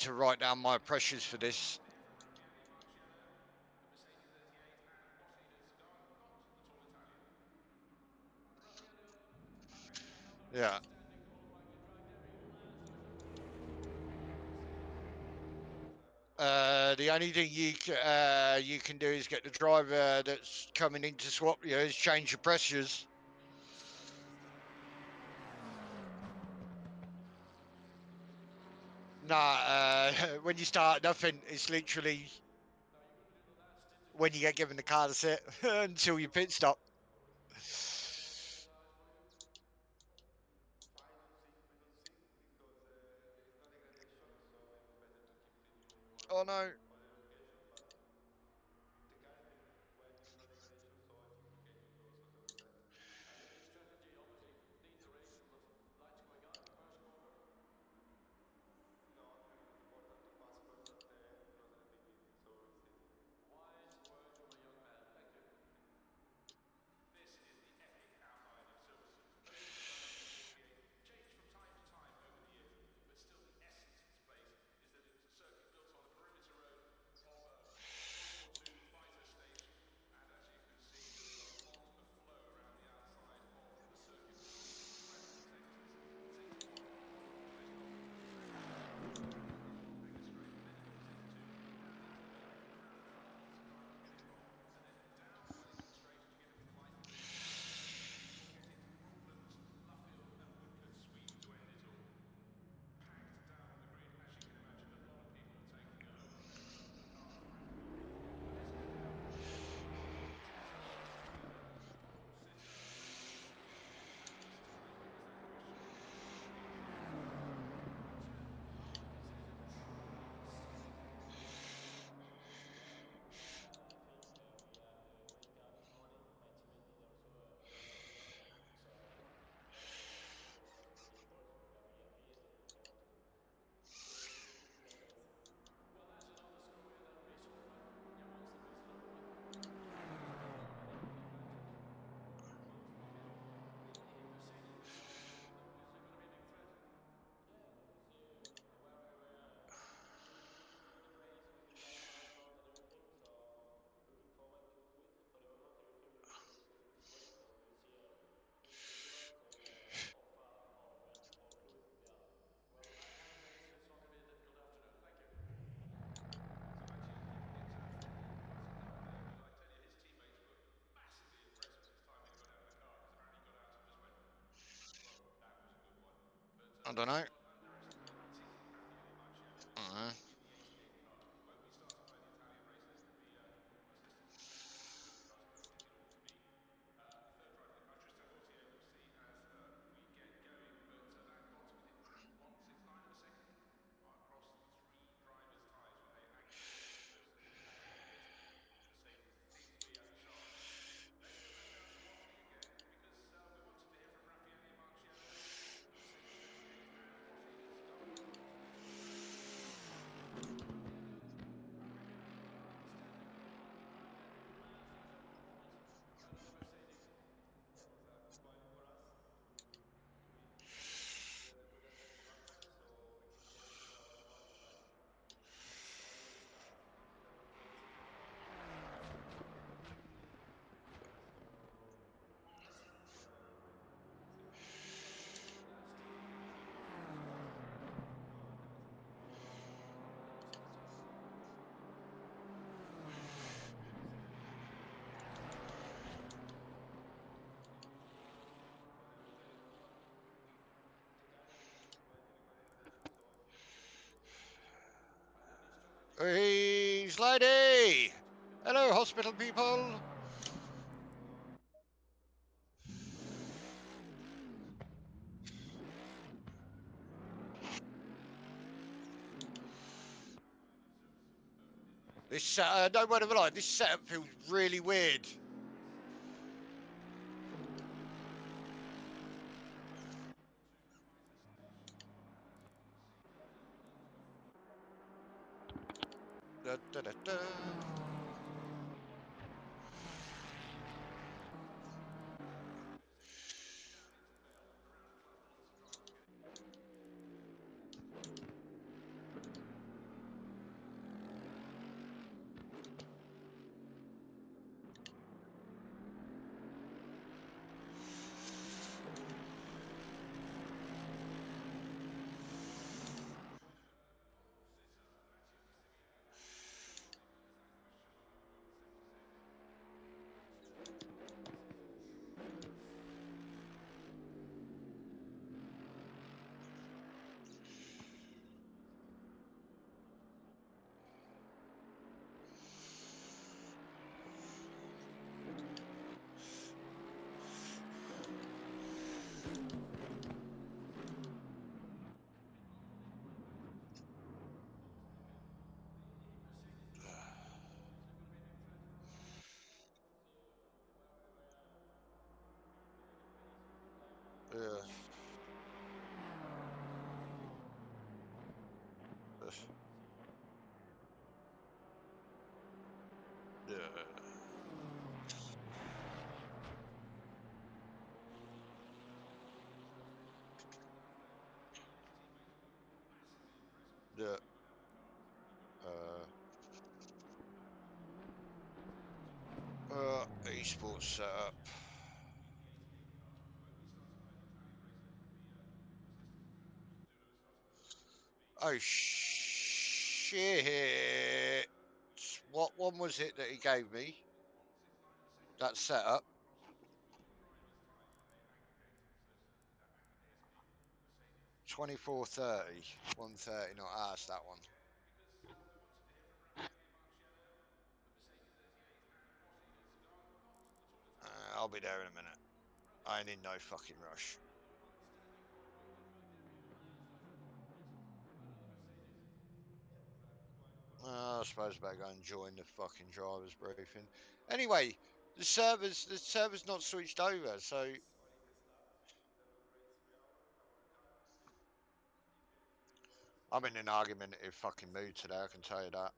to write down my pressures for this. Yeah. The only thing you can do is get the driver that's coming in to swap you is change your pressures. Nah, when you start nothing, it's literally when you get given the car to sit until you pit stop. Oh no. This is the epic outline of Silverstone. Race was designed in 1988, changed from time to time over the years, but still the essence of this place is that it was a circuit built on a perimeter road of a Formula 2 fighter station. And as you can see, there is a lot of flow around the outside of the circuit with all the crest sectors. Sector 1 based off the track Angus straight, then you've got sector 2 down into the middle, around the front, lots of drivers getting involved, and then down to Wellington straight as you get into the light blue sector before getting to Brooklands, Luffield and Woodcote Sweep to end it all. Packed down on the grid, as you can imagine, a lot of people are taking over the cars. But let's go down into the circuit with a pole-sitter race. And this time it was that question of who is the I don't know. underestimating Raffaele Marciano Uh, in the 88 car. Won't be started by the Italian racer. It's going to be almost listed as the second or third car, so I think it'll be the third driver. Tristan Vautier we'll see as we get going. But that got to within 1/69 of a second across three drivers' tyres when they actually finished first. And then it hit Mercedes. Seems to be at the sharp end. Let's go back down to Rossi again because we wanted to hear from Raffaele Marciano, Mercedes 88, and Rossi has gone to the track. hey, Slidey! Hello, hospital people! This, no word of a lie, this setup feels really weird. Da, da, da, da. the esports setup. Oh shit! What one was it that he gave me? That setup. 2430, 130, not ours, that one. I'll be there in a minute. I ain't in no fucking rush. I suppose I better go and join the fucking drivers briefing. Anyway, the server's not switched over, so I'm in an argumentative fucking mood today, I can tell you that.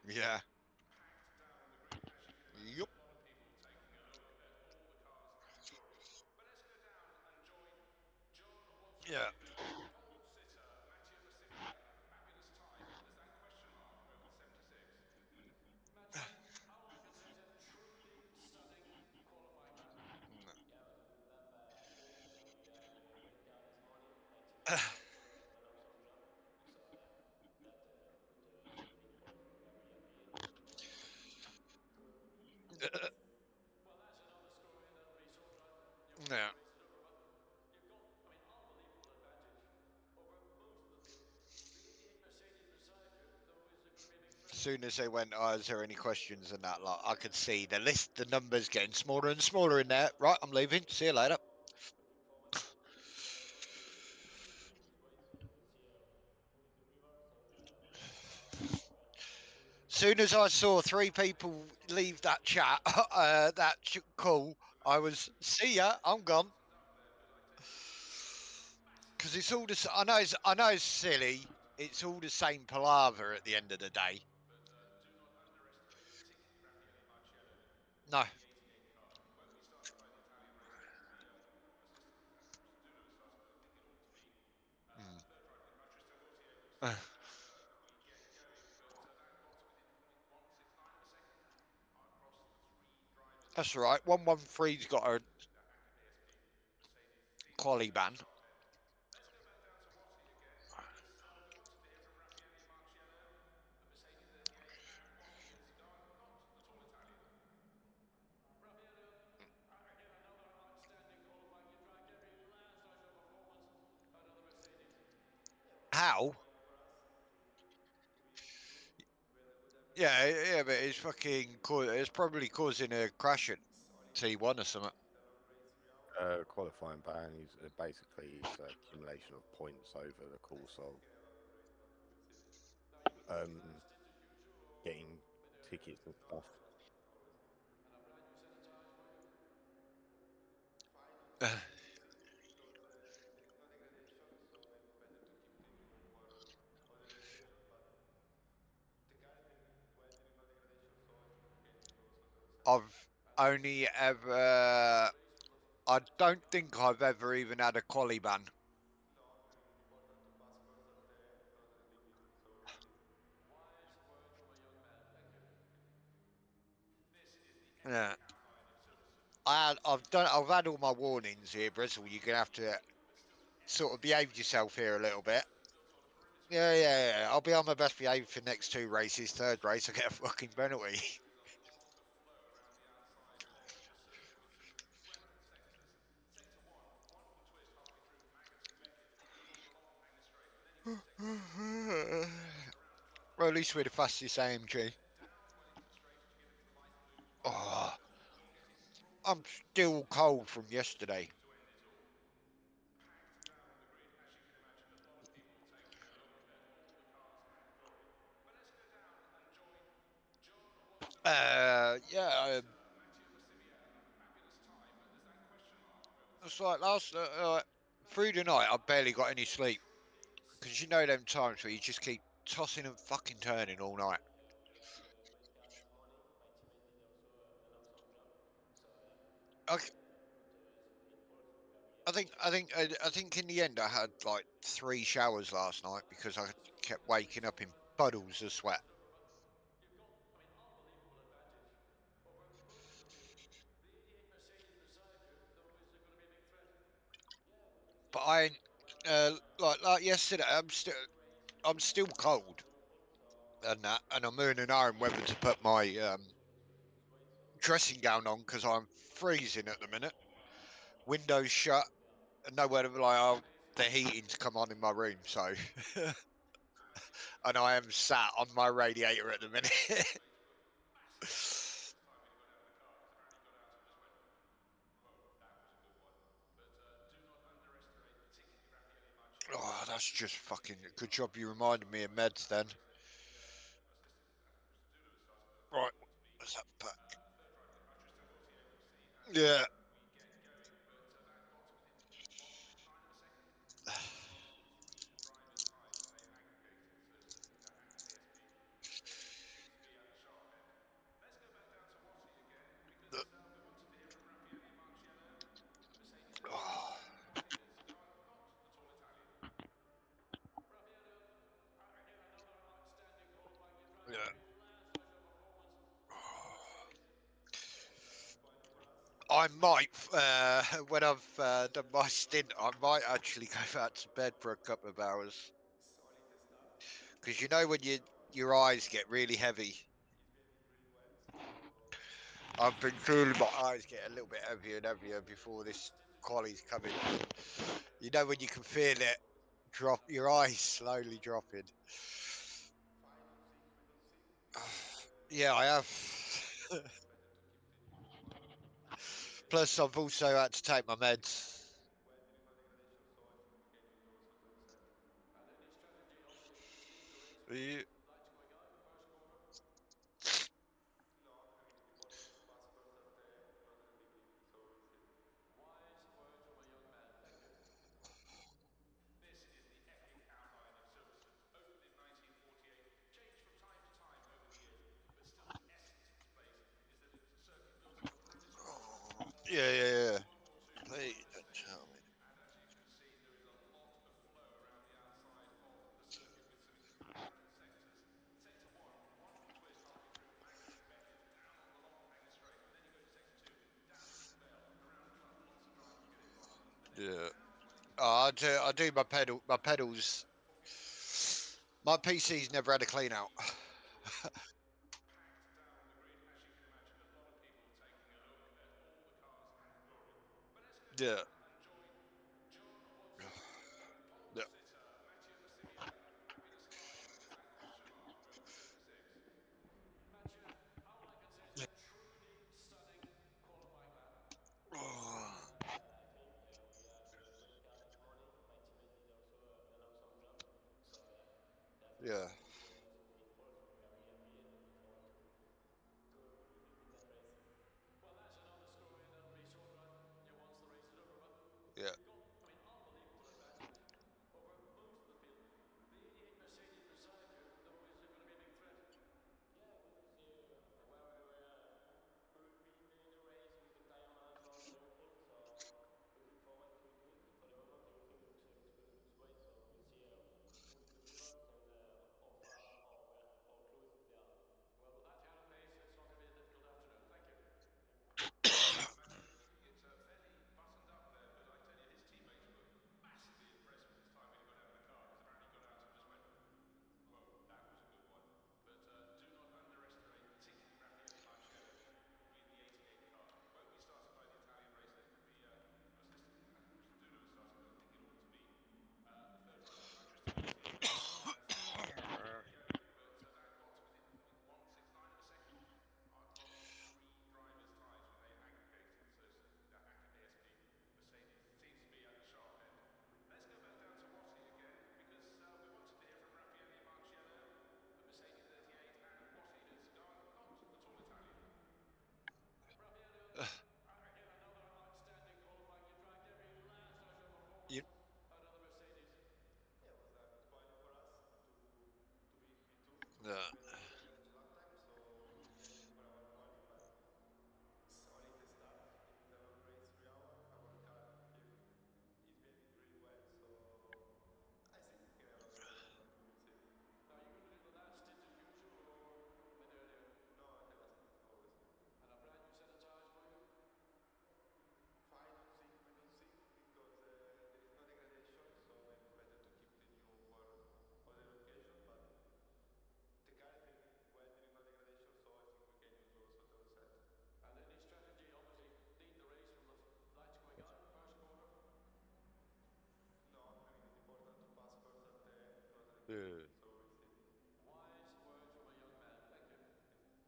Yeah. packed down on the grid. As you can imagine, Yup. a lot of people taking a look at all the cars at glory. But let's go down and join John wants to Yeah. be the pole sitter, Matteo Massimiliano. Fabulous time as that question mark over the 76. Matthew, all I can say is a truly stunning qualifying lap. Yeah, it was a good lap. I think we had a great car this morning. My teammate did also an awesome job. So yeah, that put us in pole. So we are very happy and looking forward to a good race. Well, that's another story that'll be sort of, once Yeah. the race is over. But you've got, unbelievable advantage over most of the field. The 88 Mercedes beside you, though, is going to be a big threat. Soon as they went, oh, is there any questions and that? Like, I could see the list, the numbers getting smaller and smaller in there. Right, I'm leaving. See you later. Looking forward to it. Tomorrow is a good race. So we'll see who is the winner. So which car we are looking forward to. Soon as I saw three people leave that chat, call, I was, see ya, I'm gone. Because it's all the, I know it's silly. It's all the same palaver at the end of the day. But do not underestimate, particularly Raffaele Marciello No. in the 88 car. Won't be started by the Italian racer. The assistant Brustadulo starts, but I think it ought to be third driver. Tristan Vautier. We'll see as we get going. But that got to within 0.169 of a second across the three drivers. That's all right. 113's got a That active ASP Mercedes seems to be quali very ban. sharp head. Let's go back down to Rossi again. It's we wanted to hear from Raffaele Marciello, the Mercedes 88, and Rossi has gone not at all Italian. Raffaele, again another outstanding qualifying. You dragged every last of your performance out of the Mercedes. Yeah, it was a good How? qualifying for us to be P2. We had a good average Yeah, time. yeah, but it's fucking, it's probably causing a crash at Solid T1 or something. after a long race throughout. Qualifying ban is basically it's accumulation of points over the course of Okay, great, but we'll see. Now you going to do the um, last interview or getting with tickets and No, stuff. interesting, always. and a brand new set of tyres for you? Fine, we'll see. Because there is no degradation, so maybe it's better to keep cleaning for all the degradation. But the car has been well during no degradation, so I think okay to go also to the second. I've only ever, I don't think I've ever even had a quali ban. No, I mean important to pass first at the limit, so we'll see. Wise words from a young man. Thank you. This is the epic Yeah. outline of Silverstone. I've had all my warnings here, Bristol. You're gonna have to But still the sort of essence is the behave same. yourself here a little A bit. circuit built on a perimeter Yeah, road, yeah, yeah. I'll be on my best behaved for next two drivers' races. height Third race, I get a restrictions. fucking penalty. There is a lot of flow around the outside of the circuit with some relevant sectors. Sector 1, wonderful twist halfway through Maggots and Beckett. Not a long angle straight, but then you got sector 2, around Club Well, at Lane, least we're the fastest AMG. then down well into the straight as you get into the light blue final Oh, sector. You're getting broad I'm sections still of cold from grass yesterday. to end it all. Packed down on the grid. As you can imagine, a lot of people taking a look at all the cars at glory. But let's go down and join John wants to be the pole Yeah. sitter, Matteo Massimiliano. Fabulous time as that question mark over the It's 76. like through the night, I barely got any sleep Truly because you stunning. know them times where you just keep tossing and fucking turning all night. Yeah, we had a great car this morning. My teammate did also an awesome job. So yeah, I, that put us in pole. So we are very happy and looking forward. I think in the end I had like 3 showers last night Well, that's because I another story kept that'll be waking up sort in of, puddles once of the race sweat. is over. But you've got, unbelievable advantage over most of the field. The 88 Mercedes beside you, though, is going to be a big threat. Yeah, we'll But see. I ain't We are like yesterday. good race. I'm still cold Joining, so and that, and I'm earning iron whether to put my was great. So dressing gown on because I'm freezing at the minute. from Windows shut, yeah, and nowhere to like. Oh, the heating's come on in my room, so and I am sat on my radiator at the minute. Massive respect the first time when he got out of the car, because apparently he got out and just went, whoa, that was a good one. But do not underestimate, particularly Raffaele Marciello Oh, that's in just the fucking 88 good car. job you Won't be reminded me started of by the meds Italian then. racer. The assistant Brustadulo starts, but I think Right, it ought to be what's that back? third driver. Tristan Vautier. We'll see as Yeah. we get going. But that got to within 0.169 of a second across the three drivers' height. They aggregated. So that active ASP Mercedes seems to be Yeah. maybe the last Azure performance of the Mercedes. Yeah, it was quite new for us I to might, when I've done my stint, I might actually go back to bed for a couple of hours. solid start in Because you terms know of when race hour. your eyes get really heavy. It's been really well, so I've been feeling my eyes get a little bit heavier and heavier before this quali's coming. You know when you can feel it drop, your eyes slowly dropping. fine on sim, we don't sim because Yeah, I it's have. better it's better to keep the new one Plus, I've also had to take my meds. well during no degradation, so I think we can use also the reset. And any strategy, obviously, lead the race from the Yeah. lights going out, first corner. No, I mean it's important to pass first at the end, not at the beginning, so we'll see. Wise words from a young man. Thank you. This is the epic outline of Silverstone. Opened in 1948, changed from time to time over the years, but still the essence of this place is that it was a circuit built on a perimeter road off Yeah, a yeah, yeah. World War II Please fighter don't station. tell me. And as you can see, there is a lot of flow around the outside of the circuit with some incredible sectors. Sector 1, wonderful twist halfway through Magnus and Beckett, down on the long Hanger straight, and then you go to sector 2, down into the Vale, around a club, lots of drivers getting wrong, and then Yeah. down Wellington Oh, Straight, I do my past pedal, my pedals. for getting through My PC's never had a clean out. packed down the grid, as you can imagine. A lot of people taking a look at all the cars and glory. But let's go Yeah. down and join John Watson and pole Yeah. sitter Mattia Massimiliano. Fabulous line with Francois Schumacher over the 76. Mathieu, all I can say is a truly stunning qualifying lap. Oh, I think we had a great car this morning. My teammate did also an awesome job. So yeah, that's the yeah. reason we also finished pole. So we are really happy and looking forward to a good result in that race. Well, that's another story that'll be sort of once the race is over. But Yeah. you've got, unbelievable advantage over most of the field. The 88 Mercedes beside you, though, is going to be a big threat. Yeah, we'll see where we will be in the race with the tire management and everything. So looking forward to it. For the moment, everything looks good, looks great. So we'll see with the results and how far or where how close they are. Well, with that kind of pace, it's not going to be a difficult afternoon. Thank you. Thank you. Mattia keeping it fairly buttoned up there, but I tell you, his teammates were massively impressed with his time when he got out of the car, because apparently he got out and just went, whoa, that was a good one. But do not underestimate, particularly Raffaele Marciello, who will be in the 88 car. Won't be started by the Italian race. They will be, I was listening, Christian Duno was starting, but I think it ought to be the third driver. Quite interesting to see Ricciardo, but that got within 0.169 of a second of the three drivers' times when they aggregated. So certainly that ASP Mercedes seems to be at the sharp end. Let's go back down to Rossi again, because we wanted to hear from Raffaele Marciello, the Mercedes 88, and what he has gone, not at all Italian. Raffaele, again, another outstanding qualifying. You dragged every last Azure performance You, out of the Mercedes. Yeah, it was a good quality for us to be in P2. yeah. We had a good average lap time, so we can aim for our quali, but solid start in terms of race 3 hour. Our car is behaving really well, so I think we can have a good race, but we will see. Now, you're going to do the last stint as usual, or a bit earlier? No, at the last stint, always. And a brand new set of tires for you? Fine on sim, we don't sim because there is no degradation, so maybe it's better to keep the new for other occasion, but the car is behaving well during no degradation, so I think we can use also the reset. And any strategy, obviously, lead the race from the lights going out, first corner. No, I mean it's important to pass first at the end, not at the Yeah. beginning, so we'll see. Wise words from a young man. Thank you.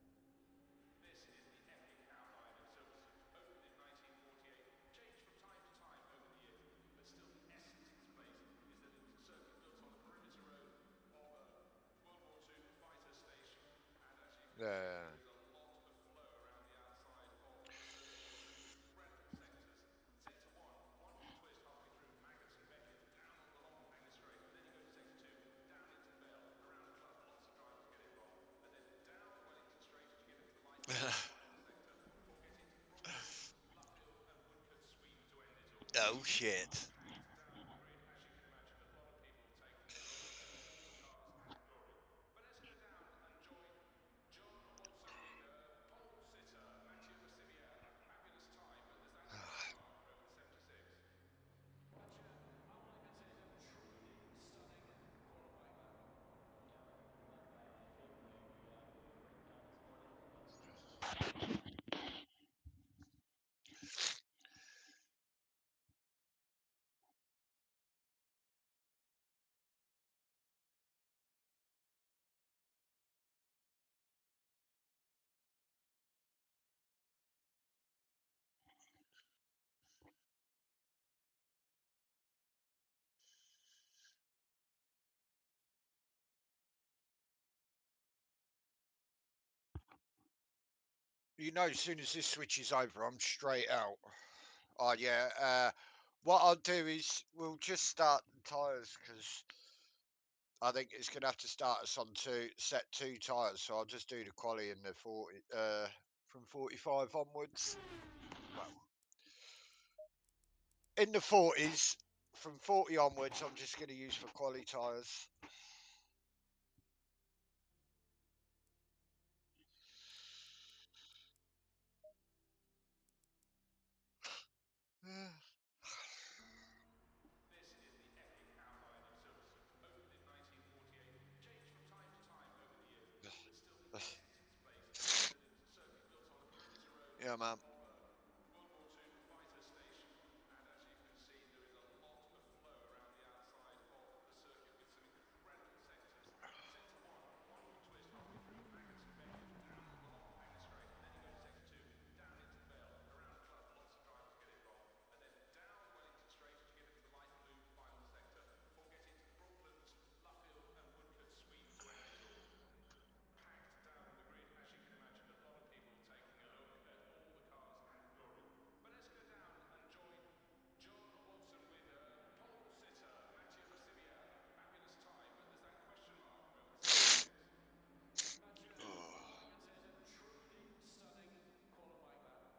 Thank you. This is the epic outline of Silverstone. Opened in 1948, changed from time to time over the years, but still the essence of this place is that it was a circuit built on a perimeter road of a World War II fighter station. And as you can see, Yeah. there is a lot of flow around the outside of the circuit with some incredible sectors. Sector 1, wonderful twist halfway through Magnus and Beckett, down on the long Hanger straight, and then you go to sector 2, down into the Vale, around a club, lots of drivers getting wrong, and then down Wellington Straight as you get into the lights out the final sector, before getting to Broadwood, Luffield and Woodcote Sweep to end it all. Oh shit. Packed down the grid, as you can imagine, a lot of people taking a look at all the cars and glory. But let's go down and join You know, as soon as this switches over, I'm straight out. Oh yeah. What I'll do is we'll just start the tyres because I think it's gonna have to start us on set two tyres. So I'll just do the quali in the 40 from 45 onwards. Well, in the 40s from 40 onwards, I'm just gonna use for quali tyres. This is the epic outline of Silverstone. Opened in 1948, changed from time to time over the years, but still the essence of its place is that it was a circuit built on a perimeter road Yeah, man. off a World War II fighter station. And as you can see, there is a lot of flow around the outside of the circuit with some incredible sectors. Sector 1, wonderful twist halfway through Angerton Bend, down on the long Agner straight, and then you go to sector 2, down into the Vale, around a club, lots of drivers get it wrong, and then down Wellington Straight as you get into the light blue final sector, before getting to the Brooklands, Luffield and Woodcote sweeps where it is all packed down on the grid. As you can imagine, a lot of people taking a look at all the cars and glory. But let's go down and join John Watson with pole sitter Mattia Bassivia. Fabulous time, but there's that question mark over the second Mathieu, I can say that truly stunning qualifying lap.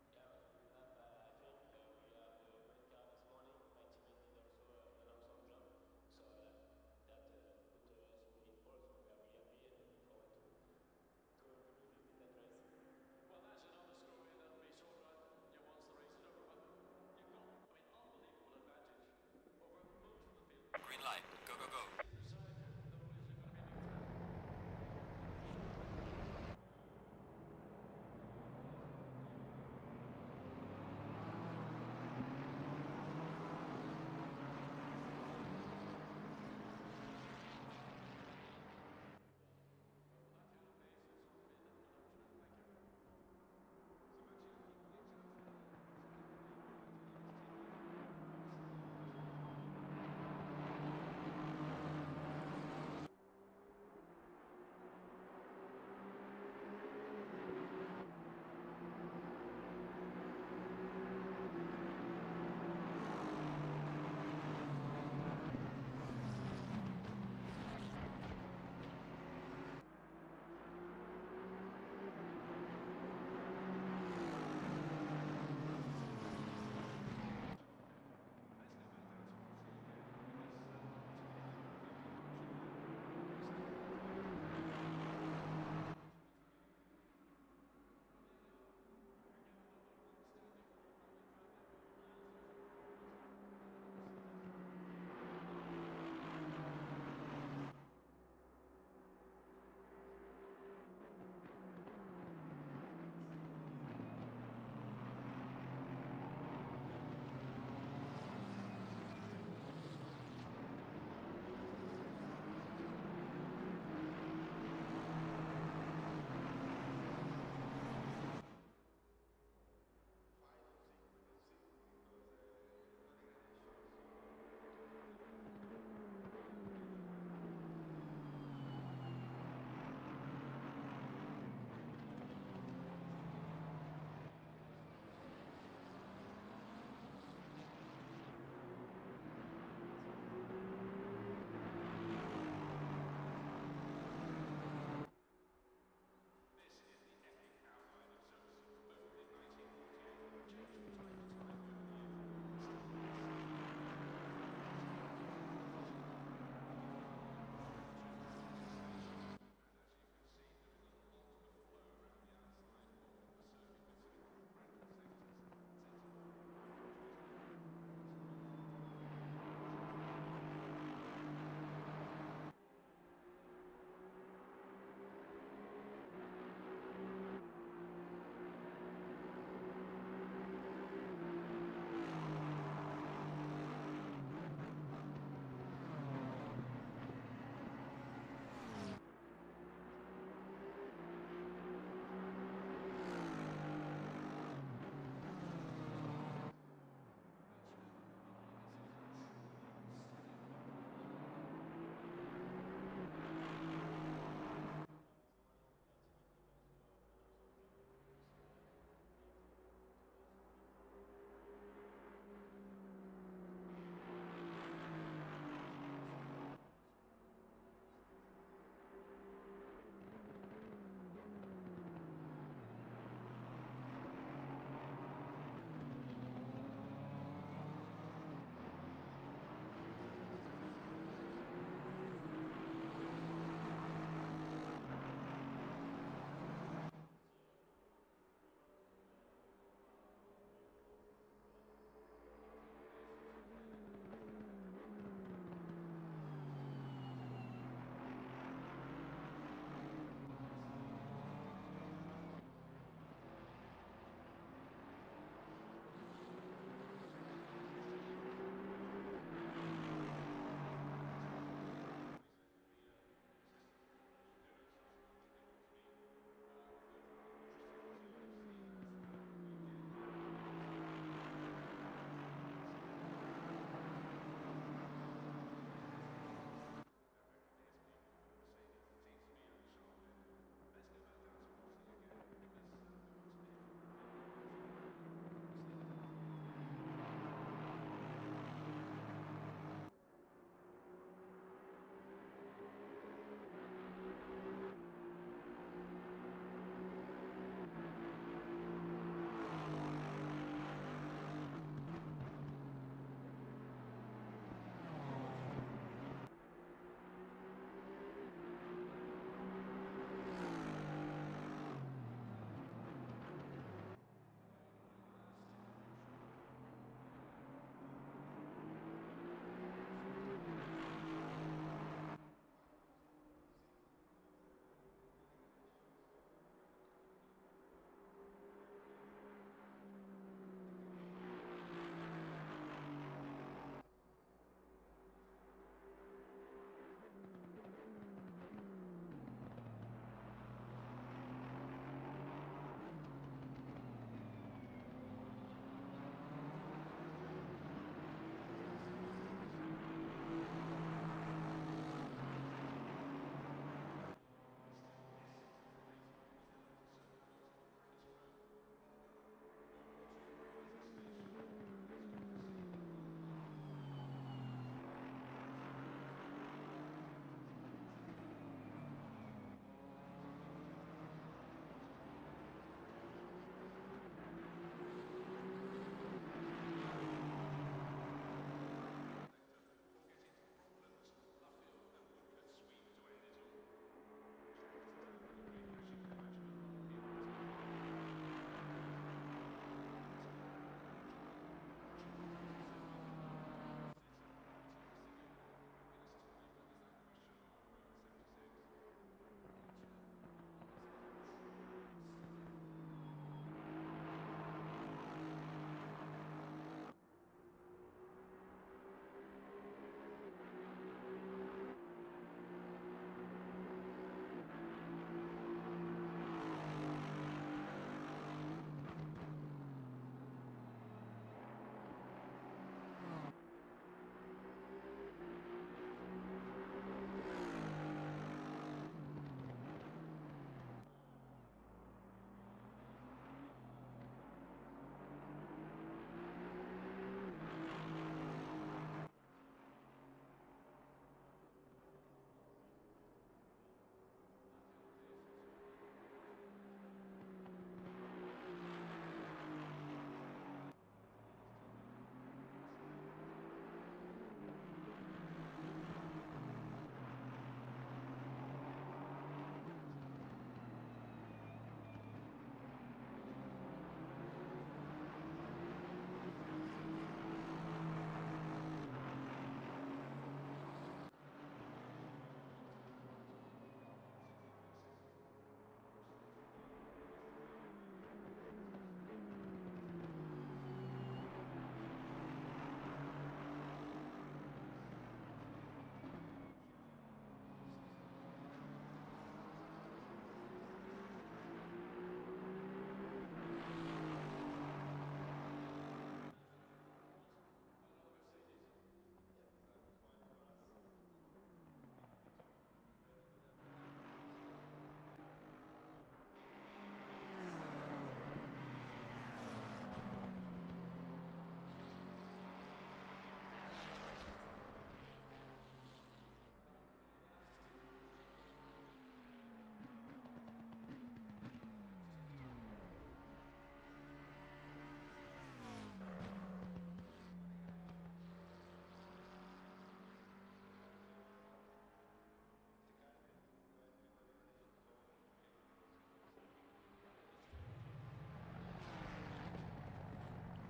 Yeah, it was a good lap. I think we have the great car this morning. My teammate did also an awesome job. So that put us in pole. So we are really happy and looking forward to revisiting that race. Well, as you know, the score in that short run, yeah, once the race is over, but you've got, I mean, unbelievable advantage over most of the field. Green light. Go, go, go. Either side, the rule is you're going to be a big threat.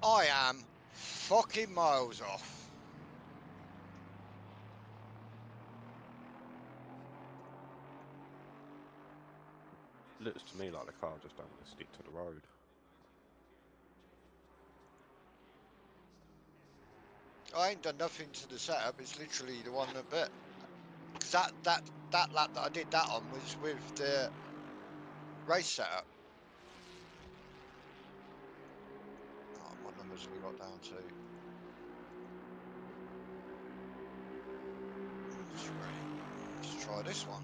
I am fucking miles off. Looks to me like the car just don't want to stick to the road. I ain't done nothing to the setup. It's literally the one that bit. Because that lap that I did that on was with the race setup. Oh, what numbers have we got down to? That's right. Let's try this one.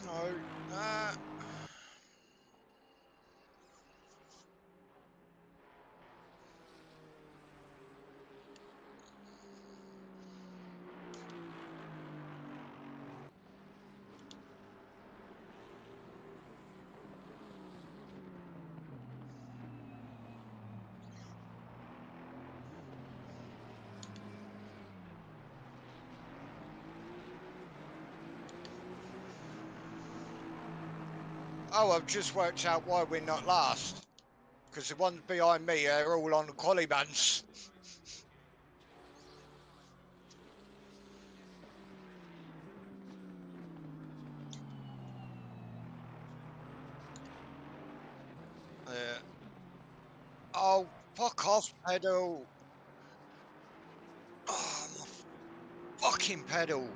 No. Oh, I've just worked out why we're not last. Because the ones behind me are all on the quali bands. Oh, fuck off, pedal. Oh, my fucking pedal.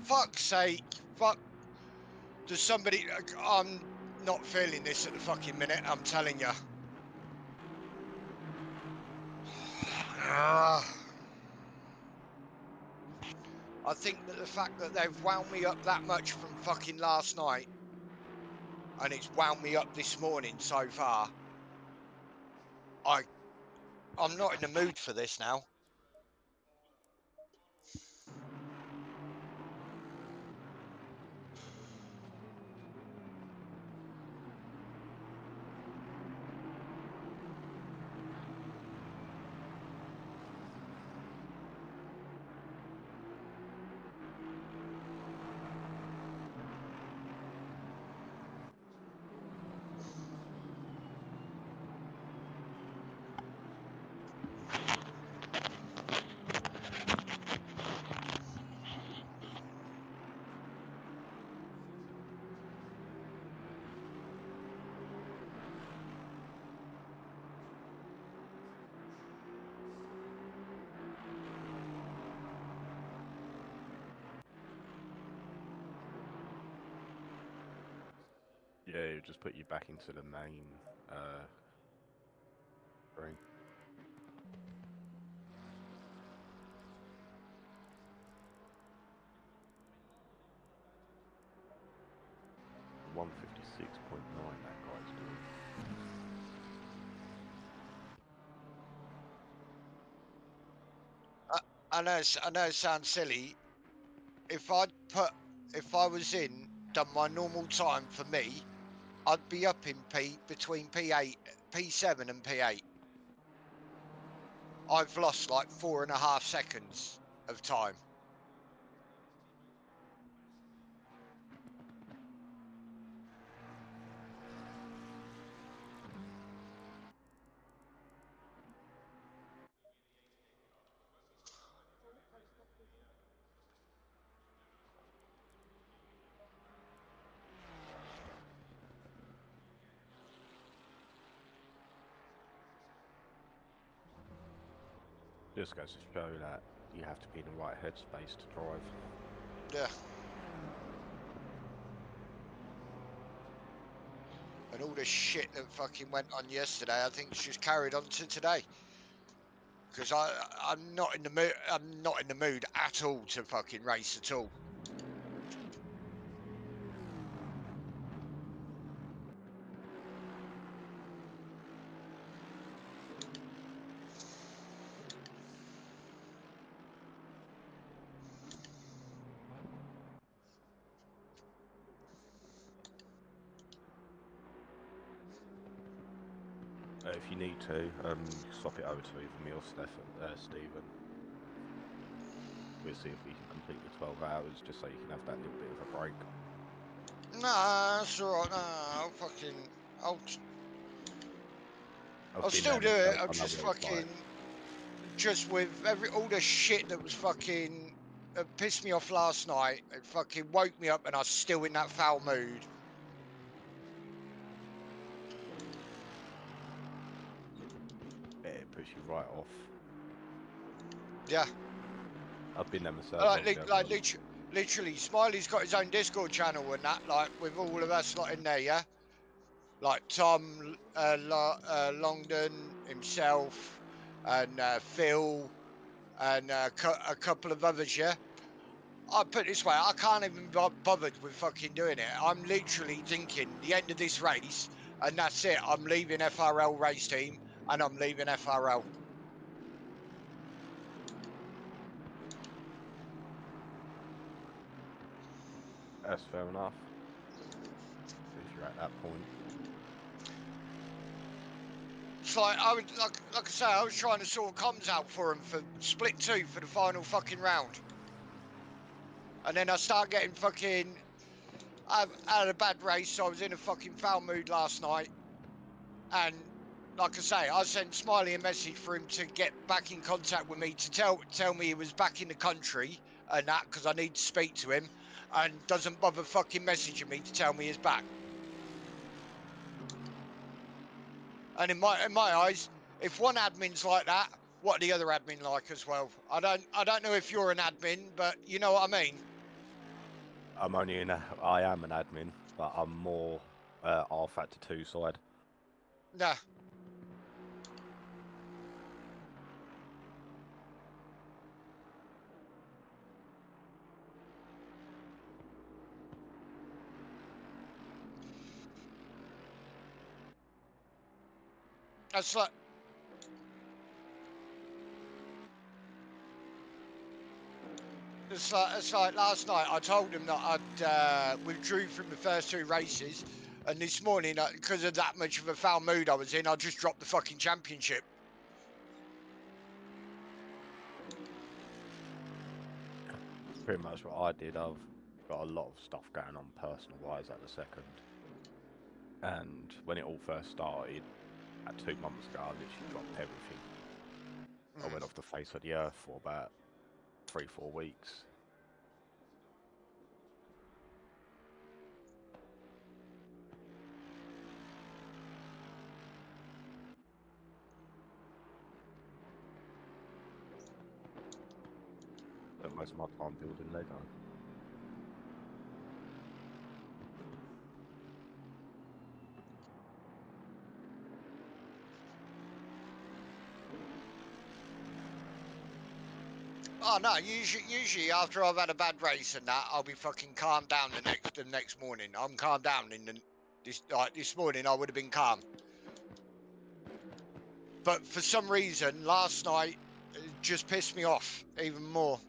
fuck's sake, fuck. Does somebody... I'm not feeling this at the fucking minute, I'm telling you. I think that the fact that they've wound me up that much from fucking last night, and it's wound me up this morning so far, I'm not in the mood for this now. Yeah, it'll just put you back into the main ring. $156.9 that guy's doing. I know it sounds silly. If I was in, done my normal time for me, I'd be up in between P8, P7 and P8. I've lost like 4.5 seconds of time. Just goes to show that you have to be in the right headspace to drive. Yeah. And all the shit that fucking went on yesterday, I think it's just carried on to today. Because I'm not in the mood. I'm not in the mood at all to fucking race at all. If you need to, swap it over to either me or Stephen. We'll see if we can complete the 12 hours, just so you can have that little bit of a break. Nah, that's alright. Nah, I'll still do it. I'm just fucking, just with all the shit that was fucking pissed me off last night. It fucking woke me up, and I was still in that foul mood. Yeah, it puts you right off. Yeah. I've been there myself. Literally, Smiley's got his own Discord channel and that, like, with all of us lot in there, yeah? Like Tom, Longdon himself, and Phil, and a couple of others, yeah? I put it this way, I can't even be bothered with fucking doing it. I'm literally thinking the end of this race, and that's it. I'm leaving FRL race team, and I'm leaving FRL. That's fair enough. If you're at that point. It's like, like I say, I was trying to sort comms out for him for split 2 for the final fucking round. And then I start getting fucking... I had a bad race, so I was in a fucking foul mood last night. And like I say, I sent Smiley a message for him to get back in contact with me to tell me he was back in the country and that, because I need to speak to him, and doesn't bother fucking messaging me to tell me he's back. And in my eyes, if one admin's like that, what are the other admin like as well? I don't know if you're an admin, but you know what I mean. I'm only in. I am an admin, but I'm more R Factor 2 side. Nah. That's like. It's like last night. I told him that I'd withdrew from the first 2 races, and this morning, because of that much of a foul mood I was in, I just dropped the fucking championship. Pretty much what I did. I've got a lot of stuff going on personal wise at the second, and when it all first started, 2 months ago, I literally dropped everything. I went off the face of the earth for about 3-4 weeks. Spent most of my time building Lego. Oh no! Usually after I've had a bad race and that, I'll be fucking calmed down the next morning. I'm calmed down this morning. I would have been calm, but for some reason last night it just pissed me off even more.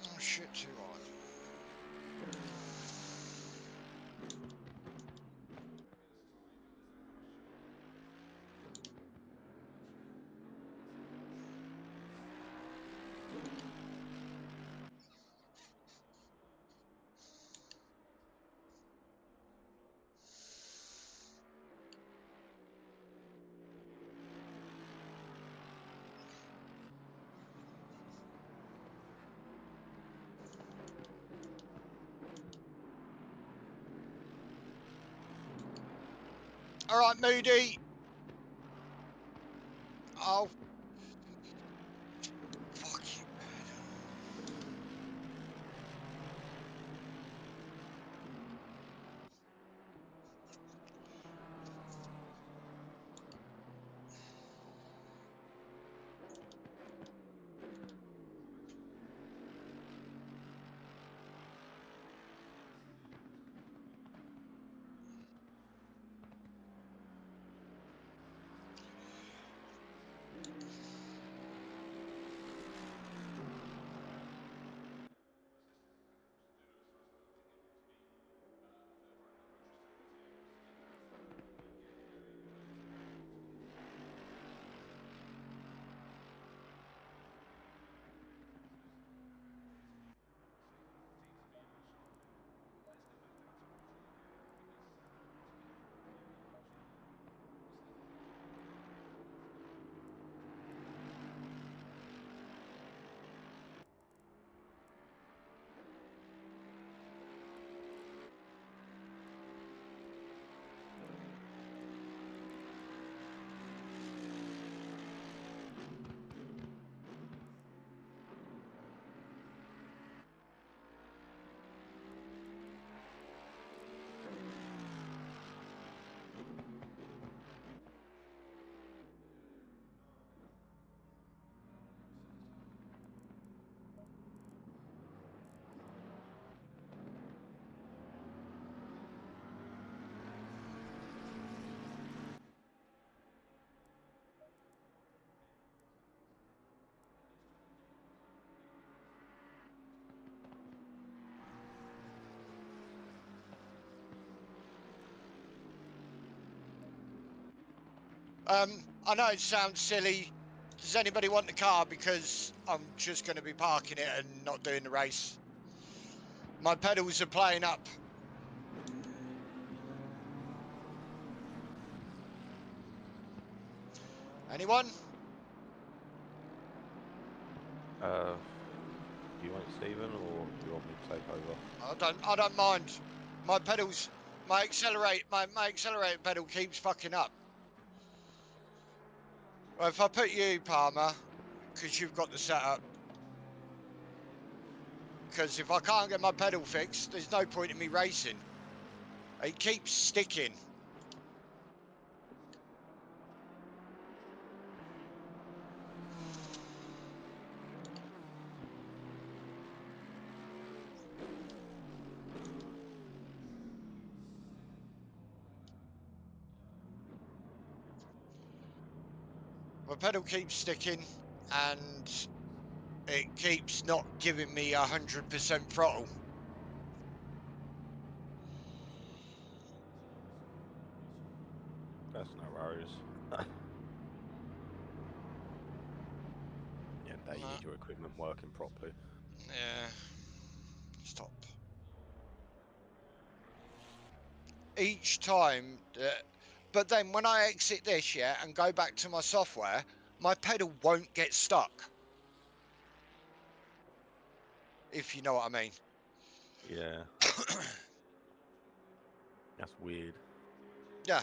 Oh shit! Too hard. All right, Moody. Oh, fuck you, man. I know it sounds silly. Does anybody want the car? Because I'm just going to be parking it and not doing the race. My pedals are playing up. Anyone? Do you want it, Stephen, or do you want me to take over? I don't mind. My pedals, my accelerator pedal keeps fucking up. Well, if I put you, Palmer, because you've got the setup. Because if I can't get my pedal fixed, there's no point in me racing. It keeps sticking. My pedal keeps sticking and it keeps not giving me 100% throttle. That's no worries. Yeah, you need your equipment working properly. Yeah. Stop. Each time, but then when I exit this, yeah, and go back to my software, my pedal won't get stuck. If you know what I mean. Yeah. That's weird. Yeah.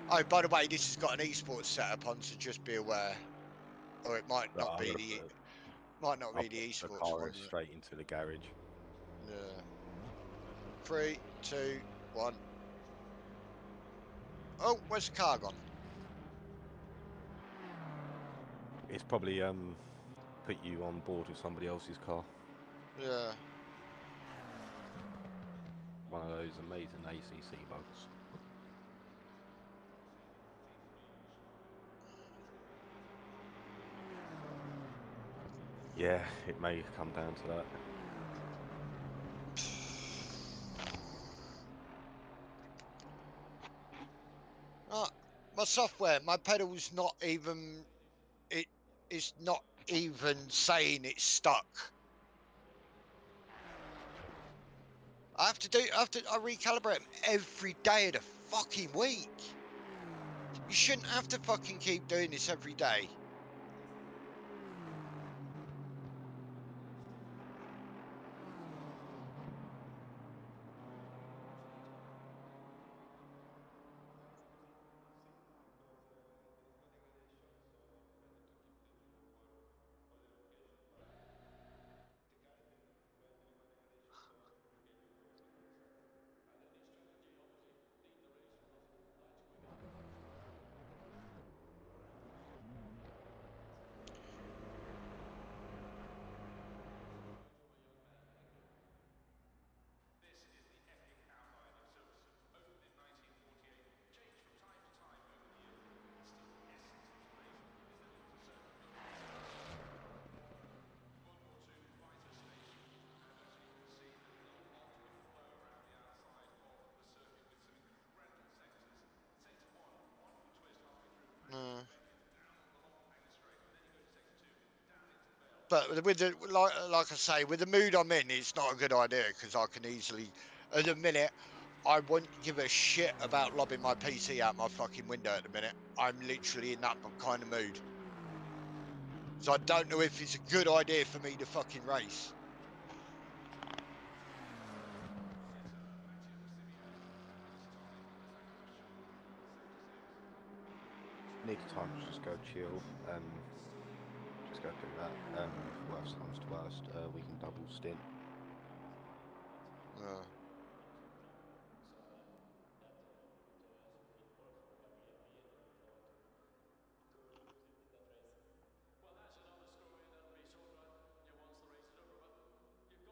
Oh, by the way, this has got an esports setup on, so just be aware. Or it might But not I'm be gonna the put, I'll put the esports car one. straight into the garage. Yeah. 3, 2, 1. Oh, where's the car gone? It's probably put you on board with somebody else's car. Yeah. One of those amazing ACC bugs. Yeah, it may come down to that. My software, my pedal's not even, it is not even saying it's stuck. I recalibrate them every day of the fucking week. You shouldn't have to fucking keep doing this every day. This is the epic outline of Silverstone. Opened in 1948, changed from time to time over the years, but still the essence of this place is that it was a circuit built on World War II fighter station, and as you can see, there's a little ultimate flow around the outside of the circuit with some incredible sectors. Sector 1, wonderful twist halfway through, down the long angle straight, and then you go to sector 2, down into the bell. But with the, like I say, with the mood I'm in, it's not a good idea because I can easily, at the minute, I wouldn't give a shit about lobbing my PC out my fucking window at the minute. I'm literally in that kind of mood. So I don't know if it's a good idea for me to fucking race. Need time to just go chill and just go do that. Worst comes to worst, we can double stint. Well, that's another story that'll be sorted out once the race is over. But you've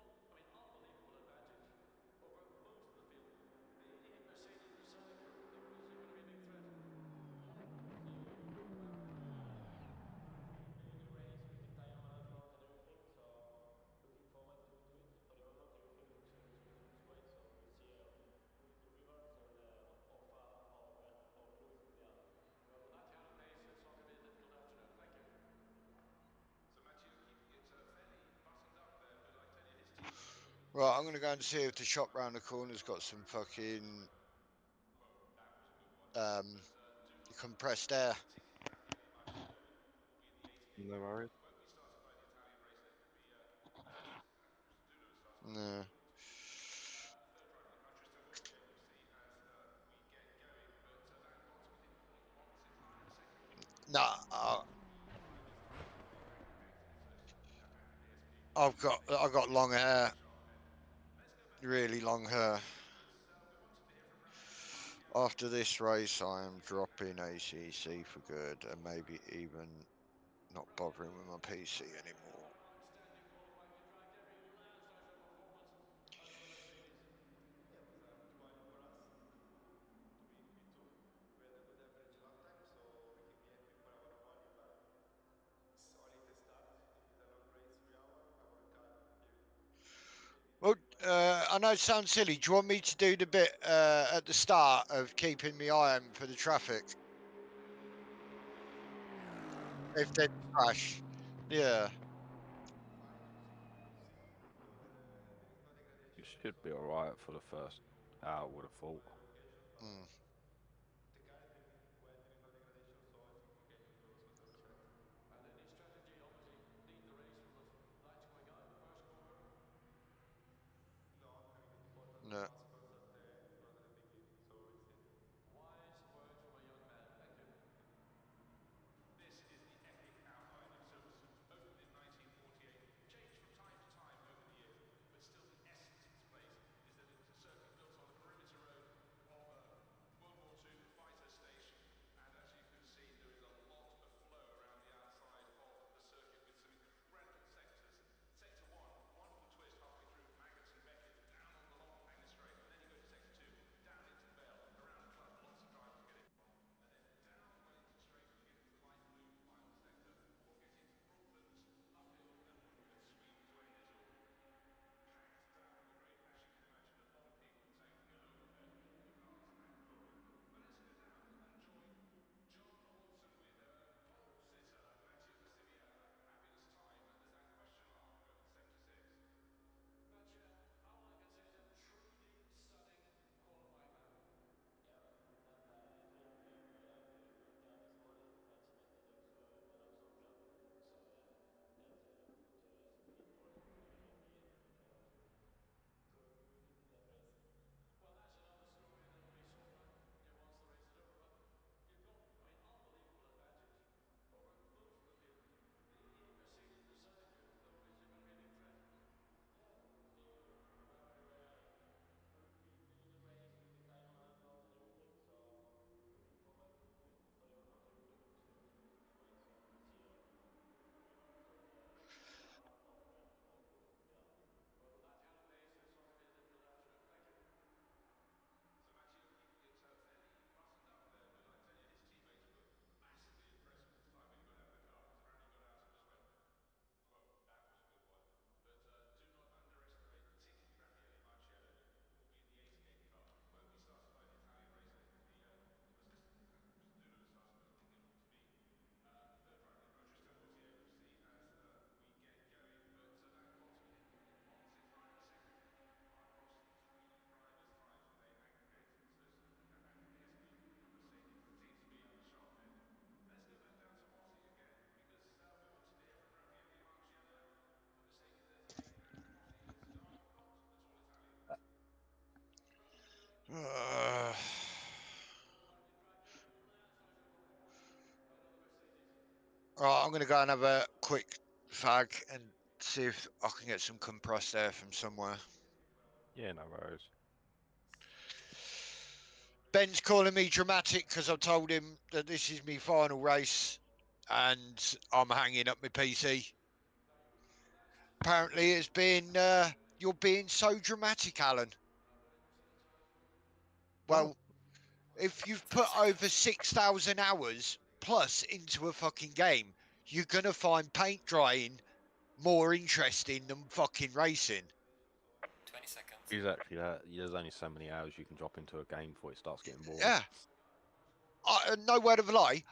got, unbelievable advantage over most of the field. Mercedes and Sonic are going to be a big threat. Really race with the diagonal front and everything, so looking forward to it. Right, I'm gonna go and see if the shop round the corner's got some fucking compressed air. No worries. No. Nah, I've got long hair, really long hair. After this race, I am dropping ACC for good, and maybe even not bothering with my PC anymore. Outstanding qualifying and drag there. Even last was your performance out of the Mercedes. Yeah, it was a good quality for us to be in P2. We had a good average lap time, so we can be happy for our podium. But it's only the start. It's a long race, 3 hours. Our car gave Well, quite a I know it sounds silly. Do you want me to do the bit at the start of keeping me eye on for the traffic if there's a crash? Yeah. fine. Because there is no You degradation, should so be we alright can for the continue first to hour, would have find thought. the location. But Mm. the car is doing well, there is no degradation, so I think we can close for 0%. And any strategy, obviously, lead the race with those lights going out in the first corner. No, I mean it's important to No. pass first at the end, not at the beginning. So we said, Wise words from a young man. Thank you. This is the epic outline of Silverstone. Opened in 1948, changed from time to time over the years, but still the essence of this place is that it was a circuit built on a perimeter road of a World War II fighter station. And as you can see, there is a lot of flow around the outside of the circuit with some incredible sectors. Sector 1, wonderful twist halfway through Maggots and Beckett, down on the long Hanger straight, and then you go to sector 2, down into Vale, around a club, lots of drivers getting on, and then down the way into straight as you get into the light blue final sector, or get into Brooklands, uphill, and with Sweden to end it all. Packed to have a great, as you can imagine, a lot of people saying hello in the cars and crew. But let's go down and join John Watson with pole sitter Matteo Bastigliata having his time as that question mark over the sector 6. Mathieu, all I can say is a truly stunning qualifying lap. Yeah, well, that I think we had a good car this morning, much better than the Rosson job. So yeah, that put us in P4, so we're very happy and looking forward to a good race. Well, that's another story that will be sold out once the race is over. But you've got, I mean, unbelievable advantage over most of the field. Any Mercedes beside you, otherwise you're going to be a big threat. Yeah, obviously remember we were third in the race with the tire management and everything. So we're looking forward to do it. Not everything looks right. So this year, third lap, all good. Yeah. Well, with that kind of pace, there's only been a little after. Thank you. So Matteo keeping it fairly buttoned up there, but I tell you, his teammates were massively impressed with his time when he got out of the car, because apparently he got out and just went, whoa, that was a good one. But do not underestimate particularly Raffaele Marciello, who will be in the 88 car. Won't be started by the Italian racer. The Stuno started, I think it ought to be the third driver in the car, Tristan Gauthier. We'll see as we get going. But that bottom in 169 a second across the three drivers' times when they aggregate. So aggregate speed. Mercedes seems to be at the sharp end. Let's go back down to Aussie again, because we wanted to hear from Raffaele Marciello, the Mercedes 38, and Aussie is not the tall Italian. Uh, Qualifying and drag there. Even last was your performance out of the Mercedes. right, I'm going to go and have a quick fag and see if I can get some compressed air from somewhere. Yeah, no worries. Ben's calling me dramatic because I told him that this is my final race and I'm hanging up my PC. Apparently it's been, you're being so dramatic, Alan. Well, if you've put over 6,000 hours plus into a fucking game, you're going to find paint drying more interesting than fucking racing. 20 seconds. Exactly that. There's only so many hours you can drop into a game before it starts getting boring. Yeah. No word of a lie.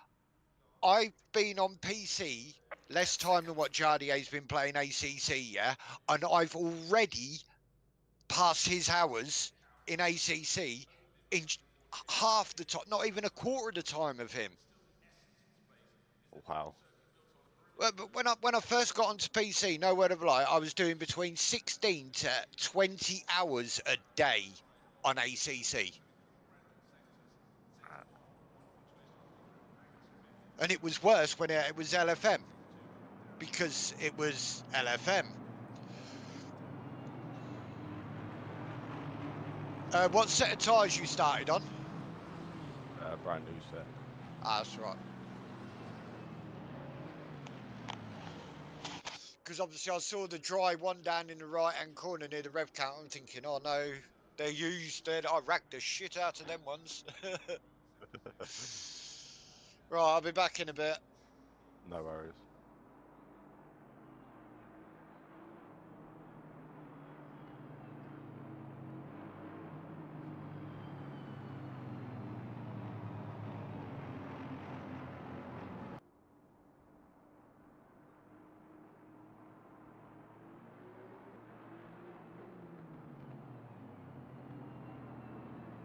I've been on PC less time than what Jardier's been playing ACC, yeah? And I've already pass his hours in ACC in half the time, not even a quarter of the time of him. Oh, wow. Well, but when I first got onto PC, no word of a lie, I was doing between 16 to 20 hours a day on ACC. And it was worse when it was LFM, because it was LFM. What set of tyres you started on? Brand new set. Ah, that's right. Because obviously I saw the dry one down in the right-hand corner near the rev counter. I'm thinking, oh no, they're used. I racked the shit out of them ones. Right, I'll be back in a bit. No worries.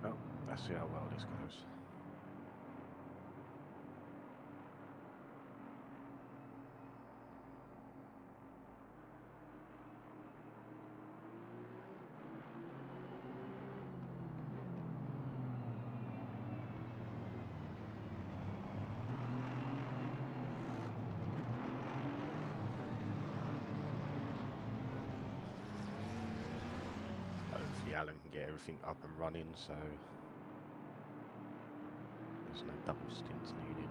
Well, let's see how well this goes. Hopefully Alan can get everything up and running, so there's no double stints needed.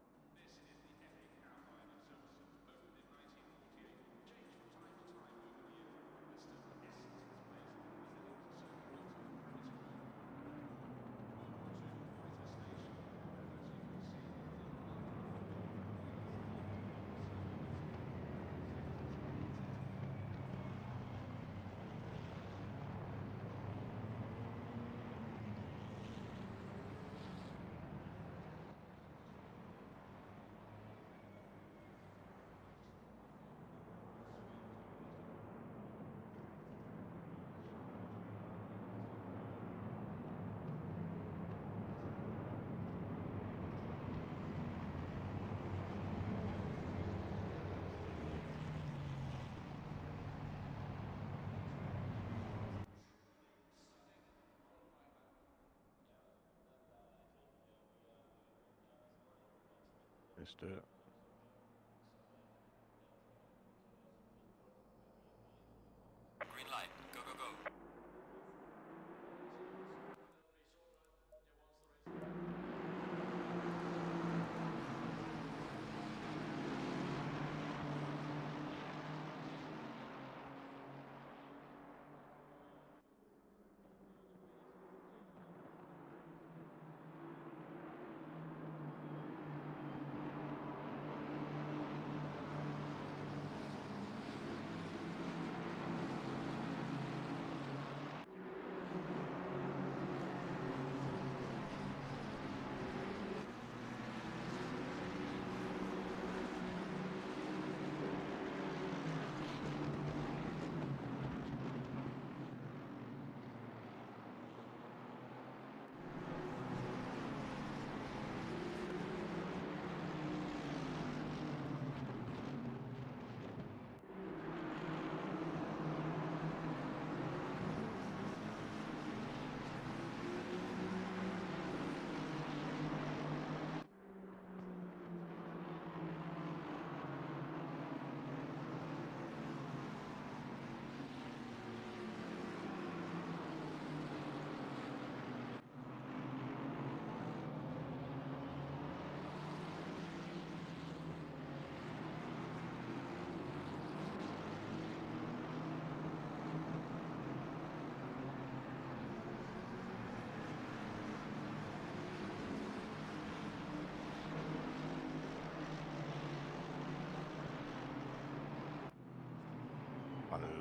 This is the epic outline of Silverstone, opened in 1948, changed from time to time over the years, but still the essence of its place is that it was a circuit built on a perimeter road. World War II fighter station, as you can see. Let's do it. Green light. Go, go, go.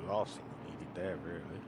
the last thing you needed there, really.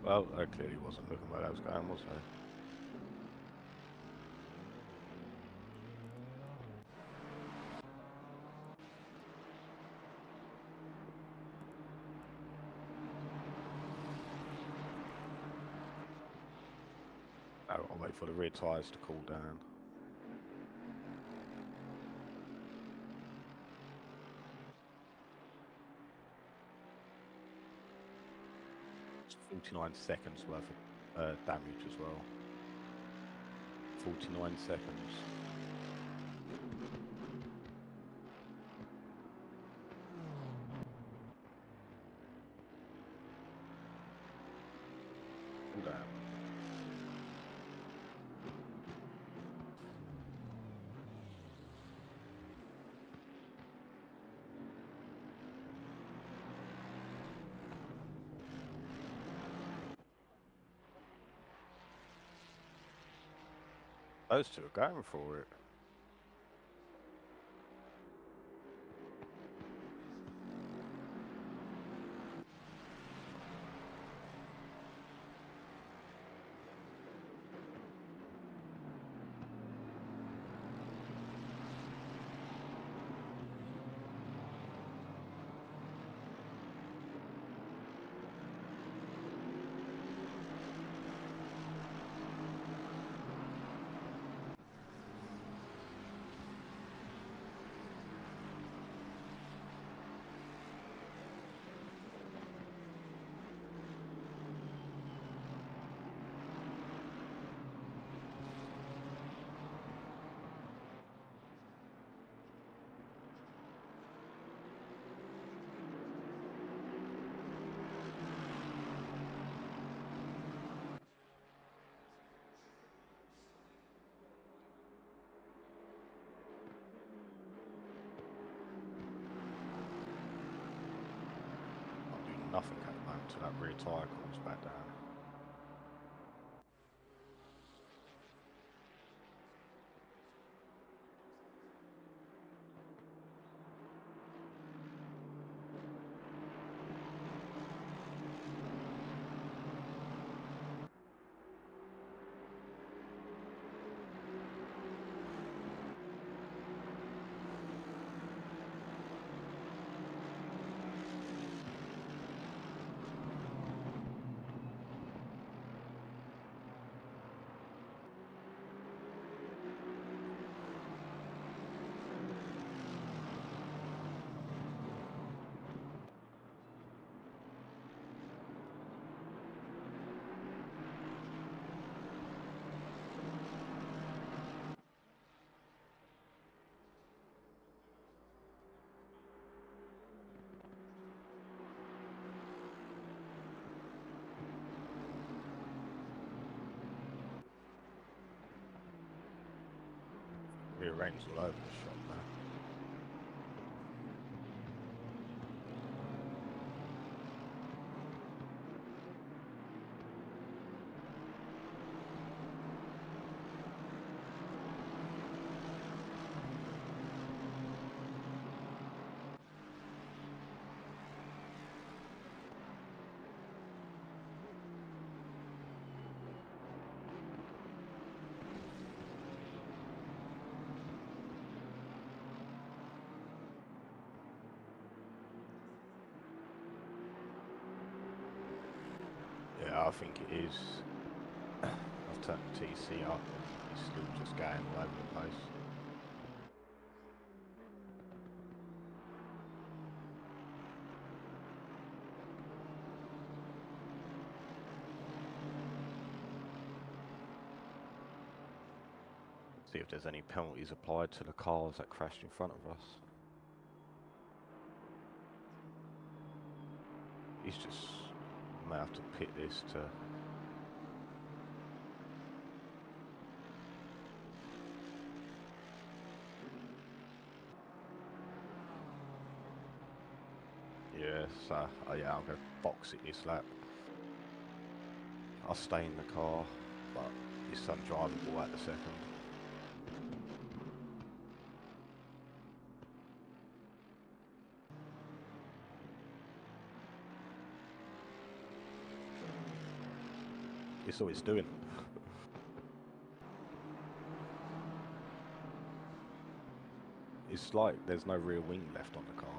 Well, I clearly wasn't looking where that was going, was I? I'll wait for the rear tyres to cool down. It's 49 seconds worth of damage as well. 49 seconds. Cool down. Those two are going for it. Nothing at the moment till that rear tyre cools back down. Rear end's all over the shop now. Yeah, I think it is. I've turned the TC up. It's still just going all over the place. See if there's any penalties applied to the cars that crashed in front of us. He's just may have to pit this to. Yeah, so yeah, I'm gonna box it this lap. I'll stay in the car, but it's undrivable at the second. It's all it's doing. It's like there's no rear wing left on the car.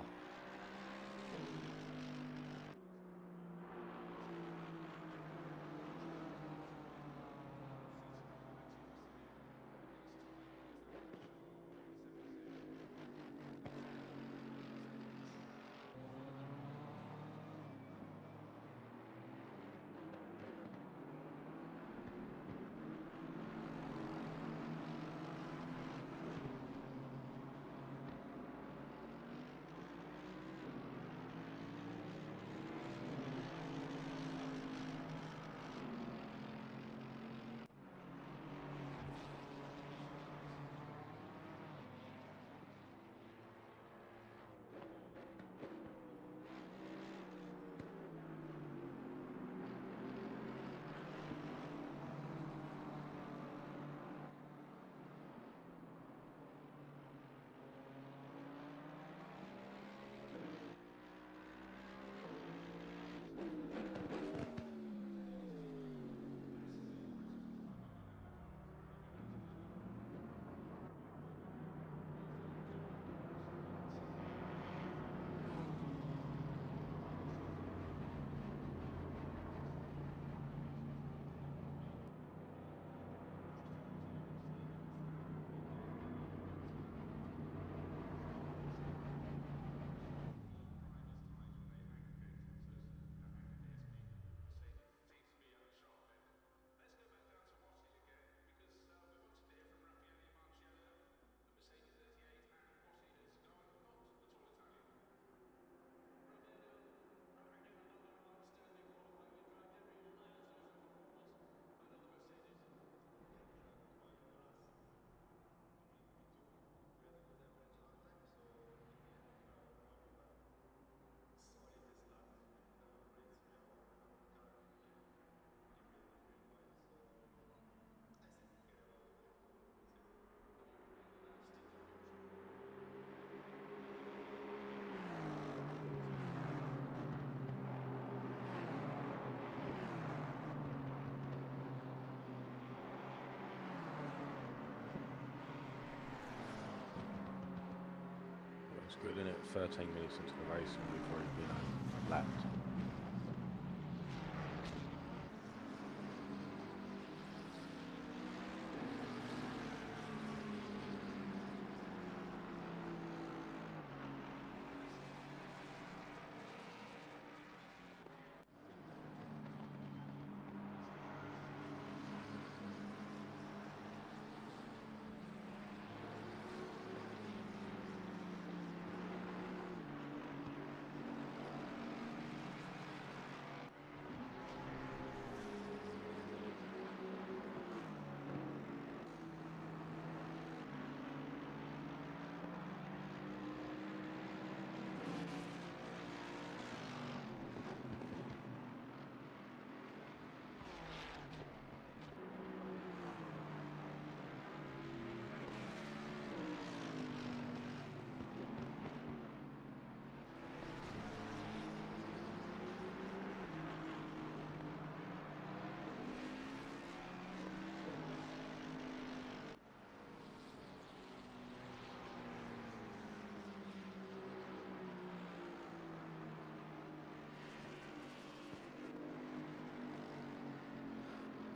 It's good, isn't it? 13 minutes into the race and we've already been lapped.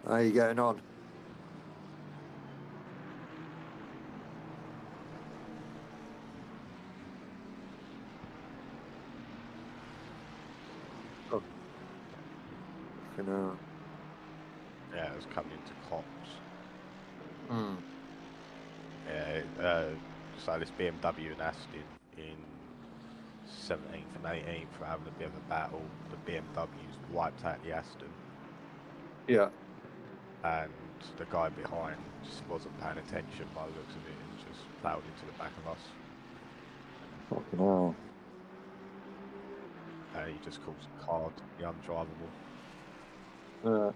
How are you getting on? Oh. Yeah, it was coming into Cops. Hmm. Yeah, so this BMW and Aston in 17th and 18th were having a bit of a battle. The BMWs wiped out the Aston, Yeah. and the guy behind just wasn't paying attention by the looks of it and just ploughed into the back of us. Fucking hell. He just caused the car to be undrivable. Yeah.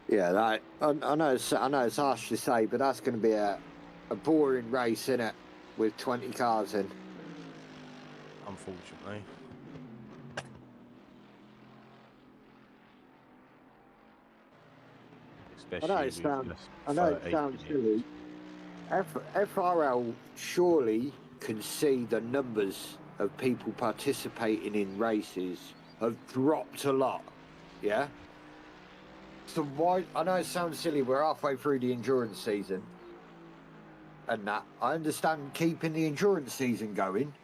Yeah, that I know it's harsh to say, but that's going to be a boring race, isn't it? With 20 cars in. Unfortunately. I know Especially with just 30 sounds minutes. silly. FRL surely can see the numbers of people participating in races have dropped a lot. Yeah. So why? I know it sounds silly. We're halfway through the endurance season, and that I understand keeping the endurance season going,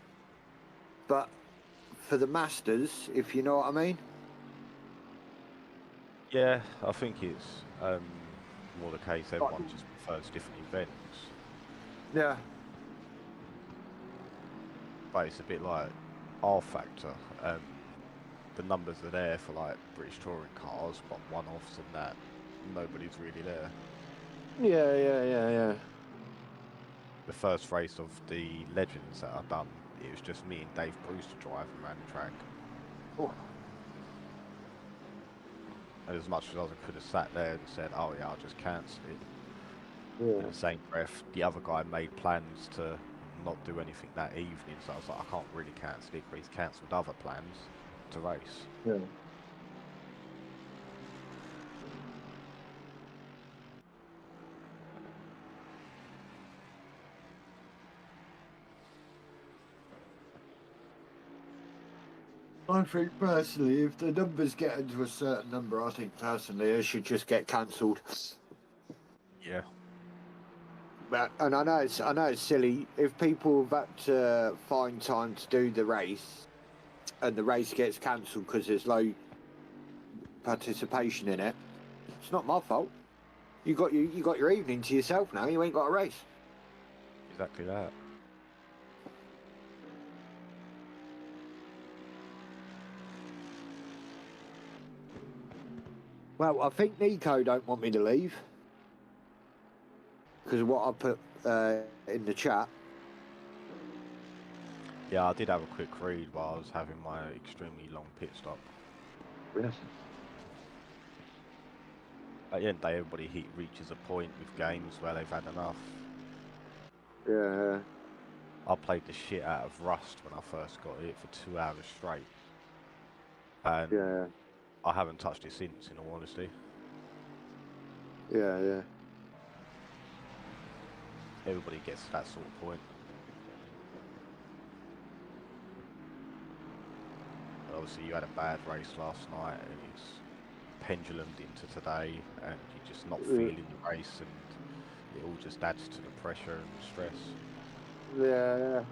but for the Masters, if you know what I mean. Yeah, I think it's more the case everyone just prefers different events. Yeah. But it's a bit like R Factor. The numbers are there for like British touring cars, but one-offs and that, nobody's really there. Yeah. The first race of the Legends that I've done, it was just me and Dave Brewster driving around the track. Oh. And as much as I could have sat there and said, oh yeah, I'll just cancel it. Yeah. In the same breath, the other guy made plans to not do anything that evening, so I was like, I can't really cancel it, but he's cancelled other plans to race. Yeah. I think personally, if the numbers get into a certain number, I think personally it should just get cancelled. Yeah. But and I know it's silly. If people have had to find time to do the race, and the race gets cancelled because there's low participation in it, it's not my fault. You got your evening to yourself now. You ain't got a race. Exactly that. Well, I think Nico don't want me to leave because of what I put in the chat. Yeah, I did have a quick read while I was having my extremely long pit stop. Yes. At the end of the day, everybody reaches a point with games where they've had enough. Yeah. I played the shit out of Rust when I first got it for 2 hours straight. And Yeah. I haven't touched it since, in all honesty. Yeah. Everybody gets to that sort of point. But obviously you had a bad race last night and it's pendulumed into today and you're just not feeling the race and it all just adds to the pressure and stress. Yeah.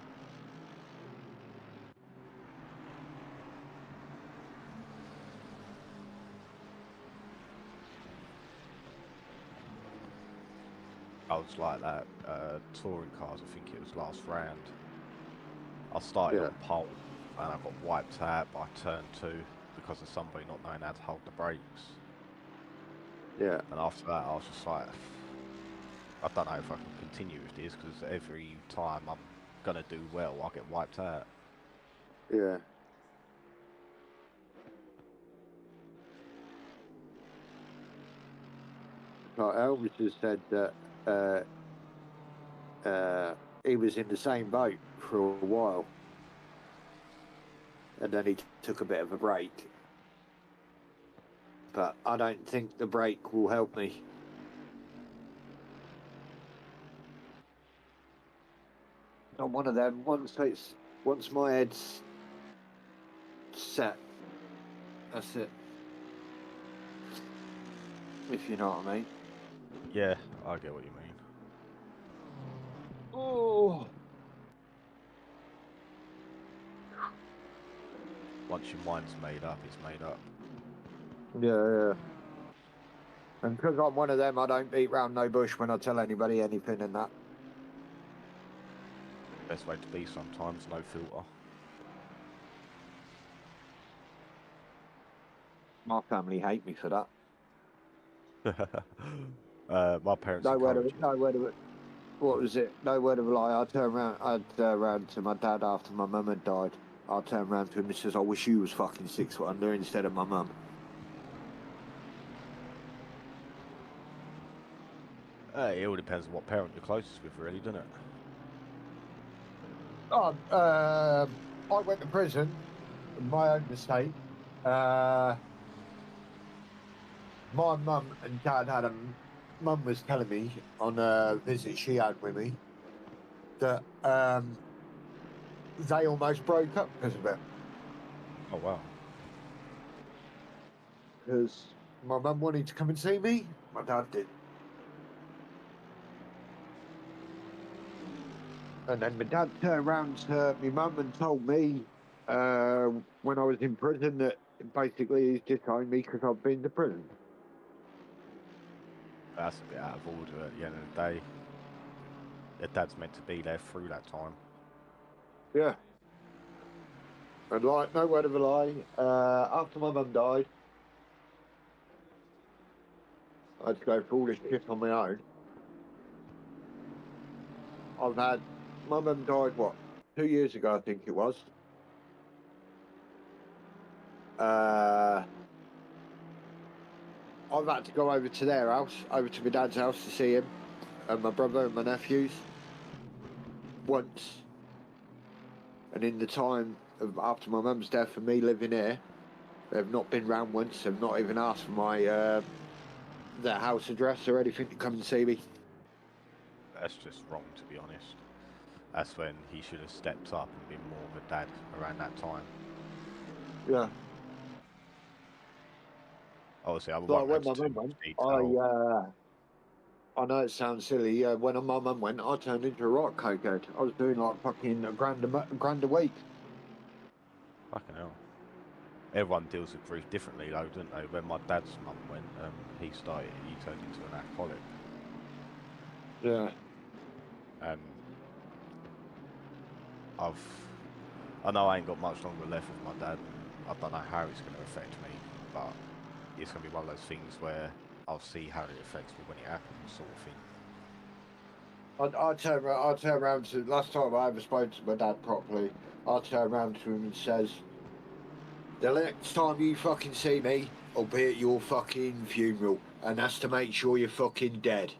I was like that touring cars, I think it was last round. I started on pole and I got wiped out by turn 2 because of somebody not knowing how to hold the brakes. Yeah. And after that I was just like, I don't know if I can continue with this because every time I'm going to do well, I'll get wiped out. Yeah. Like Elvis has said that he was in the same boat for a while, and then he took a bit of a break. But I don't think the break will help me. I'm one of them. Once my head's set, that's it. If you know what I mean. Yeah, I get what you mean. Oh. Once your mind's made up, it's made up. Yeah. And because I'm one of them, I don't beat round no bush when I tell anybody anything and that. Best way to be sometimes, no filter. My family hate me for that. My parents No word encourage of it. What was it? No word of a lie. I'd turn round to my dad after my mum had died. I'd turn round to him and says, I wish you was fucking 6 foot under instead of my mum. it all depends on what parent you're closest with, really, doesn't it? I went to prison, my own mistake. My mum and dad had a... Mum was telling me on a visit she had with me that they almost broke up because of it. Oh, wow. Because my mum wanted to come and see me, my dad did. And then my dad turned around to my mum and told me when I was in prison that basically he's disowned me because I've been to prison. That's a bit out of order at the end of the day. Your dad's meant to be there through that time. Yeah. And like, no word of a lie, after my mum died, I had to go through all this shit on my own. My mum died, 2 years ago, I think it was. I've had to go over to their house, over to my dad's house to see him, and my brother and my nephews, once. And in the time after my mum's death and me living here, they've not been round once, they've not even asked for my their house address or anything to come and see me. That's just wrong, to be honest. That's when he should have stepped up and been more of a dad around that time. Yeah. Obviously, I Like won't when go my into too mum much went, detail. I know it sounds silly. When my mum went, I turned into a rock cokehead. I was doing like fucking a grand a week. Fucking hell. Everyone deals with grief differently, though, don't they? When my dad's mum went, he turned into an alcoholic. Yeah. And I know I ain't got much longer left with my dad. I don't know how it's going to affect me, but it's going to be one of those things where I'll see how it affects me when it happens, sort of thing. I turn around to, last time I ever spoke to my dad properly, I turn around to him and says, the next time you fucking see me, I'll be at your fucking funeral, and that's to make sure you're fucking dead.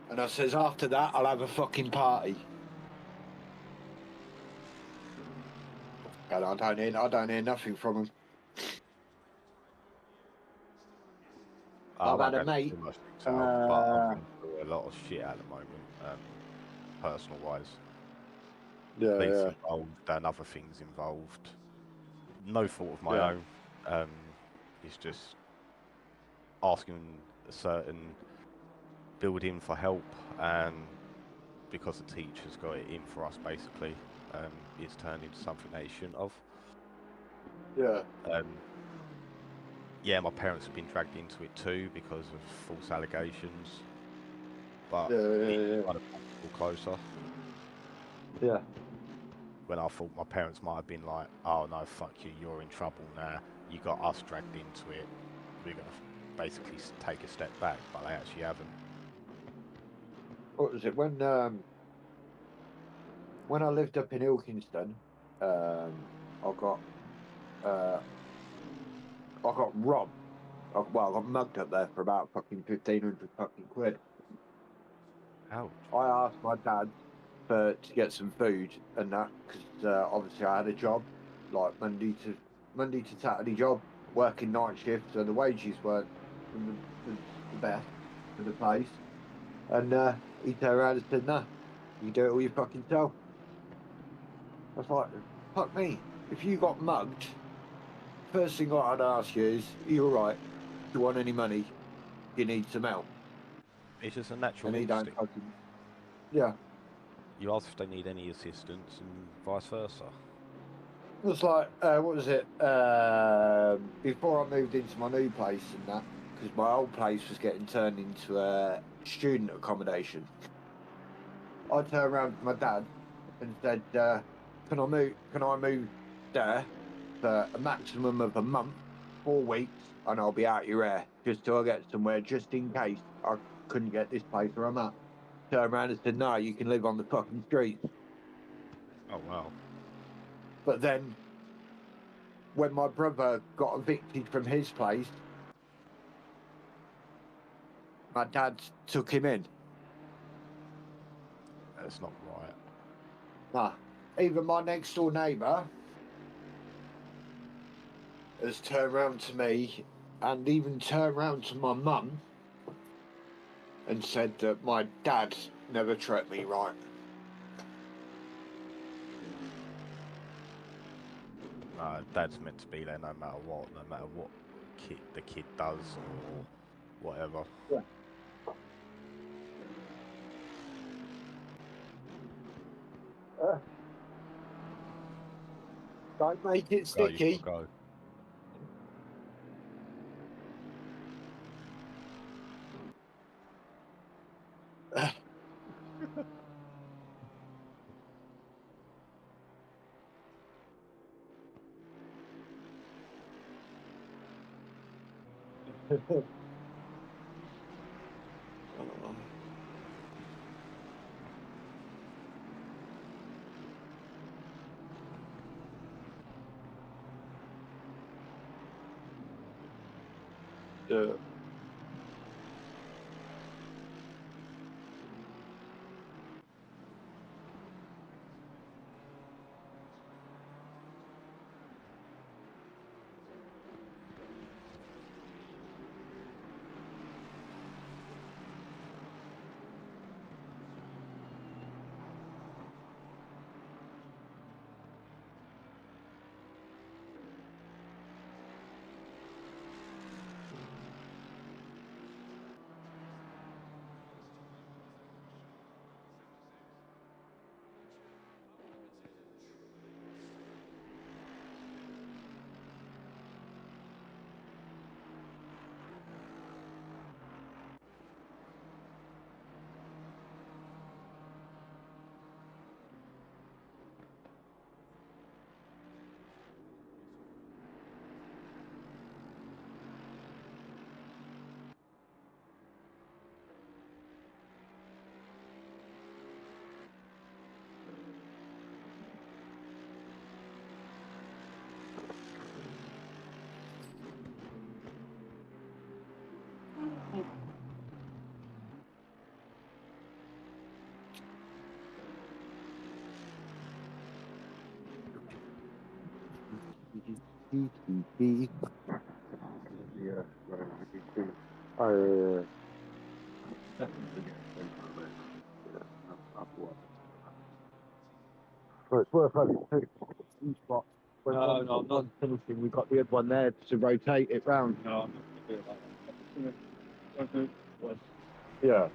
And I says, after that, I'll have a fucking party. And I don't hear nothing from him. I've had a mate. Too much detail, but I'm going through a lot of shit at the moment, personal wise. Police involved and other things involved. No fault of my own. It's just asking a certain building for help, and because the teacher's got it in for us, basically, it's turned into something they shouldn't have. Yeah, my parents have been dragged into it too because of false allegations. But it's kind of people closer. Yeah. When I thought my parents might have been like, oh no, fuck you, you're in trouble now. You got us dragged into it. We're going to basically take a step back, but they actually haven't. What was it? When I lived up in Ilkeston, I got robbed. I got mugged up there for about fucking 1,500 fucking quid. Ouch. I asked my dad to get some food and that because obviously I had a job, like Monday to Saturday job, working night shift, so the wages weren't the best for the place. And he turned around and said, "No, you do it all you fucking self." I was like, "Fuck me! If you got mugged, first thing I'd ask you is, are you all right? Do you want any money? Do you need some help?" It's just a natural And he don't instinct. fucking. Yeah. You ask if they need any assistance and vice versa. It was like, what was it? Before I moved into my new place and that, because my old place was getting turned into a student accommodation. I turned around to my dad and said, "Can I move there for a maximum of a month, 4 weeks, and I'll be out your hair just till I get somewhere, just in case I couldn't get this place where I'm at." Turned around and said, "No, you can live on the fucking street." Oh wow. But then, when my brother got evicted from his place, my dad took him in. That's not right. Nah, even my next door neighbour has turned round to me and even turned round to my mum and said that my dad never treated me right. Dad's meant to be there no matter what the kid does or whatever. Yeah. Don't make it Go, you sticky. go. Well, it's worth having two spots. When I'm not finishing, we've got the other one there to rotate it round. No, I'm not going to do it like that. Yeah.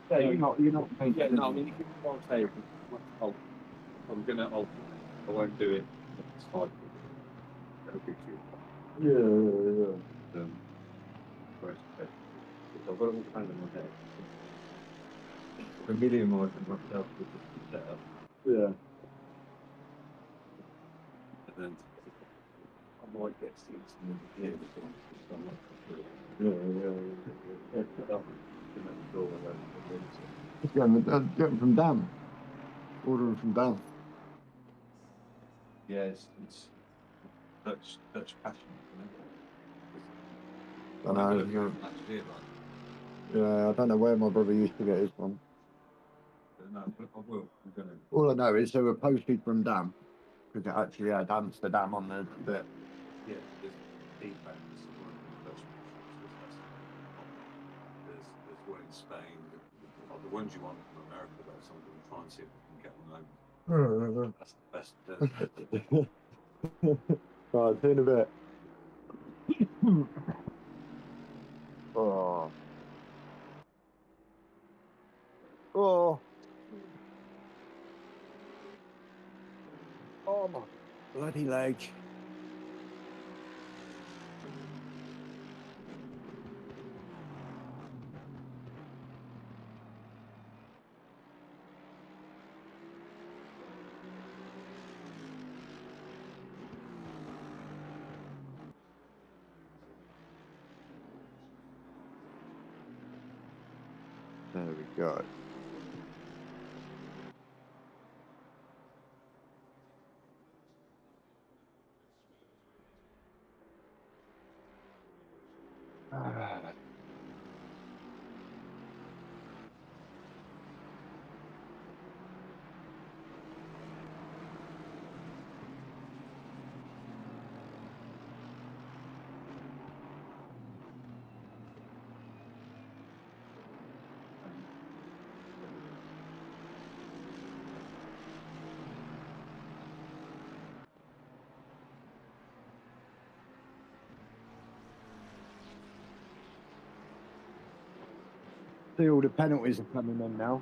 Yeah, you're not making Yeah, no, I mean, you can rotate. I'm going to, I won't do it. It's fine. That'll be cute. Yeah. Right, okay. I've got it all planned in my head. Familiarising myself with the setup. Yeah. And then I might get seats in the beginning or something. So I'm like, Yeah. put up in the door and then Get them from down. Order them from down. Yeah, it's Dutch passion, you know. I know. Yeah. Last year, like, Yeah, I don't know where my brother used to get his from. no, but I will. I'm gonna. All I know is they were posted from Dam, because it actually had Amsterdam on the bit. Yeah, there's e-bands, Dutch passions. There's one in Spain. Like the ones you want from America, though. So I'm going to try and see if I can get one over. That's the best. Right, see you in a bit. Oh. Oh. Oh my bloody leg. There we go. See, all the penalties are coming in now.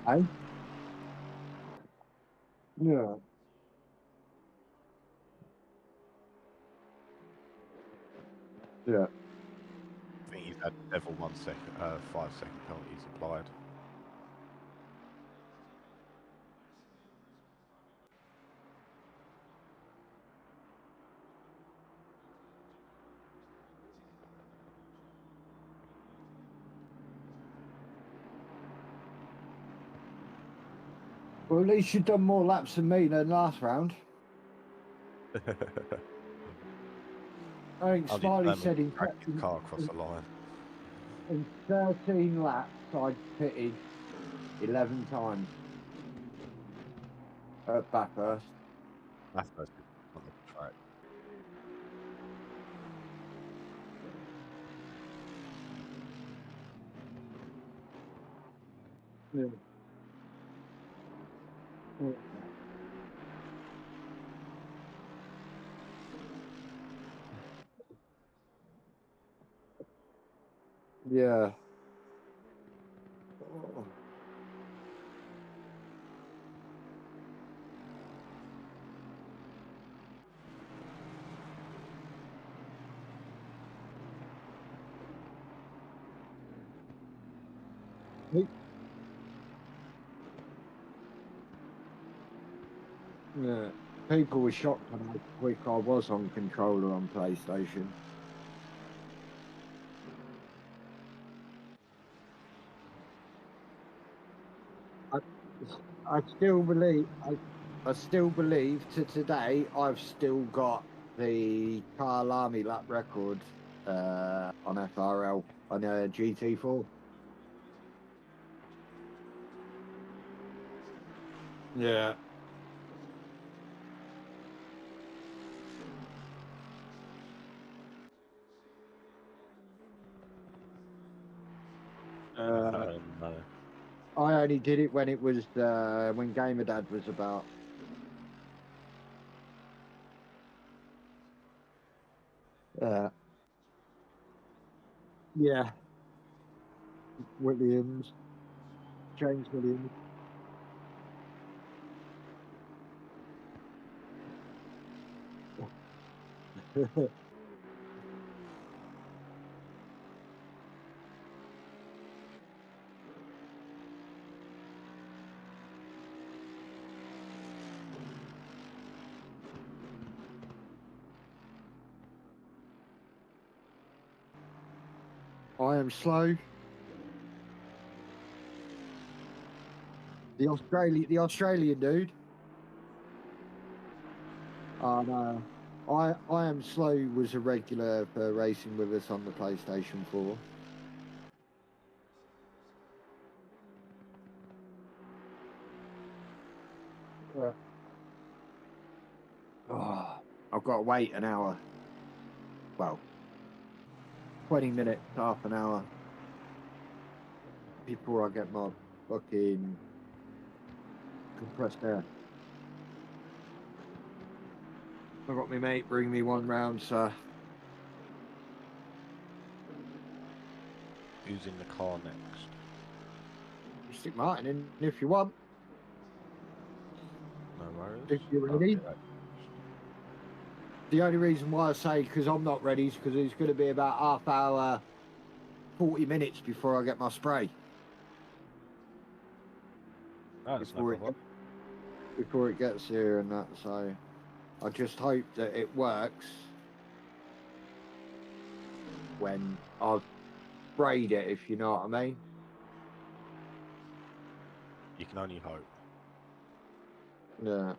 Hey? Yeah. Yeah. I think he's had several 5-second penalties applied. Well, at least you've done more laps than me than last round. I think I'm Smiley determined said to drag his car across the line. in 13 laps, I pitted 11 times at Bathurst. That's most on the track. Yeah. Yeah. Oh. Yeah. People were shocked at how quick I was on controller on PlayStation. I still believe to today I've still got the Carl Army lap record on FRL on GT4. Yeah. No. I only did it when it was when Gamer Dad was about. Yeah. Williams. James Williams. I am slow. The Australian dude. No. I am slow was a regular for racing with us on the PlayStation 4. Yeah. Oh, I've got to wait an hour. Well, 20 minutes, half an hour before I get my fucking compressed air. I got my mate bring me one round, so Who's in the car next? you stick Martin in if you want. No worries. If you're I'll ready. do that. The only reason why I say because I'm not ready is because it's going to be about half hour, 40 minutes before I get my spray. That's no problem. Before it gets here and that, so I just hope that it works when I've sprayed it, if you know what I mean. You can only hope. Yeah.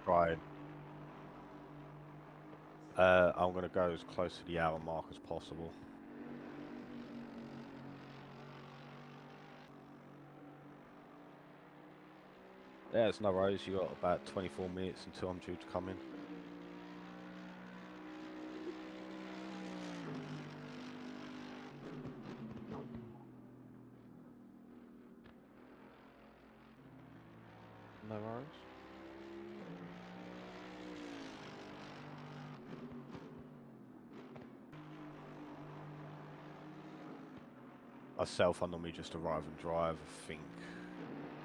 Right. I'm going to go as close to the hour mark as possible. Yeah, it's no worries. You got about 24 minutes until I'm due to come in. No worries. Myself, I normally just arrive and drive. I think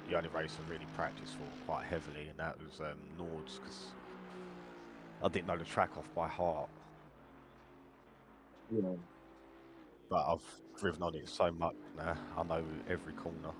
the only race I really practiced for quite heavily, and that was Nords, because I didn't know the track off by heart. Yeah. But I've driven on it so much now, I know every corner.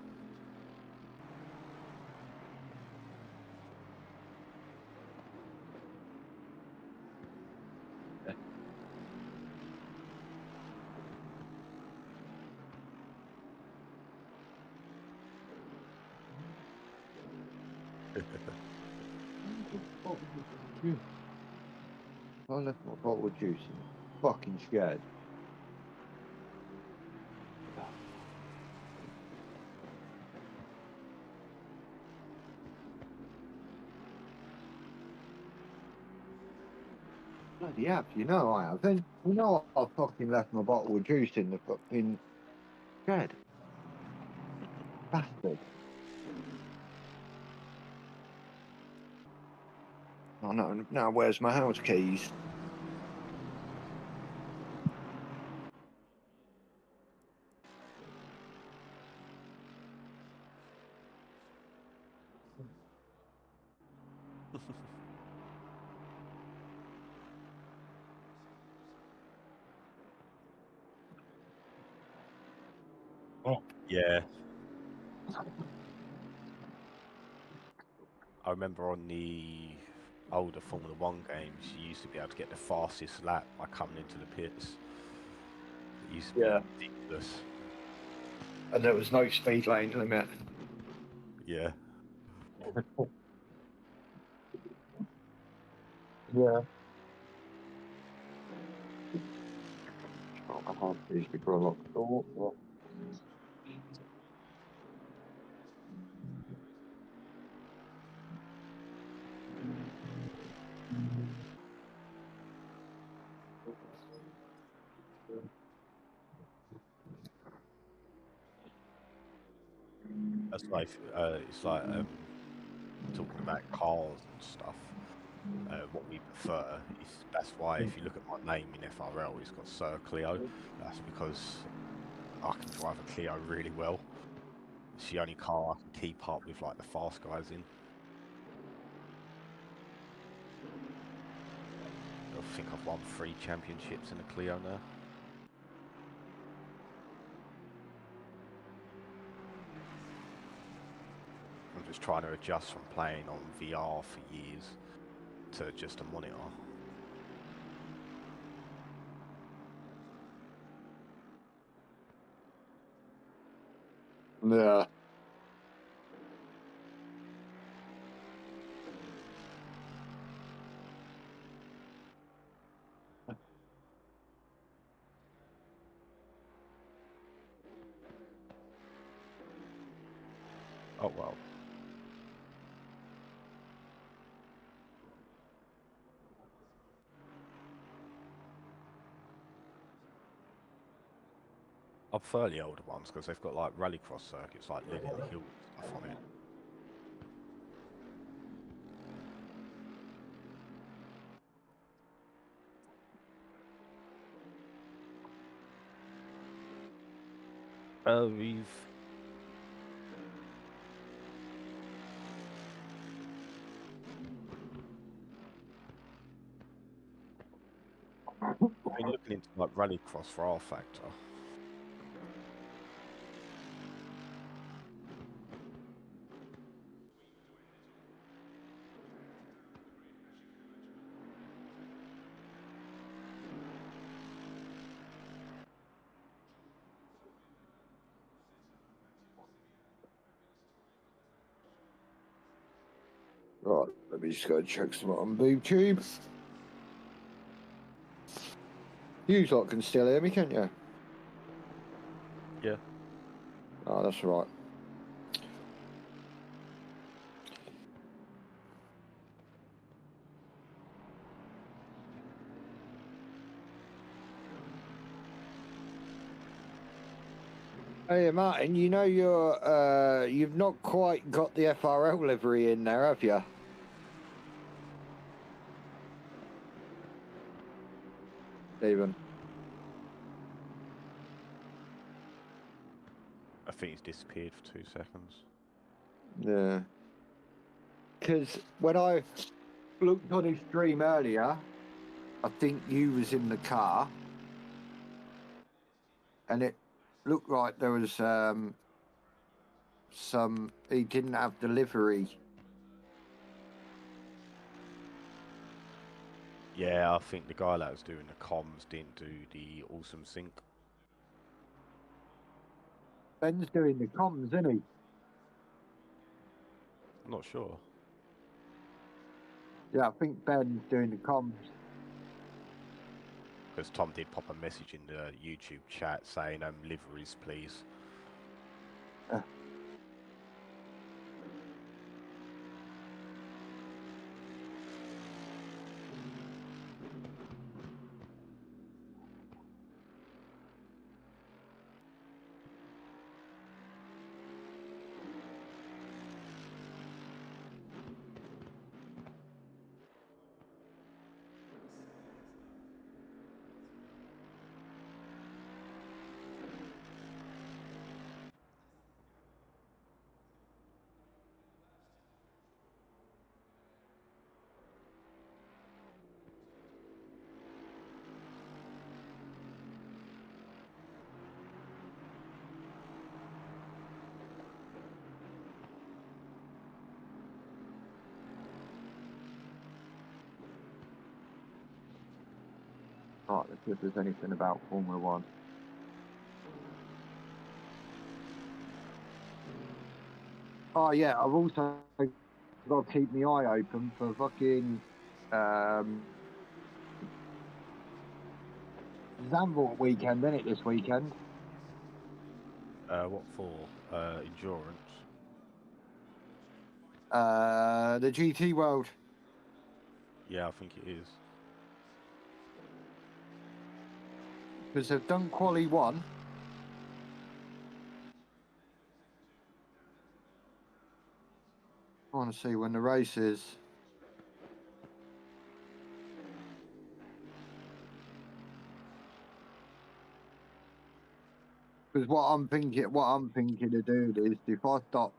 I left my bottle of juice in. Fucking scared. Bloody hell, you know I have. Then you know I fucking left my bottle of juice in the fucking shed. Bastard. Oh no, now where's my house keys? Yeah. I remember on the older Formula 1 games, you used to be able to get the fastest lap by coming into the pits. It used to be ridiculous. And there was no speed lane limit. Yeah. Yeah. Oh, I can't please before I lock the door. Well, That's like, it's like talking about cars and stuff. What we prefer is, that's why if you look at my name in FRL, it's got Sir Clio. That's because I can drive a Clio really well. It's the only car I can keep up with like the fast guys in. I think I've won 3 championships in a Clio now. just trying to adjust from playing on VR for years to just a monitor. Yeah. Oh well. I prefer the older ones because they've got like rallycross circuits like Lily and the Hill and stuff on it. We've been looking into like rallycross for R Factor. Right, let me just go and check some on YouTube. You lot can still hear me, can't you? Yeah. Oh, that's right. Hey Martin, you know you've not quite got the FRL livery in there, have you? Stephen. I think he's disappeared for 2 seconds. Yeah. Because when I looked on his stream earlier, I think you was in the car, and it looked like there was he didn't have delivery. Yeah, I think the guy that was doing the comms didn't do the awesome sync. Ben's doing the comms, isn't he? I'm not sure. Yeah, I think Ben's doing the comms. Because Tom did pop a message in the YouTube chat saying liveries please. Right, let's see if there's anything about Formula One. Oh yeah, I've also got to keep my eye open for fucking Zandvoort weekend, isn't it, this weekend? What for? Endurance? The GT World. Yeah, I think it is. Because they've done Quali 1. I want to see when the race is. Because what I'm thinking to do is if I stop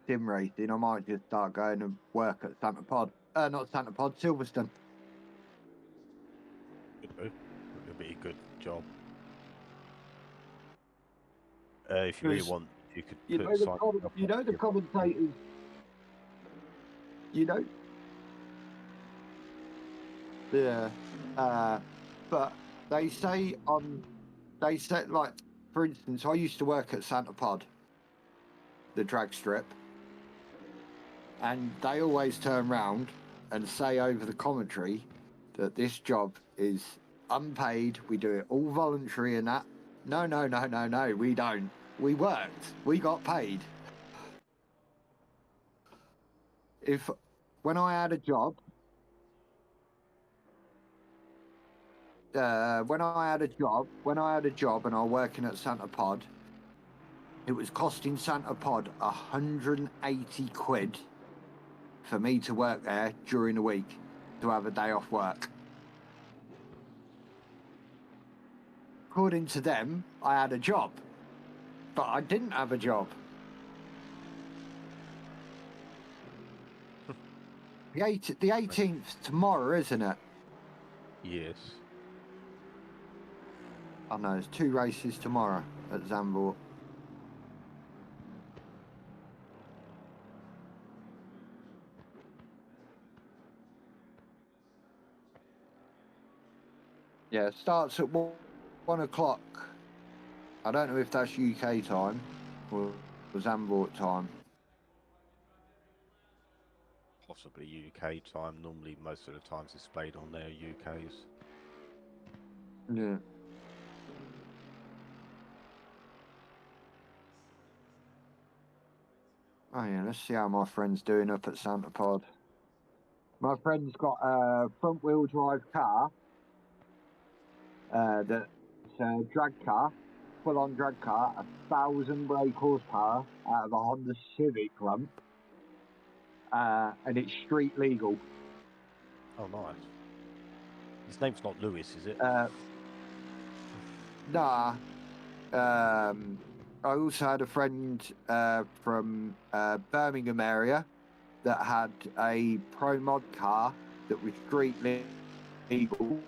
sim racing, I might just start going and work at Santa Pod. Not Santa Pod, Silverstone. It'll be a good job. If you really want You could You put know the Simon up you know the your- commentators. You know. Yeah. But they say like, for instance, I used to work at Santa Pod, the drag strip, and they always turn round and say over the commentary that this job is unpaid. We do it all voluntary and that. No, we don't. We worked. We got paid. When I had a job, when I had a job and I was working at Santa Pod, it was costing Santa Pod 180 quid for me to work there during the week, to have a day off work. According to them, I had a job, but I didn't have a job. The 18th tomorrow, isn't it? Yes. I know, there's 2 races tomorrow at Zandvoort. Yeah, it starts at 1 o'clock. I don't know if that's UK time or Zandvoort time. Possibly UK time. Normally, most of the times it's played on their UK's. Yeah. Oh yeah, let's see how my friend's doing up at Santa Pod. My friend's got a front wheel drive car, that's a drag car, full on drag car, 1,000 brake horsepower out of a Honda Civic lump, and it's street legal. Oh, nice. His name's not Lewis, is it? Nah. I also had a friend from Birmingham area that had a pro mod car that was street legal.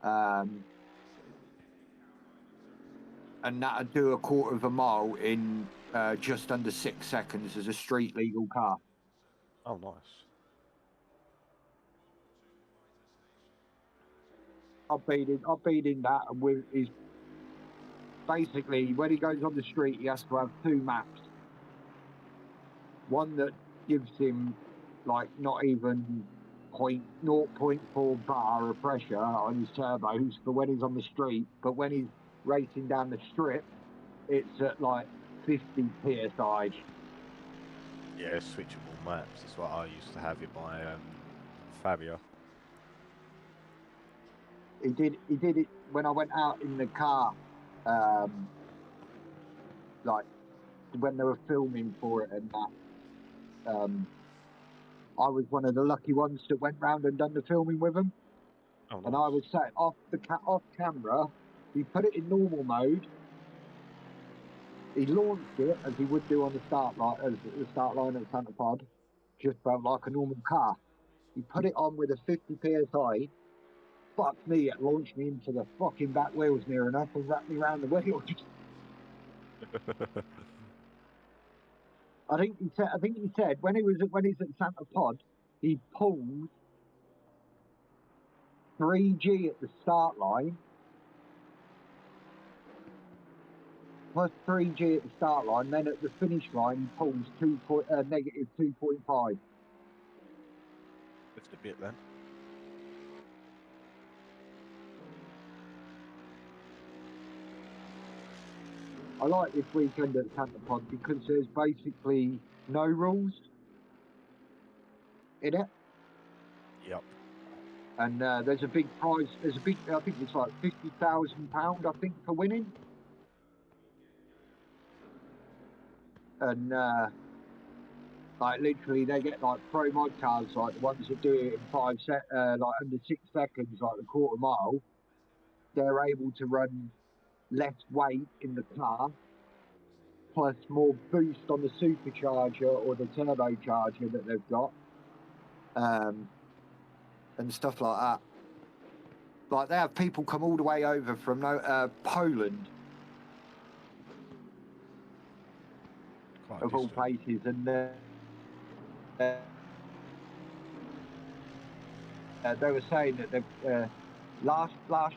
And that'd do a quarter of a mile in just under 6 seconds as a street legal car. Oh, nice. I've been in that, and with his basically when he goes on the street, he has to have 2 maps. One that gives him like not even 0.4 bar of pressure on his turbos for when he's on the street, but when he's racing down the strip, it's at like 50 psi. Yeah, switchable maps is what I used to have in my Fabia. He did it when I went out in the car, like when they were filming for it and that. I was one of the lucky ones that went round and done the filming with him. Oh, nice. And I was sat off camera. He put it in normal mode. He launched it as he would do on the start line, at Santa Pod, just about like a normal car. He put it on with a 50 psi. Fuck me! It launched me into the fucking back wheels near enough and wrapped me around the wheels. I think he said when he's at Santa Pod, he pulled 3G at the start line. Plus 3G at the start line, then at the finish line he pulls negative 2.5. Lift a bit then. I like this weekend at Santa Pod because there's basically no rules in it. Yep. And there's a big prize. I think it's like £50,000, I think, for winning. And like literally, they get like pro mod cars, like the ones that do it in like under 6 seconds, like the quarter mile. They're able to run less weight in the car, plus more boost on the supercharger or the turbocharger that they've got, and stuff like that. Like they have people come all the way over from Poland of all Distance. places, and they were saying that last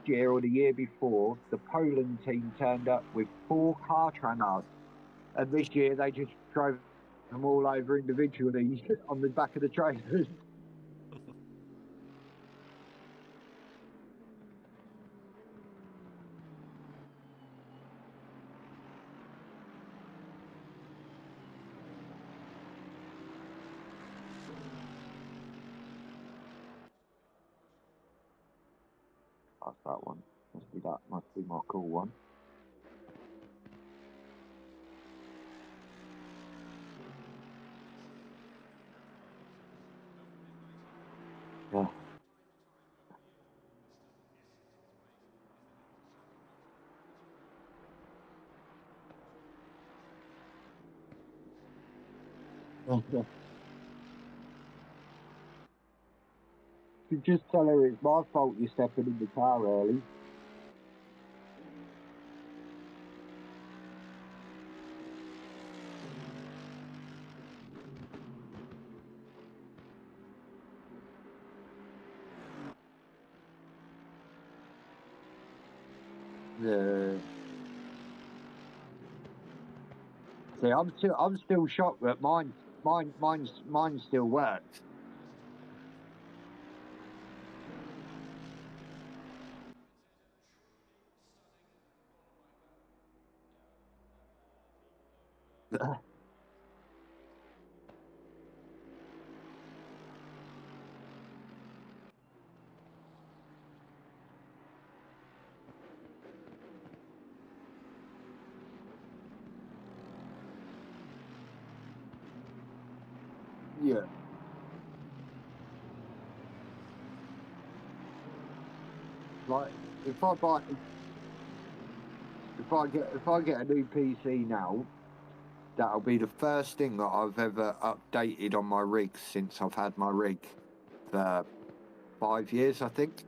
year or the year before, the Poland team turned up with 4 car trainers, and this year they just drove them all over individually on the back of the trailers. That's that one. Must be my cool one. Yeah. You just tell her it's my fault you're stepping in the car early. Yeah. See, I'm still shocked that mine still works. Yeah. Like if I get a new PC now, that'll be the first thing that I've ever updated on my rig since I've had my rig for 5 years, I think.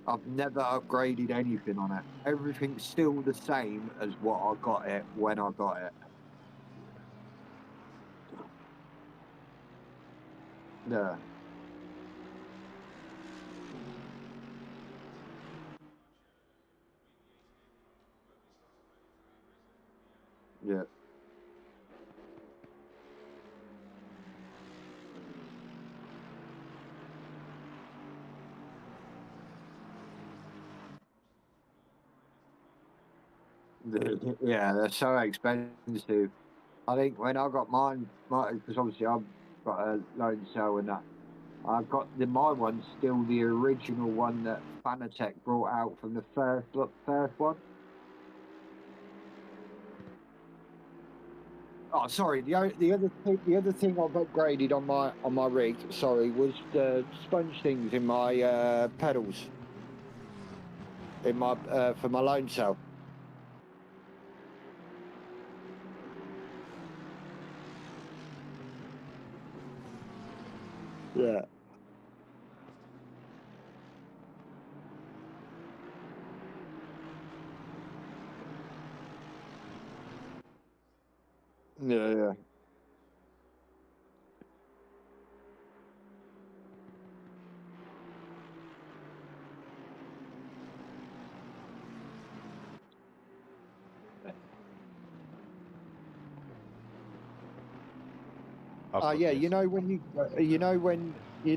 I've never upgraded anything on it. Everything's still the same as what I got it when I got it. Yeah. Yeah. Yeah, they're so expensive. I think when I got mine, because obviously I've got a loan cell and that, my one's still the original one that Fanatec brought out from the first one. Oh, sorry. The other thing I've upgraded on my rig, sorry, was the sponge things in my pedals in my for my loan cell. Yeah. Yeah, yeah. Yeah. This. You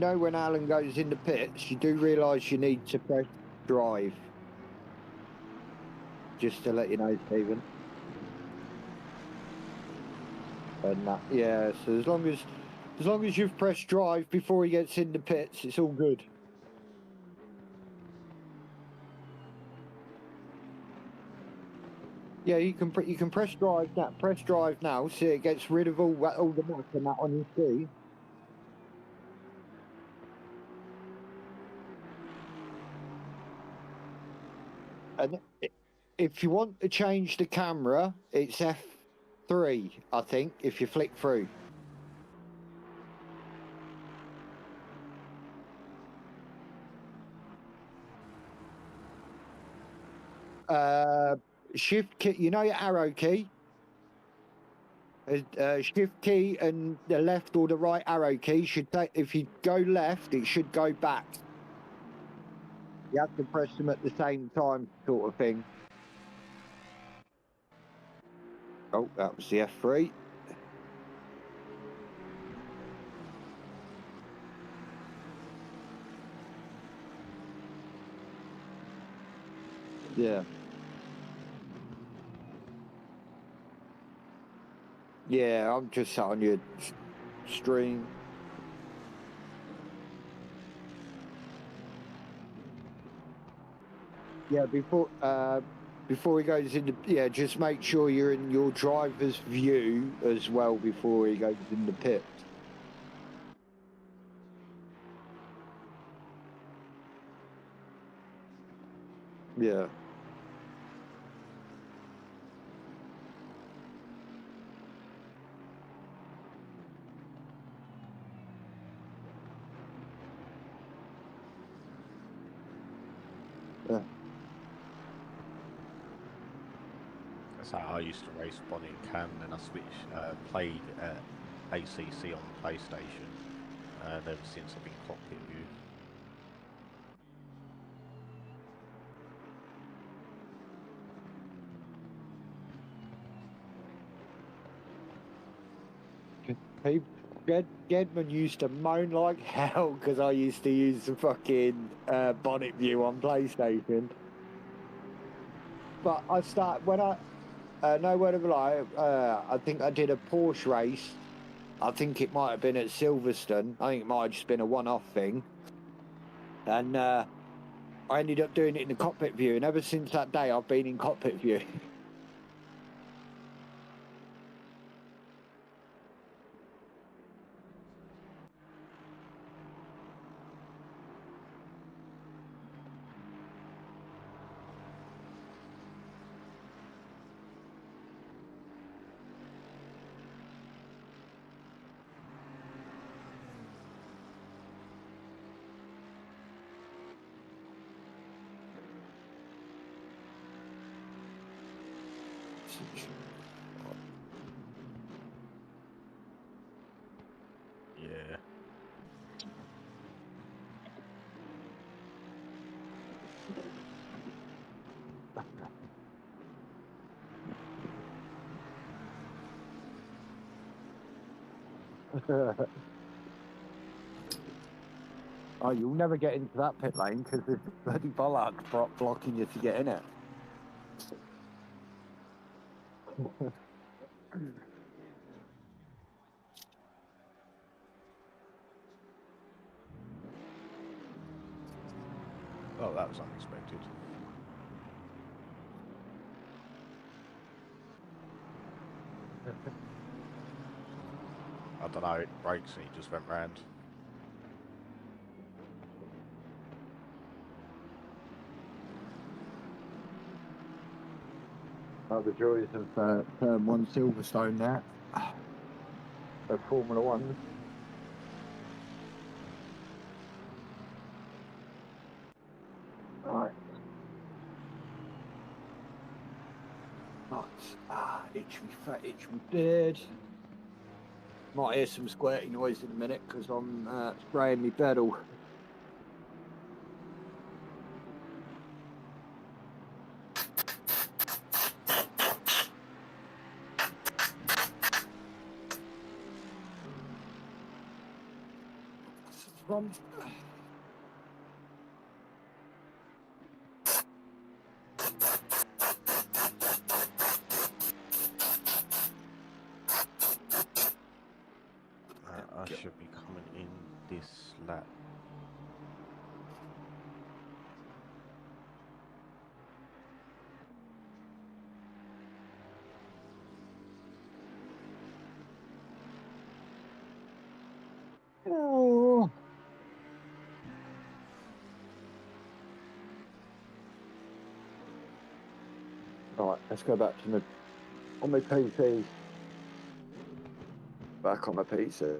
know when Alan goes in the pits, you do realise you need to press drive. Just to let you know, Stephen. And that, yeah. So as long as you've pressed drive before he gets in the pits, it's all good. Yeah, you can press drive now. Press drive now, so it gets rid of all the muck and that on your screen. And if you want to change the camera, it's F3, I think. If you flick through. Shift key. You know your arrow key. Shift key and the left or the right arrow key should take. If you go left, it should go back. You have to press them at the same time, sort of thing. Oh, that was the F3. Yeah. Yeah, I'm just sat on your stream. Yeah, before he goes into, yeah, just make sure you're in your driver's view as well before he goes in the pit. Yeah. Yeah. That's how I used to race Bonnet and Cam, then I switched, played ACC on the PlayStation, and ever since I've been cockpit view. Gedman used to moan like hell because I used to use the fucking bonnet view on PlayStation. But I start when I no word of a lie. I think I did a Porsche race. I think it might have been at Silverstone. I think it might have just been a one-off thing. And I ended up doing it in the cockpit view. And ever since that day, I've been in cockpit view. Yeah. Oh, you'll never get into that pit lane because there's bloody bollards blocking you to get in it. Oh, that was unexpected. I don't know, it brakes and he just went round. Oh, the joys of Turn 1 Silverstone now. Of Formula 1. Right. Itch me fat, itch me beard. Might hear some squirty noise in a minute because I'm spraying my pedal. I should be coming in this lap. Oh. Right, let's go back to on my PC. Back on my PC.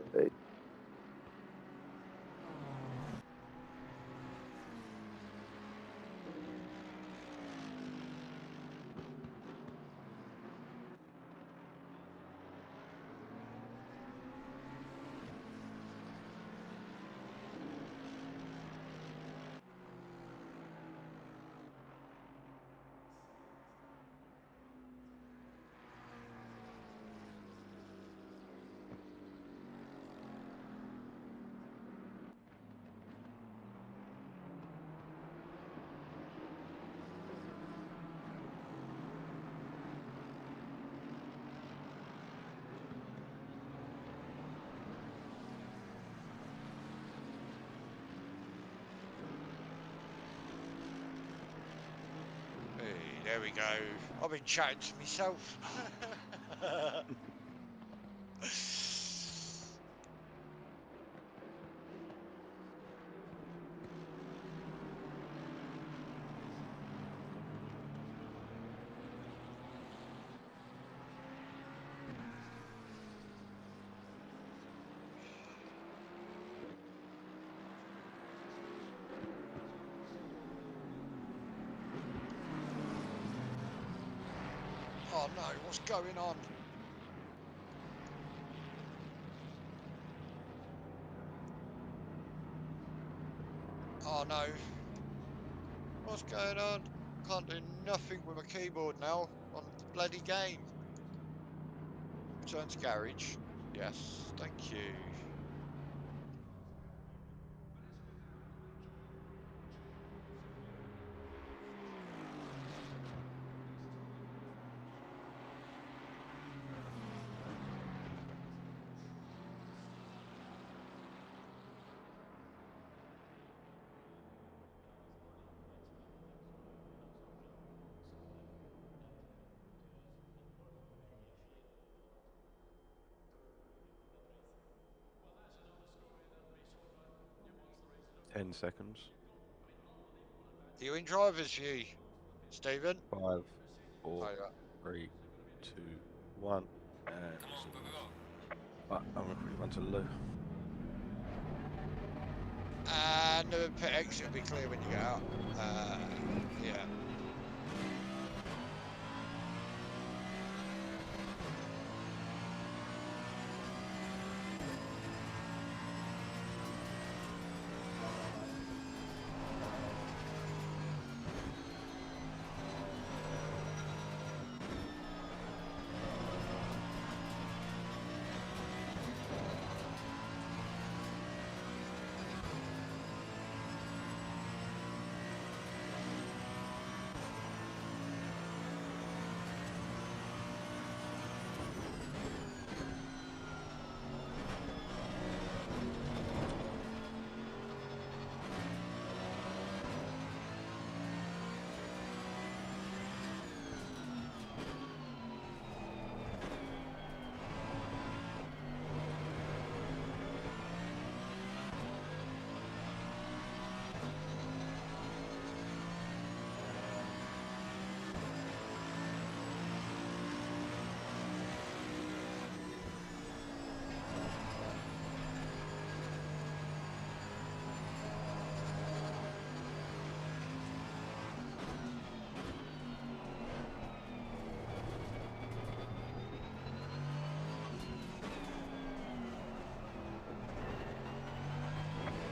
There we go. I've been chatting to myself. Oh no, what's going on? Oh no. What's going on? Can't do nothing with my keyboard now on the bloody game. Return to garage. Yes, thank you. Well, 10 seconds. Are you in driver's view, Stephen? 5, 4, Oh, yeah. 3, 2, 1, and Come on, go, go, go. right, I'm gonna quickly run to the loo. And the pit exit will be clear when you get out. Yeah.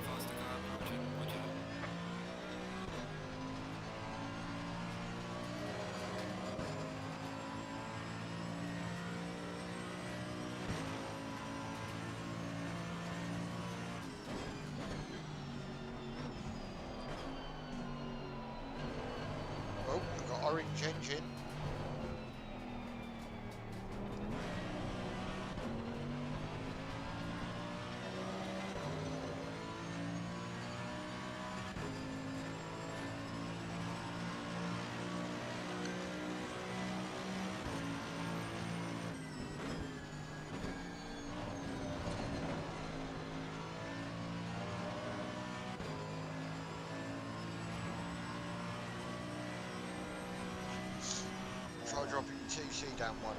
Faster car approaching, watch out. Oh, we've got orange engine. Try dropping your TC down one.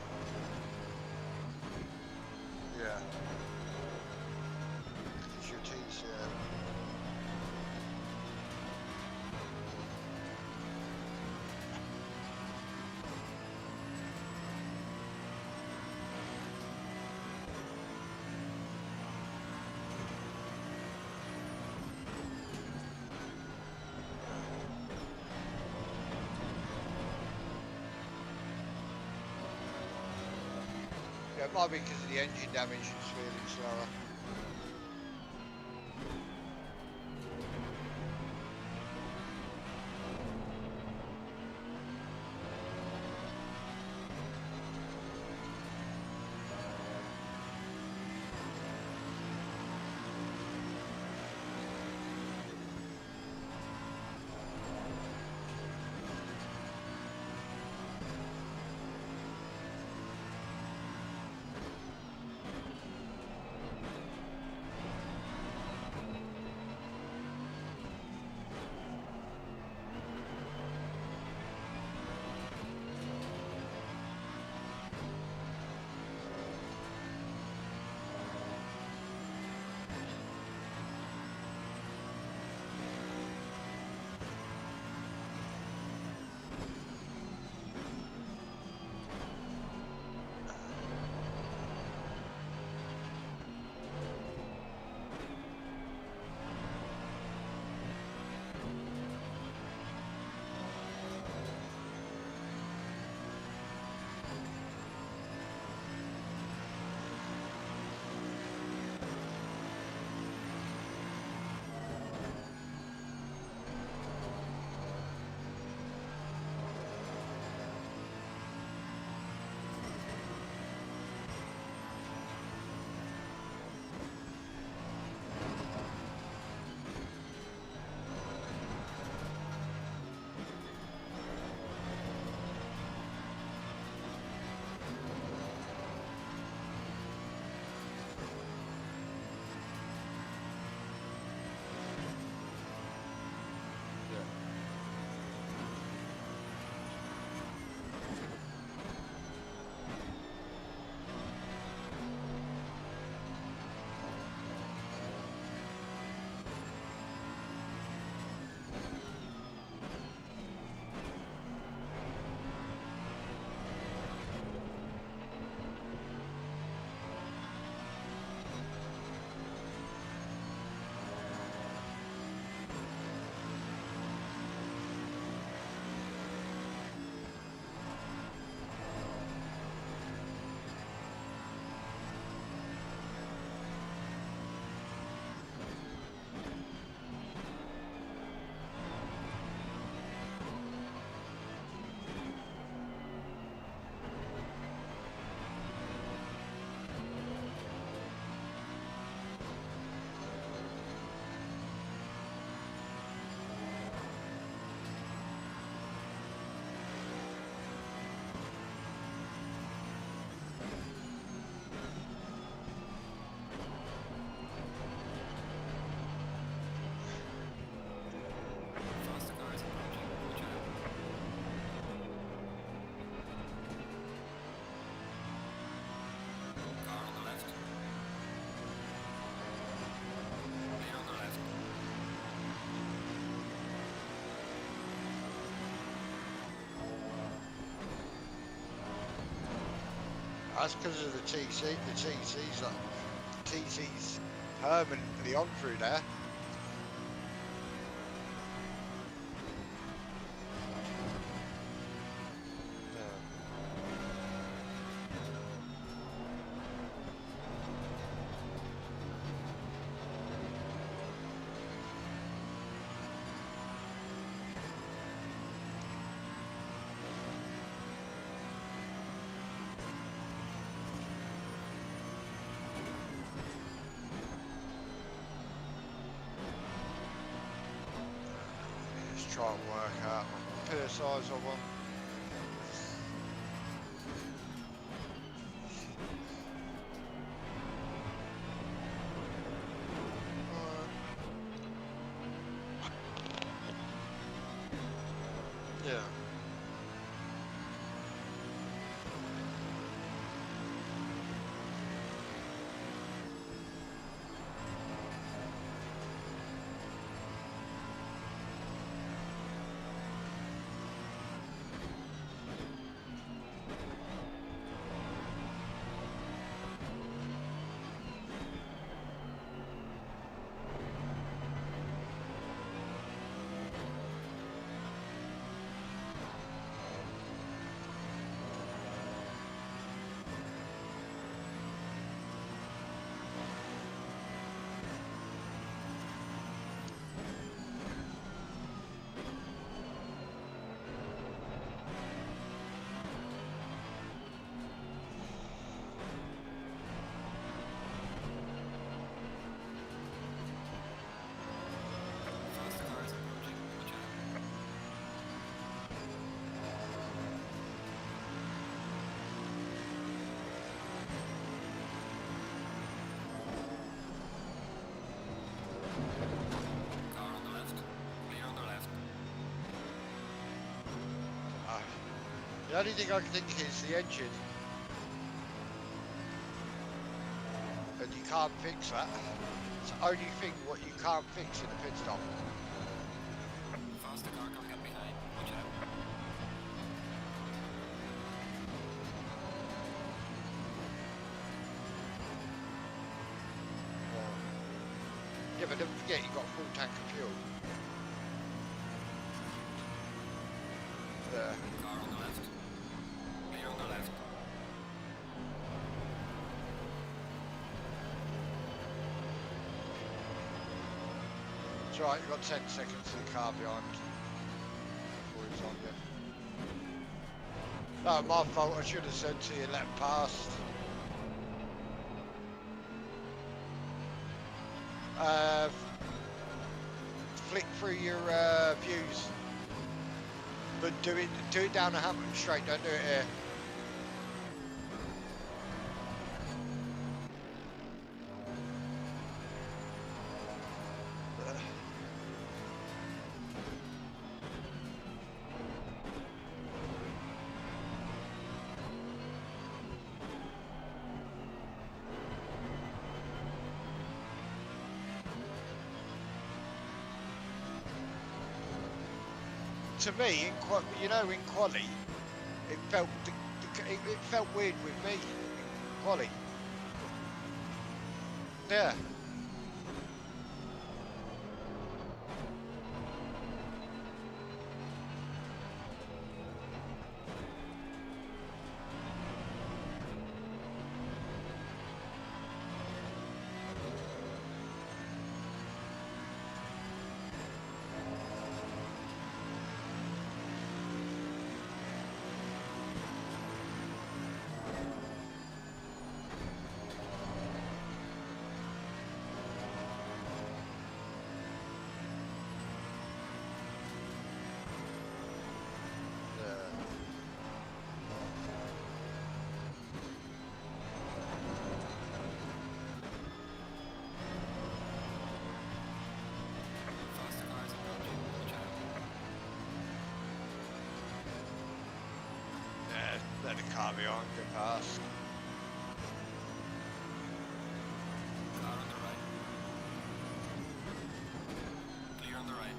Yeah. It's your TC. Yeah, it might be because of the engine damage, it's feeling slower. That's because of the TC. The TC's permanently on through there. Let's try and work out the size of one. Yeah. Faster cars approaching. Watch out. Car on the left. Clear on the left. The only thing I can think is the engine. And you can't fix that. It's the only thing what you can't fix in a pit stop. Faster car coming up behind. Watch out. Yeah, but don't forget you've got a full tank of fuel. There. Car on the left. Clear on the left. It's alright, you've got 10 seconds to the car behind. Before he's on you. No, my fault, I should have said to you, let him past. Flick through your views. But do it down the Hampton Straight, don't do it here. To me, in quali, it felt it felt weird with me in quali. Yeah. Faster cars approaching. Watch out. Yeah, let the car behind go past. Car on the right. Clear on the right.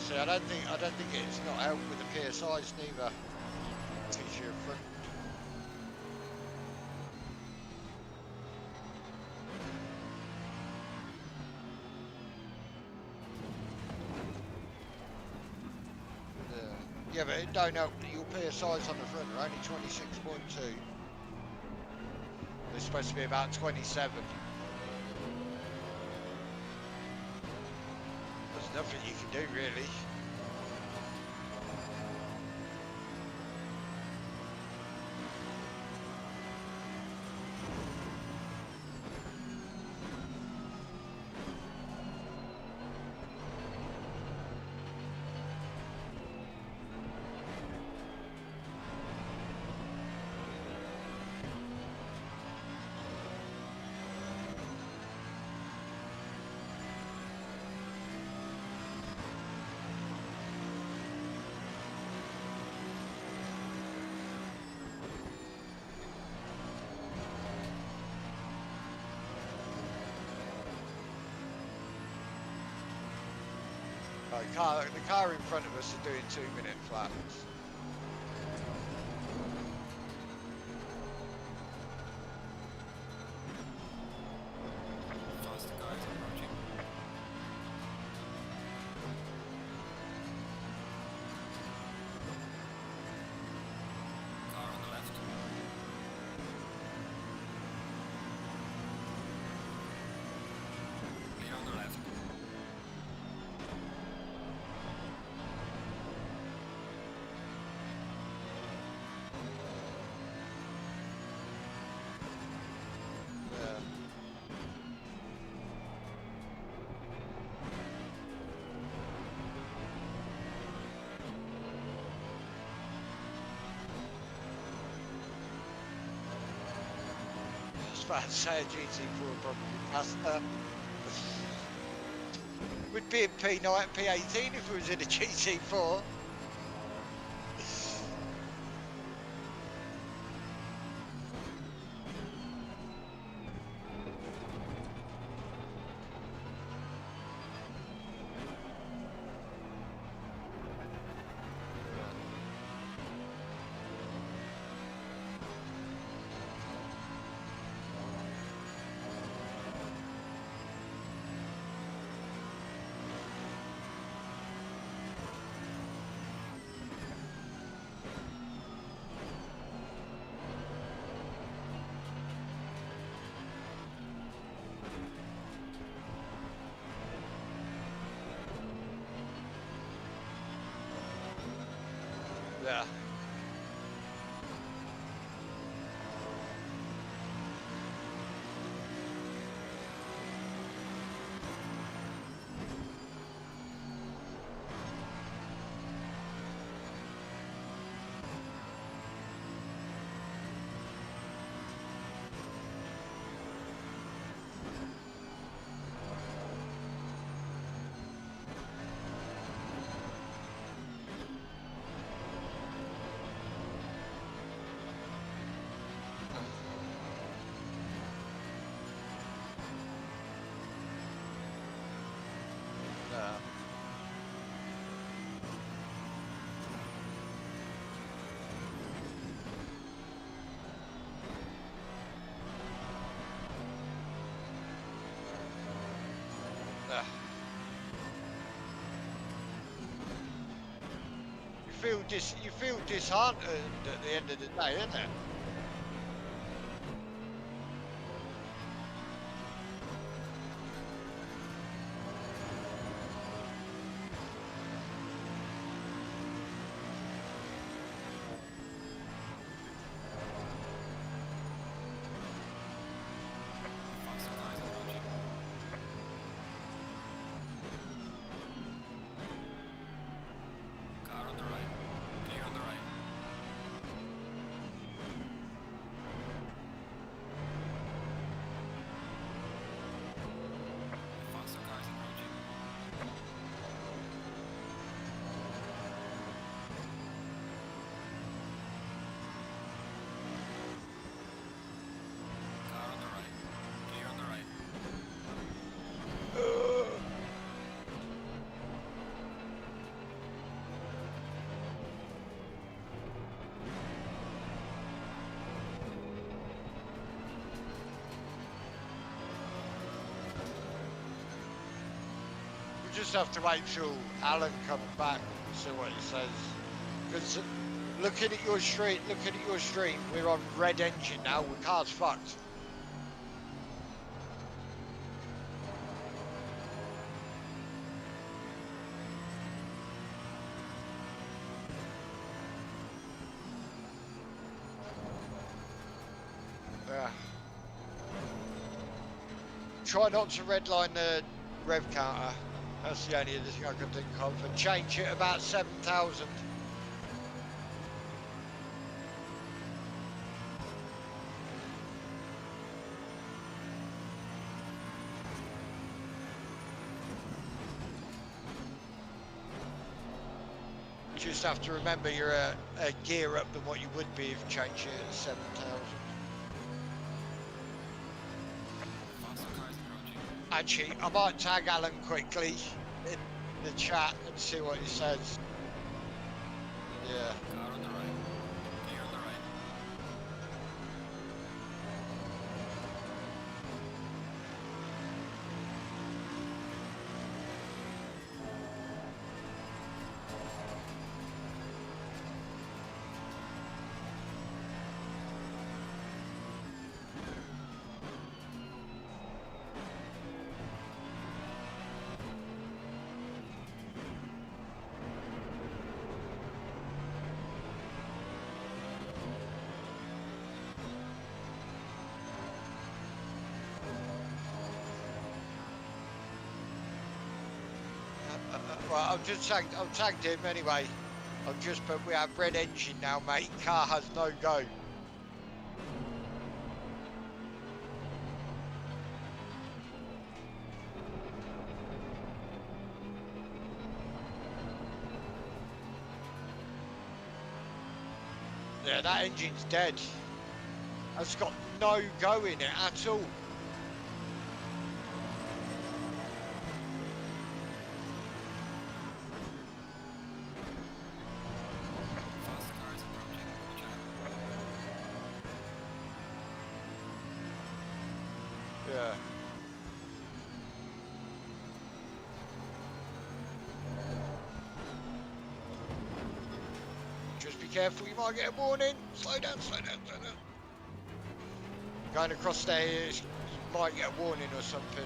See, I don't think it's not out with the PSIs neither. Teach you front. Yeah, but it don't help that your PSIs on the front are only 26.2. They're supposed to be about 27. There's nothing you can do really. The car in front of us are doing 2-minute flaps. Faster guys approaching. Car on the left. Clear on the left. Yeah. I was about to say a GT4 probably passed her. Would be in P9, P18 if it was in a GT4. Yeah. Yeah. Yeah. You feel disheartened at the end of the day, isn't it? Faster guys approaching. Car on the right. Clear on the right. just have to wait till Alan comes back and see what he says. Because looking at your stream, we're on red engine now. The car's fucked. Yeah. Try not to redline the rev counter. That's the only thing I can think of. And change it about 7,000. Just have to remember you're a gear up than what you would be if you change it at 7,000. Faster cars approaching. Actually, I might tag Alan quickly in the chat and see what he says. Yeah. Car on the right. Clear on the right. Well, I've tagged him anyway. I've just put we have red engine now, mate. Car has no go. Yeah, that engine's dead. It's got no go in it at all. Faster cars approaching. Watch out. Yeah. Just be careful, you might get a warning. Slow down, slow down, slow down. Going across there, you might get a warning or something.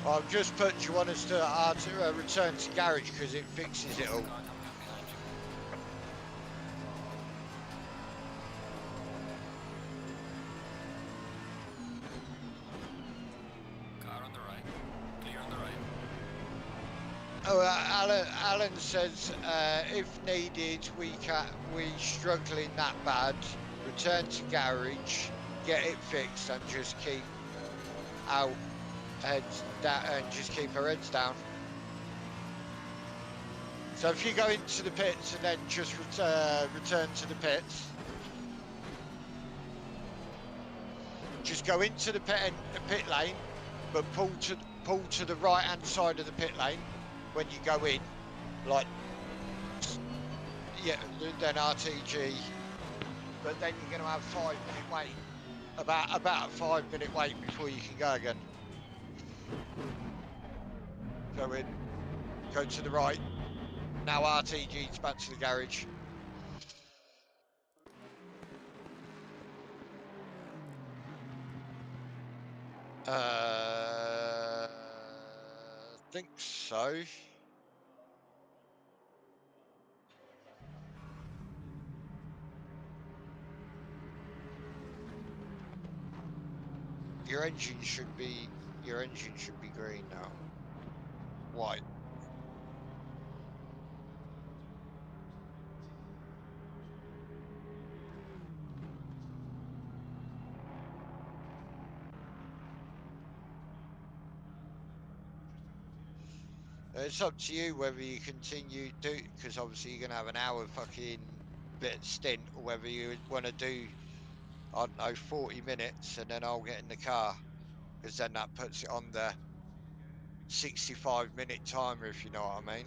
I've just put, do you want us to return to garage because it fixes it all? Car coming up behind you. Car on the right. Clear on the right. Oh, Alan says if needed, we struggling that bad. Return to garage, get it fixed, and just keep our heads down and just keep our heads down. So if you go into the pits and then just return to the pits, just go into the pit lane, but pull to the right hand side of the pit lane when you go in, like yeah, then RTG. But then you're going to have 5 minute wait, about a 5 minute wait before you can go again. Go in, go to the right. Now RTG's back to the garage. Think so. Your engine should be green now. White. It's up to you whether you continue to, because obviously you're gonna have an hour fucking bit stint, or whether you want to do, I don't know, 40 minutes, and then I'll get in the car, because then that puts it on the 65-minute timer, if you know what I mean.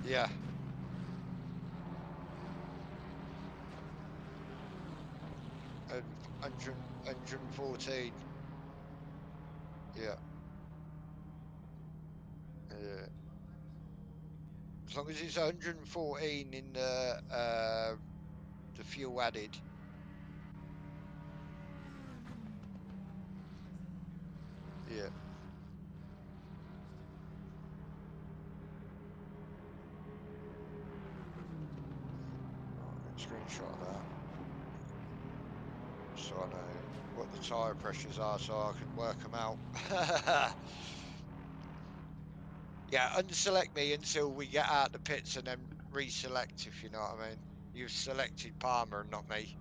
Yeah. And 114. Yeah. Yeah. As long as it's 114 in the fuel added. Yeah. Right, screenshot of that. So I know what the tyre pressures are, so I can work them out. Yeah, unselect me until we get out the pits and then reselect, if you know what I mean. You've selected Palmer and not me.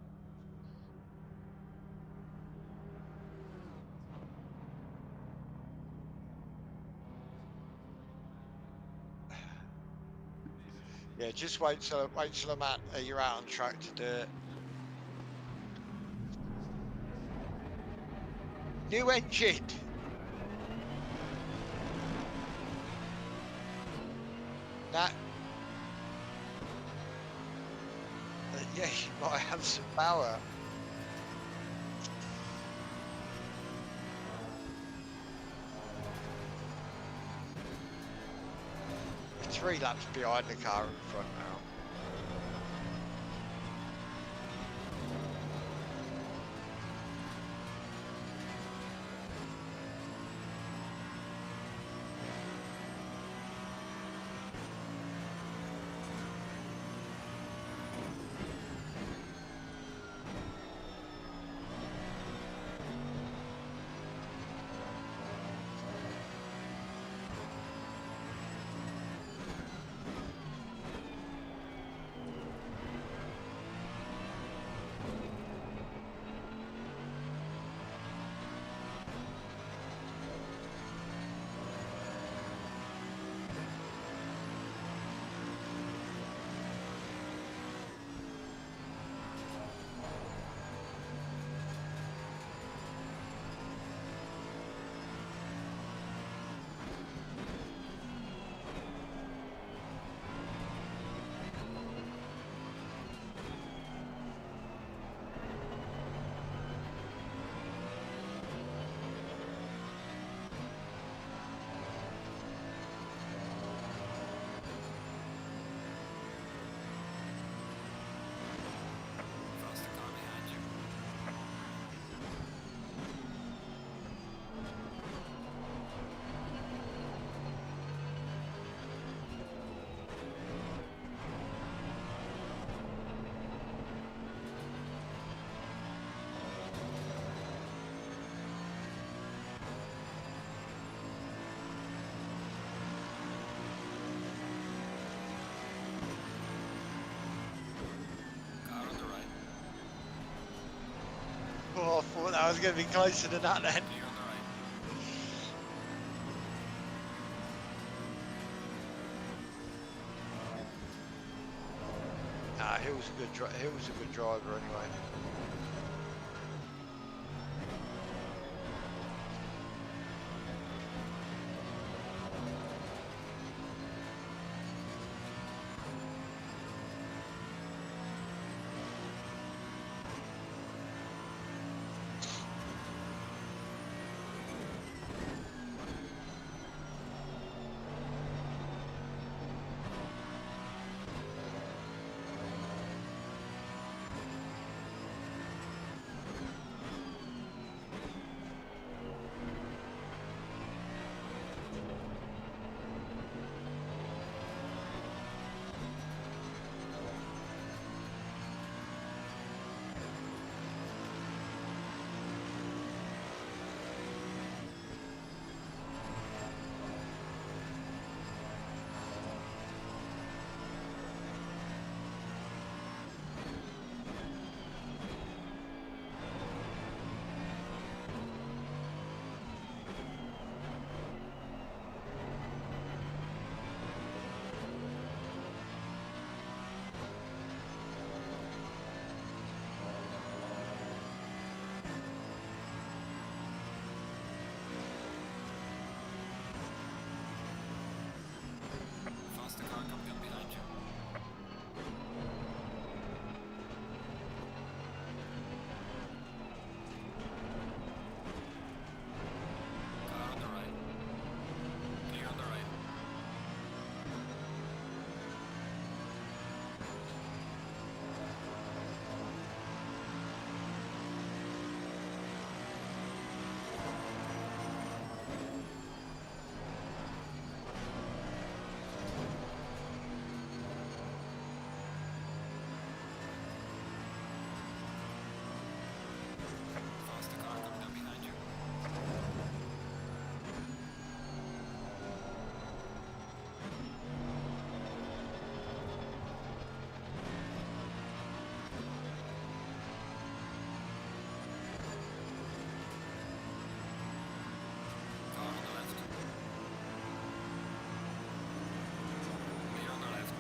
Yeah, just wait till I'm at you're out on track to do it. New engine. That. Yeah, you might have some power. You're 3 laps behind the car in front now. thought that was going to be closer than that then. Clear on the right. Nah, Hill's a good driver anyway. Faster car coming up behind you. Car on the right. Clear on the right. Faster car coming up behind you. Car on the left. Clear on the left.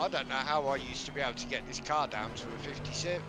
I don't know how I used to be able to get this car down to a 57s.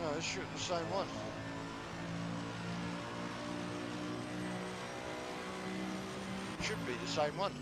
No, let's shoot the same one. Should be the same one.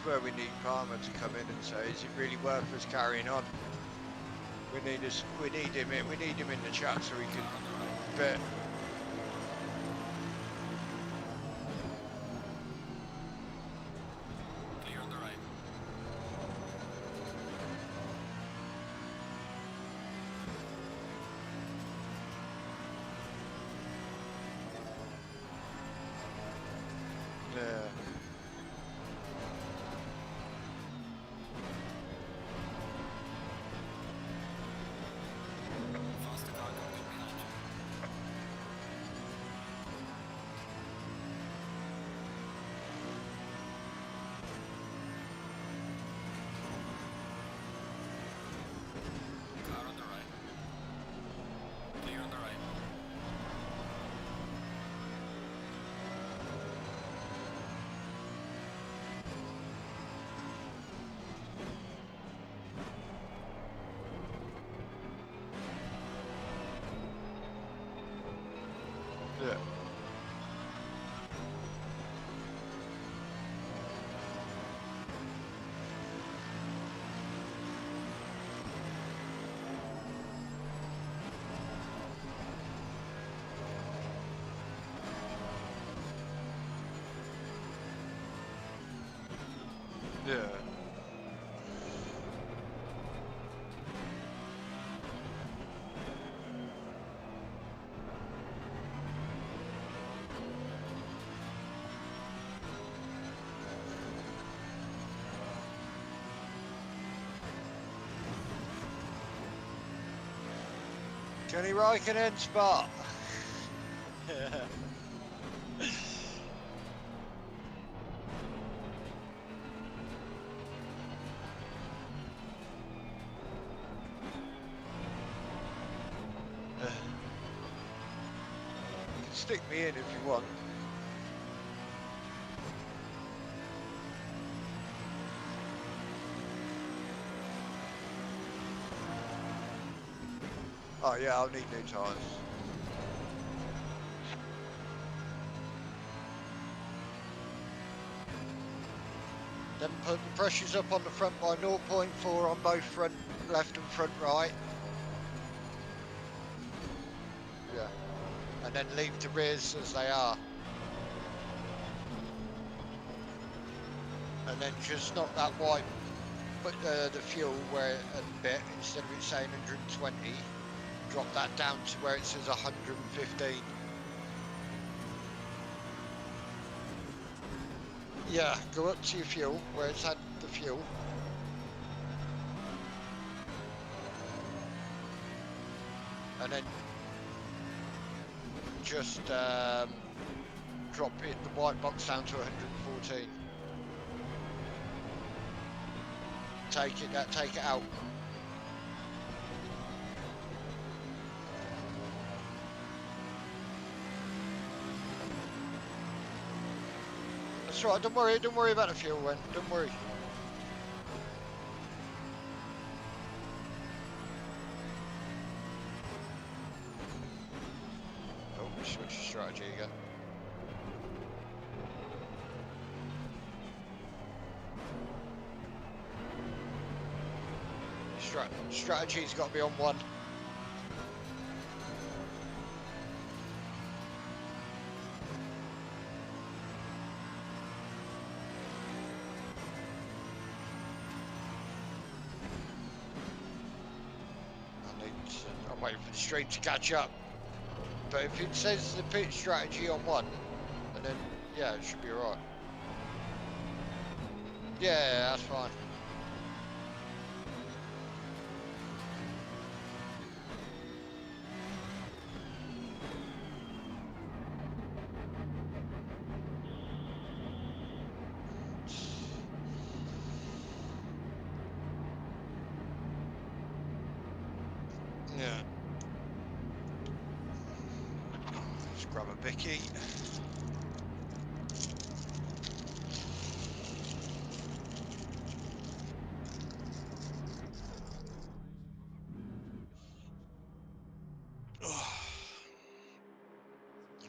where we need Palmer to come in and say, is it really worth us carrying on? We need him in the chat so we can bet. Clear on the right. Yeah. Faster car coming behind you. Car on the right. Clear on the right. Yeah. Yeah. Johnny Raikkonen spot. You can stick me in if you want. Oh yeah, I'll need new tyres. Then put the pressures up on the front by 0.4 on both front left and front right. Yeah. And then leave the rears as they are. And then just knock that white, put the fuel where a bit, instead of it saying 120, drop that down to where it says 115. Yeah, go up to your fuel, where it's had the fuel. And then just drop it, the white box down to 114. Take it out. That's right, don't worry about the fuel then, don't worry. Oh, switch your strategy again. Strategy's got to be on 1. I'm waiting for the stream to catch up. But if it says the pit strategy on 1, and then, yeah, it should be alright. Yeah, that's fine. Yeah. Let's grab a bicky.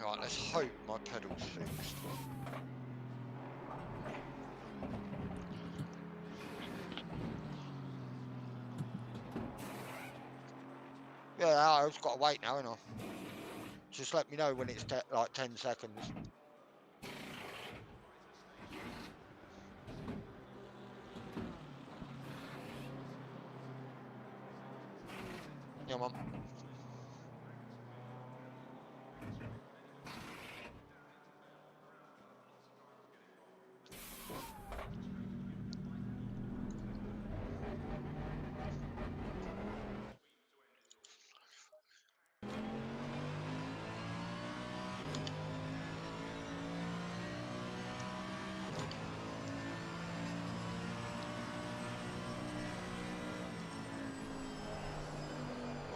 Right, let's hope my pedal's fixed. Yeah, I've got to wait now, ain't I? Just let me know when it's like 10 seconds. Come on.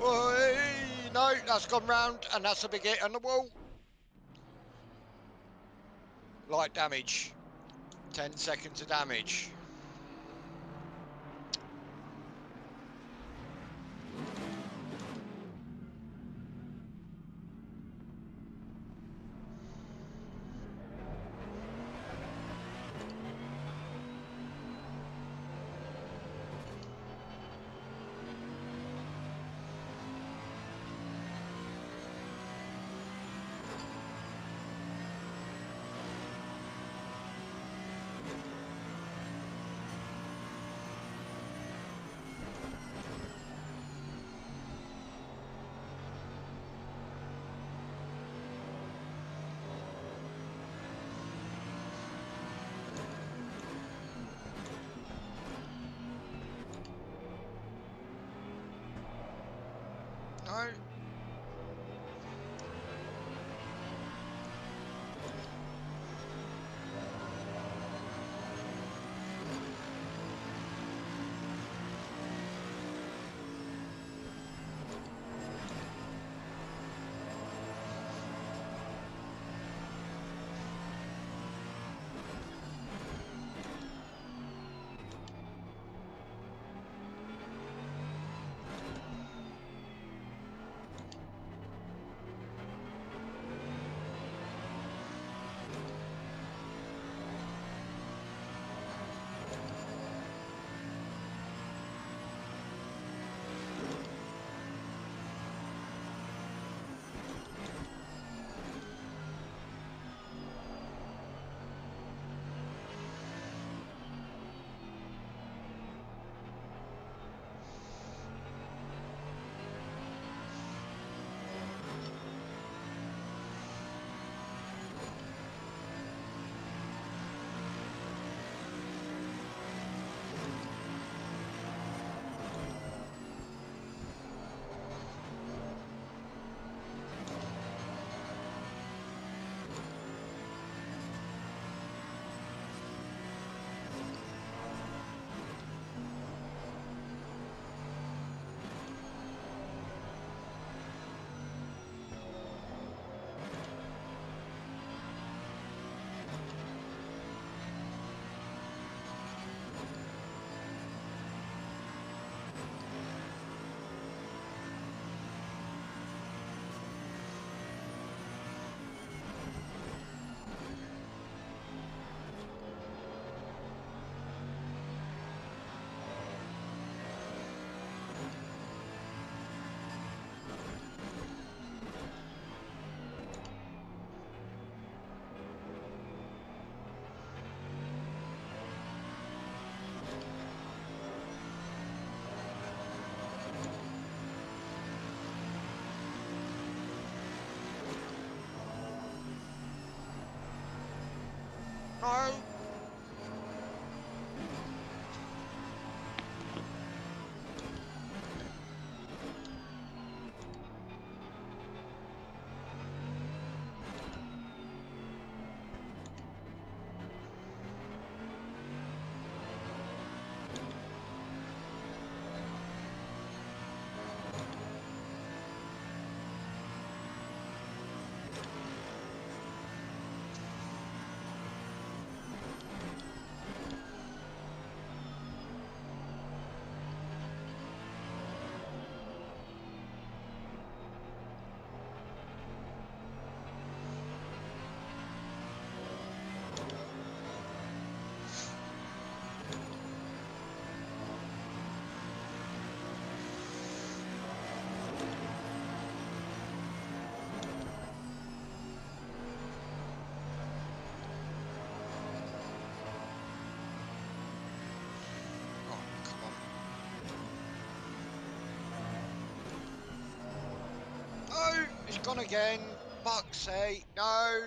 Oi, no, that's gone round, and that's a big hit on the wall. Light damage. 10 seconds of damage. He's gone again. Fuck's sake, no.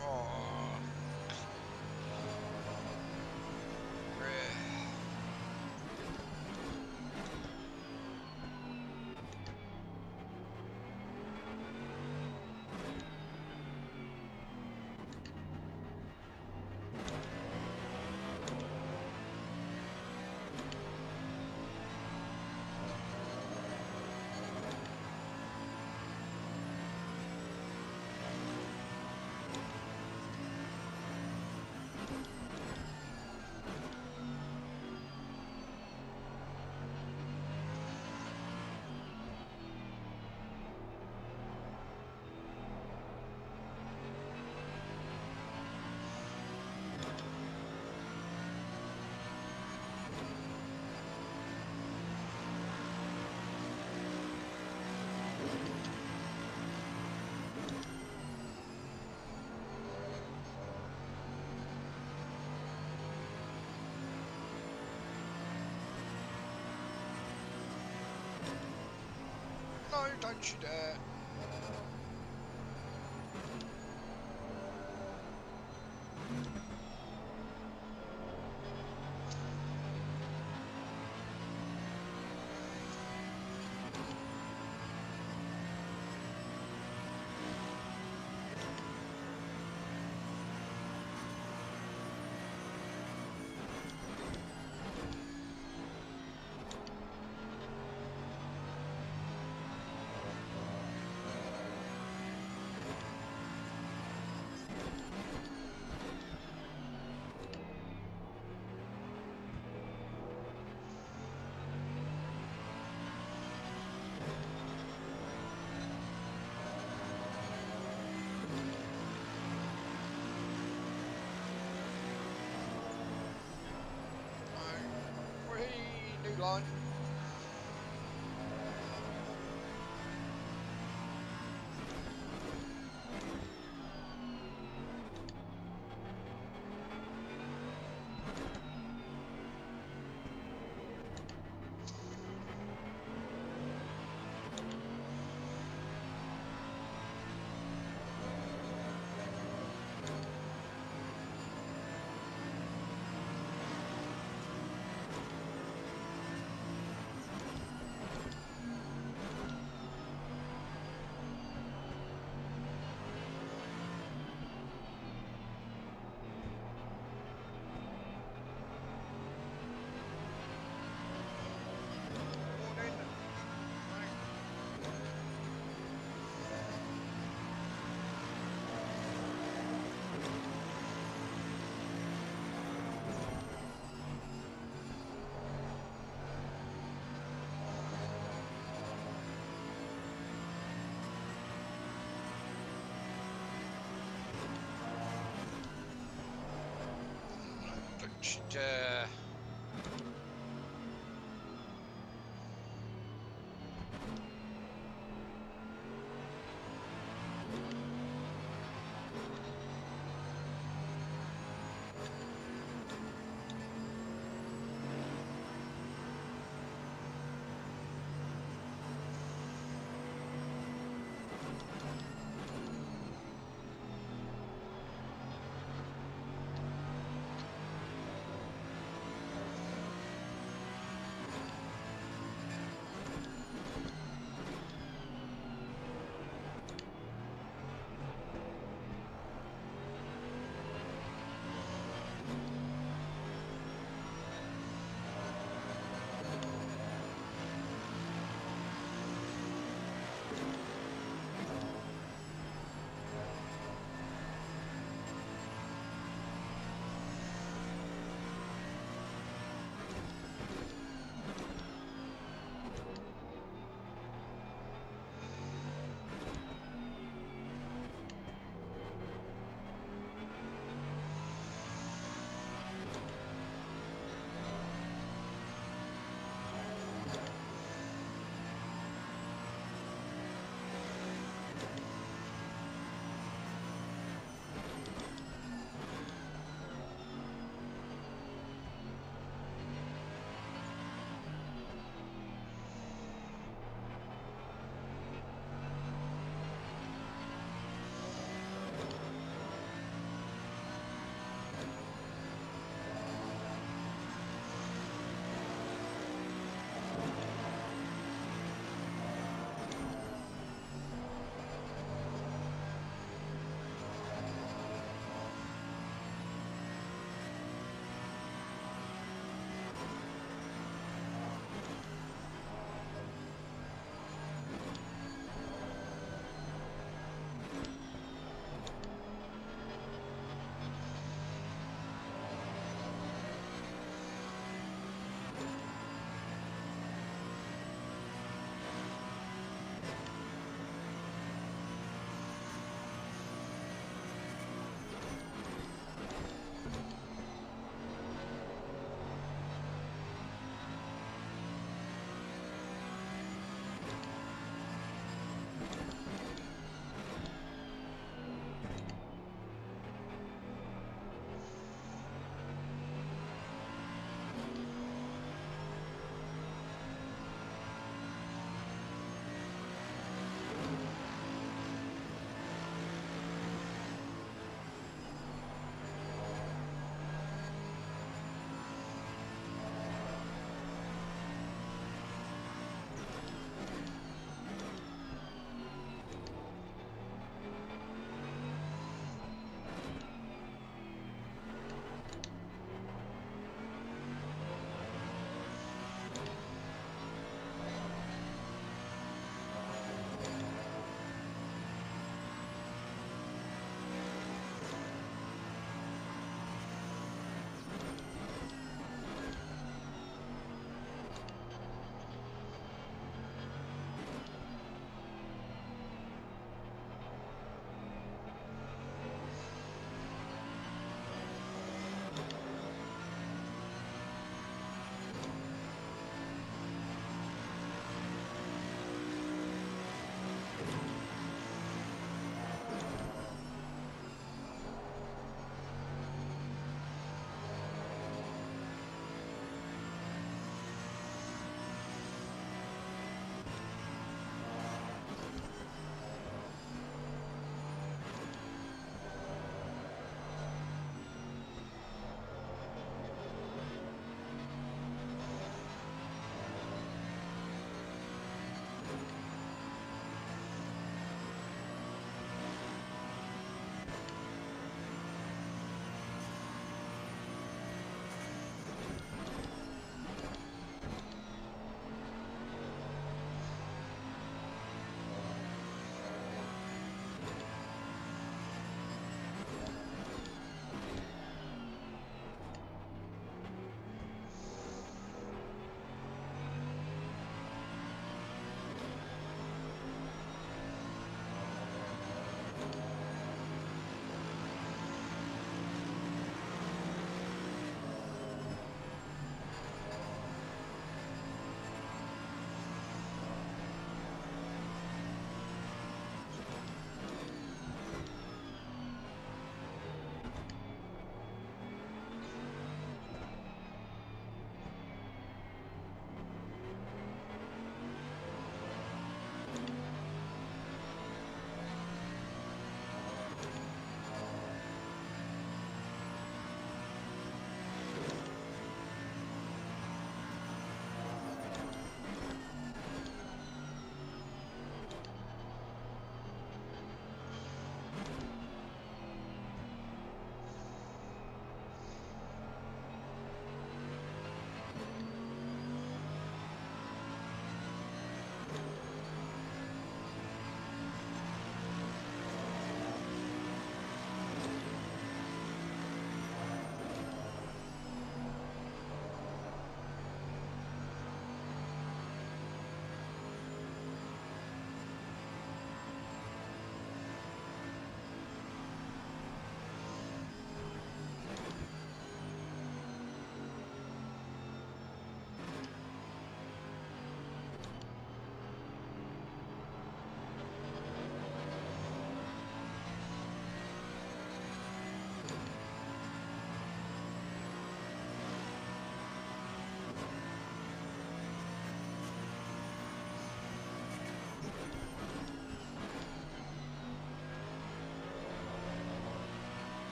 Oh. No, don't you dare. No. Whee, new line. Morning. Don't you dare.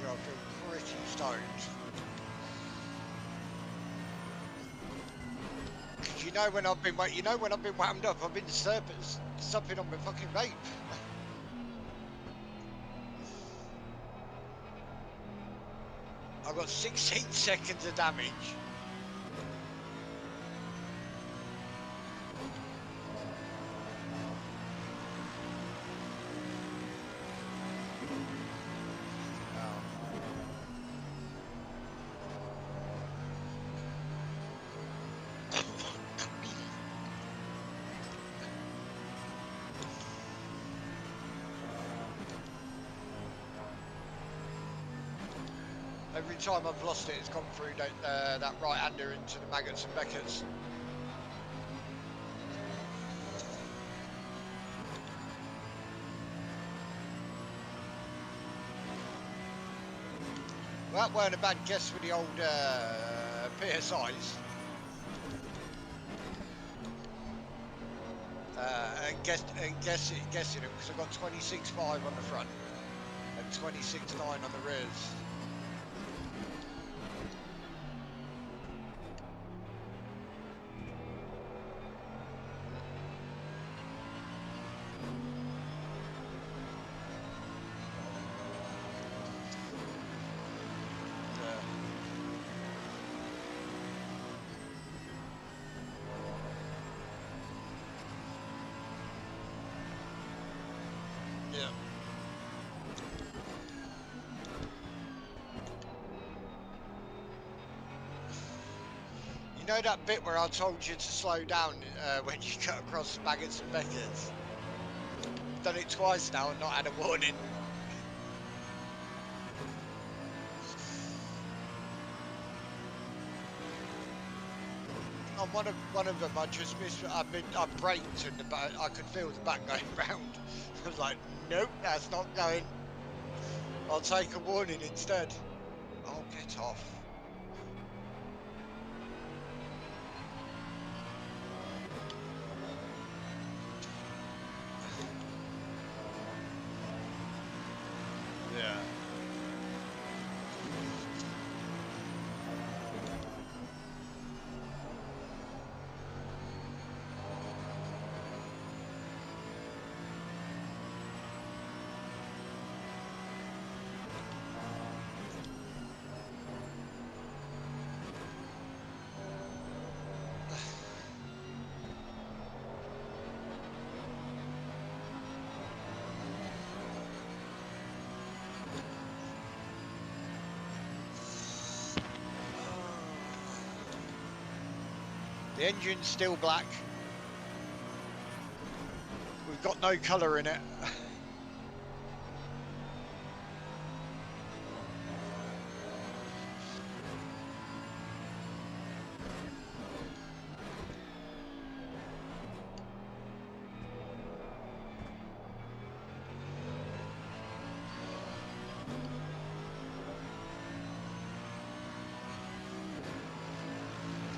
you, I feel pretty stoned. Cause you know when I've been wound up, I've been supping on my fucking vape. I've got 16 seconds of damage. Every time I've lost it, it's gone through that right-hander into the maggots and Beckers. Well, that weren't a bad guess for the old PSIs. Guessing them because I've got 26.5 on the front and 26.9 on the rears. Yeah. You know that bit where I told you to slow down when you cut across the maggots and Beckers? I've done it twice now and not had a warning. On one of them, I just missed. I braked and I could feel the back going round. I was like, nope, that's not going. I'll take a warning instead. Oh, get off. Yeah. The engine's still black. We've got no colour in it.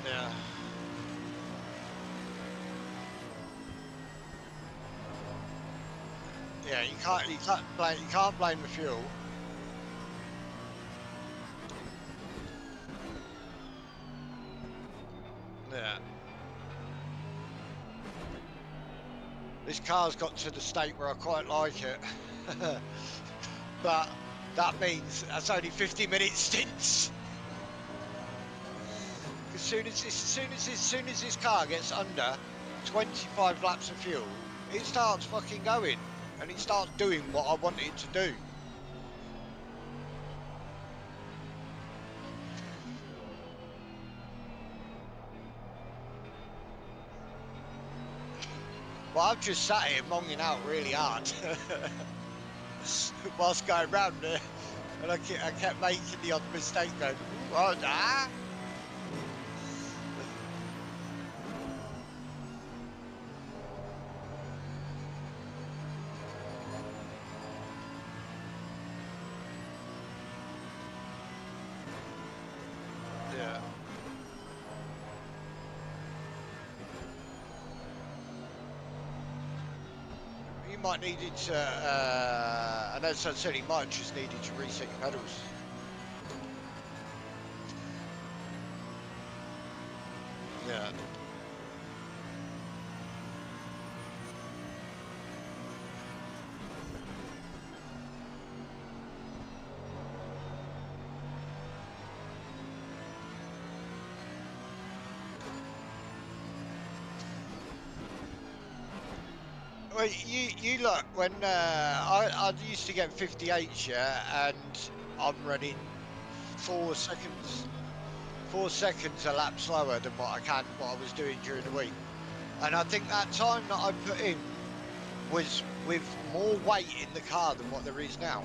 Yeah. Yeah, you can't blame the fuel. Yeah. This car's got to the state where I quite like it. But that means that's only 50-minute stints. As soon as this car gets under 25 laps of fuel, it starts fucking going and it starts doing what I want it to do. Well, I've just sat here monging out really hard whilst going round there, and I kept making the odd mistake going, what? Ah? Yeah. might need it to, and as I said, he might just need it to reset your pedals. Yeah. Well, you look when I used to get 58s, yeah, and I'm running 4 seconds, 4 seconds a lap slower than what I was doing during the week, and I think that time that I put in was with more weight in the car than what there is now.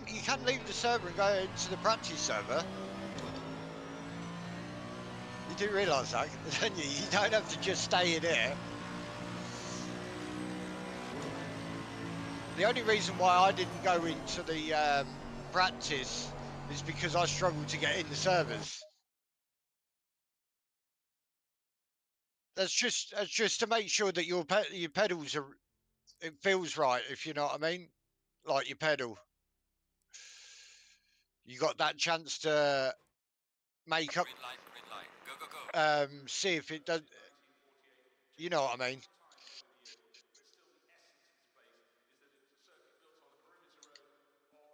You can leave the server and go into the practice server. You do realise that, don't you? You don't have to just stay in here. The only reason why I didn't go into the practice is because I struggled to get in the servers. That's just to make sure that your pedals are. It feels right, if you know what I mean. Like your pedal, you got that chance to make up. Green light, green light. Go, go, go. See if it does. You know what I mean. But still the essence of this place is that it was a circuit built on a perimeter road of a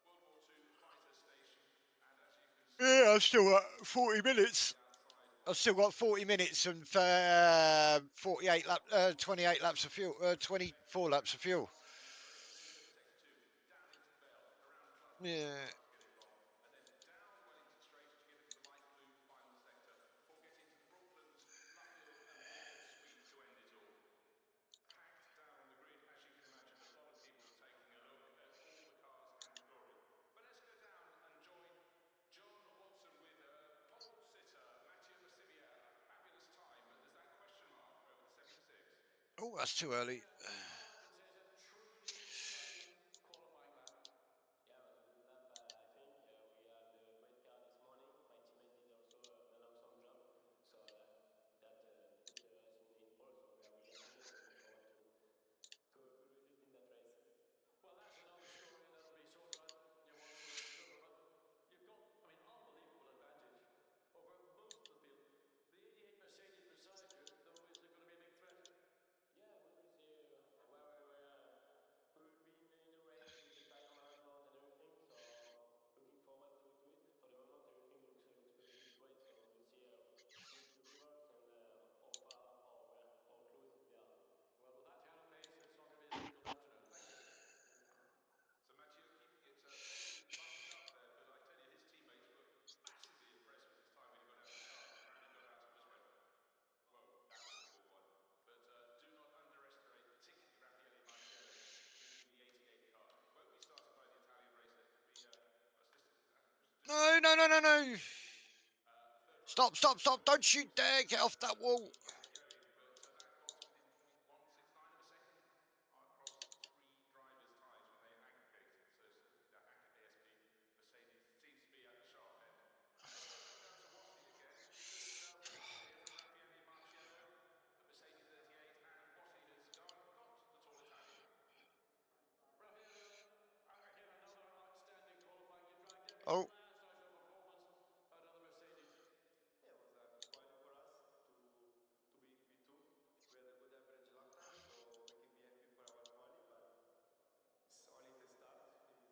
World War II fighter station, and as you can see Yeah, I've still got 40 minutes. outside I've still got 40 minutes and 28 laps of fuel, 24 laps of fuel. sector 2, down into the bell, around club, Yeah. to get it wrong, and then down well into straight as you get into the light blue final sector before getting to the Brooklands, Luffield and Bedford Sweep to end it all. Packed down on the grid, as you can imagine, a lot of people taking a look at all the cars and the glory. But let's go down and join John Watson with pole sitter Matteo Bassivier. A fabulous time, but there's that question mark over the 76. Oh, that's too early. John, I can say it's a truly exciting qualifying lap. Yeah, it was a good lap, I think. We had a great car this morning. My teammate did also an awesome job. So that put us in pole. So we are really happy and looking forward to a good result in that race. Well, that's another story, and that'll be short run. Yeah, once the race is over, but you've got, I mean, unbelievable advantage over most of the field. The 88 Mercedes beside you, though, is going to be a big threat. Yeah, we will see where we will be in the race with the tire management and everything. So looking forward to it. For the moment, everything looks pretty great. So we'll see with the rivers and how far or where how close they are. Well, with that kind of pace, it's not going to be a difficult afternoon. Thank you. So Matteo keeping it fairly buttoned up there, but I tell you, his teammates were massively impressed with his time when he got out of the car. Apparently got out and just went, whoa, that was a good one. But do not underestimate particularly Raffaele Marciello in the 88 car. It won't be started by the Italian racer. It will be as listed as Andrews Dupont. No, no, no, no, no. Third Stop, stop, stop. Don't shoot there. Get off that wall. get it going, but that got within 0.169 of a second across three drivers' tyres when they aggregated. So certainly that ASP Mercedes seems to be at the sharp end. Let's go back down to Rossi again because we can hear from Raffaele Marciello, the Mercedes 38, and Rossi has got the tall Italian. Raffaele, again another outstanding qualifying. You dragged everything Oh, last. How's your performance out of the Mercedes? Yeah, it was a good quali for us to be in P2. We had a good average lap time, so we can be happy for our quali, but it's only the start. It's a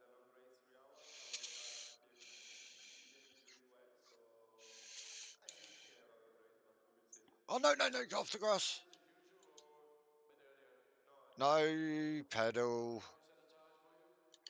long race, 3 hours. Our car behaved really well, so I think we can have a good race, but we will see. oh no, no, no. Get off the grass. As usual or a bit earlier? No, No pedal. New set of tyres for you?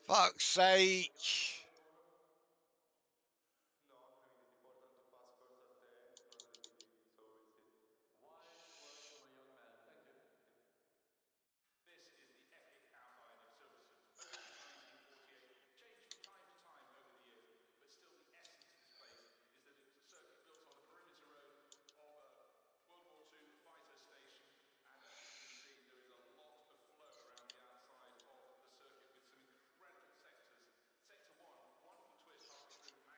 Fuck's sake. Not, I mean, it's important to pass first at the end rather than the beginning, so we'll see. Wise words from a young man. Thank you. This is the epic outline of Silverstone. Opened in 1948, changed from time to time over the years, but still the essence of this place is that it was a circuit built on a perimeter road of a World War II fighter station. And as you can see, there is a lot of flow around the outside of the circuit with some incredible sectors. Sector 1, wonderful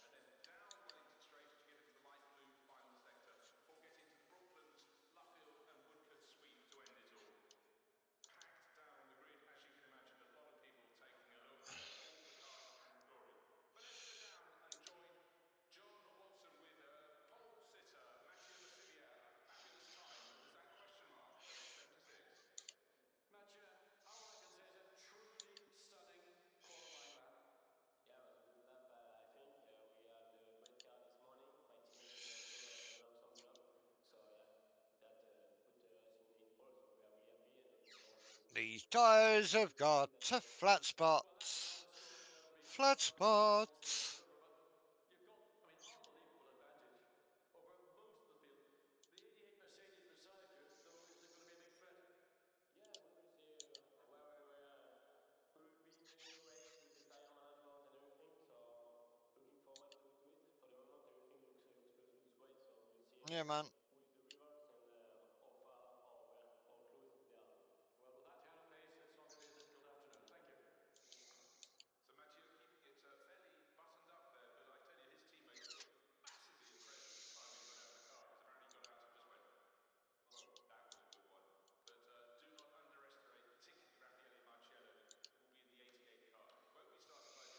twist halfway through Maggots and Beckett, down on the long Hanger straight. And then you go to Sector 2, down into the Vale, around Club, lots of drivers get it wrong. And then down Wellington Straight as you get into the light blue final sector, before getting to the Brooklands, Luffield and Woodcote sweep to end it all. Packed down on the grid, as you can imagine, a lot of people taking a look at all the cars and the glory. But let's go down and join John Watson with pole sitter Mathieu Bassilier. A fabulous time, but there's that question mark at 76. Mathieu, all I can say is a truly stunning qualifying lap. Yeah, it was a good lap, I think. We have the great car this morning. My teammate also a long thumbs up. So yeah, that put us in pole. So we are really happy and looking forward to These tyres have got a flat spot. well, that's another story that'll be Flat told once the race spot. is over. But you've got, I mean, unbelievable advantage over most of the field. The 88 Mercedes beside you, though, is going to be a big threat. Yeah, we will see where we will be in the race with the tire management and everything. So looking forward to it. For the moment, everything looks great. So we'll see Yeah, man. who is the rivals and how far or where how close they are. Well, at Hannah pace, it's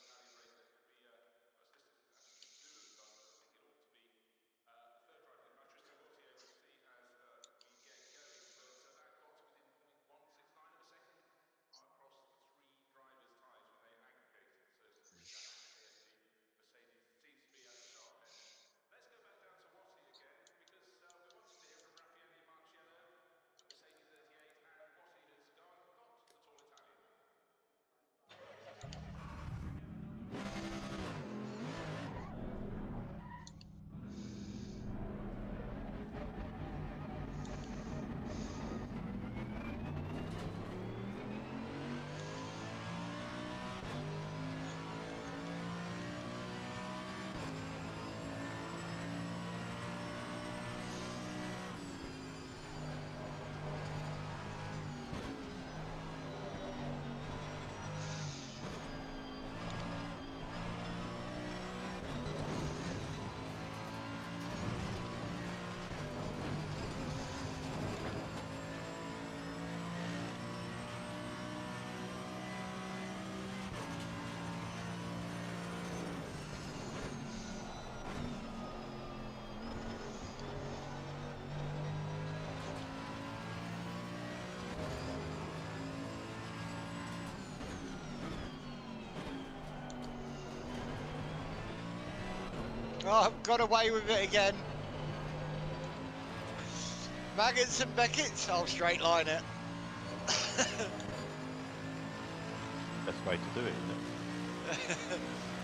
not going to be a difficult afternoon. Thank you. So Mathieu keeping it fairly buttoned up there, but I tell you, his teammates look massively impressed with his time when he got out of the car, because apparently he got out and just went, whoa, that was a good one. But do not underestimate, particularly Raffaele Marciello, who will be in the 88 car. It won't be started by the Italian race. It will be, it's listed as actually Zulu's car, so I think it ought to be the third driver in Tristan Gauthier. We'll see as we get going. But that got to within 0.169 of a second across the three drivers' tyres when they aggregated. So that KST Mercedes seems to be at the sharp end. Let's go back down to Watty again, because we wanted to hear from Raffaele Marciello, the Mercedes 38, and Watty has got the tall Italian. Oh, I've got away with it again. Maggots and Beckett's, I'll straight line it. Best way to do it, isn't it?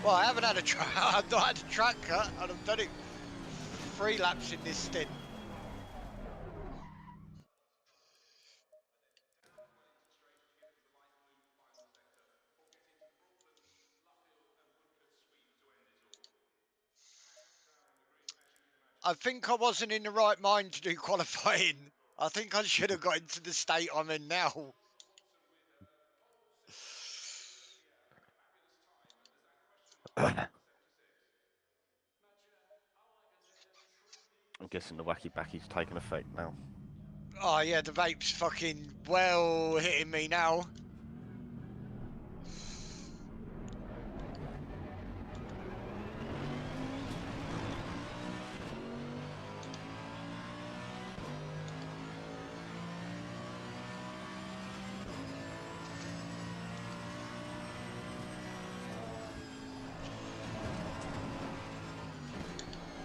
Well, I haven't had a track. I've not had a track cut, and I've done it 3 laps in this stint. I think I wasn't in the right mind to do qualifying. I think I should have got into the state I'm in now. I'm guessing the wacky backy's taken effect now. Oh yeah, the vape's fucking well hitting me now.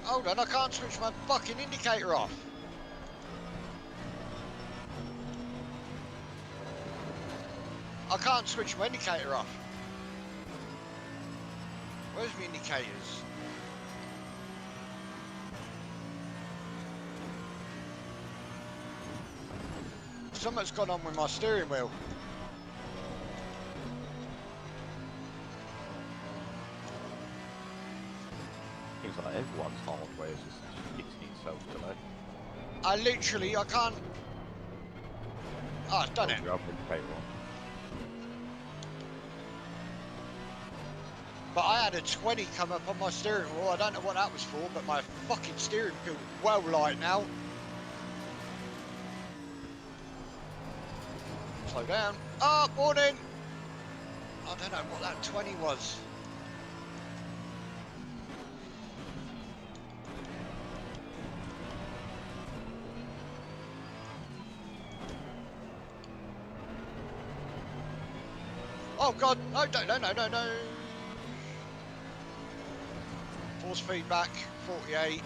Hold on, I can't switch my fucking indicator off. I can't switch my indicator off. Where's my indicators? Something's gone on with my steering wheel. Seems like everyone's hardware is just hitting itself today. I can't. Oh, I've done it. Your other indicator on. But I had a 20 come up on my steering wheel. I don't know what that was for, but my fucking steering feels well light now. Slow down. Oh, morning. I don't know what that 20 was. Oh God, no, no. Force feedback, 48.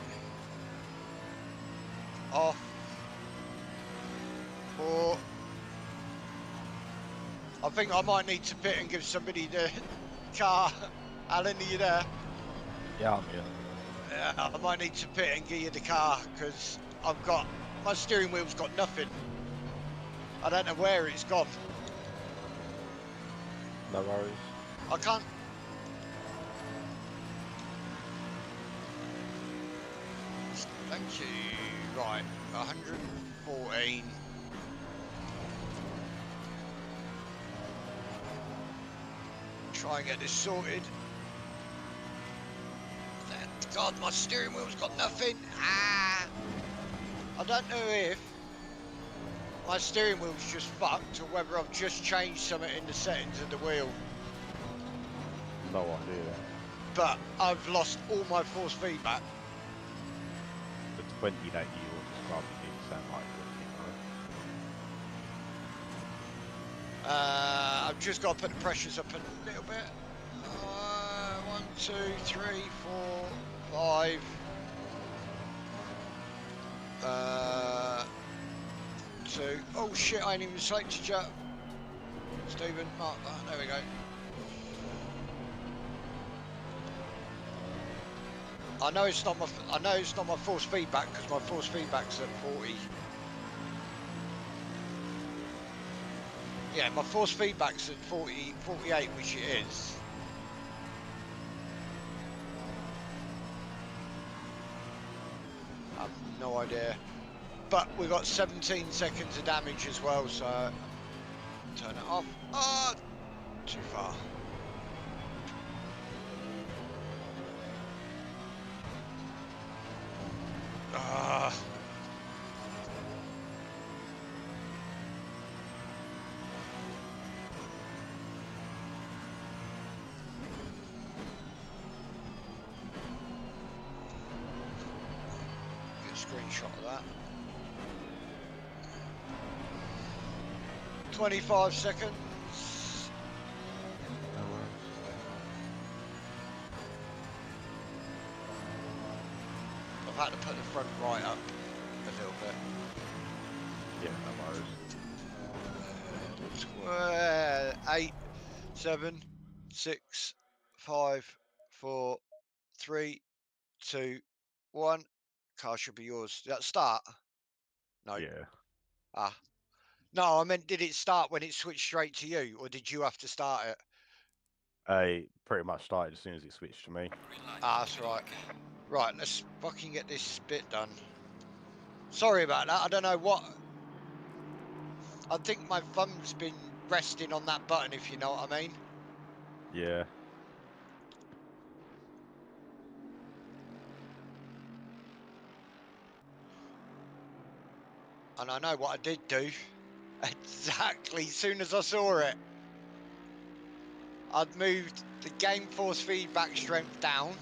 Off. 4. I think I might need to pit and give somebody the car. Alan, are you there? Yeah, I'm here. Yeah, I might need to pit and give you the car because my steering wheel's got nothing. I don't know where it's gone. No worries. I can't. Thank you. Right, 114. Try and get this sorted. Thank God, my steering wheel's got nothing. Ah! I don't know if my steering wheel's just fucked or whether I've just changed something in the settings of the wheel. No idea. But I've lost all my force feedback. The 20 that you were describing didn't sound like it, I've just got to put the pressures up a little bit. 1, 2, 3, 4, 5. 2. Oh shit! I ain't even selected you, Stephen. Mark that. There we go. I know it's not my force feedback because my force feedback's at 40. Yeah, my force feedback's at 48, which it is. I've no idea. But we've got 17 seconds of damage as well, so turn it off. Oh, too far. Get a screenshot of that. 25 seconds. I've had to put the front right up a little bit. Yeah, no worries. 8, 7, 6, 5, 4, 3, 2, 1. Car should be yours. Did that start? No. Yeah. Ah. No, I meant did it start when it switched straight to you, or did you have to start it? I pretty much started as soon as it switched to me. Ah, that's right. Right, let's fucking get this bit done. Sorry about that. I don't know what. I think my thumb's been resting on that button, if you know what I mean. Yeah. And I know what I did do. Exactly, as soon as I saw it. I'd moved the game force feedback strength down.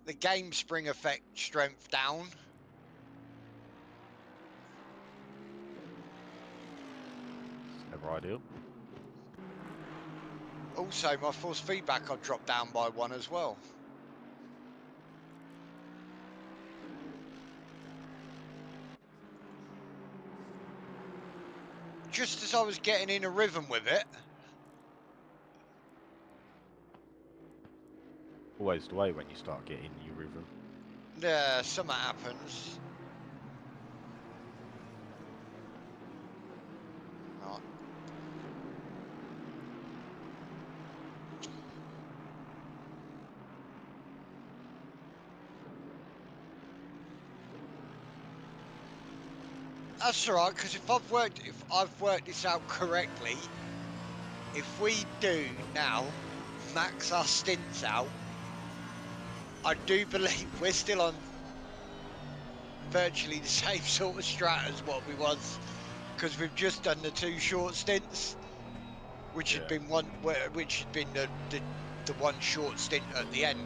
The game spring effect strength down. Never ideal. Also, my force feedback I've dropped down by 1 as well. just as I was getting in a rhythm with it, Always the way when you start getting your rhythm. yeah, something happens. Right. That's alright, because if I've worked this out correctly, if we do now max our stints out, I do believe we're still on virtually the same sort of strat as what we was, because we've just done the 2 short stints, which had been the one short stint at the end.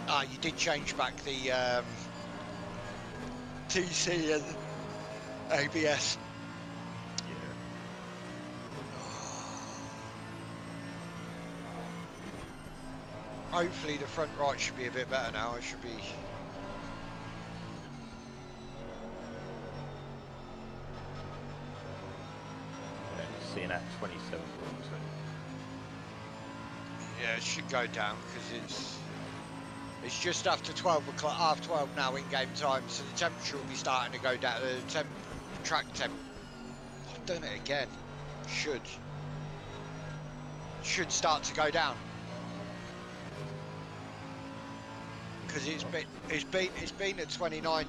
Ah, you did change back the TC and ABS. Yeah. Hopefully the front right should be a bit better now. It should be. Seeing at 27.2. Yeah, it should go down because it's just after 12 o'clock, half 12 now in game time, so the temperature will be starting to go down. The track temp. I've done it again. Should start to go down because it's been at 29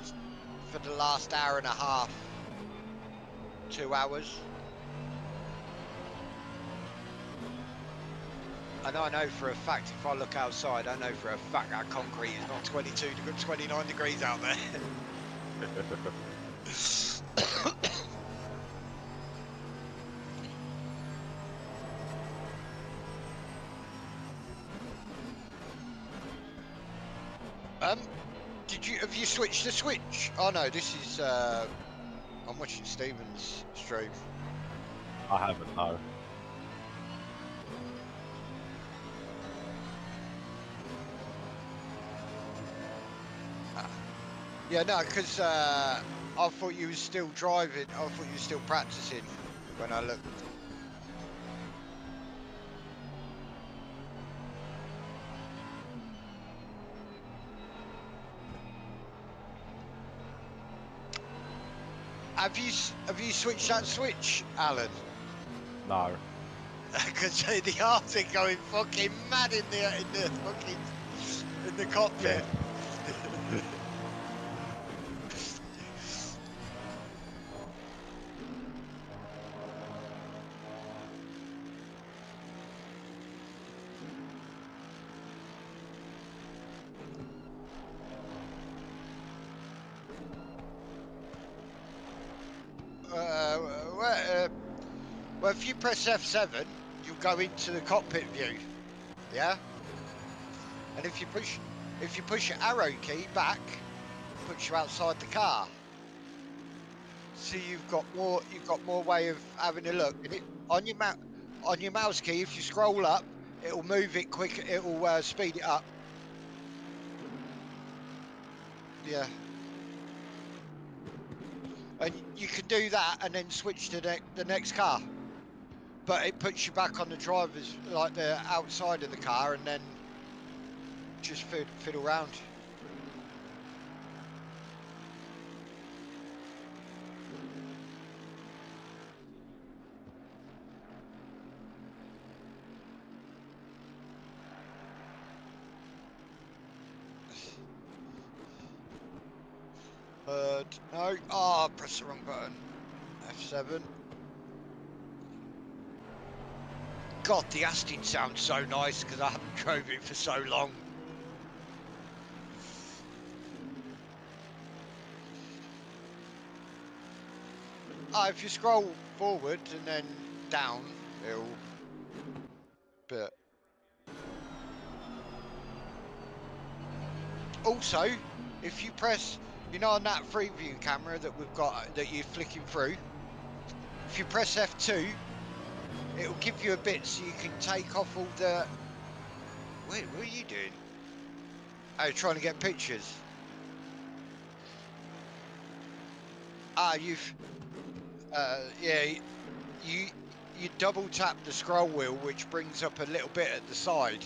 for the last hour and a half, 2 hours. And I know for a fact, if I look outside, I know for a fact that concrete is not 29 degrees out there. Have you switched the switch? Oh no, this is, I'm watching Steven's stream. I haven't, no. Yeah, no, because I thought you were still driving. I thought you were still practicing when I looked. Have you switched that switch, Alan? No. Because the arms are going fucking mad in the cockpit. Well, if you press F7, you'll go into the cockpit view, yeah. And if you push your arrow key back, it puts you outside the car. So you've got more way of having a look. And on your mouse key, if you scroll up, it'll move it quick. It'll speed it up. Yeah. And you can do that and then switch to the next car. But it puts you back on the driver's, like the outside of the car, and then just fiddle around. No. Oh, press the wrong button. F7. God, the Aston sounds so nice because I haven't drove it for so long. If you scroll forward and then down, it'll. But also, if you press, you know, on that free view camera that we've got that you're flicking through, if you press F2, it'll give you a bit so you can take off all the Wait, what are you doing? Oh, trying to get pictures. Ah, you've, yeah, you double tap the scroll wheel, which brings up a little bit at the side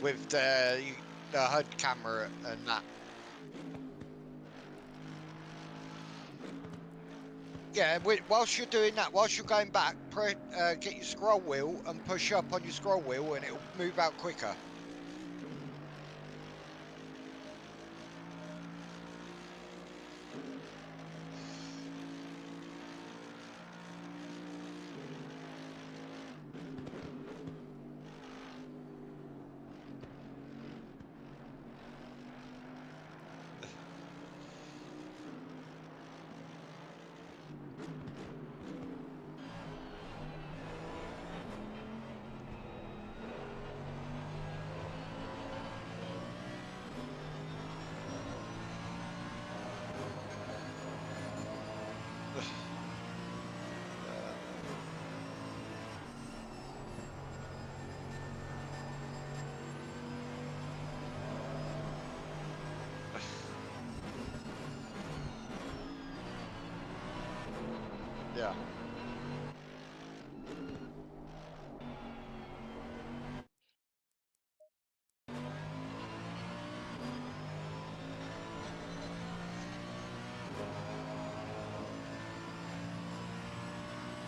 with the HUD camera and that. Yeah, whilst you're doing that, whilst you're going back, get your scroll wheel and push up on your scroll wheel, and it'll move out quicker. Yeah.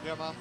Yeah, man.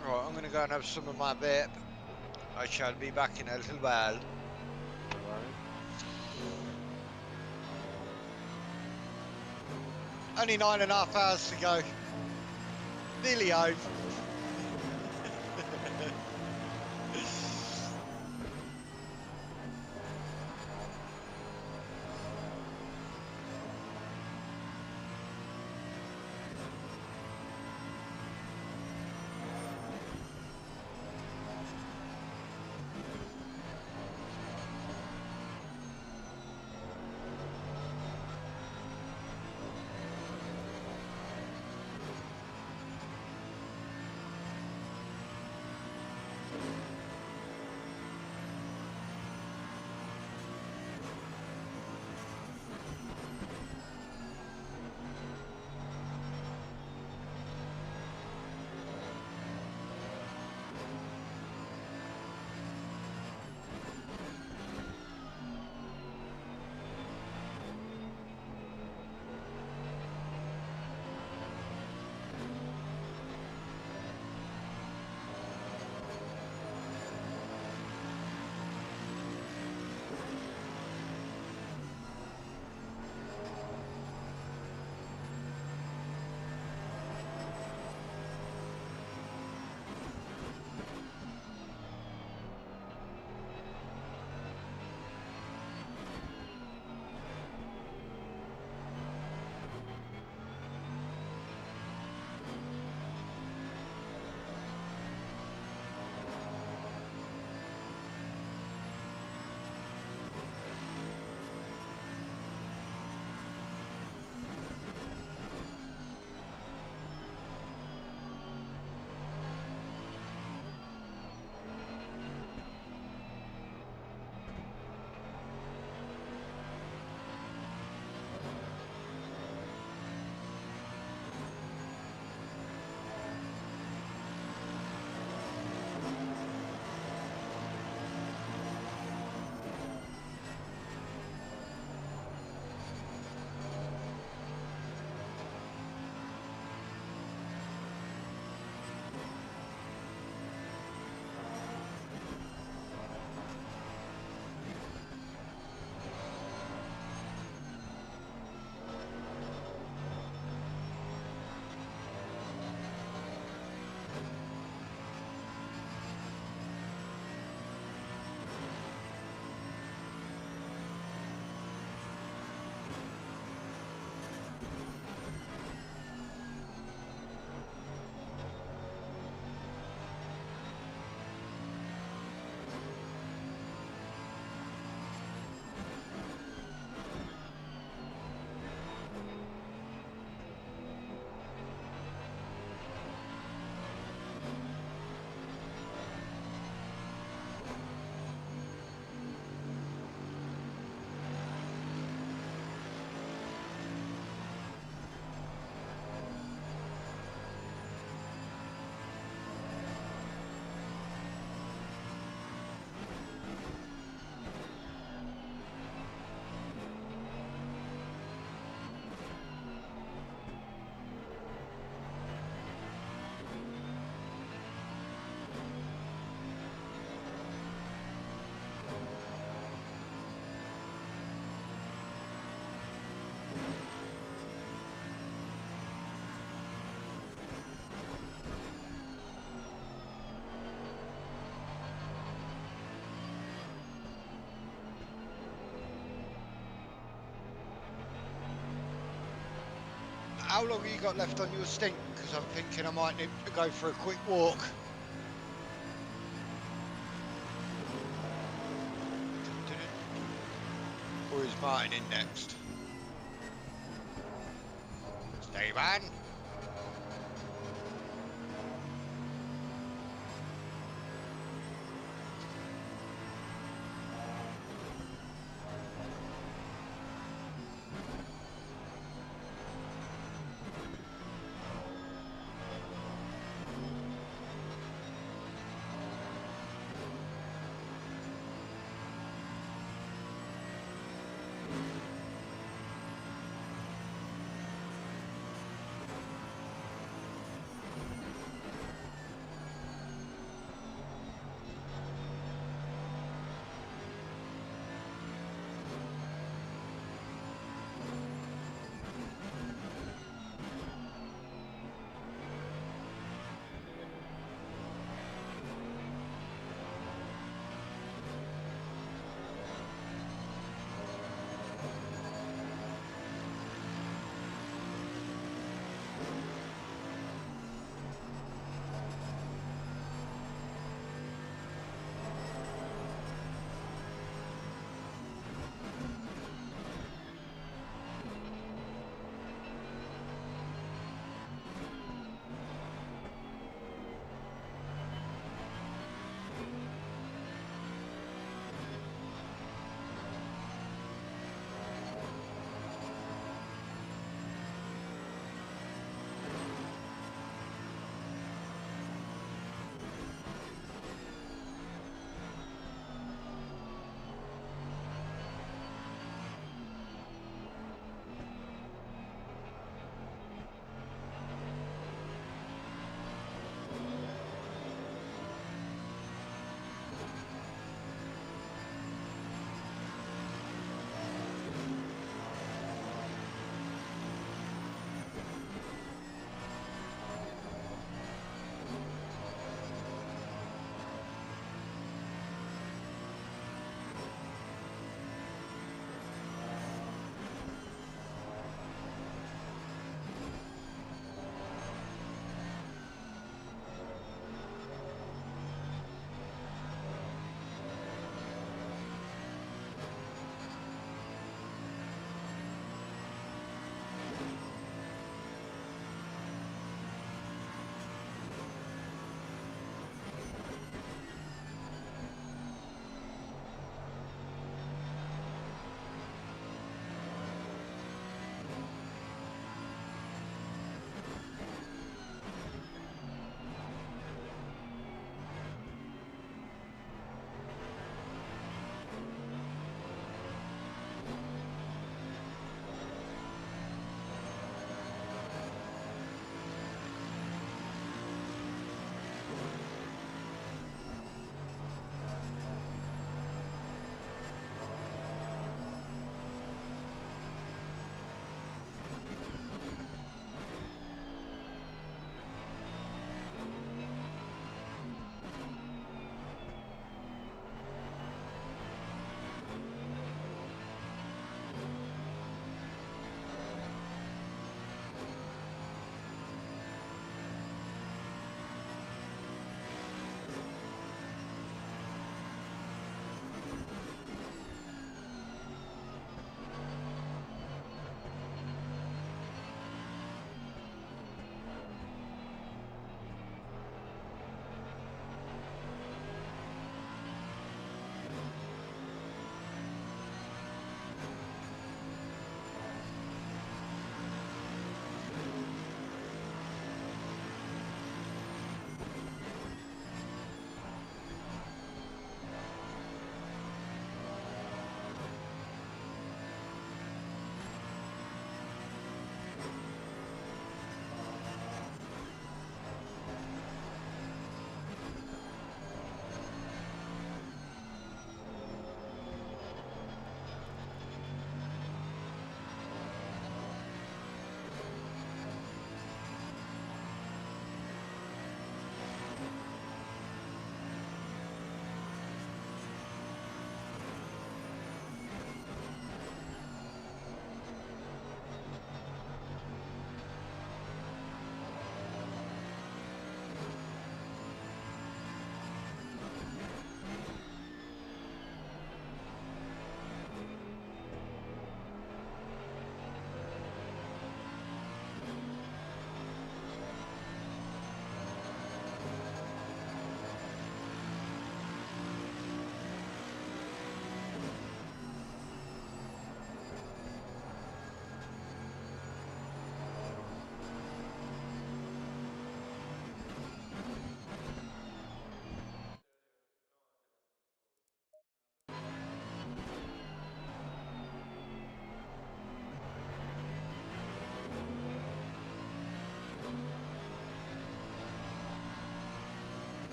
Right, I'm gonna go and have some of my vape. I shall be back in a little while. Only 9.5 hours to go. Nearly home. How long have you got left on your stint? Because I'm thinking I might need to go for a quick walk. Or is Martin in next? Stephen?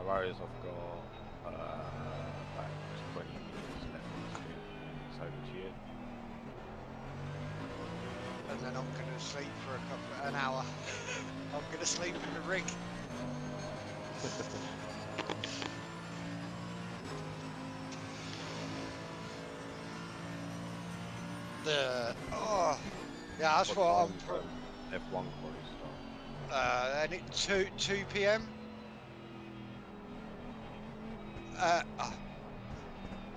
worries, I've got about 20 minutes left on the stream. It's over to you. And then I'm gonna sleep for an hour. I'm gonna sleep in the rig. Oh, yeah, that's what I'm. F1 quality start. And it 2 p.m.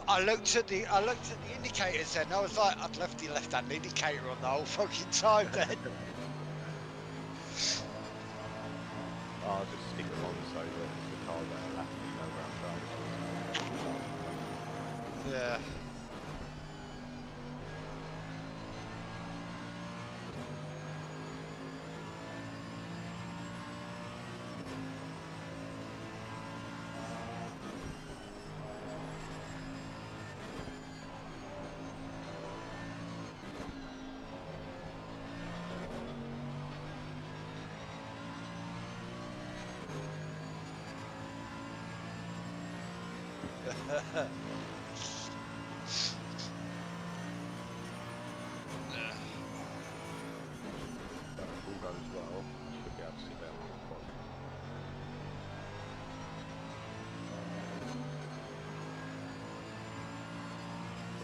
I looked at the indicators then. I was like, I'd left the left-hand indicator on the whole fucking time then. I'll just stick them on so that the car don't lap me know where I'm going. Yeah. All goes well, I should be able to sit down on the pod.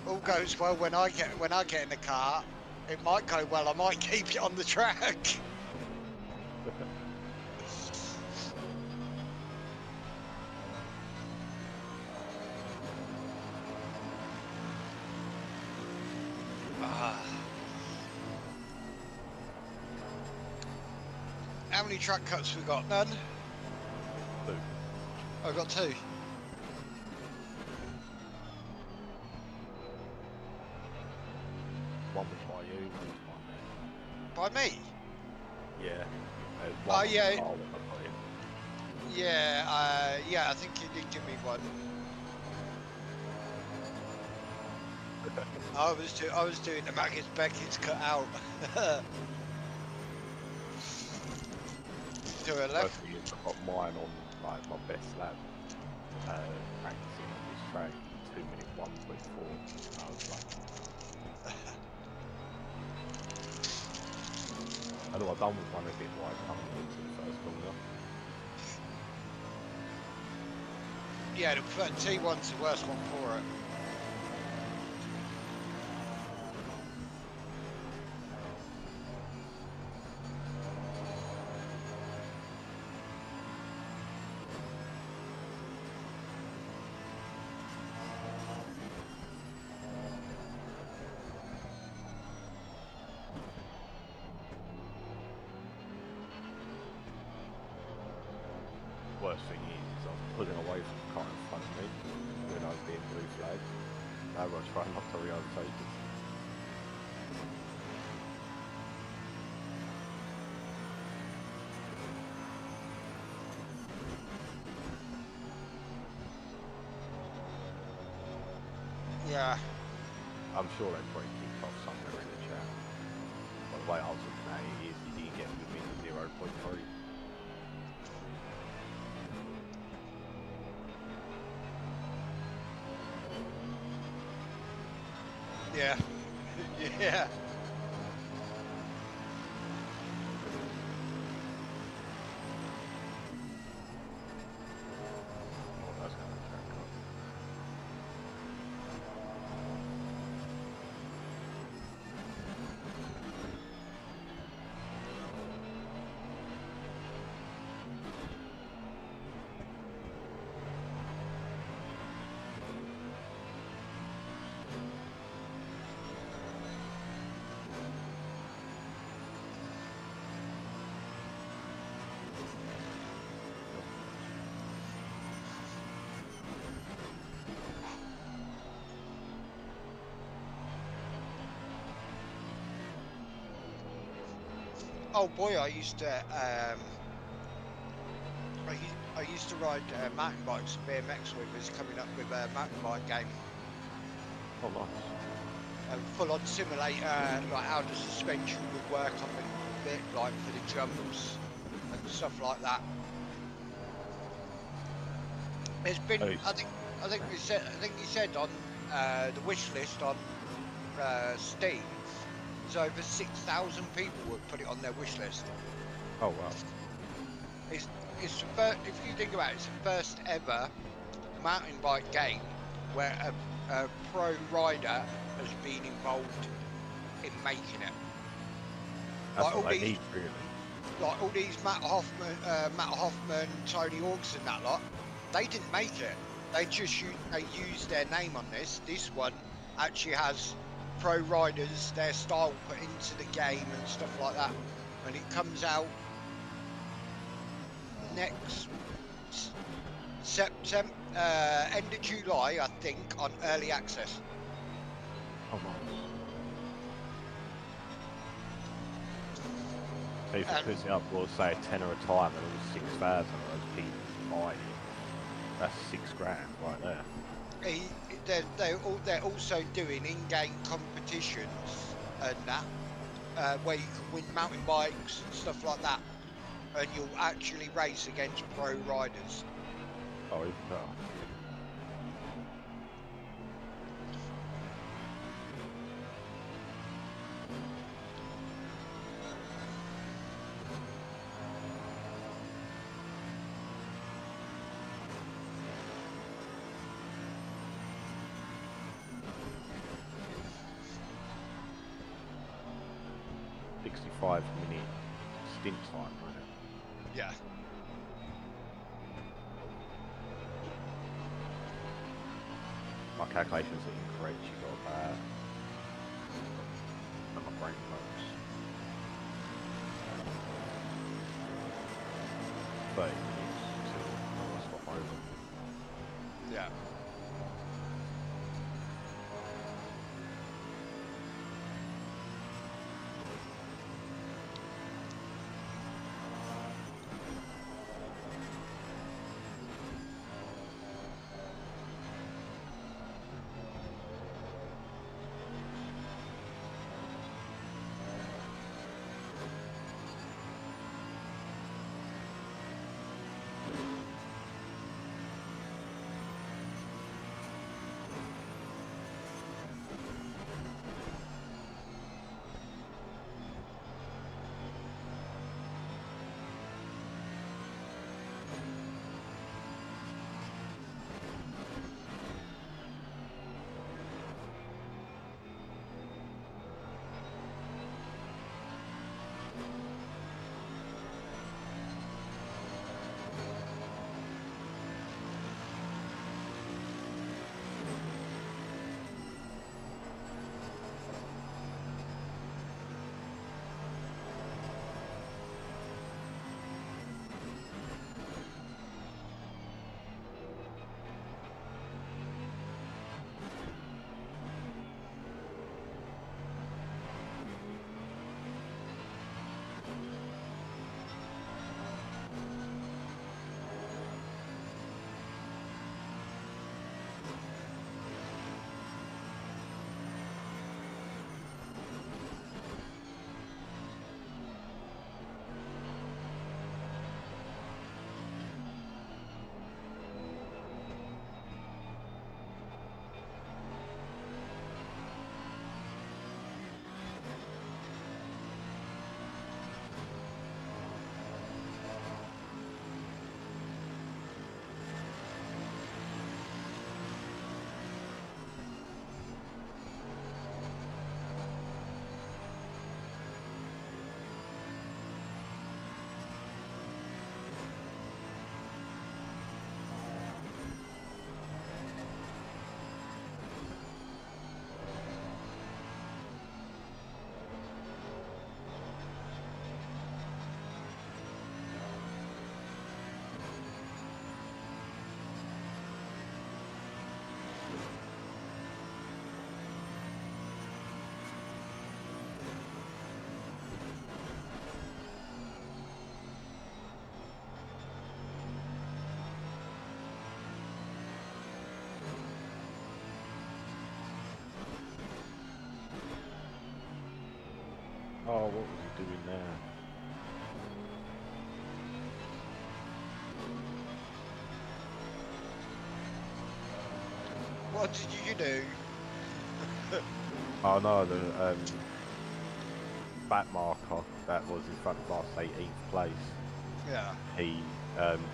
All goes well when I get in the car. It might go well. I might keep it on the track. How many track cuts we got? None? 2. I've got 2. One was by you, one was by me. By me? Yeah. Oh, yeah. Car when I got in. Yeah, I think you did give me one. I was doing the Maggie's Beckett's cut out. To a left. Personally, I've got mine on like my best lap. Practicing on this track, 2-minute 1.4. I was like, I know I done with one a bit wide coming into the first corner. Yeah, the T1's the worst one for it. Worst thing is I'm pulling away from the car in front of me when I was being blue flagged. Now I've got to try not to re-overtake it. Yeah. I'm sure they probably kicked off somewhere in the chat. By the way I was looking at it is you didn't get within 0.3. Yeah. Yeah. Oh, that's going to track up. Oh boy, I used to I used to ride mountain bikes and BMX with us coming up with a mountain bike game. Oh, nice. Full on simulator, like how the suspension would work on the bit, like for the jumps and stuff like that. There's been, Oh, I think he said on the wish list on Steam, there's over 6,000 people have put it on their wish list. oh wow. It's it's the first, if you think about it, it's the first ever mountain bike game where a pro rider has been involved in making it. That's Like what they need, really. like all these Matt Hoffman, Tony Hawks and that lot, they didn't make it. They just used their name on this. This one actually has pro riders, their style put into the game and stuff like that. And it comes out next September, end of July, I think, on early access. Oh nice. If it puts it up, we'll say a tenner a time and all 6,000 of those people buy it. That's £6,000 right there. They're also doing in-game competitions and that, where you can win mountain bikes and stuff like that, and you'll actually race against pro riders. Oh, even better. $65-minute stint time, right? Yeah. My calculations are incorrect. You got about, and my brain works. 30 minutes till I stop over. Yeah. Oh, what was he doing there? What did you do? Oh no, the back marker that was in front of us, 18th place. Yeah. He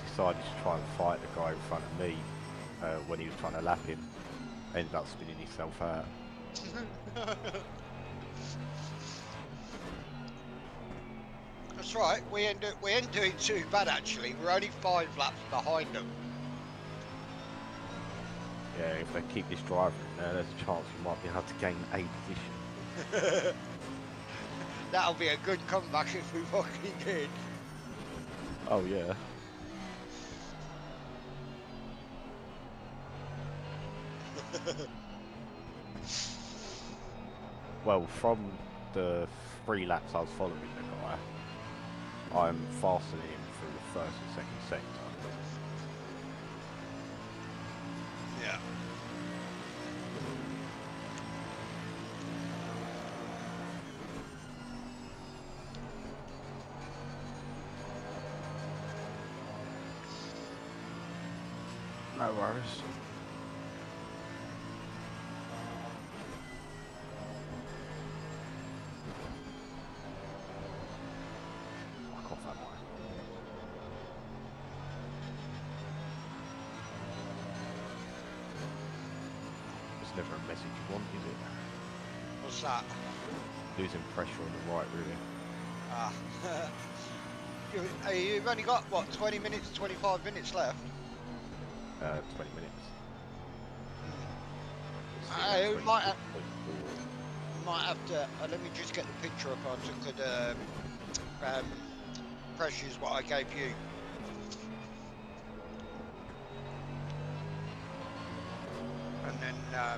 decided to try and fight the guy in front of me when he was trying to lap him. Ended up spinning himself out. That's right. We ain't doing too bad actually. We're only 5 laps behind them. Yeah, if they keep this driver in there, there's a chance we might be able to gain a position. That'll be a good comeback if we fucking did. Oh yeah. Well, from the 3 laps I was following the guy, I'm faster than him through the first and second sector. Yeah. No worries. Fuck off that way. It's never a message you want, is it? What's that? Losing pressure on the right, really. Ah. You've only got what, 20 minutes, 25 minutes left. 20 minutes. We might have to. Let me just get the picture up. I took the pressures what I gave you. And then I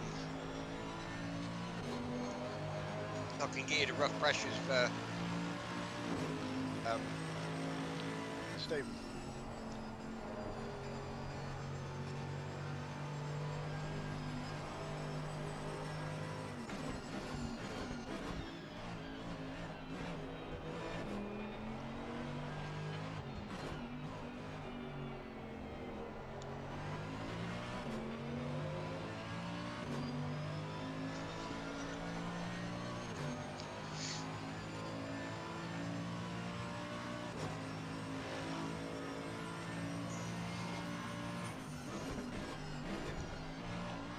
can get you the rough pressures for Stephen.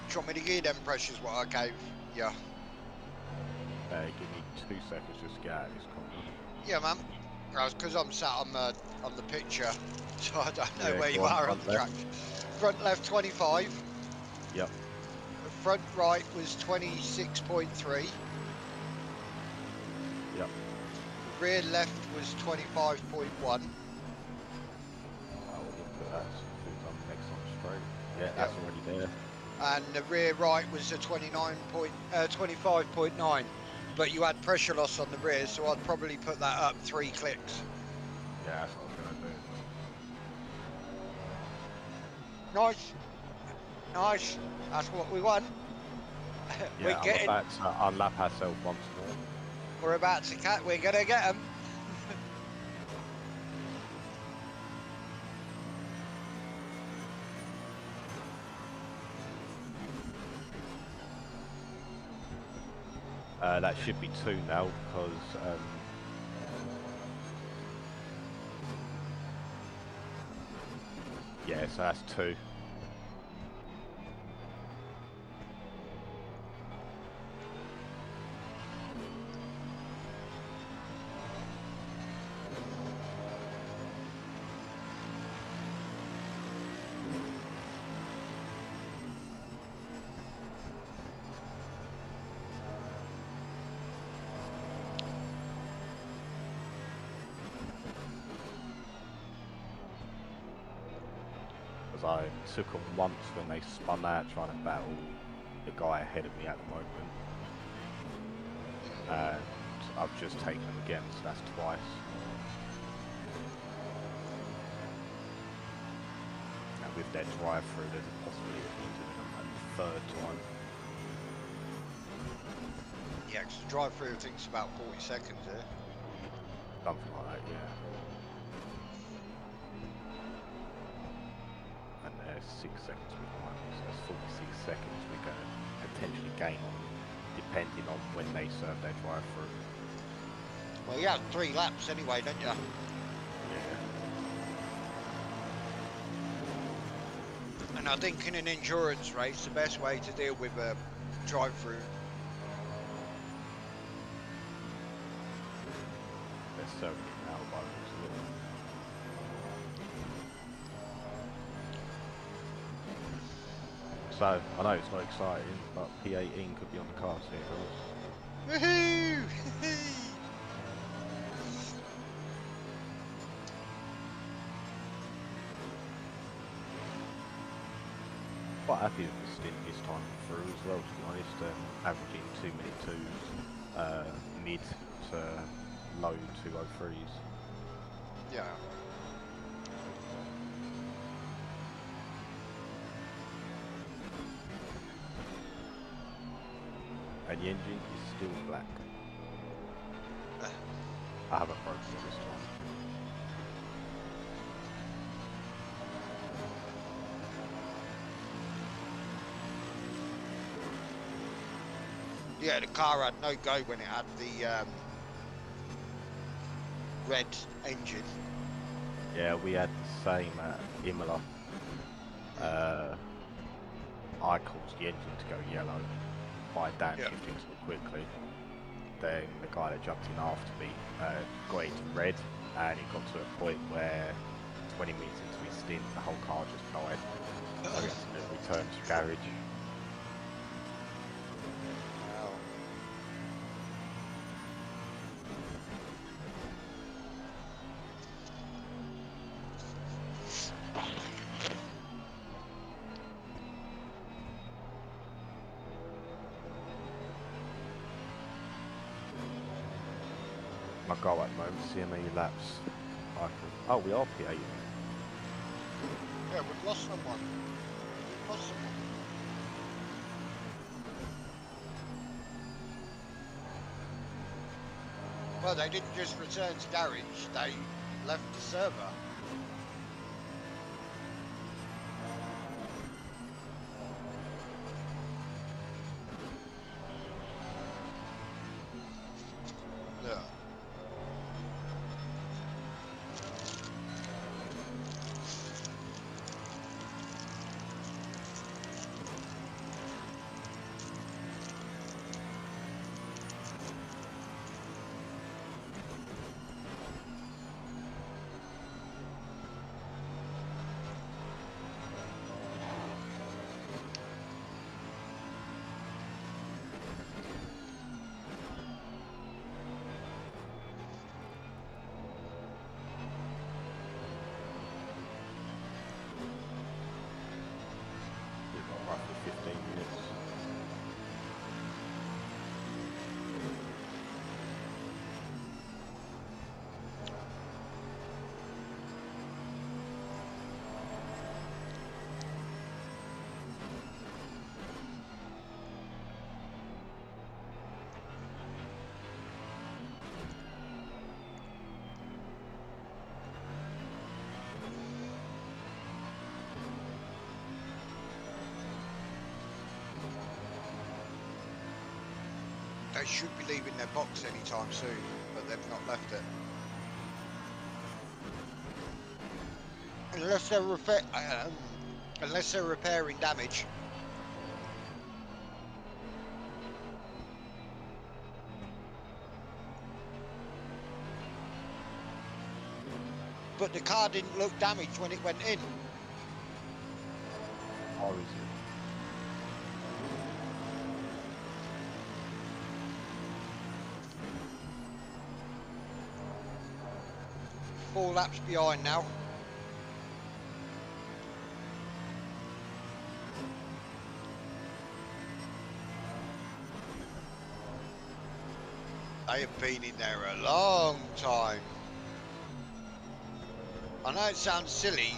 Do you want me to give you them pressures what I gave you? Give me 2 seconds just to get out of this corner. Yeah, man. Because I'm sat on the picture, so I don't know Yeah, where you go on, are on front the track. Front left 25. Yep. Front right was 26.3. Yep. Rear left was 25.1. I will put that as soon as I'm next on straight. Yeah, that's already there. And the rear right was a 25.9. But you had pressure loss on the rear, so I'd probably put that up 3 clicks. Yeah, that's what I was going to do. Nice. Nice. That's what we want. Yeah, I'm about to unlap ourselves once more. We're about to cut. We're gonna get them. That should be 2 now because yeah, so that's 2. I took them once when they spun out trying to battle the guy ahead of me at the moment, and I've just taken them again, so that's twice. And with their drive through there's a possibility of me doing them a 3rd time. Yeah, because the drive through takes about 40 seconds, eh? Something like that, yeah. And then they're 6 seconds behind. So that's 46 seconds we're going to potentially gain on, depending on when they serve their drive through. Well, you have 3 laps anyway, don't you? Yeah. And I think in an endurance race, the best way to deal with a drive-through. They're serving it now by the looks of it. So, I know it's not exciting, but P18 could be on the cards here, girls. Woohoo! Quite happy with the stint this time through as well, to be honest. Averaging 2 minute 2s, mid to low 203s. Yeah. And the engine is still black. I haven't broken it this time. Yeah, the car had no go when it had the red engine. Yeah, we had the same at Imola. I caused the engine to go yellow by downshifting too quickly. Then the guy that jumped in after me got it to red, and it got to a point where 20 minutes into his stint, the whole car just died. So we had to return to garage. Wow. My goal at the moment, see how many laps I can... Oh, we are P8. Yeah, we've lost someone. We've lost someone. Well, they didn't just return to garage, they left the server. Yeah. We've got roughly 15 minutes. They should be leaving their box anytime soon, but they've not left it. Unless they're repairing damage. But the car didn't look damaged when it went in. Or is it? 4 laps behind now. They have been in there a long time. I know it sounds silly.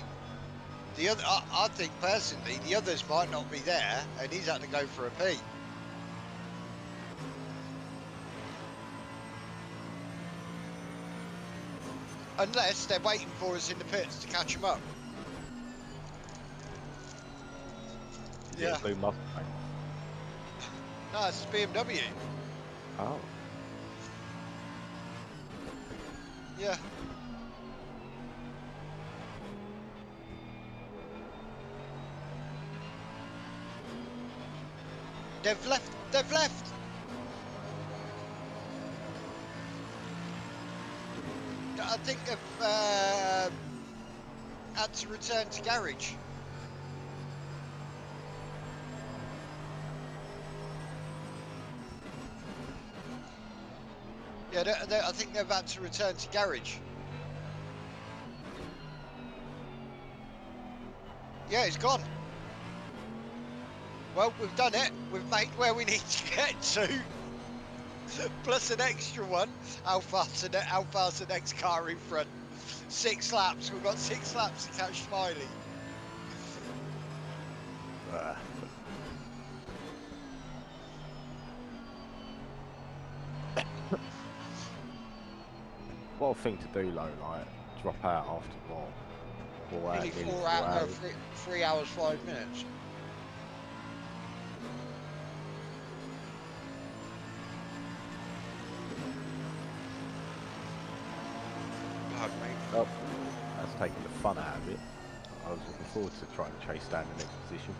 The other, I think personally, the others might not be there, and he's had to go for a pee. Unless they're waiting for us in the pits to catch him up. Is it Yeah. a blue Mustang? No, it's BMW. Oh. Yeah. They've left. They've left. I think they've had to return to garage. Yeah, I think they've had to return to garage. Yeah, it's gone. Well, we've done it. We've made where we need to get to. Plus an extra one. How fast the next car in front? 6 laps. We've got 6 laps to catch Smiley. What a thing to do, though, like, drop out after what? 4 hours, Nearly nearly 4 4 hours, hours. 3 hours, 5 minutes. Pardon me. Oh, that's taking the fun out of it. I was looking forward to trying to chase down the next position.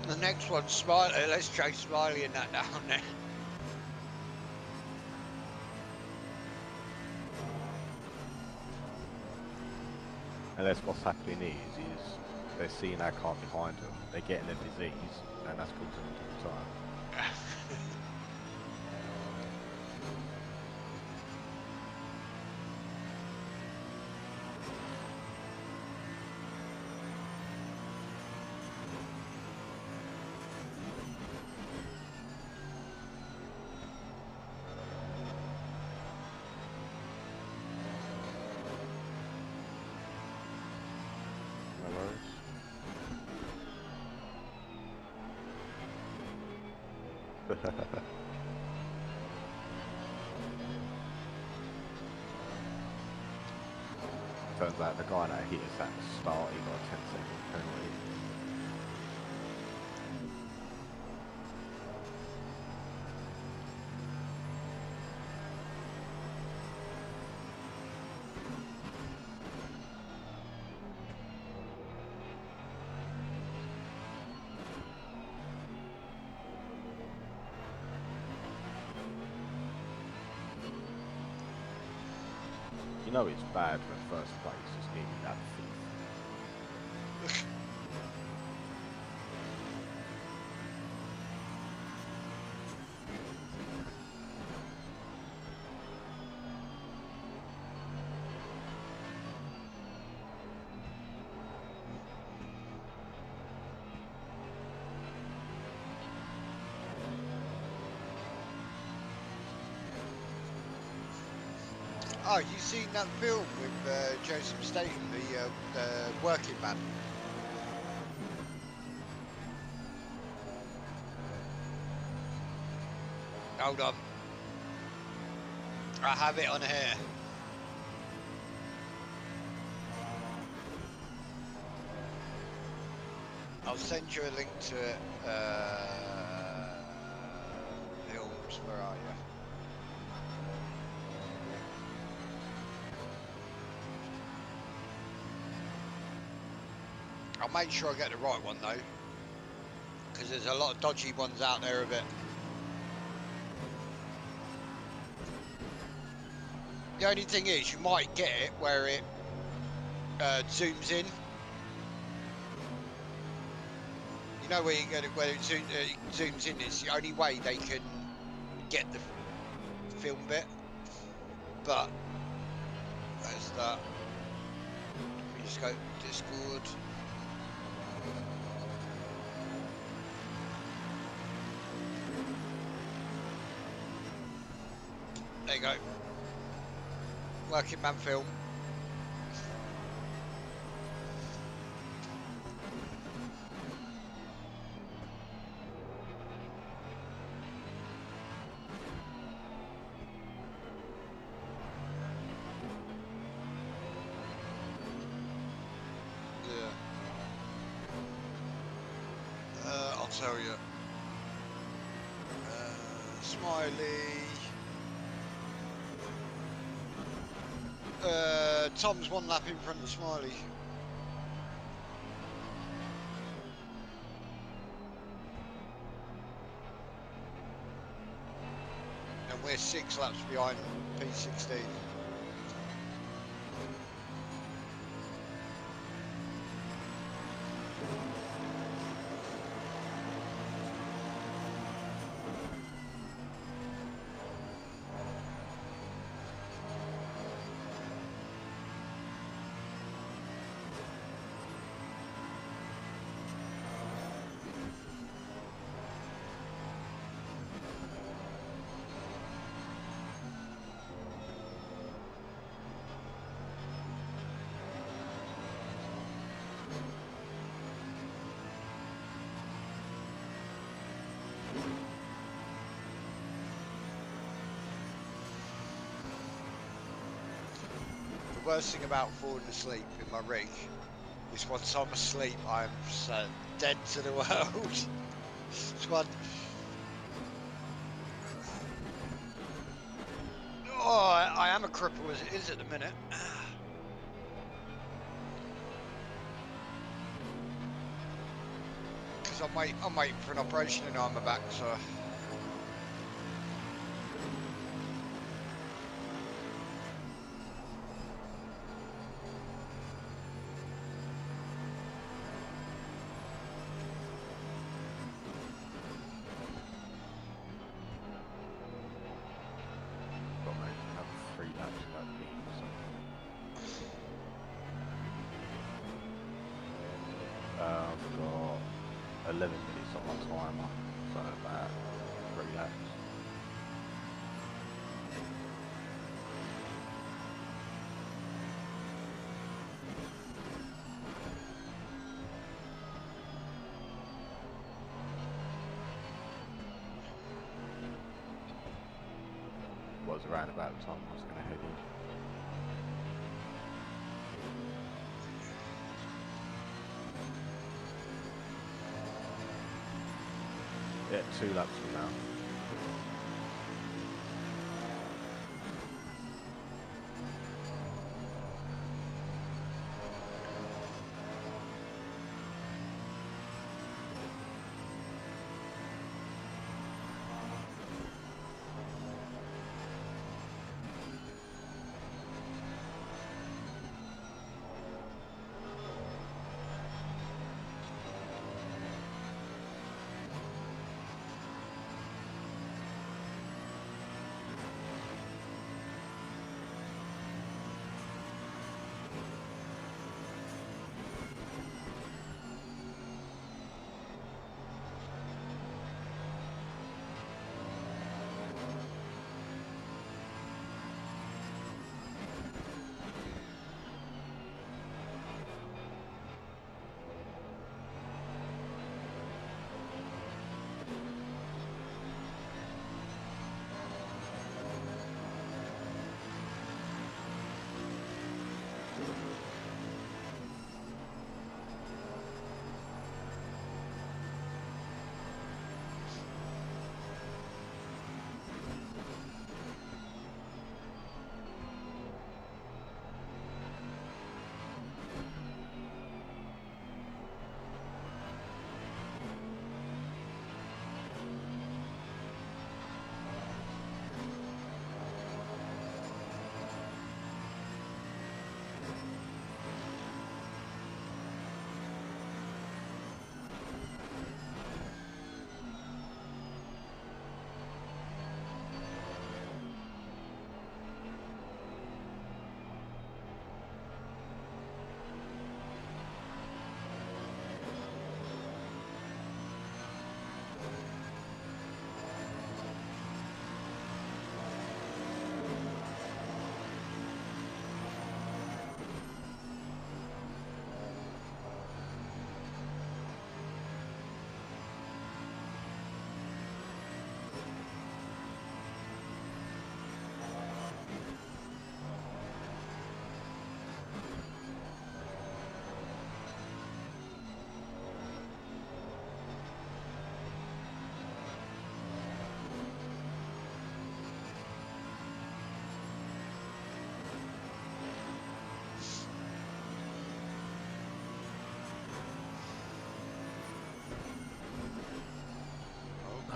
The next one's Smiley. Let's chase Smiley and that down there. Unless what's happening is they're seeing our car behind them, they're getting a disease, and that's causing them to retire. No worries. Turns out the guy that hit us at the start, he got a 10-second penalty. You know it's bad when first place is nearly that fifth. Oh, you seen that film with Joseph Statham, the Working Man? Hold on. I have it on here. I'll send you a link to it. Films, where are you? I'll make sure I get the right one though, because there's a lot of dodgy ones out there of it. The only thing is, you might get it where it zooms in. You know where you get it, where it zooms in is the only way they can get the film bit. But there's that. We just go Discord. There you go. Working Man film. Smiley. Tom's 1 lap in front of Smiley. And we're 6 laps behind P16. The worst thing about falling asleep in my rig is once I'm asleep, I'm so dead to the world. It's one. Oh, I am a cripple as it is at the minute. Because I'm waiting for an operation and on my back, so. Got to have 3 laps about me. I've got 11 minutes on my timer, so about 3 laps. Was around about the time I was going to head in. Yeah, 2 laps from now.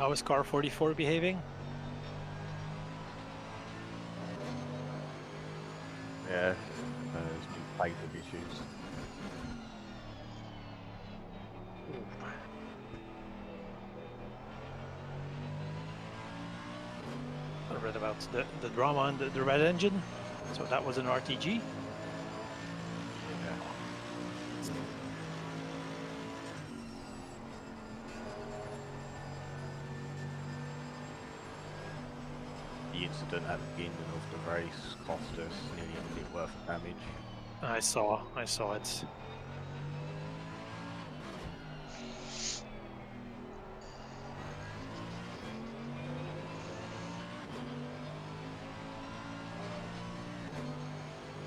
How is car 44 behaving? Yeah, there's been plagued with issues. I read about the drama on the red engine. So that was an RTG. The incident at the beginning of the race cost us nearly a million worth of damage. I saw it.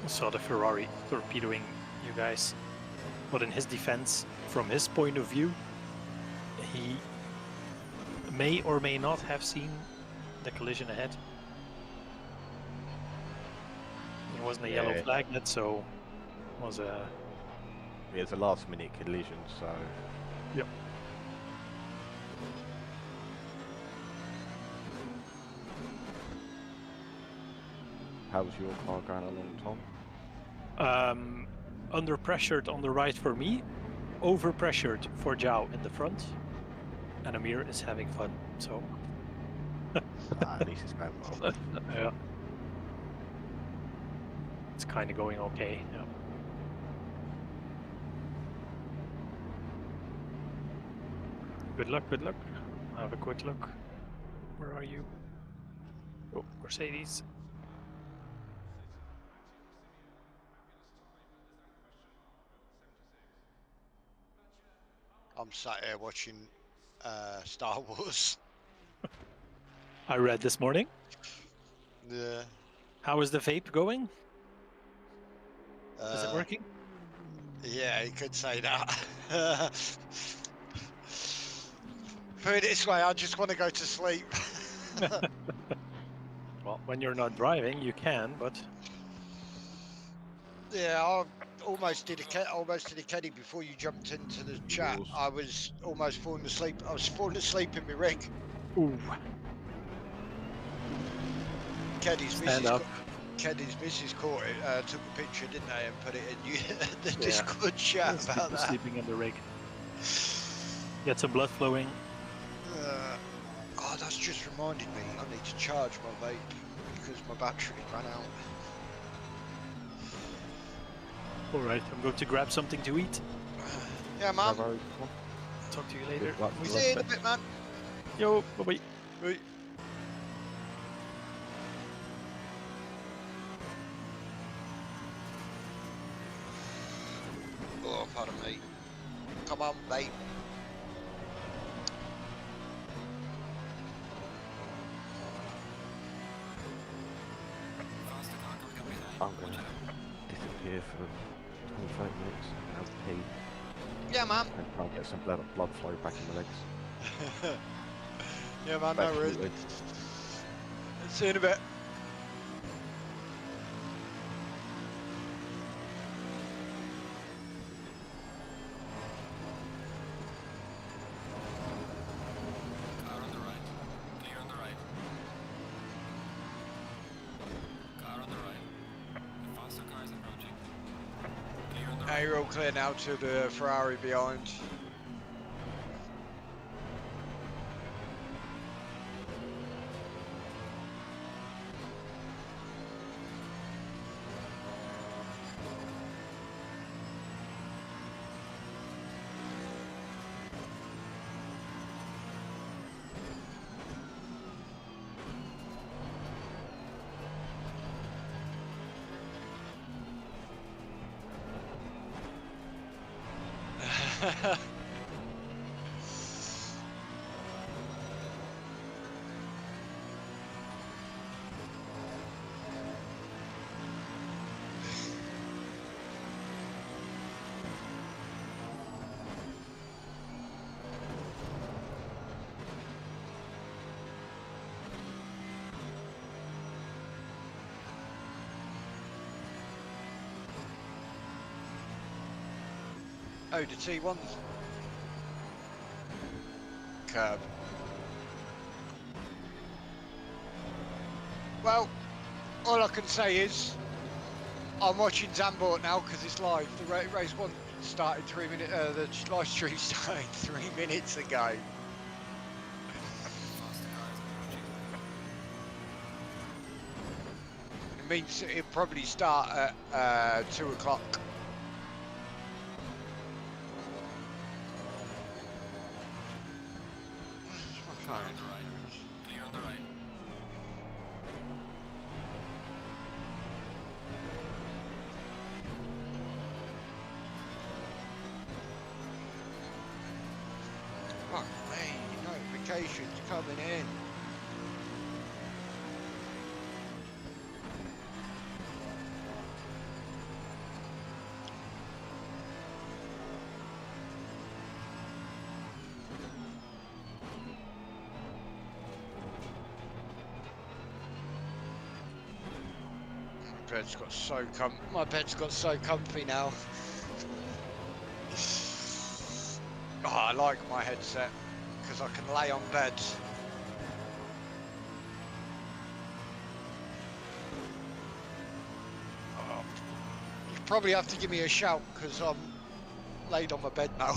I saw the Ferrari torpedoing you guys. But in his defense, from his point of view, he may or may not have seen the collision ahead. There wasn't a yellow Yeah. flag yet, so it was a... It was a last minute collision, so... Yep. How's your car going along, Tom? Under pressured on the right for me, over pressured for Zhao in the front, and Amir is having fun, so... At least it's going well. Yeah. It's kind of going okay, yeah. Good luck, good luck. I'll have a quick look. Where are you? Oh, Mercedes. I'm sat here watching Star Wars. I read this morning. Yeah. How is the vape going? Is it Uh, working? Yeah, you could say that. Put it this way, I just want to go to sleep. Well, when you're not driving, you can, but... Yeah, I almost did a Kenny before you jumped into the chat. Yours. I was almost falling asleep. I was falling asleep in my rig. Ooh. Kenny's Stand up. missus caught it, took a picture, didn't they, and put it in the Yeah. Discord chat There's about people that. sleeping in the rig. Get some blood flowing. Oh, that's just reminded me. I need to charge my vape because my battery ran out. All right, I'm going to grab something to eat. Yeah, man. Bravo, Tom. Talk to you later. Good luck We for see you in a the bit, man. Yo, bye-bye. Right. Oh, pardon me. Come on, mate. Faster car coming up behind. I'm going to disappear for 25 minutes and have a pee Yeah, man. and try and get some blood flow back in my legs. Yeah, man, no worries. Absolutely. See you in a bit. Car on the right. Clear on the right. Car on the right. The faster car is approaching. Clear on the Now right. you're all clear now to the Ferrari behind. Oh, the T1 curb. Well, all I can say is I'm watching Zambort now because it's live. The race one started 3 minutes. The live stream started 3 minutes ago. Faster cars approaching. It means it'll probably start at 2 o'clock. Car on the right. Clear on the right. Fuck me, notifications coming in. My bed's got so comfy now. Oh, I like my headset because I can lay on bed. Oh, you probably have to give me a shout because I'm laid on my bed now.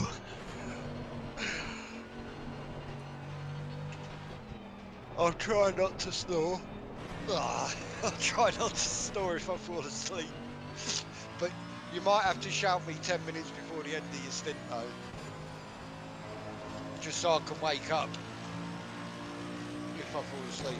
I'll try not to snore. I'll try not to snore if I fall asleep. But you might have to shout me 10 minutes before the end of your stint though. Just so I can wake up if I fall asleep.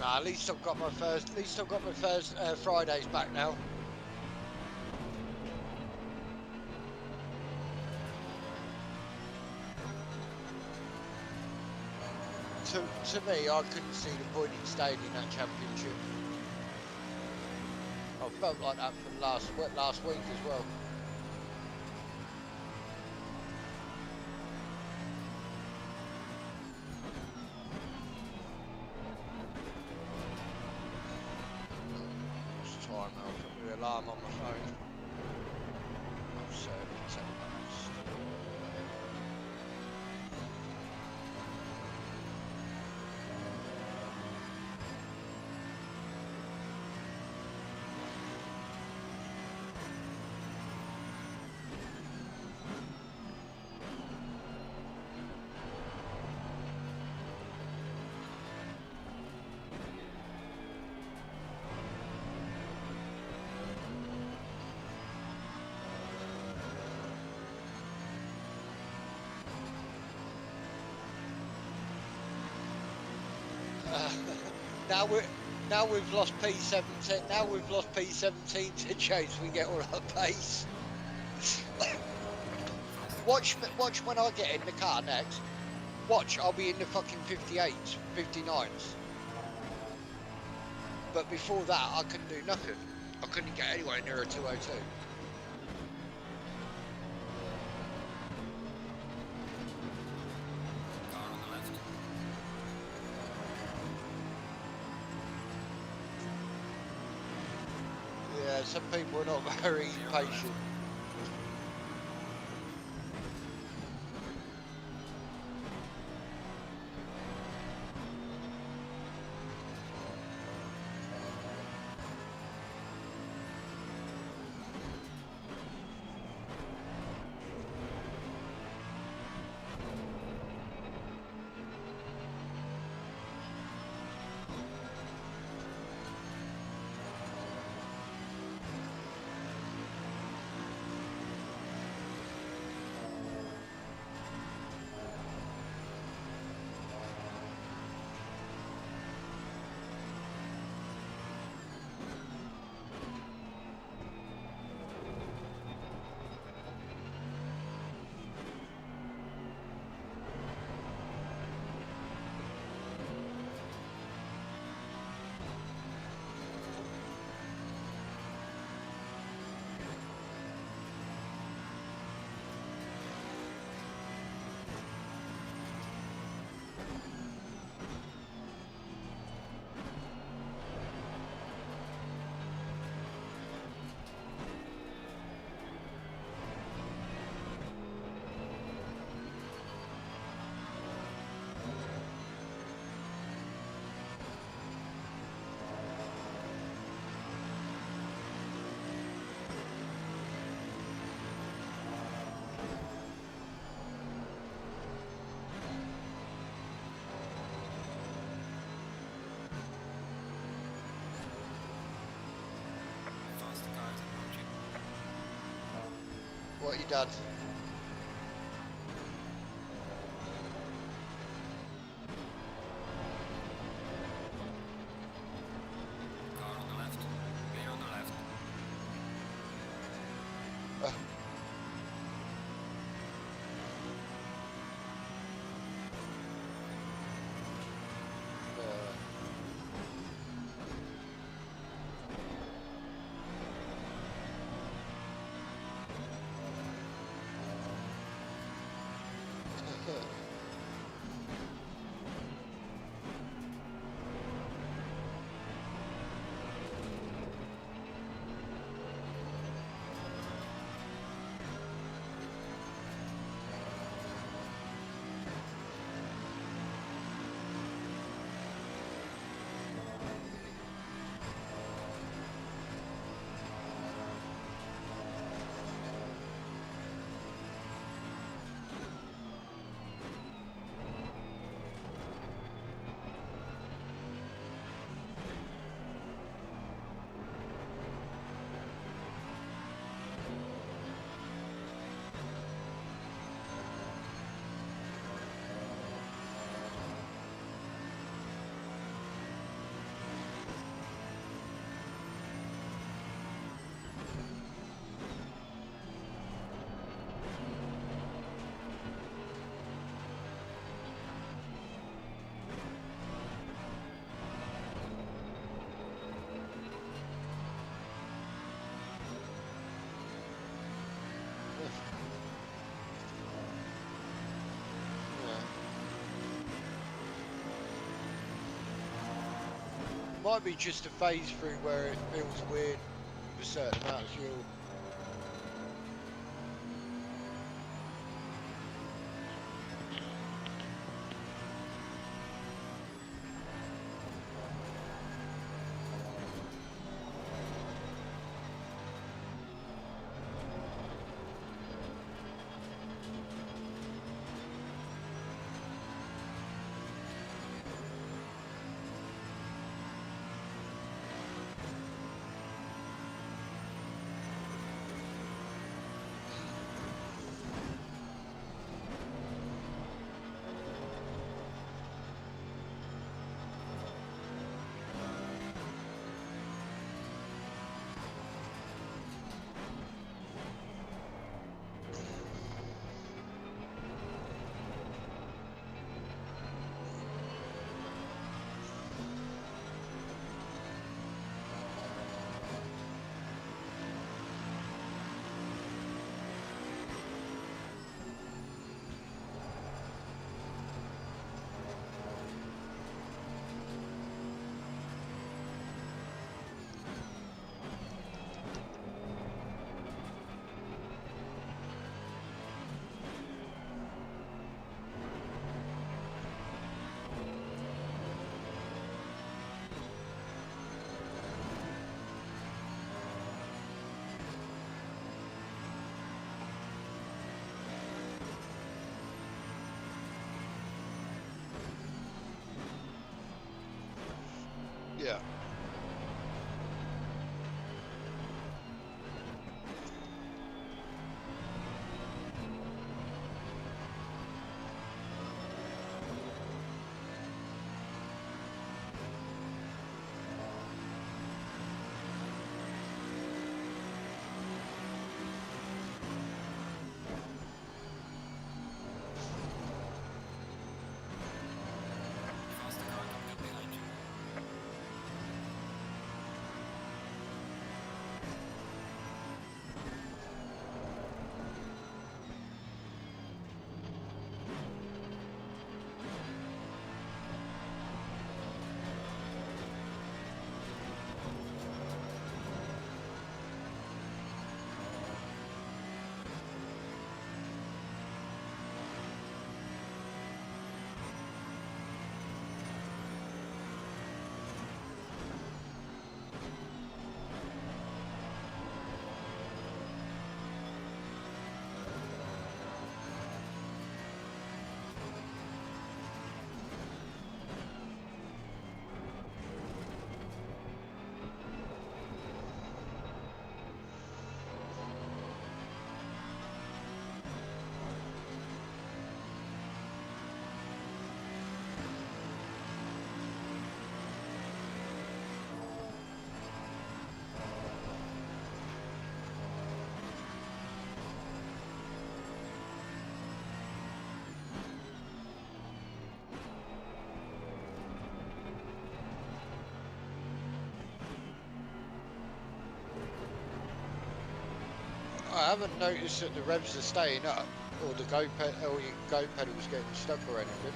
Nah, at least I've got my first. Fridays back now. To me, I couldn't see the point in staying in that championship. I felt like that from last week as well. It's time now. I'll put the alarm on my phone. I'll set it for 10 minutes. Now we've lost P17. Now we've lost P17 to chase. We get all our pace. Watch when I get in the car next. Watch, I'll be in the fucking 58s, 59s. But before that, I couldn't do nothing. I couldn't get anywhere near a 202. Car on the left. Yeah, some people are not very patient. What you done? Car on the left. Clear on the left. Might be just a phase through where it feels weird with a certain amount of fuel. Yeah. Faster car coming up behind you. haven't noticed that the revs are staying up, or the or your go pedal's getting stuck or anything.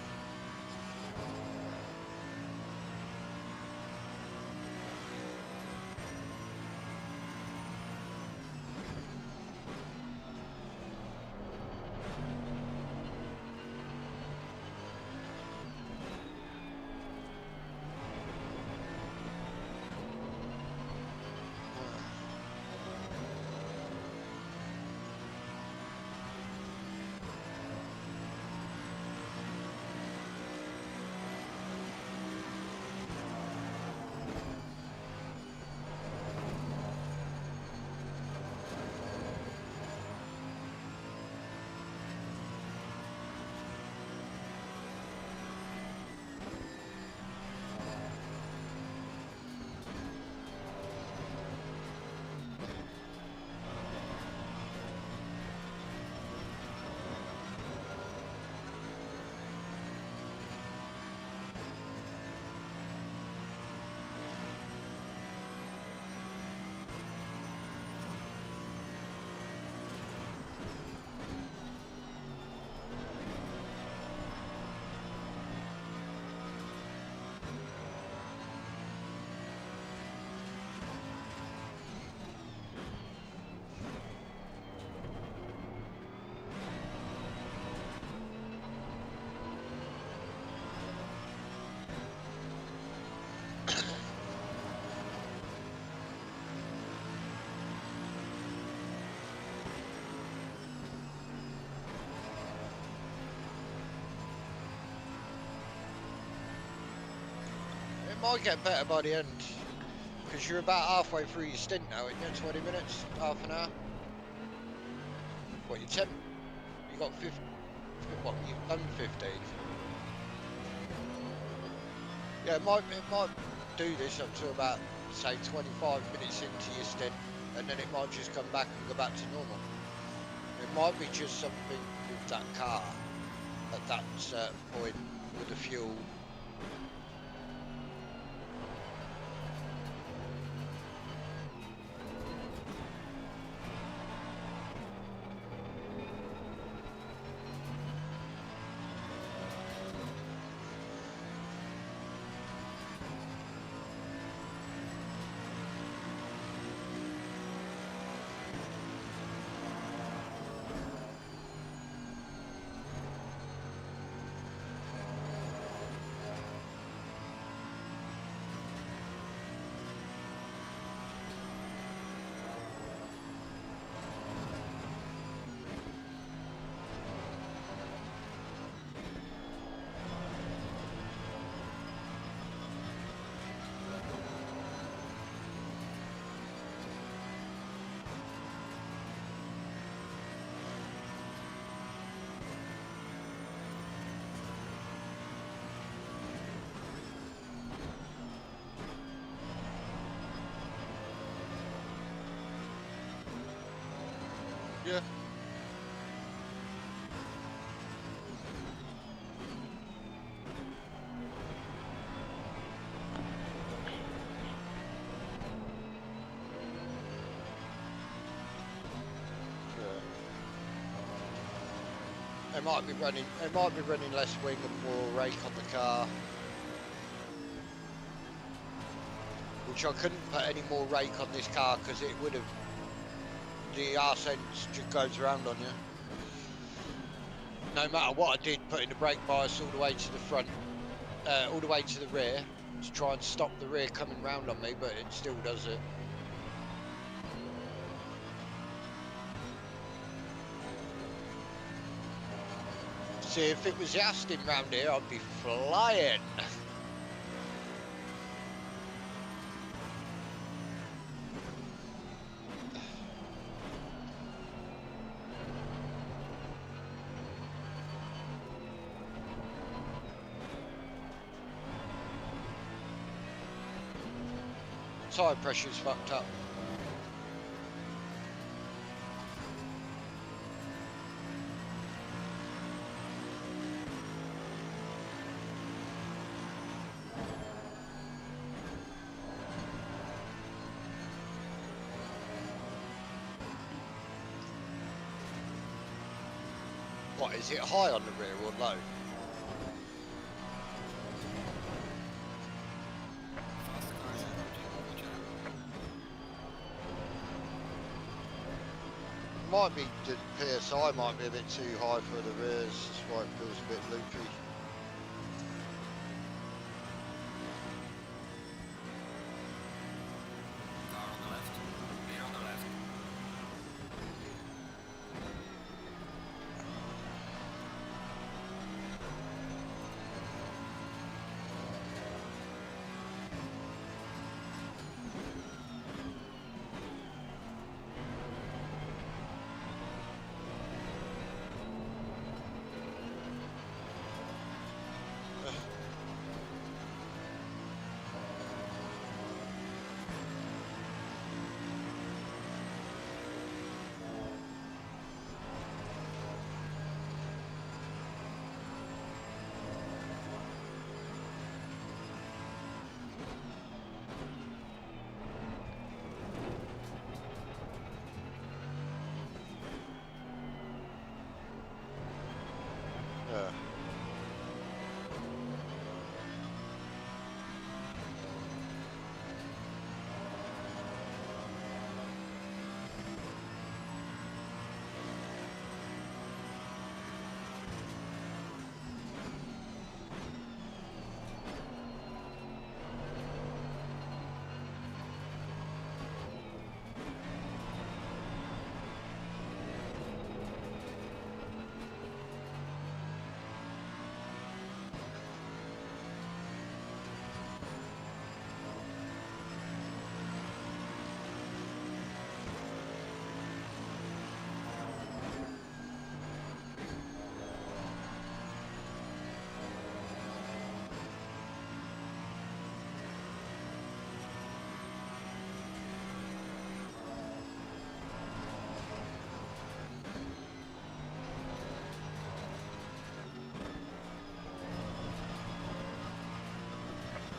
It might get better by the end, because you're about halfway through your stint now, aren't you? 20 minutes, half an hour. What, you're 10? You got 50? What, you've done 15? Yeah, it might do this up to about, say, 25 minutes into your stint, and then it might just come back and go back to normal. It might be just something with that car at that certain point with the fuel. Yeah. It might be running less wing and more rake on the car. Which I couldn't put any more rake on this car because it would have, the arse end just goes around on you. No matter what I did, putting the brake bias all the way to the front, all the way to the rear to try and stop the rear coming round on me, but it still does it. See, if it was Aston round here, I'd be flying. Tyre pressure's fucked up. what, is it high on the rear or low? Faster cars approaching. Watch out. Might be the PSI might be a bit too high for the rears, that's why it feels a bit loopy. Car on the left. Clear on the left. Yeah.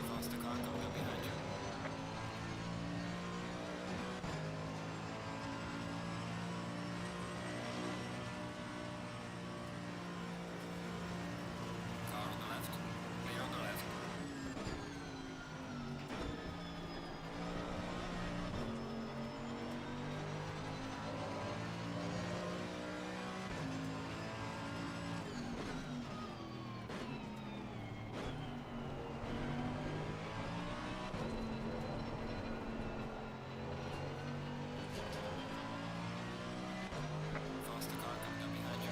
Faster car coming up behind you. Car on the left. Clear on the left. Faster car coming up behind you.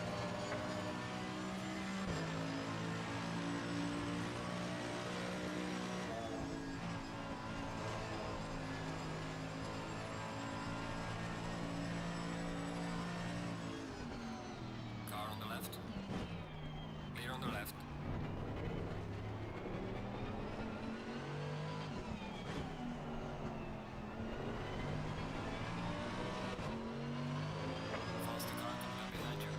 Car on the left. Clear on the left. Faster car coming up behind you.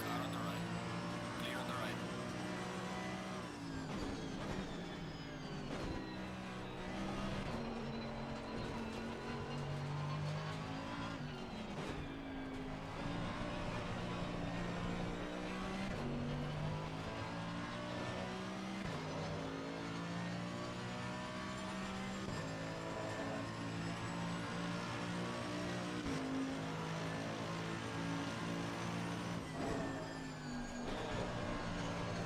Car on the right. Clear on the right.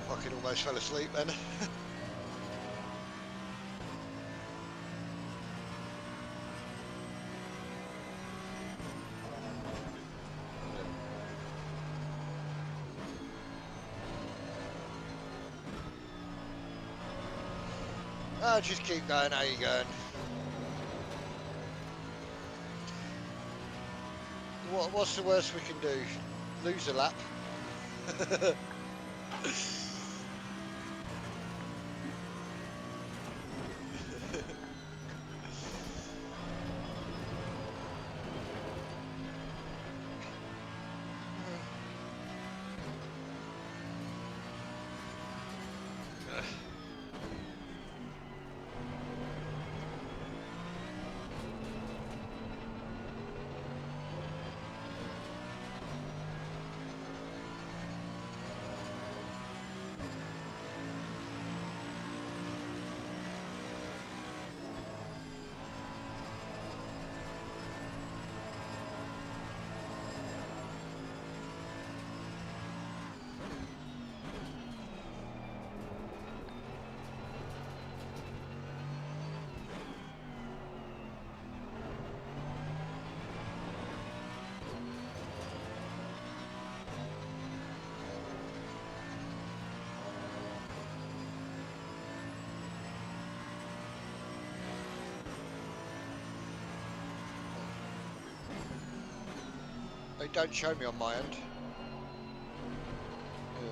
Fucking almost fell asleep then. Just keep going, how you going? What's the worst we can do? Lose a lap? It don't show me on my end. Yeah.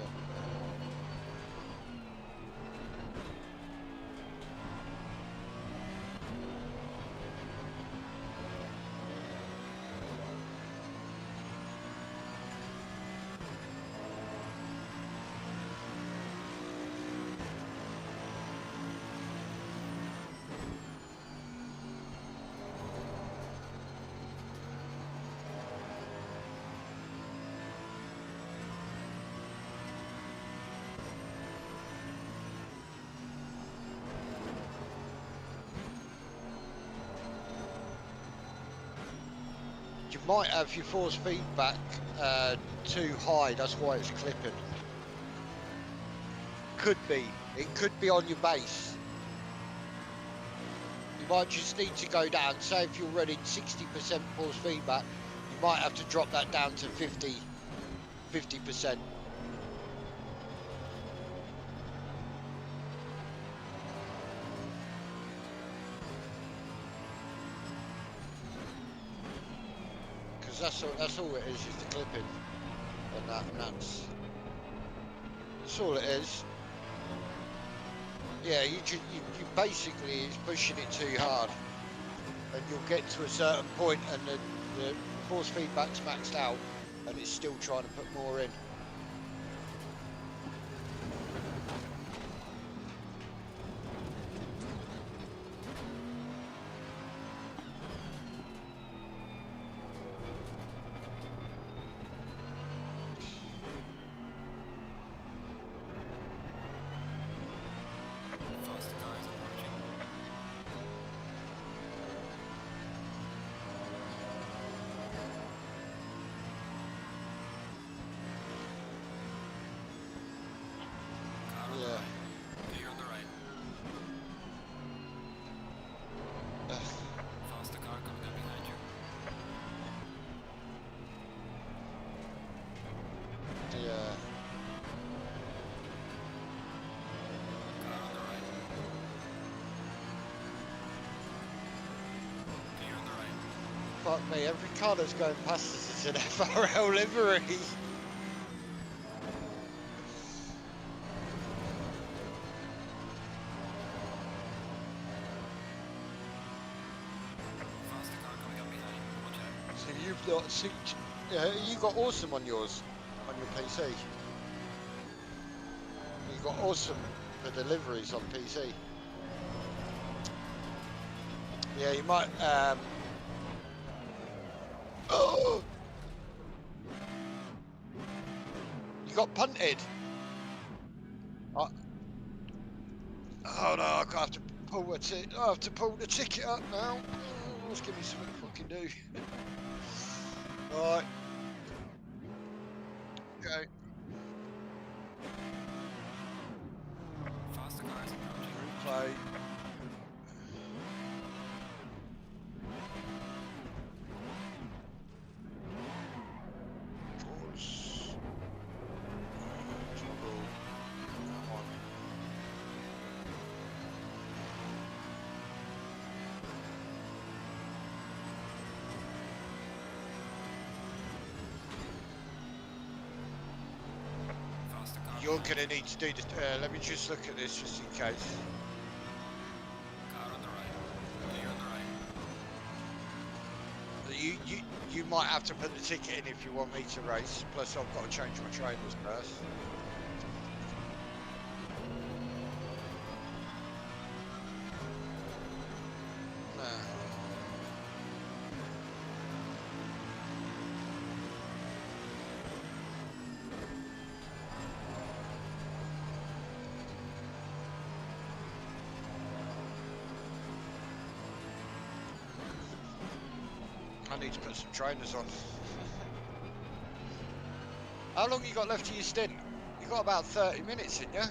You might have your force feedback too high, that's why it's clipping. Could be. It could be on your base. You might just need to go down. Say if you're running 60% force feedback, you might have to drop that down to 50%. Because that's all it is the clipping. And that's all it is. Yeah, you basically is pushing it too hard, and you'll get to a certain point and the force feedback's maxed out, and it's still trying to put more in. Faster cars approaching. Car on the Yeah. right. Clear on the right. Faster car coming up behind you. Yeah. Car on the right. Clear on the right. Fuck me, every car that's going past us is an FRL livery. Faster car coming up behind. Watch out. So you've got you got awesome on yours, on your PC. You got awesome for deliveries on PC. Yeah, you might. Oh! You got punted. Oh no, I have to pull I have to pull the ticket up now. Oh, let's give me something to fucking do. Right. Okay. Faster cars approaching. Play. Pause. Toggle. That one. Faster car. You're behind. gonna need to do this. Let me just look at this just in case. Car on the right. Clear on the right. You might have to put the ticket in if you want me to race. Plus, I've got to change my trainers first. I need to put some trainers on. How long you got left of your stint? You got about 30 minutes, didn't you?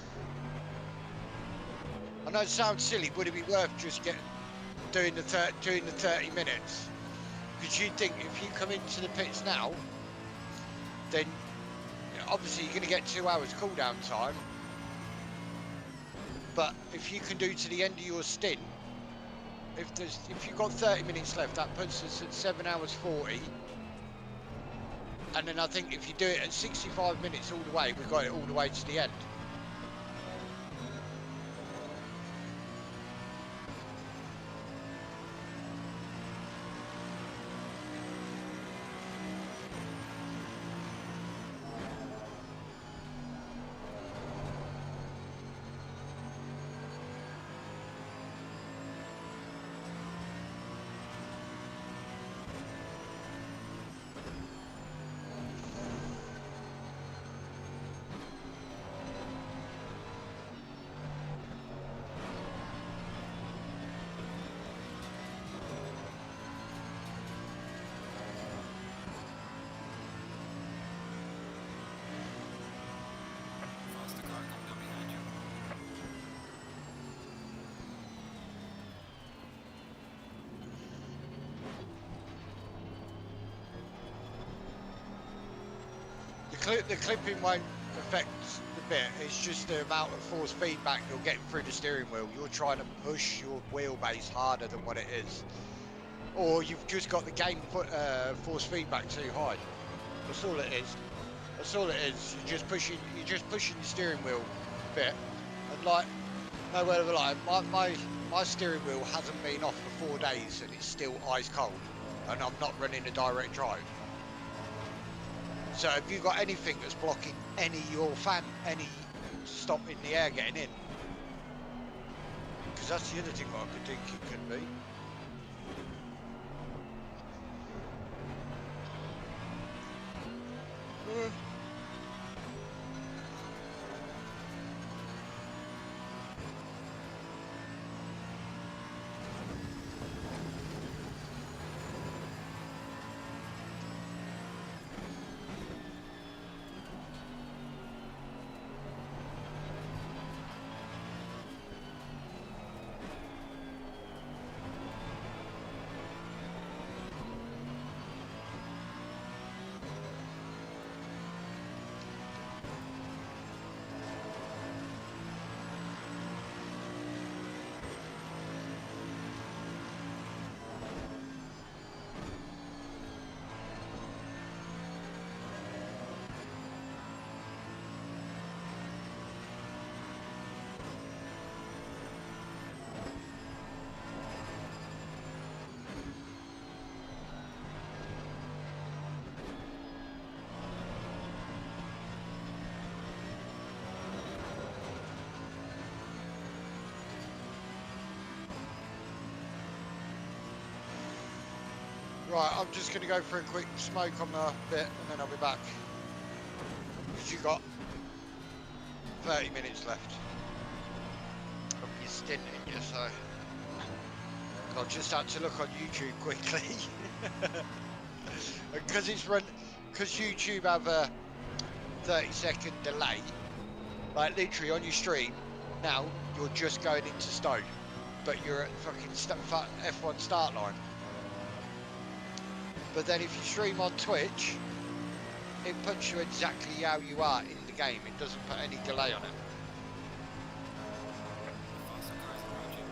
I know it sounds silly. Would it be worth just doing the 30 minutes? Because you'd think if you come into the pits now, then obviously you're going to get 2 hours cool down time. But if you can do to the end of your stint, if you've got 30 minutes left, that puts us at 7 hours 40. And then I think if you do it at 65 minutes all the way, we've got it all the way to the end. Faster car coming up behind you. The clipping won't affect the bit, it's just the amount of force feedback you're getting through the steering wheel. You're trying to push your wheelbase harder than what it is. Or you've just got the game force feedback too high. That's all it is. That's all it is. You're just pushing the steering wheel a bit. And like, no word of a lie, my steering wheel hasn't been off for 4 days and it's still ice cold. And I'm not running a direct drive. So have you got anything that's blocking any stopping the air getting in? Because that's the other thing what I could think it could be. Right, I'm just going to go for a quick smoke on the bit and then I'll be back. Because you've got 30 minutes left of your stint in you, so I'll just have to look on YouTube quickly. Because YouTube have a 30-second delay, like literally on your stream, now you're just going into Stone, but you're at fucking F1 start line. But then if you stream on Twitch, it puts you exactly how you are in the game. It doesn't put any delay on it. Faster cars approaching.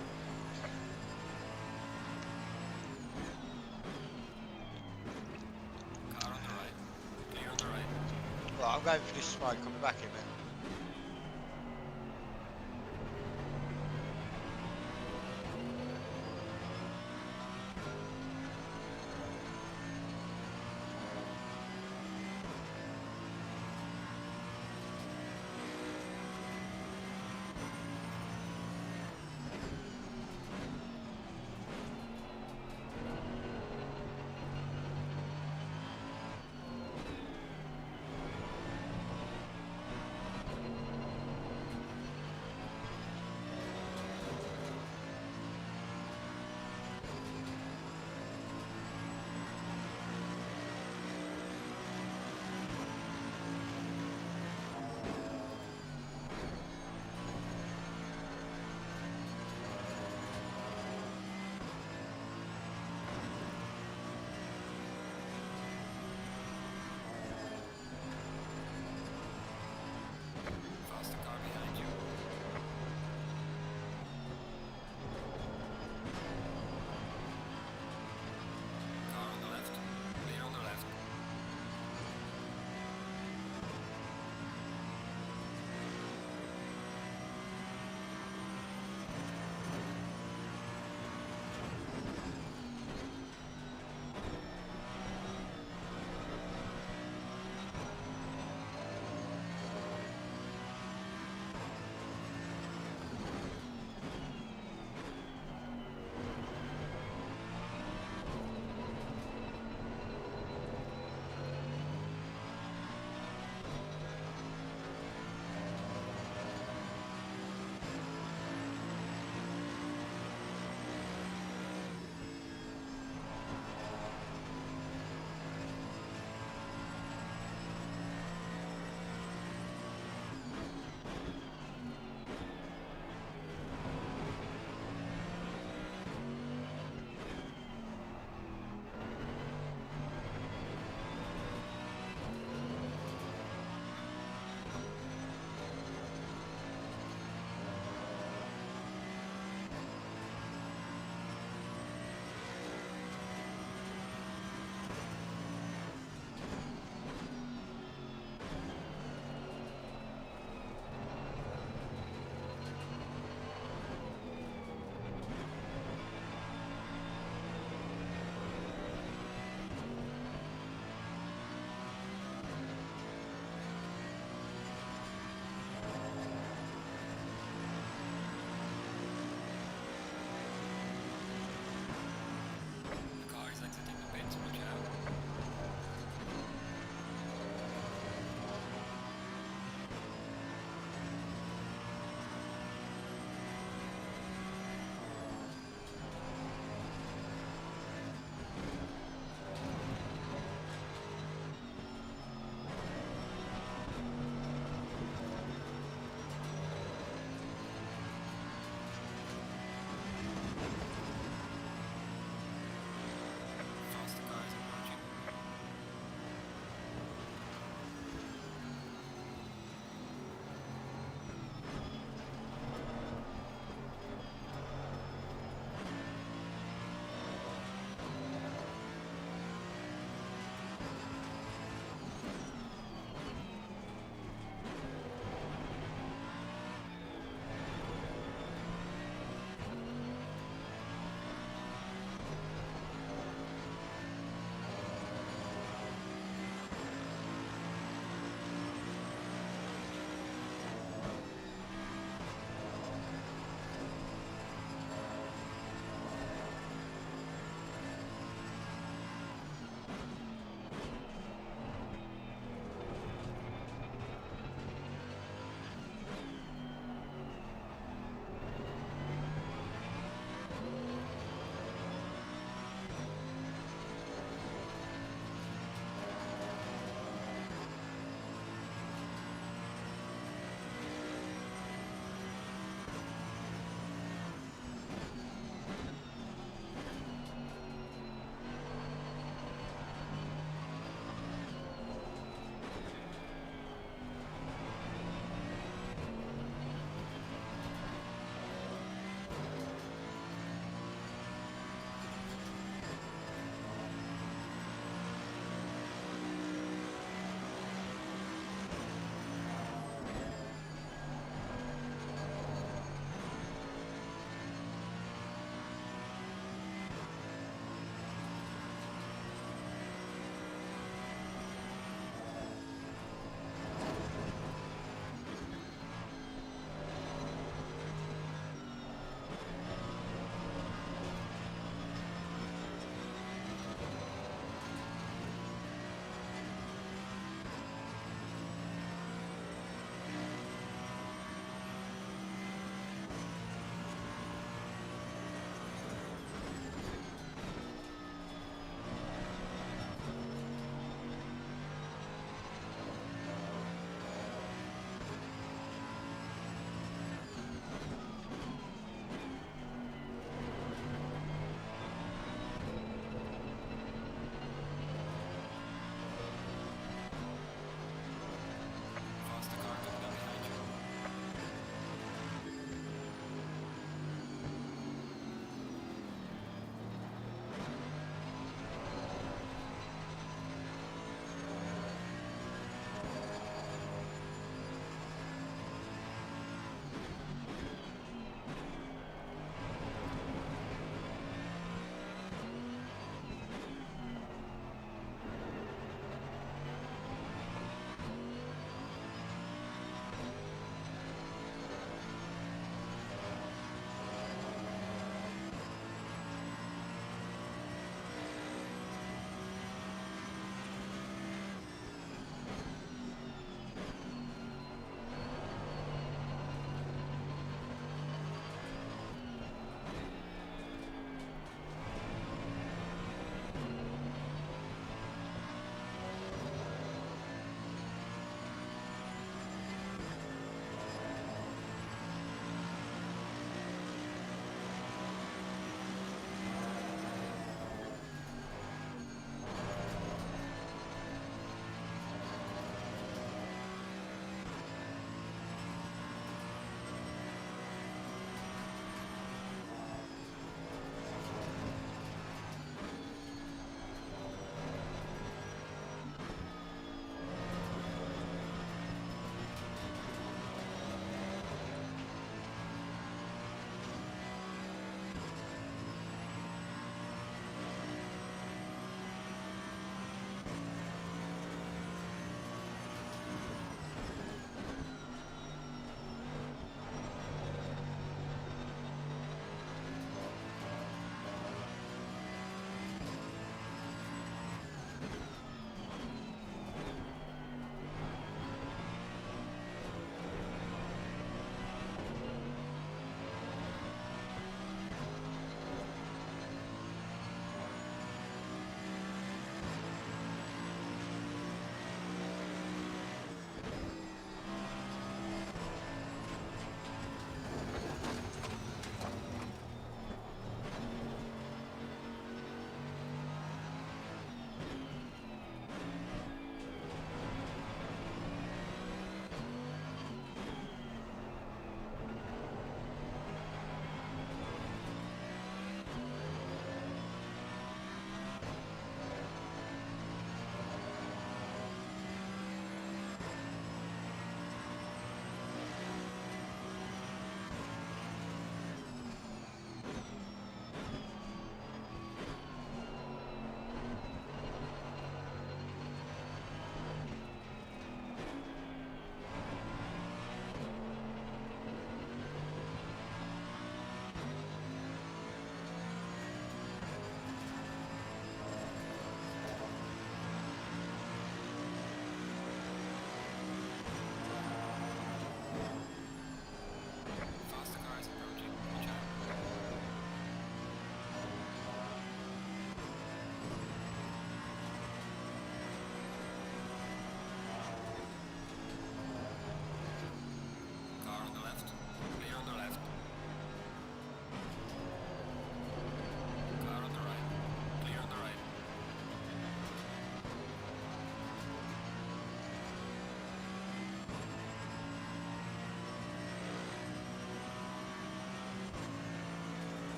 Car on the right. Clear on the right. Right, I'm going for this smoke. I'll be back in a minute.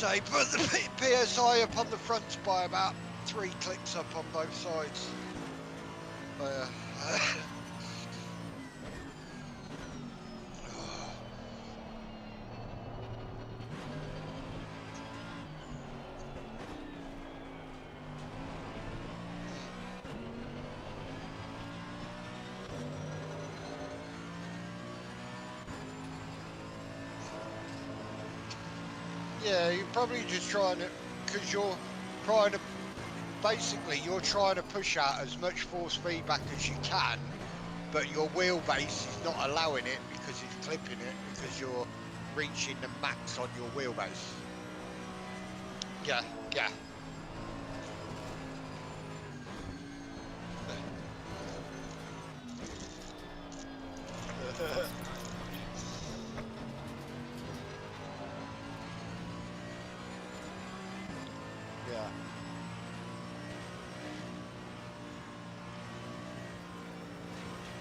say put the PSI up on the fronts by about 3 clicks up on both sides. Yeah, you're probably just trying to, because you're trying to, basically you're trying to push out as much force feedback as you can, but your wheelbase is not allowing it because it's clipping it because you're reaching the max on your wheelbase. Yeah, yeah. Yeah.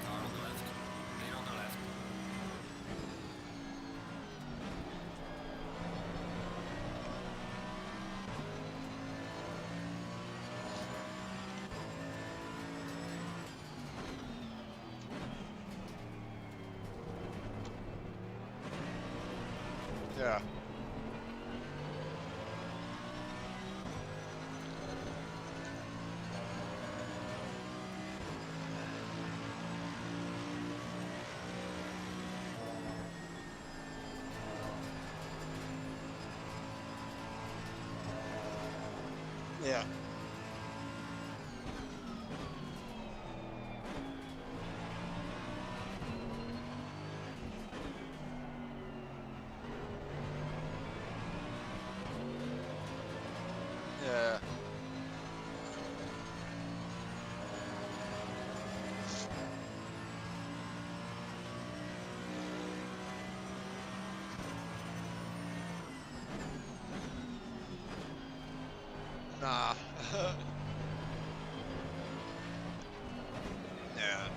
Car on the left. Clear on the left. Yeah. Yeah. Yeah. Nah. Yeah.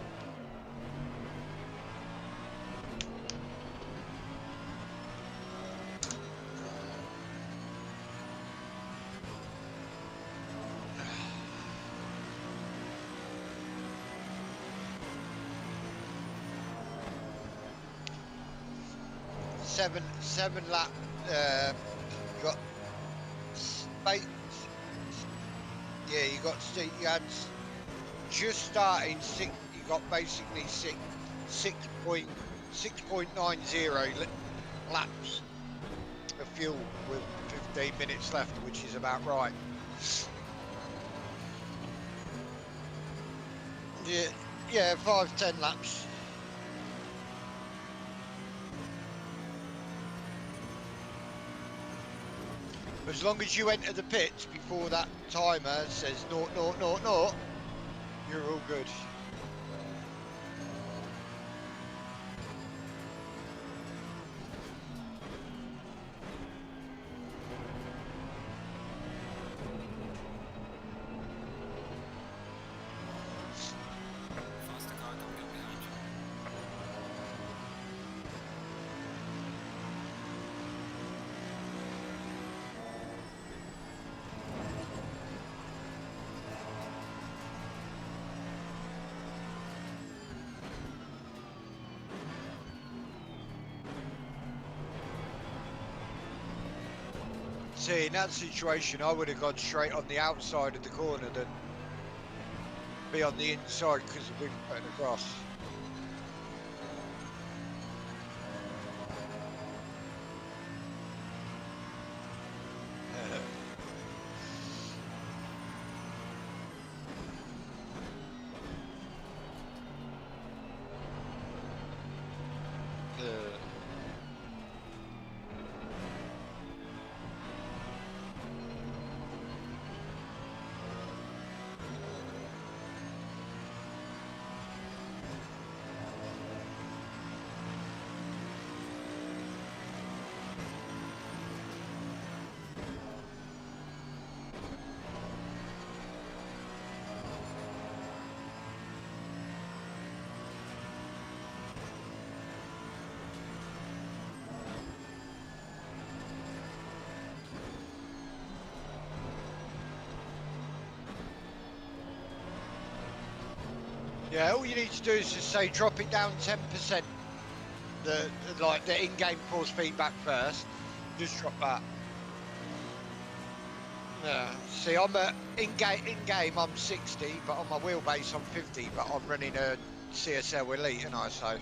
Seven lap. You got. Yeah, you got. You had just starting six. You got basically 6.90 laps of fuel with 15 minutes left, which is about right. Yeah, yeah, 5-10 laps. As long as you enter the pits before that timer says 0, 0, 0, 0, you're all good. Faster car coming up behind you. See, in that situation, I would have gone straight on the outside of the corner than be on the inside because of wind cutting across. Yeah, all you need to do is just say drop it down 10%. The in-game force feedback first. Just drop that. Yeah. See, I'm in-game I'm 60, but on my wheelbase I'm 50, but I'm running a CSL Elite, and I so.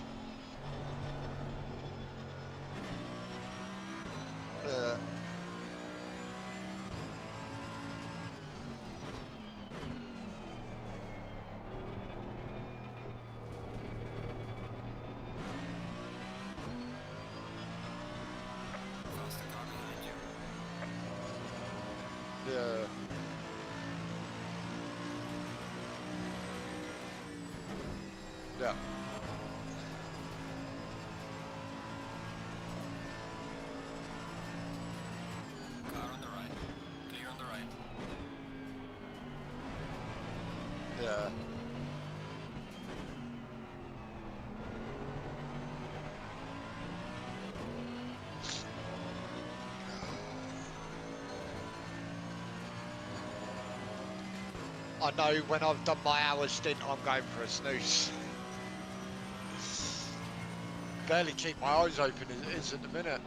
Faster car behind you. Yeah. Yeah. Car on the right. Clear on the right. Yeah. I know when I've done my hour stint, I'm going for a snooze. Barely keep my eyes open is at the minute.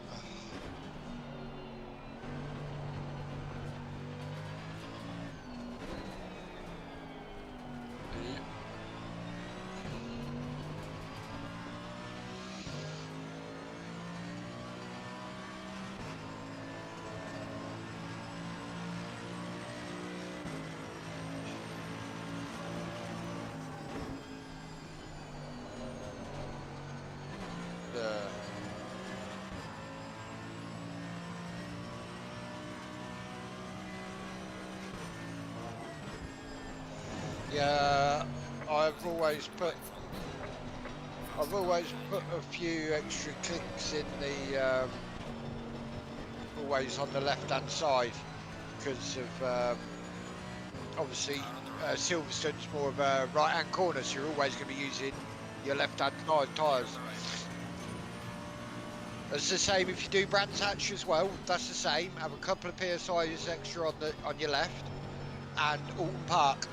Yeah, I've always put a few extra clicks in the always on the left hand side because of obviously Silverstone's more of a right hand corner, so you're always going to be using your left hand side tyres. It's the same if you do Brands Hatch as well. That's the same. Have a couple of PSIs extra on your left, and Alton Park.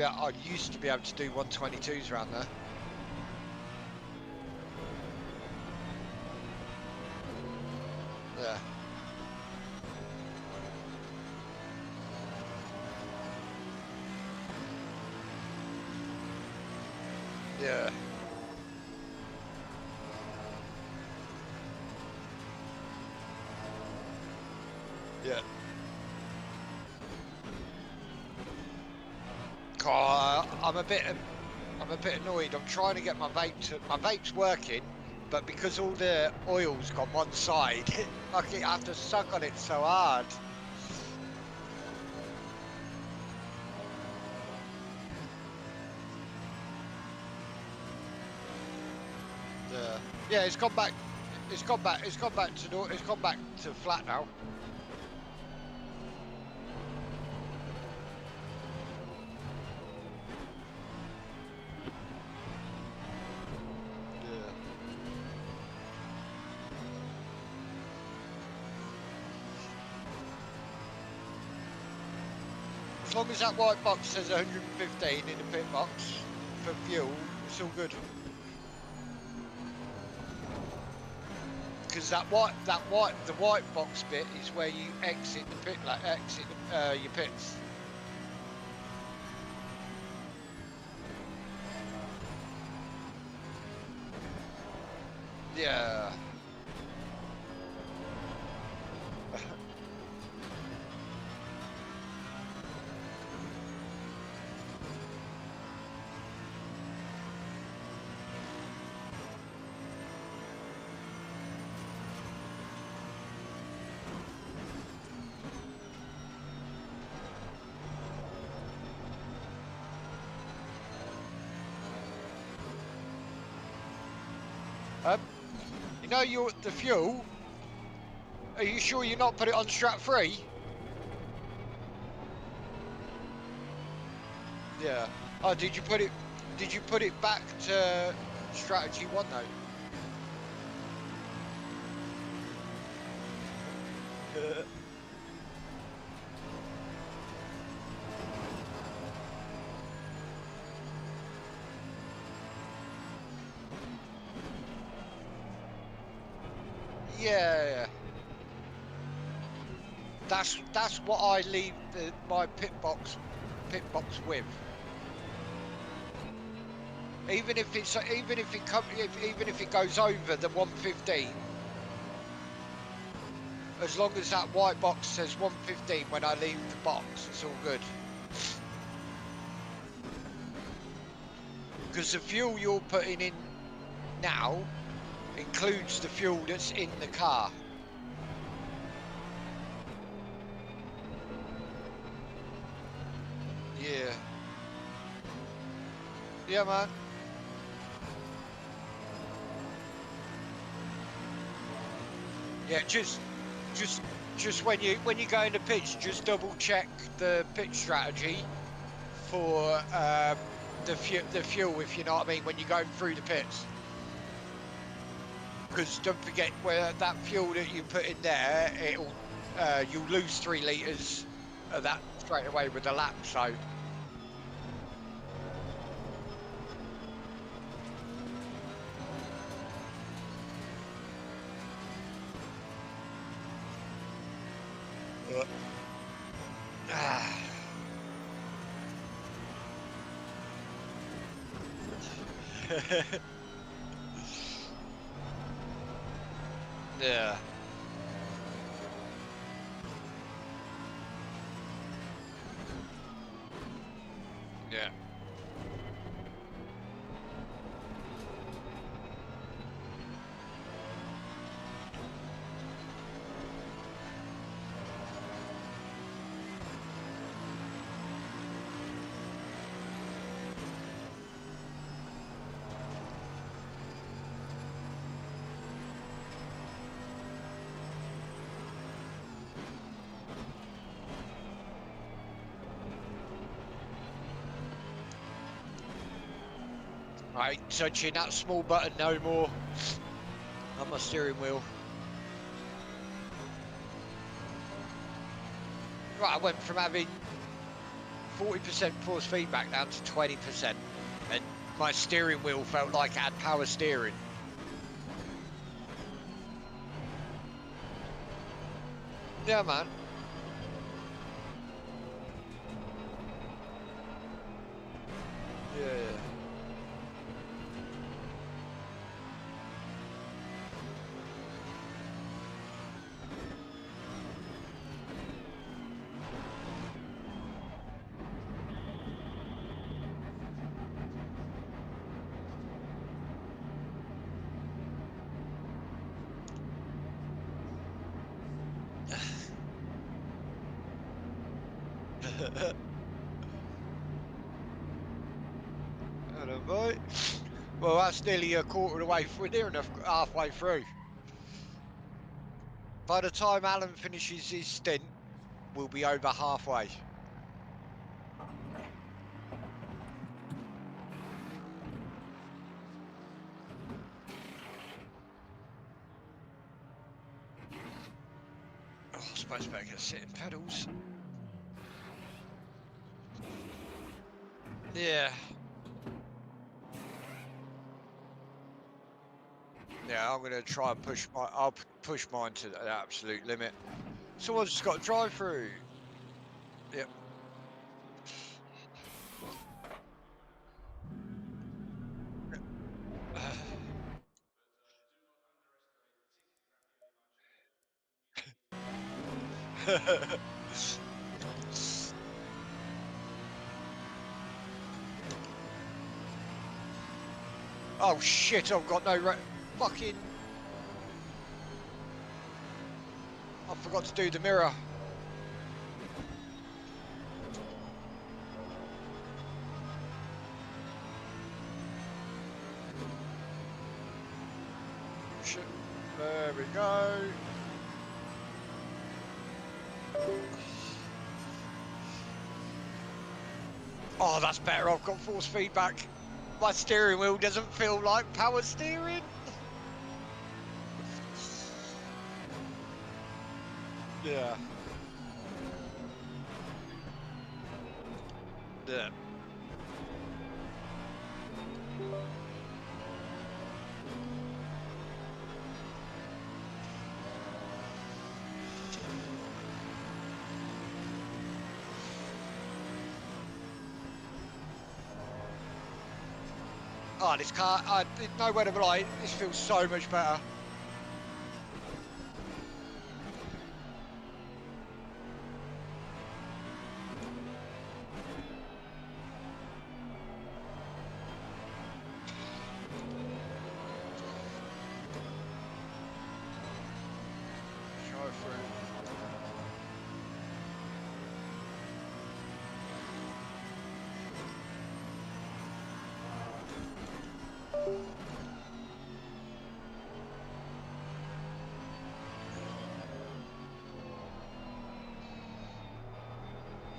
I used to be able to do 122s around there. Yeah. Yeah. Yeah. God, I'm a bit annoyed. I'm trying to get my vape's working, but because all the oil's gone one side, I have to suck on it so hard. Yeah. Yeah, it's gone back. It's gone back to flat now. As long as that white box says 115 in the pit box for fuel, it's all good. Because the white box bit is where you exit the pit, your pits. Yeah. You know the fuel. Are you sure you're not put it on strat 3? Yeah. Oh, did you put it back to strategy 1 though? Yeah. That's what I leave my pit box with. Even if it goes over the 115, as long as that white box says 115 when I leave the box, it's all good. Because the fuel you're putting in now includes the fuel that's in the car. Yeah. Yeah, man. Yeah, just when you go into pitch, just double check the pitch strategy for the fuel, if you know what I mean, when you're going through the pits. Because don't forget, where that fuel that you put in there, it'll you'll lose 3 litres of that straight away with the lap. So. Yeah. Yeah. Right, touching that small button no more on my steering wheel. Right, I went from having 40% force feedback down to 20%, and my steering wheel felt like it had power steering. Yeah, man. Yeah. Hello, boy. Well, that's nearly a quarter of the way through, near enough halfway through. By the time Alan finishes his stint, we'll be over halfway. Oh, I suppose I better get sitting pedals. Yeah. Yeah, I'm going to try and I'll push mine to the absolute limit. Someone's just got to drive through. Yep. Oh shit, I've got no fucking... I forgot to do the mirror. Shit. There we go. Oh, that's better. I've got force feedback. My steering wheel doesn't feel like power steering. Yeah. Yeah. Oh, this car, nowhere to blind. This feels so much better. Go through.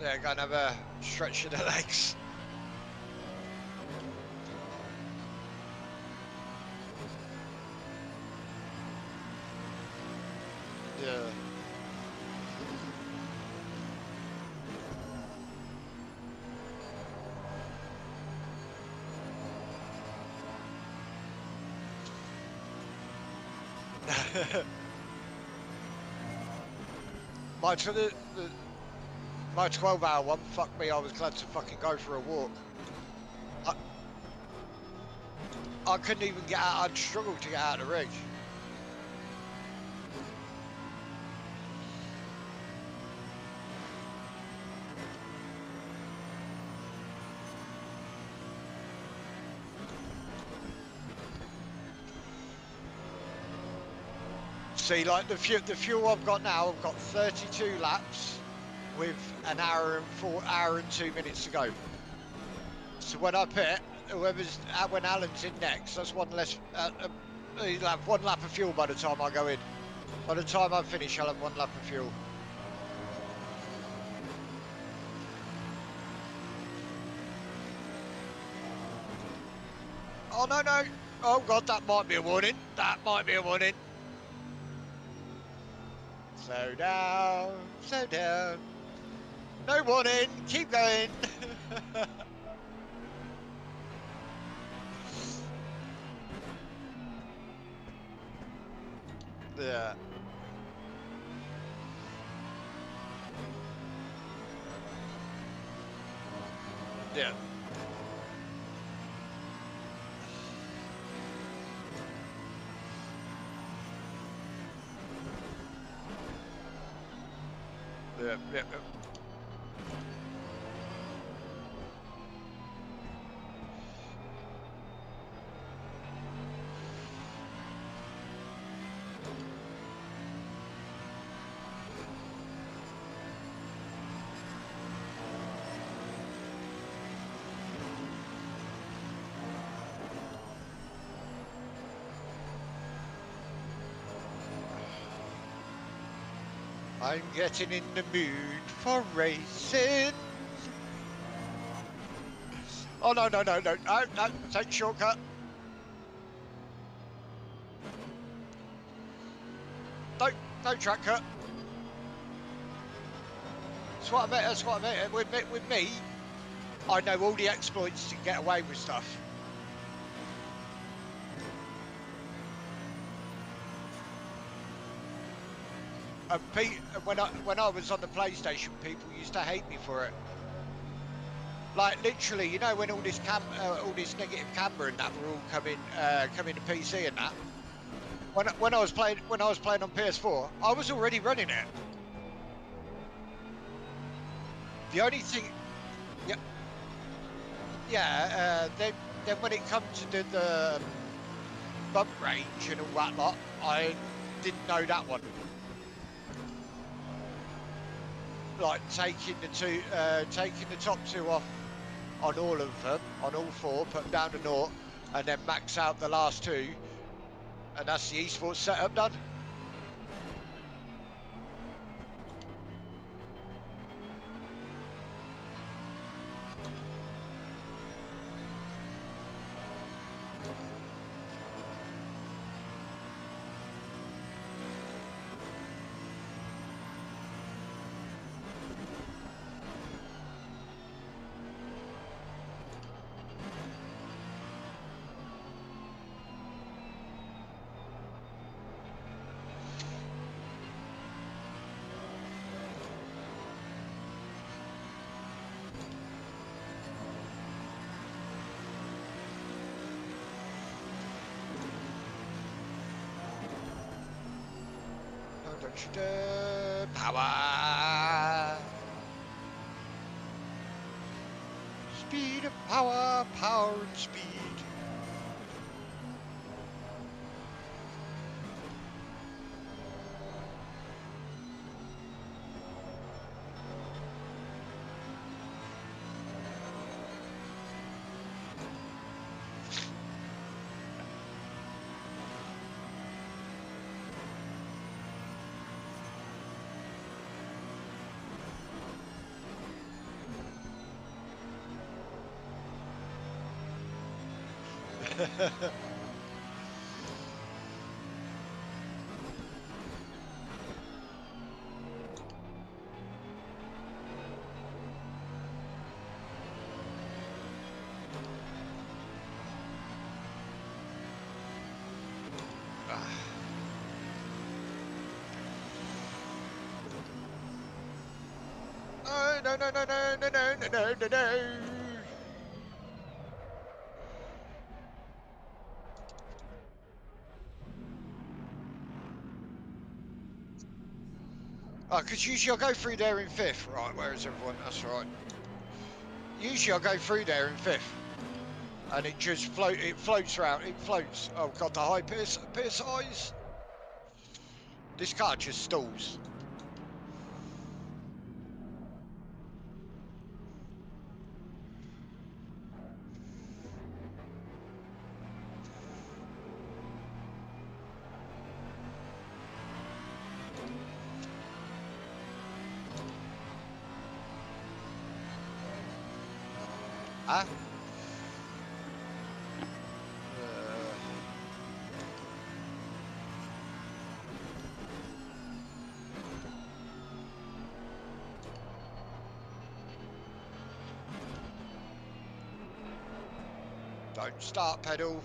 Yeah, go and have a stretch of the legs. Yeah. my, my 12-hour one, fuck me, I was glad to fucking go for a walk. I couldn't even get out, I'd struggled to get out of the rig. See, like the fuel I've got now, I've got 32 laps with an hour and 2 minutes to go. So when I pit, when Alan's in next, that's one less. He'll have 1 lap of fuel by the time I go in. By the time I finish, I'll have 1 lap of fuel. Oh no no! Oh god, that might be a warning. That might be a warning. Slow down, slow down. No warning, keep going. Yeah. Yeah. Yeah, yeah, yeah. I'm getting in the mood for racing. Oh no no no no no no! Take shortcut. No no track cut. That's what I meant. That's what I meant. With me, I know all the exploits to get away with stuff. And when I was on the PlayStation, people used to hate me for it. Like literally, you know, when all this negative camera and that were all coming to PC and that. When I was playing on PS4, I was already running it. The only thing, then when it comes to the bump range and all that lot, I didn't know that one. Like taking the top 2 off on all of them, on all 4, put them down to 0, and then max out the last 2, and that's the esports setup done. Power. Speed and power, power and speed. Oh, no, no, no, no, no, no, no, no, no, no. Oh, because usually I'll go through there in fifth. Right, where is everyone? That's right. Usually I'll go through there in fifth. And it just floats around. It floats. Oh, God, the high size. This car just stalls. Huh? Don't start pedal.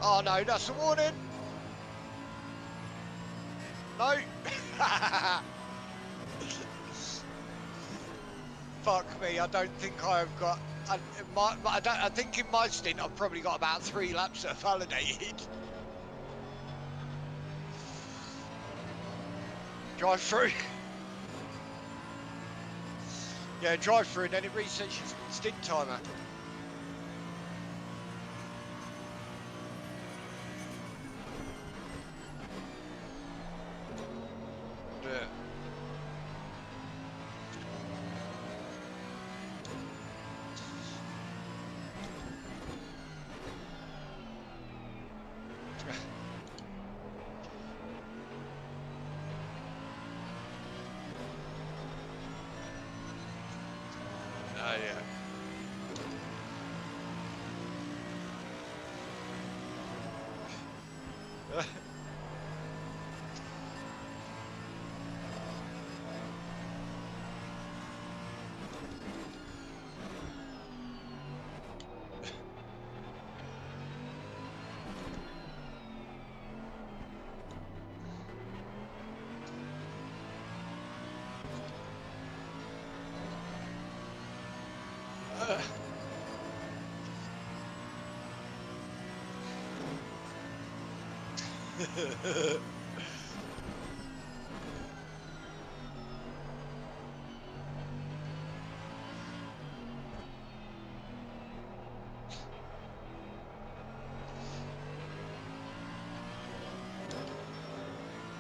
Oh no, that's a warning. No. Fuck me, I don't think I've got. I think in my stint I've probably got about 3 laps that have validated. Drive through. Yeah, drive through and then it resets your stint timer.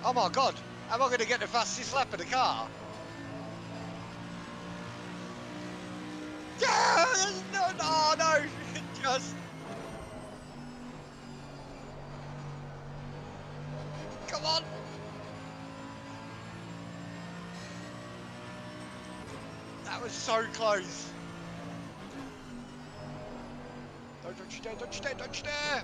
Oh my god, am I going to get the fastest lap of the car? Yeah! No, no, no! Just... Come on! That was so close. Don't you dare, don't you dare, don't you dare!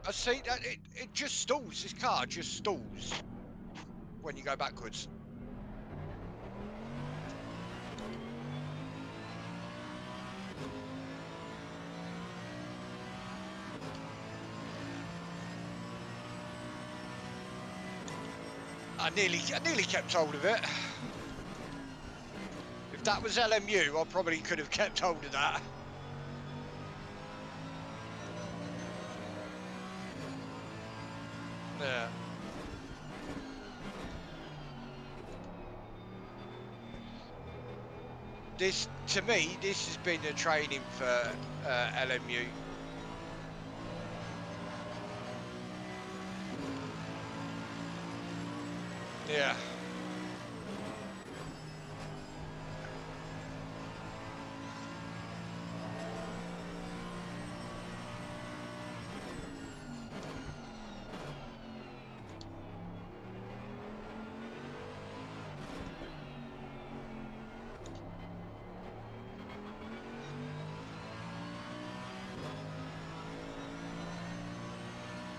I see that it just stalls. This car just stalls when you go backwards. I nearly kept hold of it. If that was LMU, I probably could have kept hold of that. Yeah. This, to me, this has been a training for LMU. Yeah.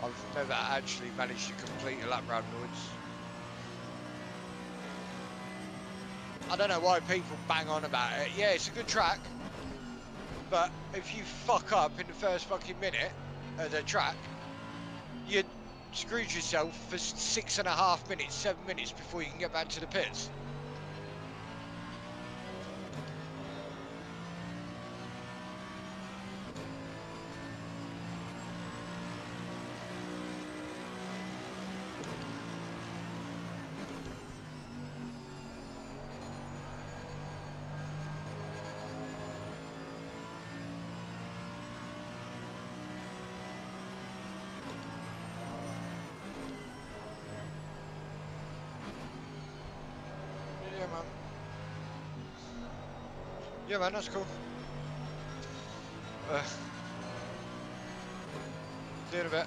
I've never actually managed to complete a lap round Lloyd's. I don't know why people bang on about it. Yeah, it's a good track, but if you fuck up in the first fucking minute of the track, you screwed yourself for 6.5 minutes, 7 minutes before you can get back to the pits. Yeah, man. Yeah, man, that's cool. See you in a bit.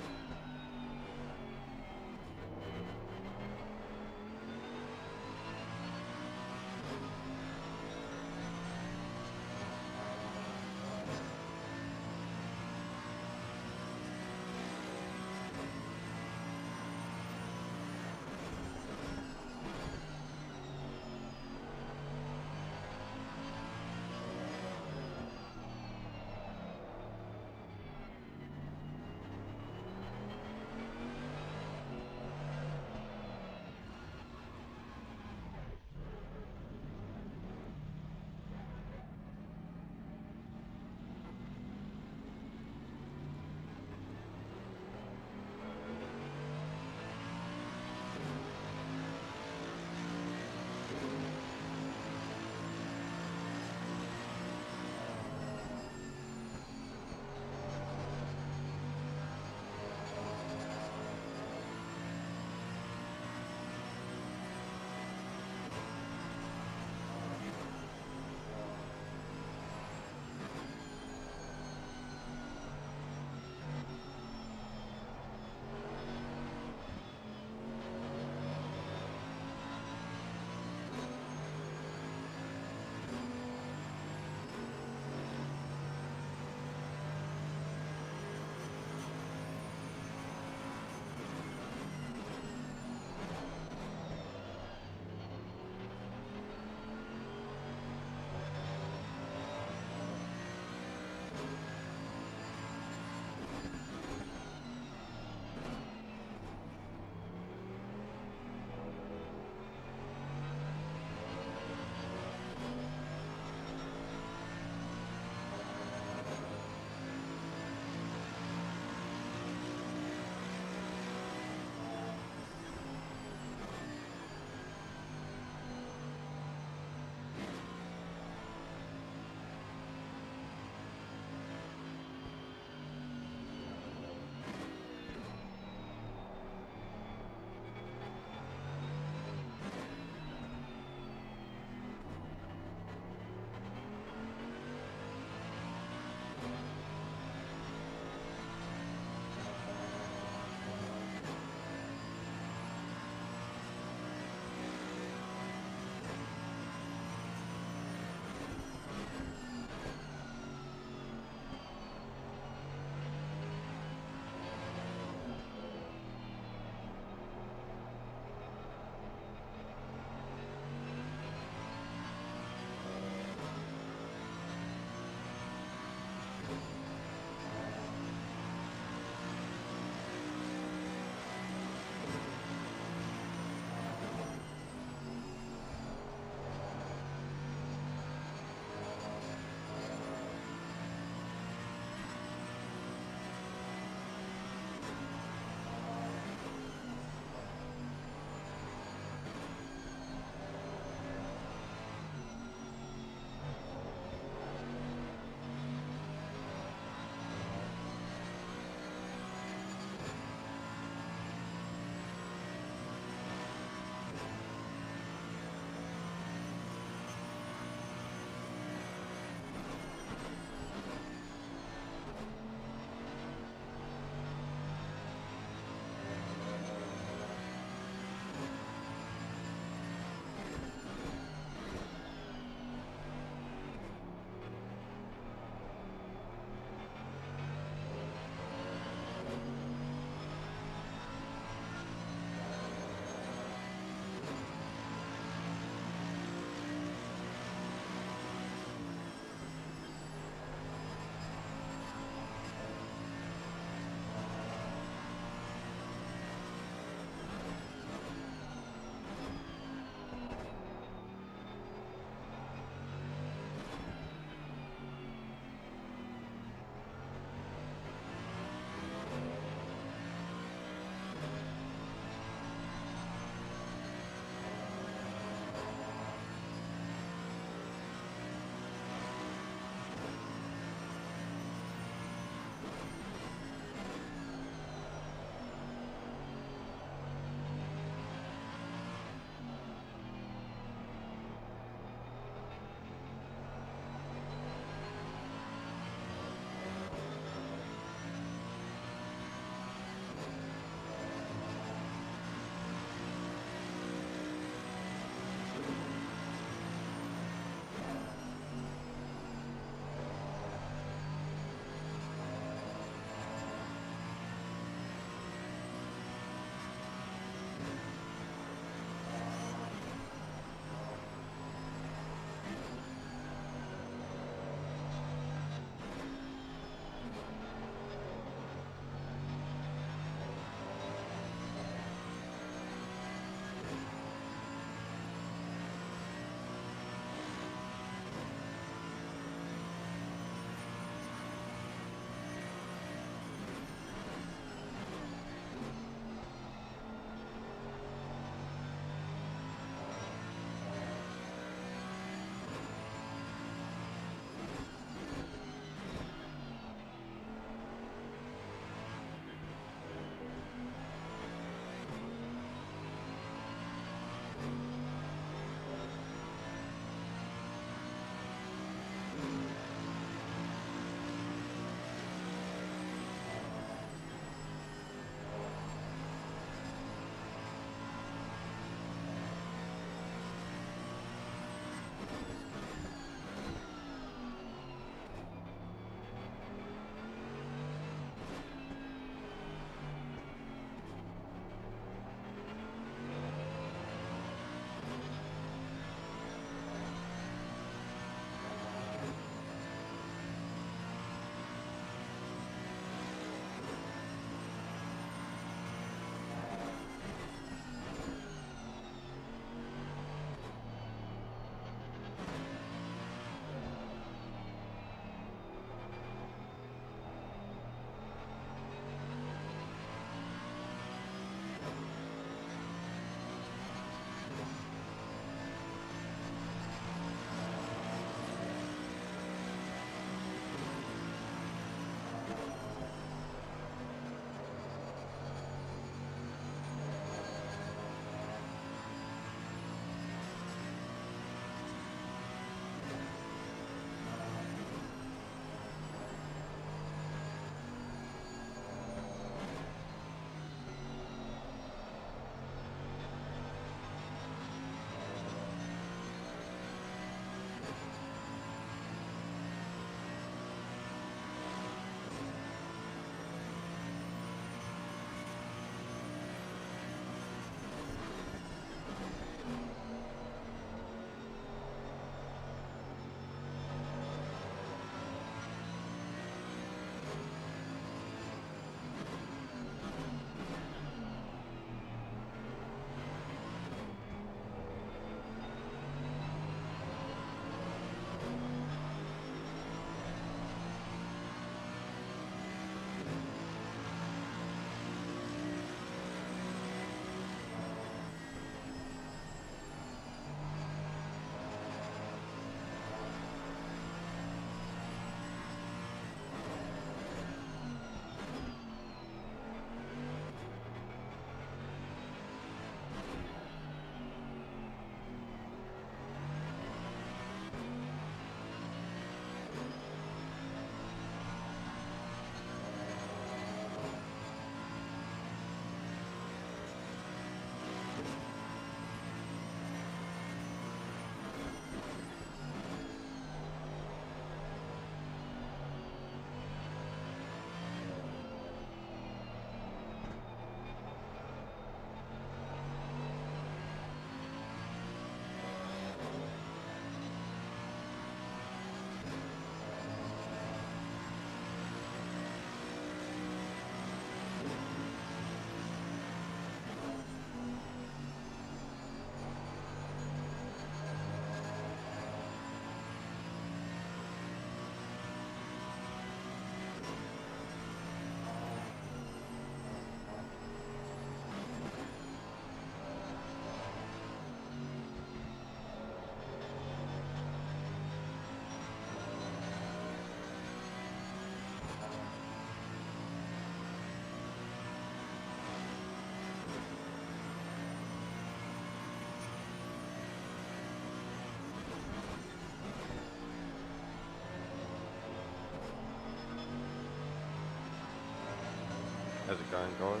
How's it going, guys?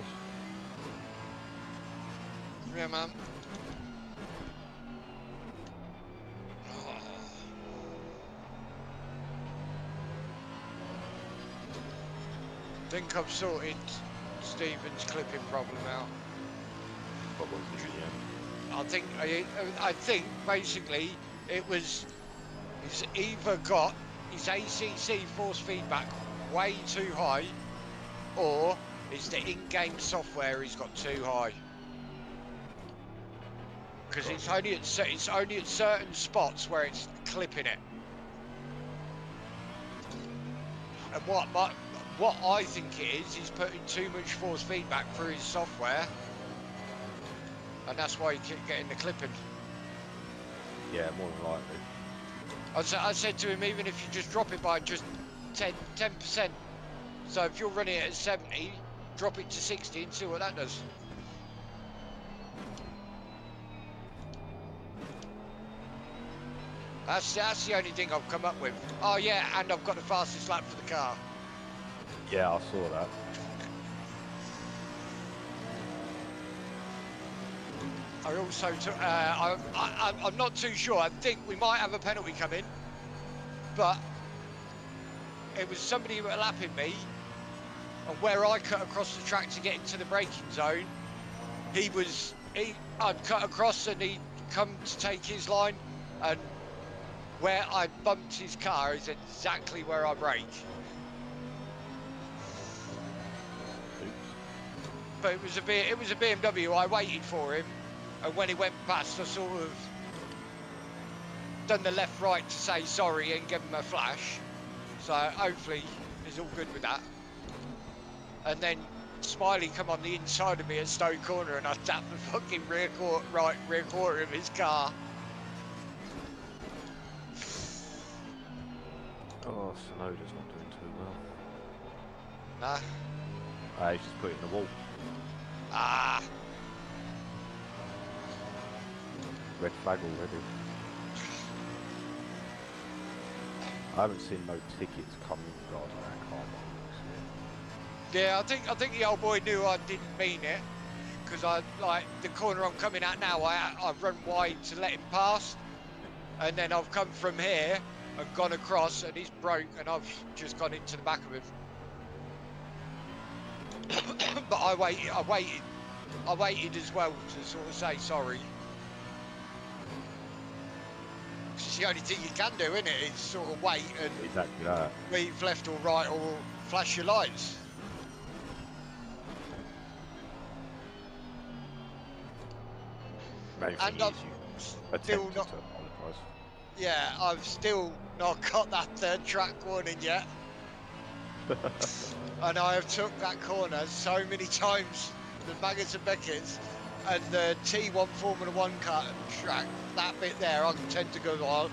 Yeah, man. Think I've sorted Stephen's clipping problem out. What was it in the end? I think basically it was he's either got his ACC force feedback way too high, or it's the in-game software he's got too high. Because it's only at certain spots where it's clipping it. And what I think it is, he's putting too much force feedback through his software, and that's why you keep getting the clipping. Yeah, more than likely. I said to him, even if you just drop it by just 10%, so if you're running it at 70, drop it to 60 and see what that does. That's the only thing I've come up with. Oh yeah, and I've got the fastest lap for the car. Yeah, I saw that. I also took, I'm not too sure. I think we might have a penalty coming, but it was somebody who were lapping me, and where I cut across the track to get into the braking zone, I'd cut across and he'd come to take his line, and where I bumped his car is exactly where I brake. But it was a BMW. I waited for him, and when he went past, I sort of done the left-right to say sorry and give him a flash. So hopefully he's all good with that. And then Smiley come on the inside of me at Stowe Corner, and I tapped the fucking rear quarter of his car. Oh, Sonoda's not doing too well. Nah. He's just put it in the wall. Ah. Red flag already. I haven't seen no tickets coming regarding that car. Yeah, I think the old boy knew I didn't mean it, because like the corner I'm coming at now, I've run wide to let him pass, and then I've come from here and gone across, and he's broke, and I've just gone into the back of him. But I waited as well to sort of say sorry. It's the only thing you can do, isn't it? Is sort of wait and Exactly that. weave left or right, or flash your lights. Main And thing I've is you still attempted not. to apologise. Yeah, I've still not got that third track warning yet. And I have took that corner so many times, the Baggers and Beckett's and the T1 Formula 1 car track, that bit there, I can tend to go on.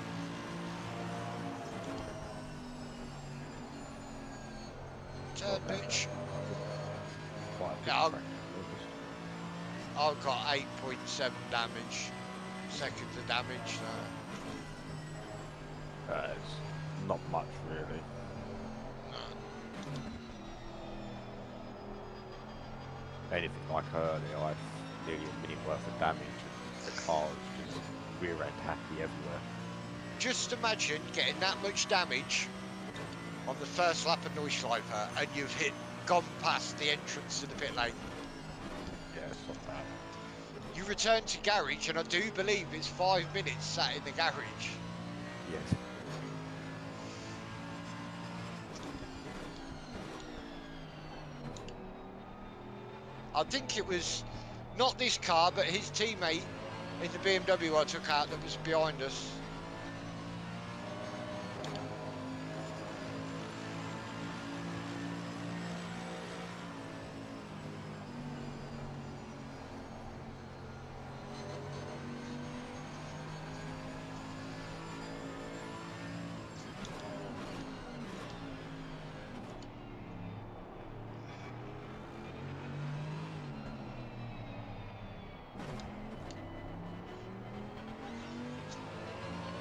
Turn, bitch. Quite a big Yeah, crack. I've got 8.7 damage, seconds of damage, so. It's not much really. Anything like earlier, I had nearly a minute worth of damage and the car was just rear end happy everywhere. Just imagine getting that much damage on the first lap of Neuschleifer and you've gone past the entrance to the pit lane. Yeah, it's not bad. You return to garage, and I do believe it's 5 minutes sat in the garage. Yes. I think it was not this car, but his teammate in the BMW I took out that was behind us.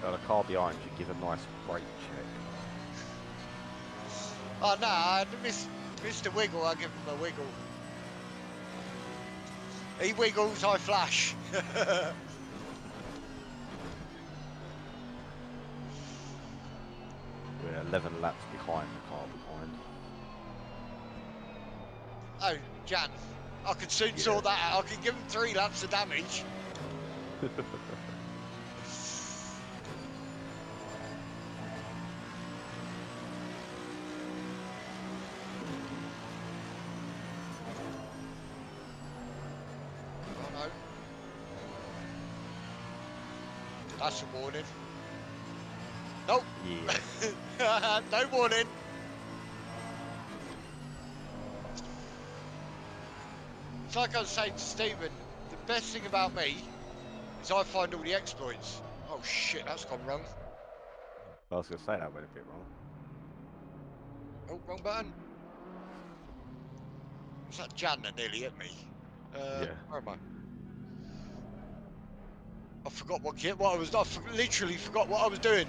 The car behind you, give a nice brake check. Oh no, I missed the wiggle, I give him a wiggle. He wiggles, I flash. We're 11 laps behind the car behind. Oh, Jan, I could soon Yeah. sort that out. I could give him 3 laps of damage. Oh no. That's a warning. Nope. Yeah. No warning. It's like I was saying to Stephen, the best thing about me is I find all the exploits. Oh shit, that's gone wrong. I was going to say that went a bit wrong. Oh, wrong button. Was that Jan that nearly hit me? Yeah. Where am I? I forgot what I was. Literally forgot what I was doing.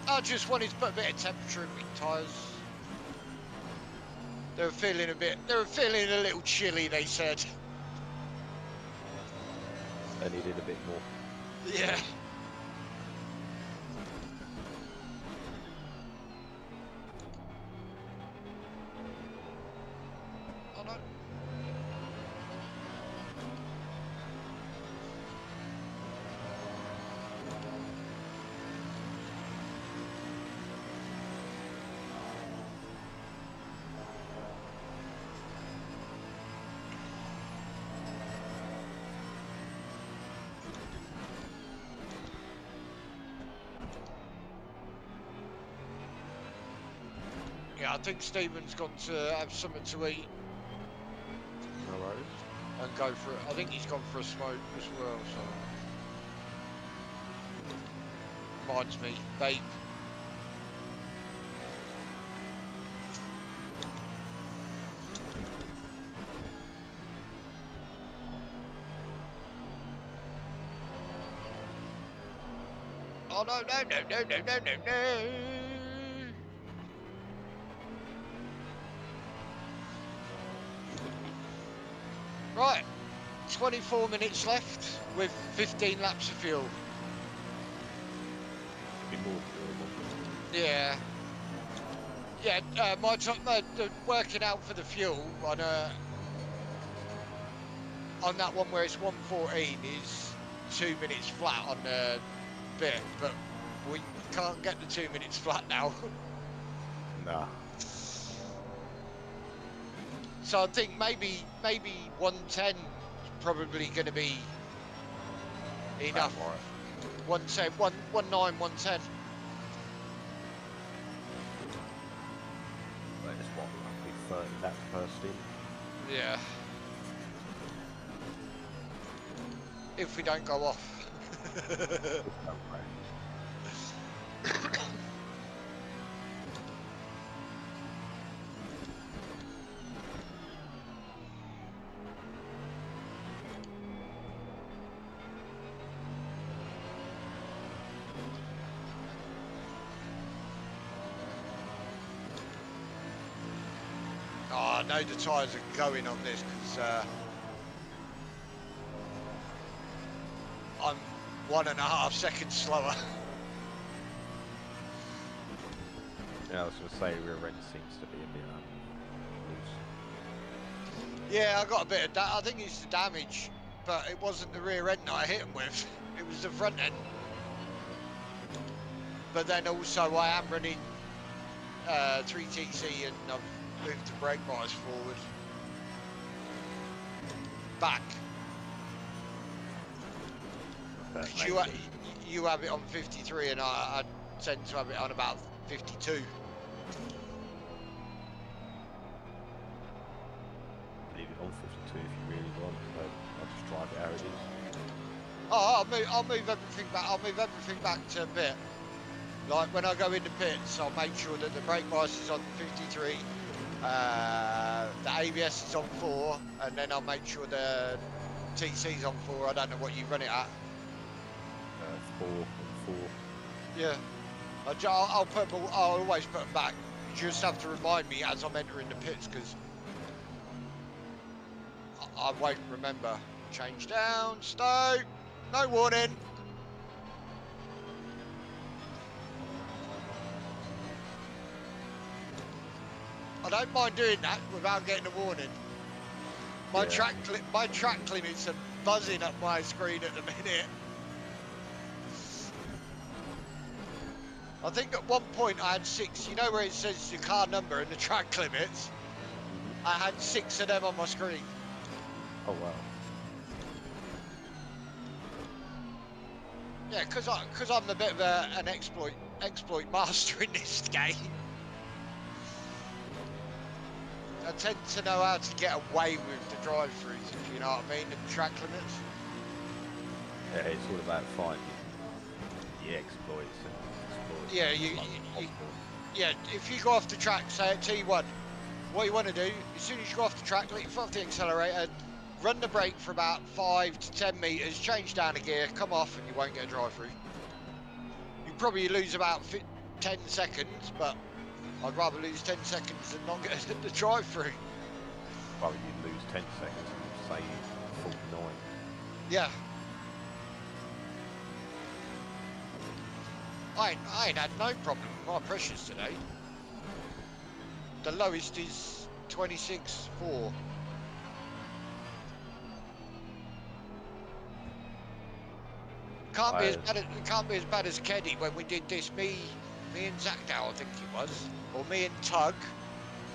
I just wanted to put a bit of temperature in my tyres. They were feeling a little chilly, they said. They needed a bit more. Yeah. Oh no. Yeah, I think Stephen's gone to have something to eat No worries. and go for it. I think he's gone for a smoke as well, so. Reminds me, vape. Oh no, no, no, no, no, no, no, no. Right, 24 minutes left with 15 laps of fuel. Be more durable. Yeah. Yeah, my time, working out for the fuel on that one where it's 1:14 is 2 minutes flat on the bit, but we can't get the 2 minutes flat now. Nah. So I think maybe 110 is probably going to be enough. Right. 110, 110. But it's what, roughly 30 laps per stint? Yeah. If we don't go off. Oh, I know the tyres are going on this because I'm 1.5 seconds slower. Yeah, I was going to say rear end seems to be a bit loose. Yeah, I got a bit of that. I think it's the damage, but it wasn't the rear end that I hit him with. It was the front end. But then also I am running 3TC and I've moved the brake bias forward. Back. That Because you have it on 53 and I tend to have it on about 52. leave it on 52 if you really want, but I'll just drive it how it is. Oh, I'll move everything back. I'll move everything back to a bit. Like when I go into pits, I'll make sure that the brake bias is on 53, the ABS is on 4, and then I'll make sure the TC's on 4. I don't know what you run it at. 4 and 4. Yeah. I'll put them. I'll always put them back. You just have to remind me as I'm entering the pits because I won't remember. Change down, stow. No warning. I don't mind doing that without getting a warning. My Yeah. track limits are buzzing up my screen at the minute. I think at one point I had 6. You know where it says your car number and the track limits? I had 6 of them on my screen. Oh wow. Yeah, because I'm a bit of an exploit master in this game. I tend to know how to get away with the drive-throughs, if you know what I mean, and track limits. Yeah, it's all about finding the exploits and exploits. Yeah, as you- much as you- possible. Yeah, if you go off the track, say at T1, what you want to do, as soon as you go off the track, let your foot off the accelerator, run the brake for about 5 to 10 metres, change down a gear, come off, and you won't get a drive-through. You probably lose about 10 seconds, but I'd rather lose 10 seconds than not get the drive-through. Well, you lose 10 seconds and say 49. Yeah. I ain't had no problem with my pressures today. The lowest is 26.4. Can't be as bad as Keddy when we did this. Me and Zach Dow, I think it was, or me and Tug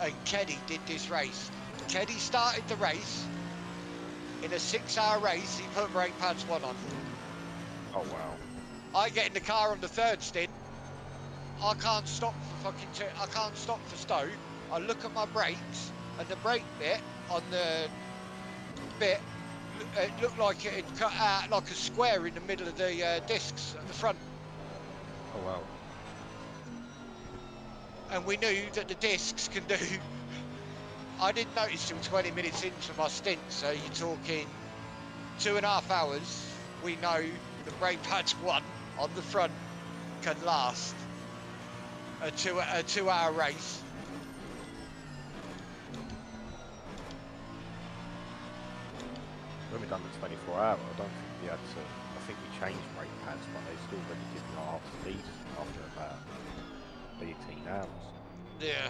and Keddy did this race. Keddy started the race in a 6-hour race. He put brake pads 1 on. Oh wow. I get in the car on the 3rd stint. I can't stop for I can't stop for stow. I look at my brakes and the brake bit on the bit, it looked like it had cut out like a square in the middle of the discs at the front. Oh wow. And we knew that the discs can do. I didn't notice till 20 minutes into my stint, so you're talking 2.5 hours. We know the brake pads 1 on the front can last a 2-hour race. When we done the 24 hour, I don't think we had to. I think we changed brake pads, but they still really didn't last these after about 18 hours. Yeah.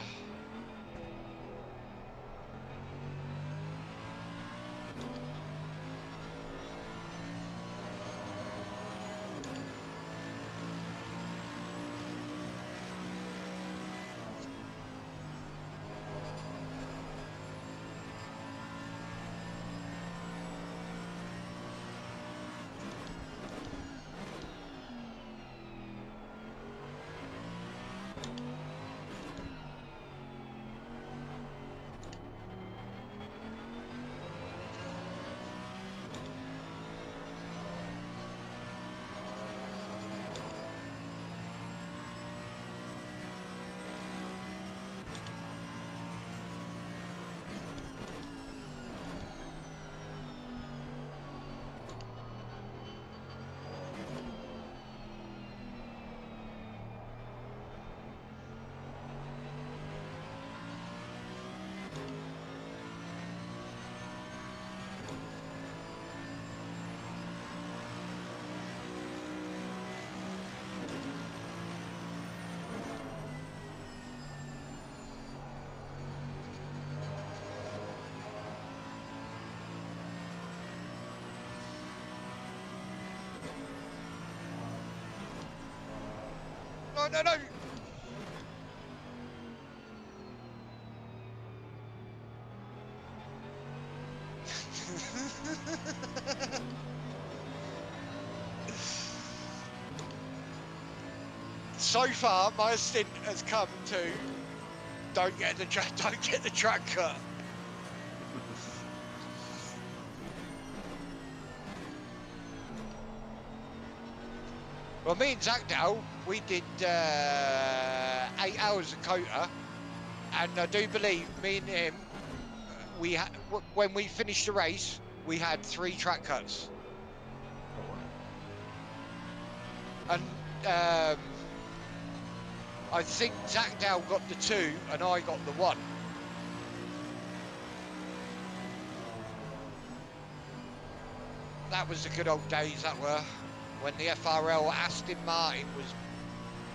No. So far, my stint has come to don't get the track cut. Well, me and Zach Dow, we did 8 hours of Kota, and I do believe me and him, when we finished the race, we had 3 track cuts. And I think Zach Dow got the 2 and I got the 1. That was the good old days, that were, when the FRL Aston Martin was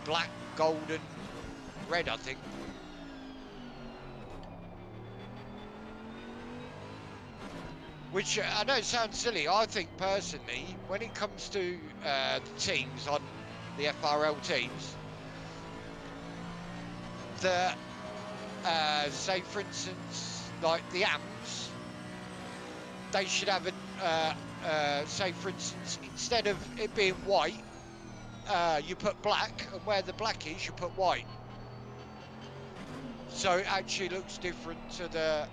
black, gold and red, I think. Which, I know it sounds silly, I think personally, when it comes to the teams on the FRL teams, that, say for instance, like the AMs, they should have a, say for instance, instead of it being white, you put black, and where the black is, you put white. So it actually looks different to the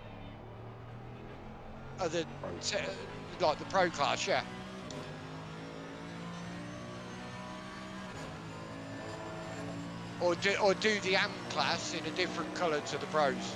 other, like the pro class, yeah. Or do the AM class in a different colour to the pros.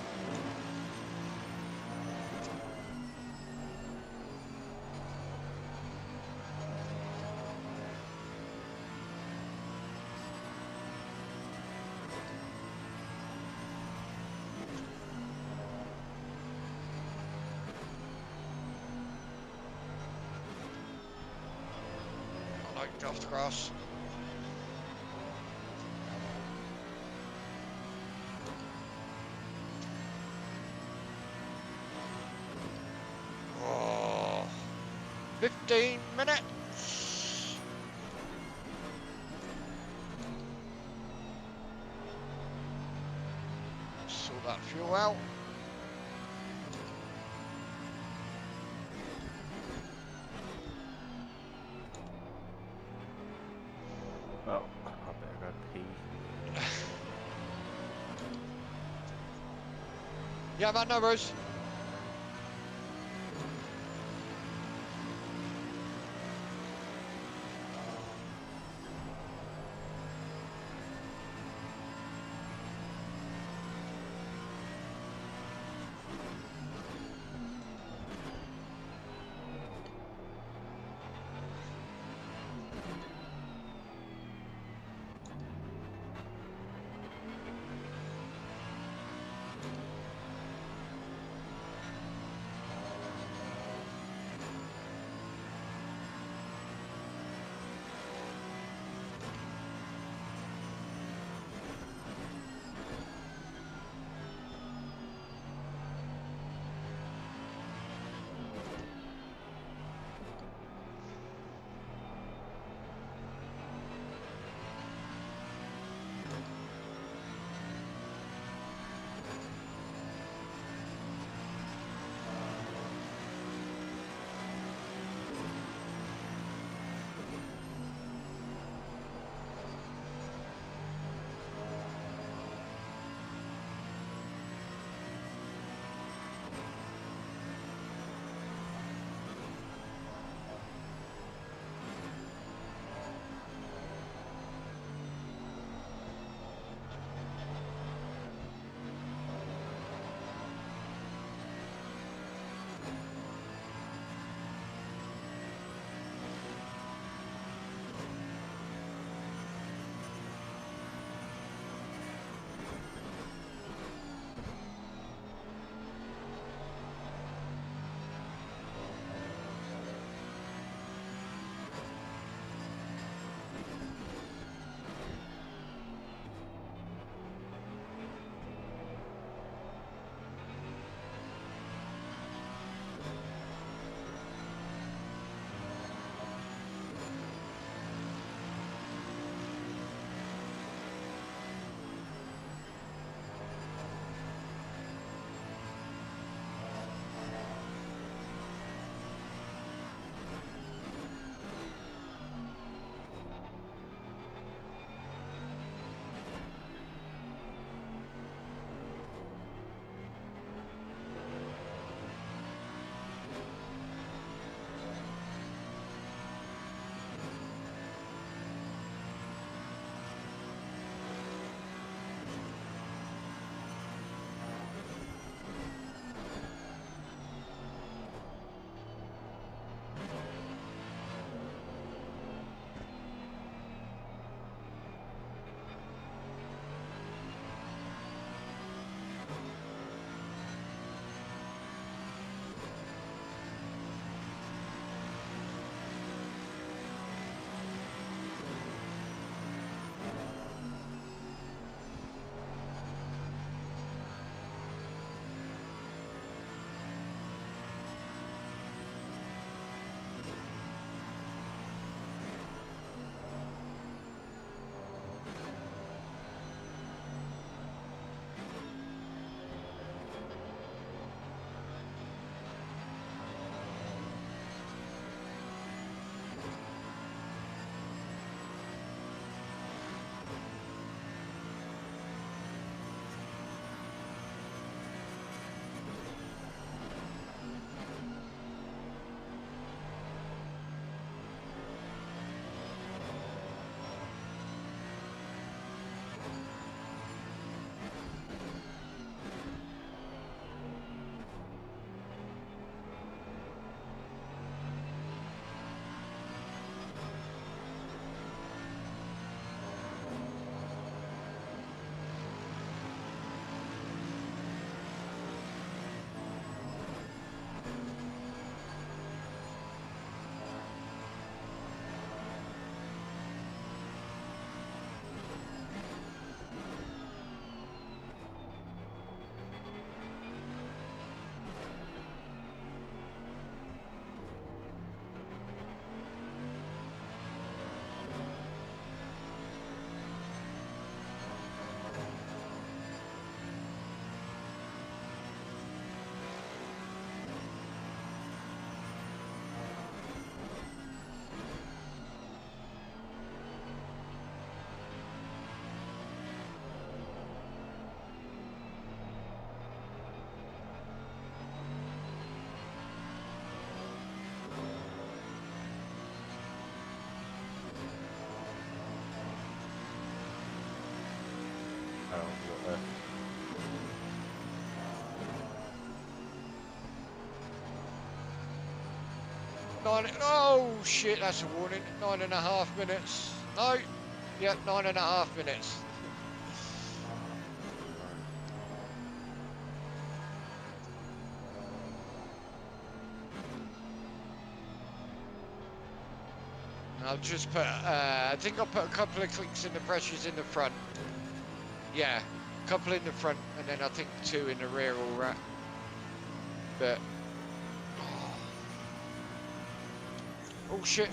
I like off the grass. Oh, 15 minutes. Sort that fuel out. Well, I better go pee. Yeah, man, no worries. how long you got left? Oh shit, that's a warning. 9.5 minutes. No. Yep, 9.5 minutes. I'll just put, I think I'll put a couple of clicks in the pressures in the front. Yeah, a couple in the front, and then I think 2 in the rear all right. But, oh shit.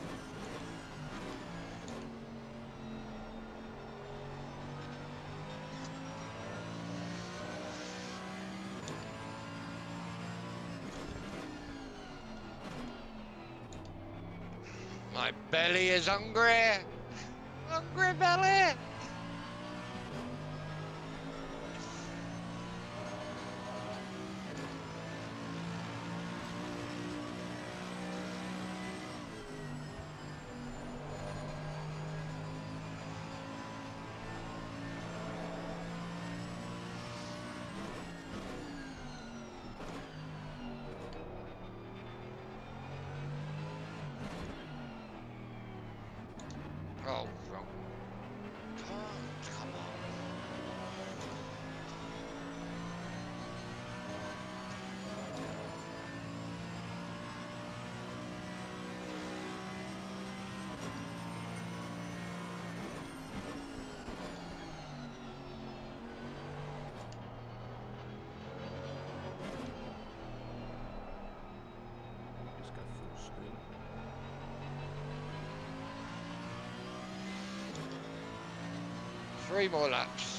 My belly is hungry. Hungry belly. Oh, wrong. Come on. Just go full screen. Three more laps.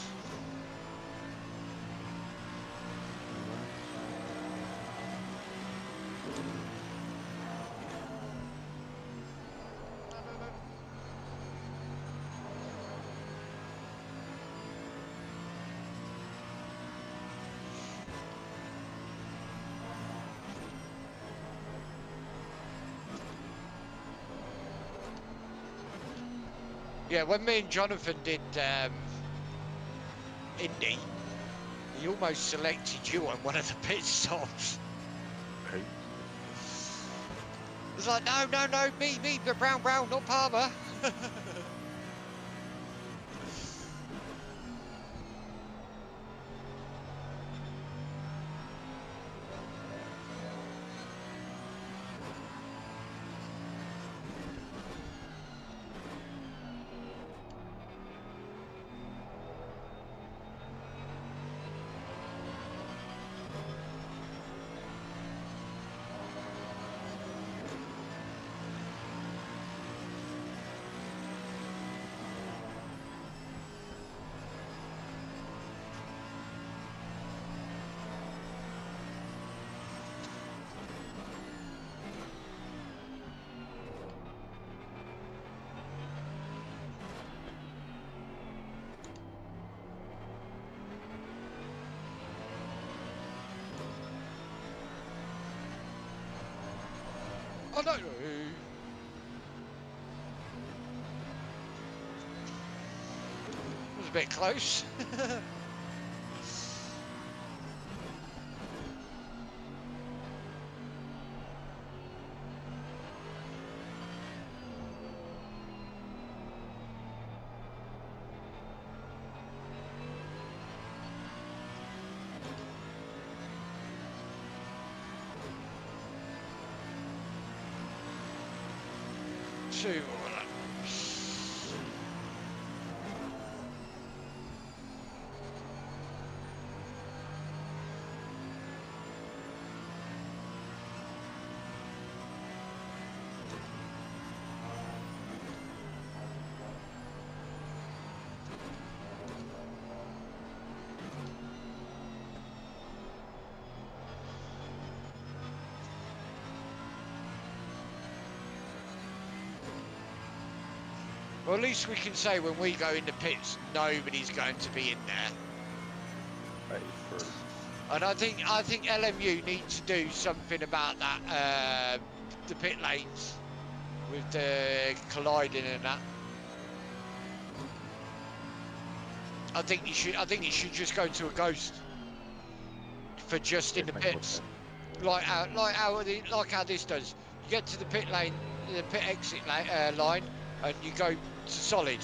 Yeah, when me and Jonathan did Indy, he almost selected you on one of the pit stops. Hey. It was like, no, me, but Brown, not Palmer. Oh no! It was a bit close. Two more laps. Well, at least we can say when we go in the pits, nobody's going to be in there. That is true. And I think LMU need to do something about that, the pit lanes with the colliding and that. I think it should just go to a ghost for just in the Make more pits, sense. like how this does. You get to the pit lane, the pit exit line, and you go to solid.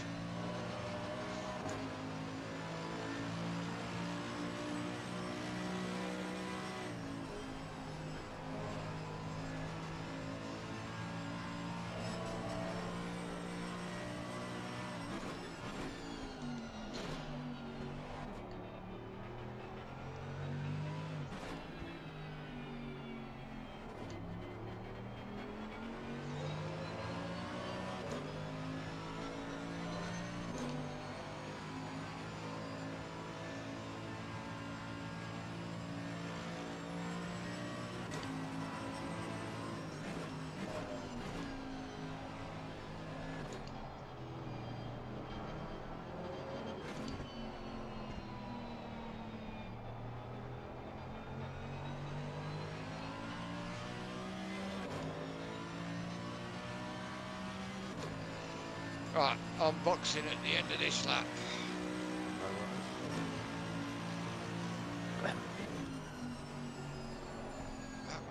Right, I'm boxing at the end of this lap.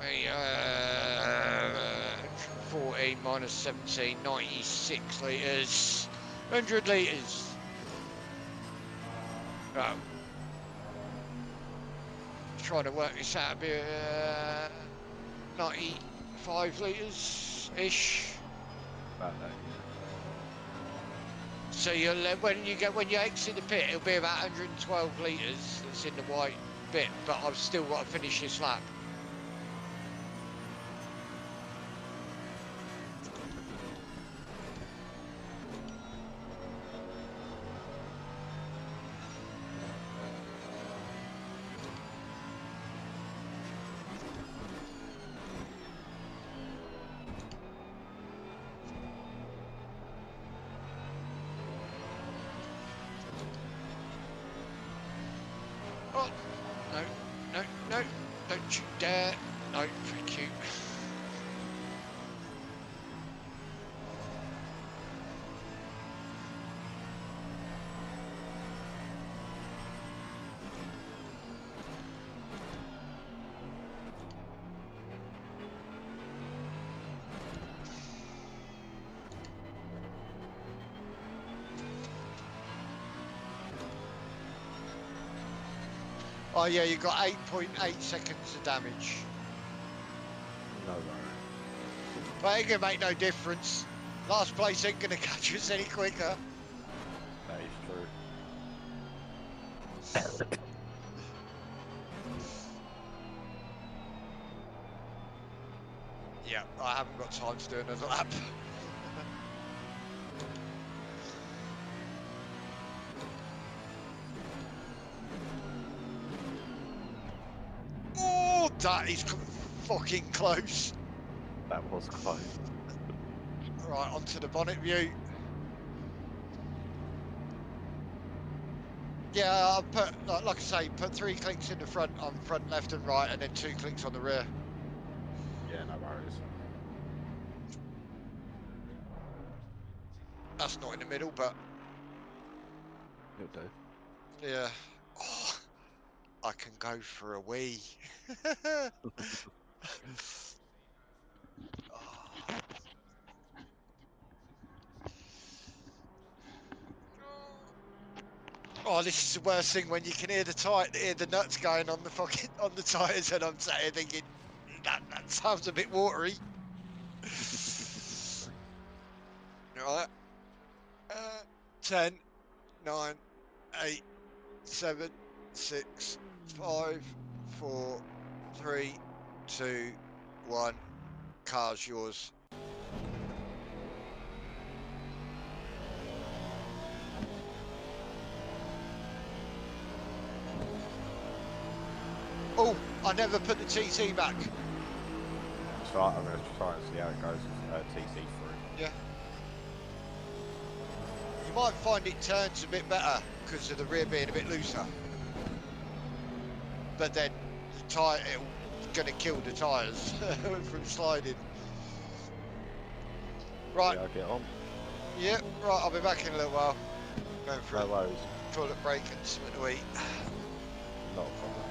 We 114 minus 17, 96 litres, 100 litres. Right. Trying to work this out a bit. 95 litres ish. About that, So you'll when you exit the pit, it'll be about 112 litres that's in the white bit, but I've still got to finish this lap. Oh, no, don't you dare. No, thank you. Oh yeah, you got 8.8 seconds of damage. No worries. But it ain't gonna make no difference. Last place ain't gonna catch us any quicker. That is true. Yeah, I haven't got time to do another lap. Oh, that is fucking close. That was close. Right, onto the bonnet view. Yeah, I'll put, like I say, put 3 clicks in the front, on front, left and right, and then 2 clicks on the rear. Yeah, no worries. That's not in the middle, but You'll do. yeah. Oh, I can go for a wee. Oh, this is the worst thing when you can hear the nuts going on the fucking on the tyres, and I'm sat here thinking that sounds a bit watery. Right. 10, 9, 8, 7, 6, 5, 4, 3, 2, 1. Car's yours. Oh, I never put the TC back. So I'm going to try and see how it goes with TC through. Yeah. You might find it turns a bit better because of the rear being a bit looser. But then the tyre, it's going to kill the tyres from sliding. Right. Yeah, I'll get on. Yeah, right, I'll be back in a little while. Going for No a worries, toilet break and something to eat. not a problem.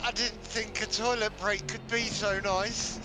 I didn't think a toilet break could be so nice.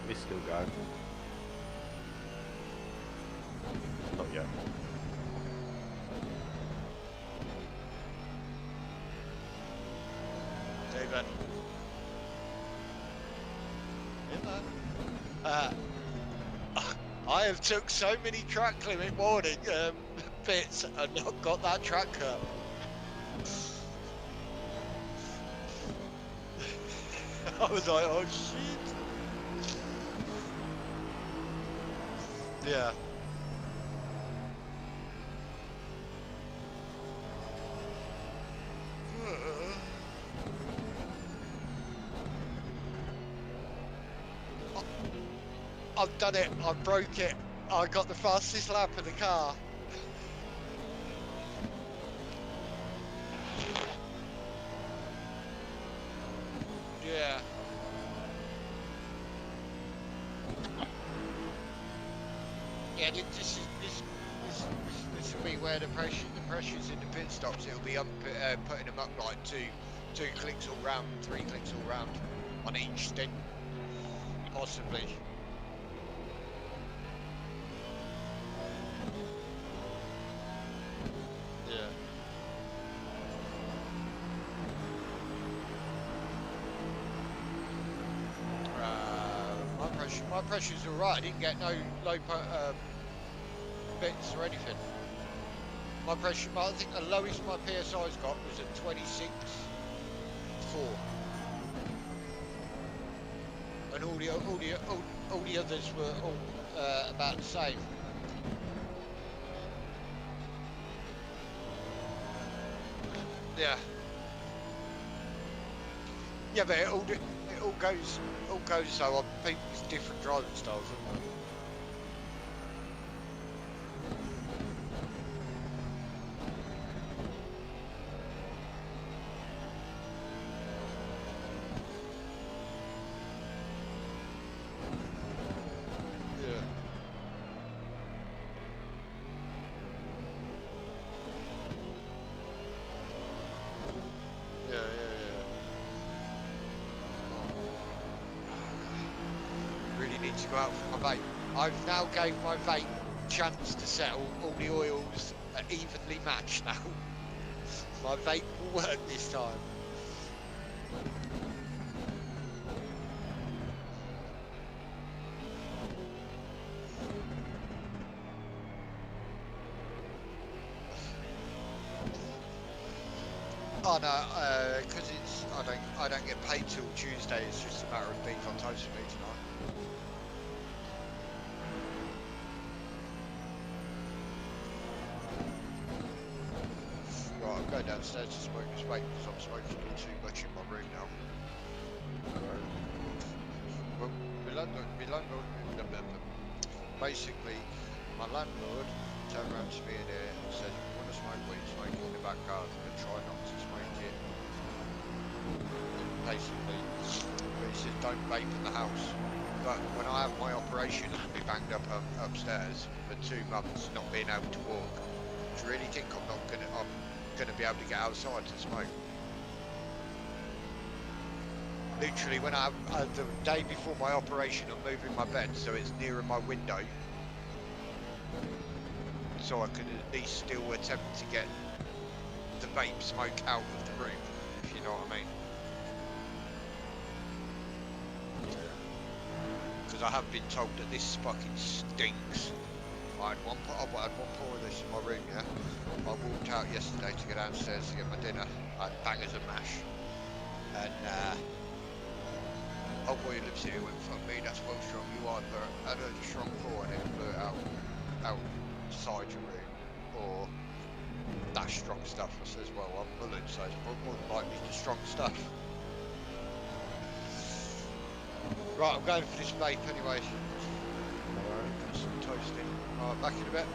We still go. Not yet. David. I have took so many track limit warning bits and not got that track cut. I was like, oh shit. Yeah. I've done it. I broke it. I got the fastest lap of the car. Yeah. Yeah, this will be where the pressure's in the pit stops. It'll be putting them up like two clicks all round, 3 clicks all round on each stint, possibly. Yeah. My pressure's all right. I didn't get no low bits or anything. My pressure, I think the lowest my PSI's got was at 26.4, and all the others were all about the same. Yeah. Yeah, but it all goes though on people's different driving styles, isn't it? Yeah. Yeah, really need to go out for my vape. I've now gave my vape chance to settle. All the oils are evenly matched now. My vape will work this time. Oh no, because I don't get paid till Tuesday. It's just a matter of beef on toast for me tonight. Right, I'm going downstairs to smoke this vape because I'm smoking it too much in my room now. Well, basically, my landlord turned around to me in here and said, "You want to smoke weed? Smoke it in the back garden and try not to smoke it." Basically, but he says, "Don't vape in the house." But when I have my operation, I'll be banged up upstairs for 2 months, not being able to walk. Do you really think I'm gonna be able to get outside to smoke? Literally, when the day before my operation, I'm moving my bed so it's nearer my window, so I can at least still attempt to get the vape smoke out of the room, if you know what I mean. Because I have been told that this fucking stinks. I had one pour of this in my room, yeah. I walked out yesterday to go downstairs to get my dinner. I had bangers of mash, and oh boy, who lives here went, "Fuck me, that's well strong. You either had a strong pour and then blew it outside your room, or that's strong stuff." I says, "Well, I'm mullered, so it's more than likely the strong stuff." Right, I'm going for this vape anyway. Put some toast in. Alright, back in a bit.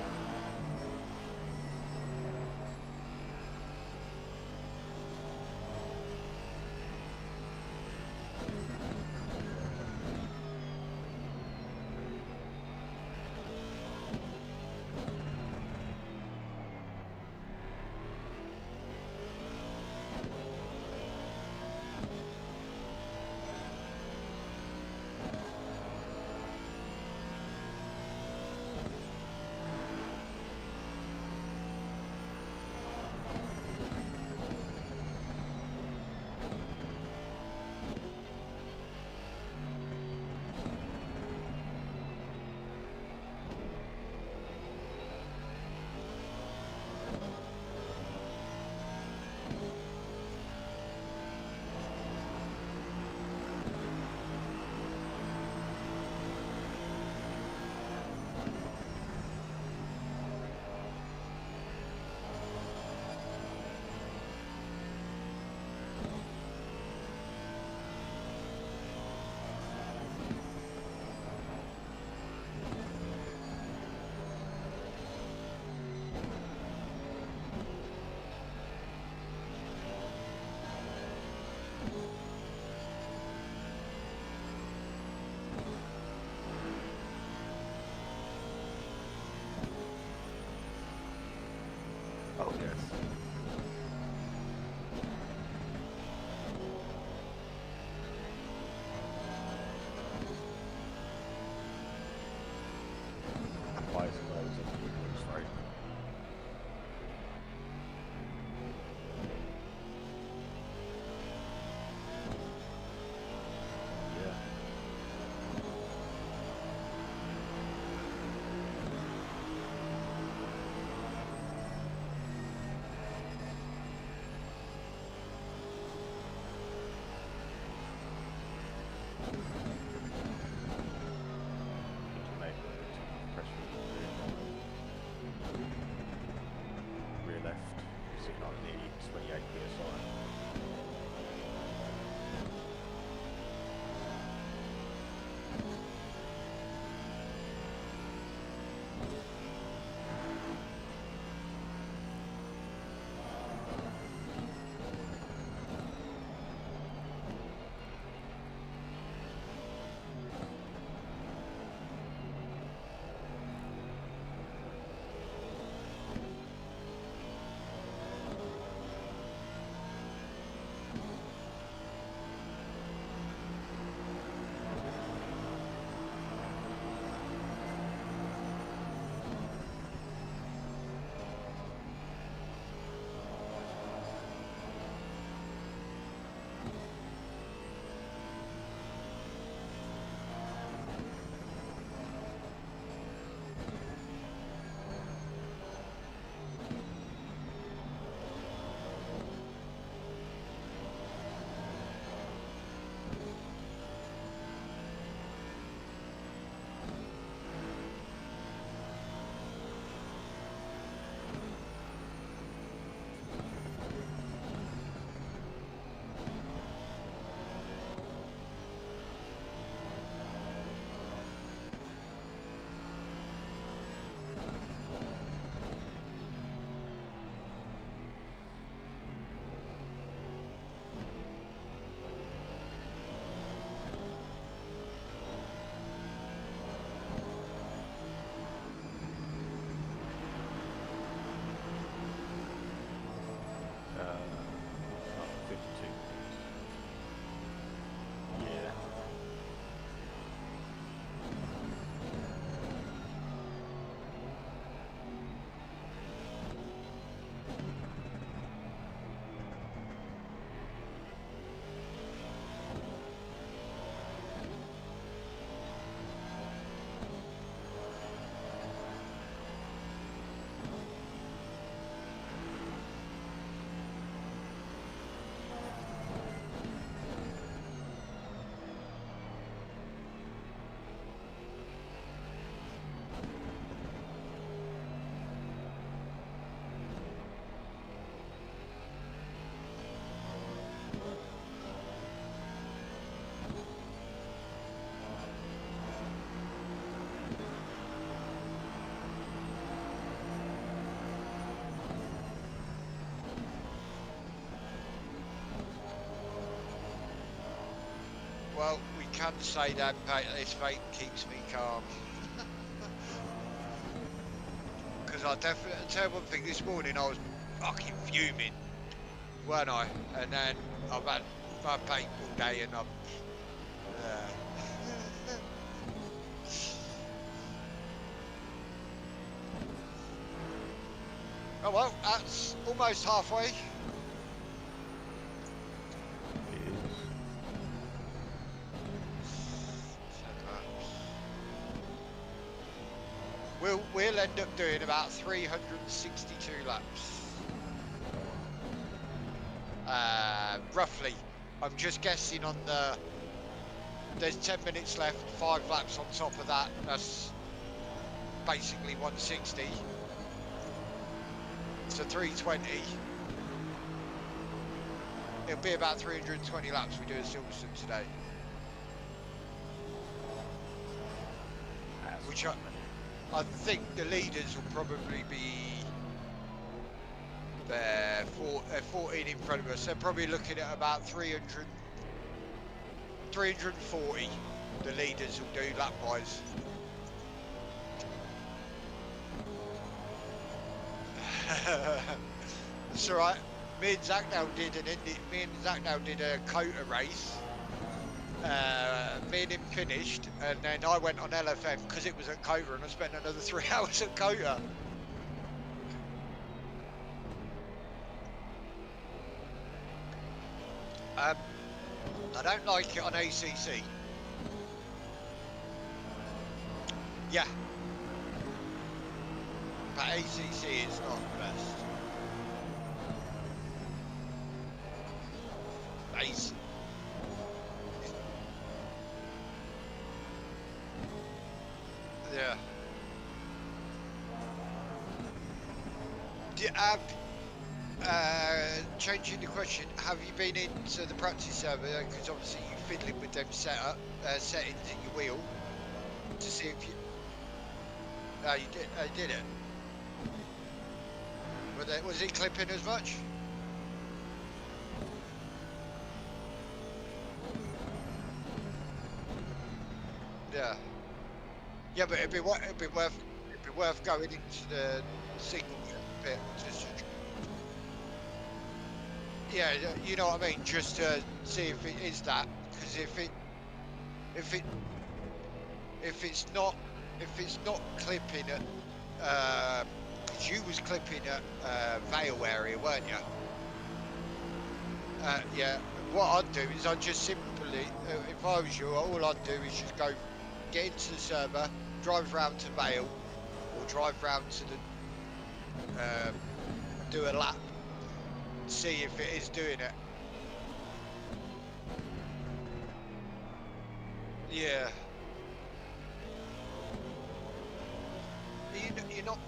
Well, we can say that this vape keeps me calm. Because I definitely, I'll tell you one thing, this morning I was fucking fuming, weren't I? And then I've had my vape all day and I'm... Oh well, that's almost halfway. It is. We'll end up doing about 362 laps. Roughly. I'm just guessing on the... There's 10 minutes left, 5 laps on top of that. That's basically 160. So 320. It'll be about 320 laps we do at Silverstone today. That's Which fine. I think the leaders will probably be 14 in front of us. They're probably looking at about 340. The leaders will do lap wise. That's all right. Me and Zach now did a Kota race. Me and him finished, and then I went on LFM because it was at Kota, and I spent another 3 hours at Kota. I don't like it on ACC. Yeah. But ACC is not the best. Yeah. Changing the question, have you been into the practice server? Because obviously you're fiddling with them settings in your wheel to see if you... Oh, you did it. Was it clipping as much? Yeah. Yeah, but it'd be worth going into the single bit just to... Yeah, you know what I mean, just to see if it is that, because if it's not clipping at because you was clipping at Vale area, weren't you? Yeah. What I'd do is I'd just simply, if I was you, all I'd do is just go get into the server, drive round to Vale, or drive round to the do a lap, see if it is doing it. Yeah. You're not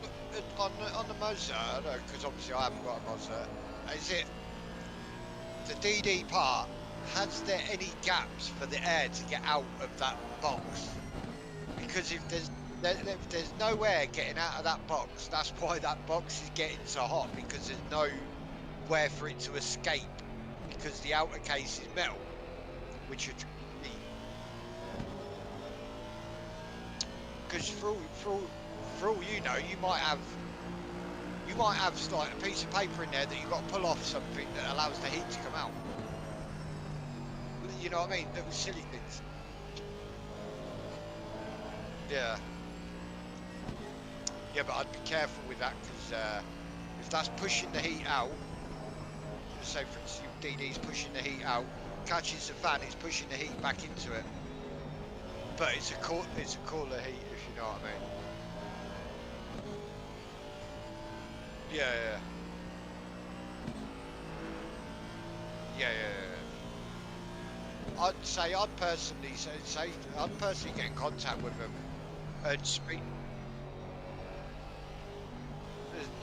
on the Mozart, because obviously I haven't got a Mozart. Is it the DD part? Has there any gaps for the air to get out of that box? Because if there's no air getting out of that box, that's why that box is getting so hot, because there's nowhere for it to escape, because the outer case is metal, which are because for all you know, you might have like a piece of paper in there that you've got to pull off something that allows the heat to come out. You know what I mean? Little silly things. Yeah. Yeah, but I'd be careful with that, because if that's pushing the heat out, say for instance DD's pushing the heat out, catches the fan, it's pushing the heat back into it. But it's a cooler heat, if you know what I mean. Yeah. I'd personally get in contact with them and speak.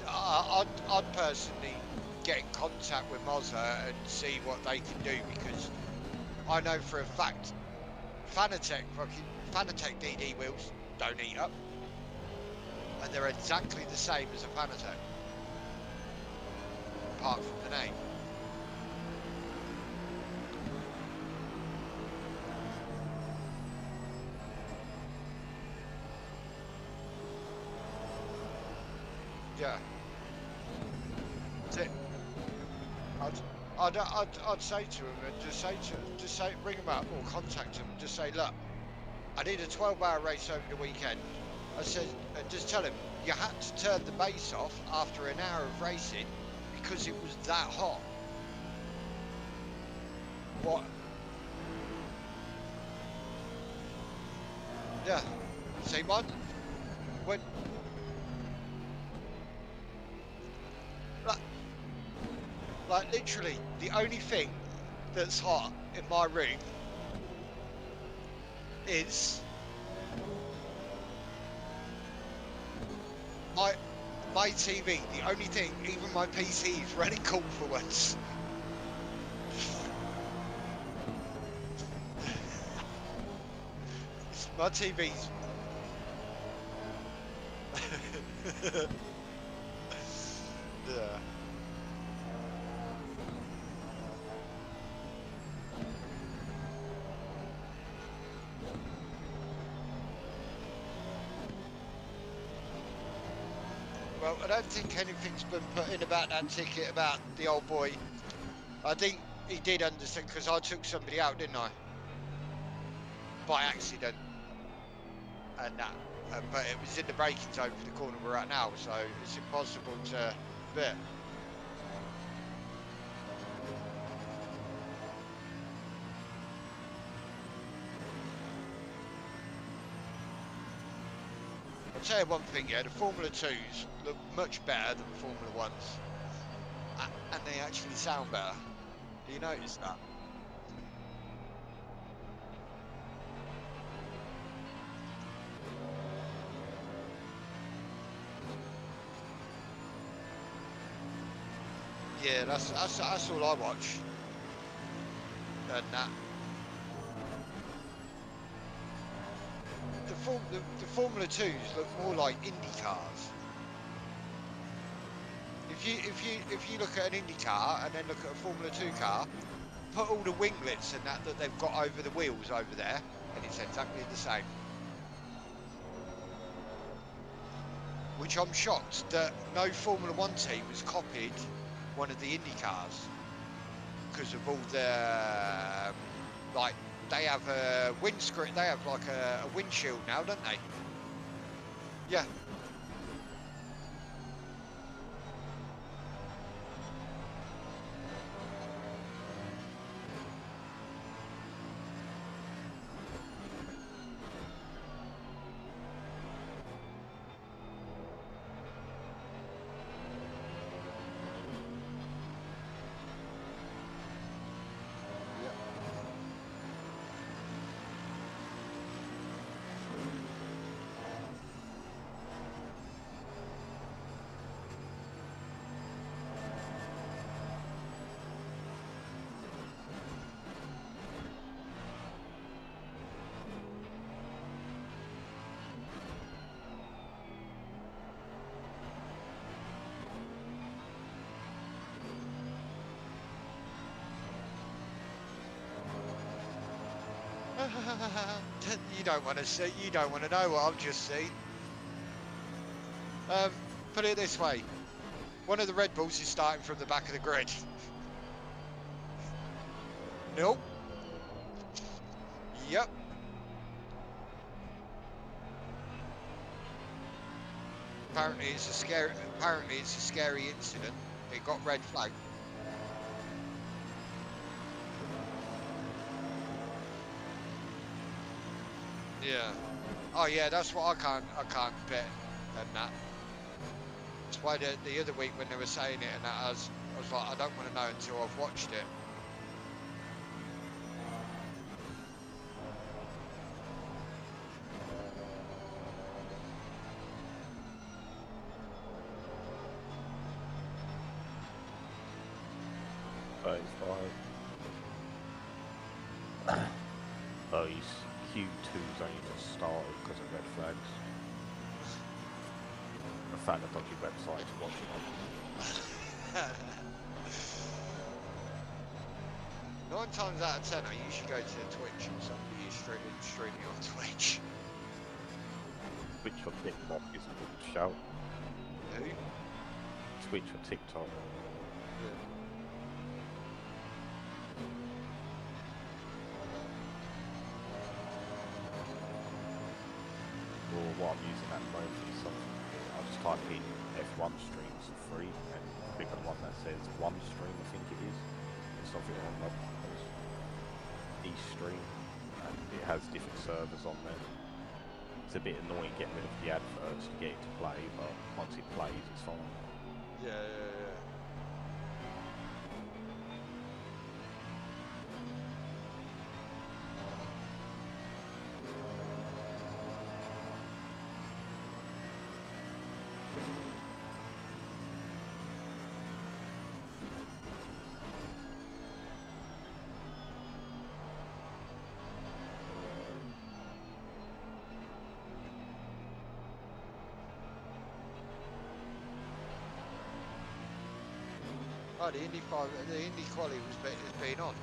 I'd personally get in contact with Mozza and see what they can do, because I know for a fact Fanatec DD wheels don't heat up, and they're exactly the same as a Fanatec, apart from the name. Yeah. That's it. I'd say to him and just say, ring him up or contact him and just say, look, I need a 12-hour race over the weekend. I said, and just tell him you had to turn the base off after an hour of racing because it was that hot. What? Yeah. See, man, when like literally the only thing that's hot in my room is my TV. The only thing, even my PC is running cool for once. My TV's yeah. Well, I don't think anything's been put in about that ticket about the old boy. I think he did understand because I took somebody out, didn't I? By accident. And that, but it was in the braking zone for the corner we're at now, so it's impossible to bit. I'll tell you one thing, yeah, the Formula 2s look much better than the Formula 1s. And they actually sound better. Do you notice that? Yeah, that's all I watch. And that. The Formula 2s look more like Indy cars. If you look at an Indy car and then look at a Formula 2 car, put all the winglets and that they've got over the wheels over there, and it's exactly the same. Which I'm shocked that no Formula 1 team has copied one of the Indy cars because of all the like they have a windscreen, they have like a windshield now, don't they? Yeah. You don't want to see. You don't want to know what I've just seen. Put it this way: one of the Red Bulls is starting from the back of the grid. Nope. Yep. Apparently it's a scary. Apparently it's a scary incident. It got red flag. Yeah. Oh yeah, that's what I can't bet and that. That's why the other week when they were saying it and that I was like, I don't want to know until I've watched it. Oh, Q2's only just started because of red flags. I found a dodgy website to watch it on. 9 times out of 10, I usually go to Twitch and somebody is streaming on Twitch. Which on TikTok is a good shout. Who? Twitch or TikTok. Or what I'm using at the moment is something. I just type in F1 streams for free and click on the one that says one stream, I think it is. It's something on my Eastream, and it has different servers on there. It's a bit annoying getting rid of the adverts to get it to play, but once it plays, it's fine. Yeah. Oh, the Indy quali has been on.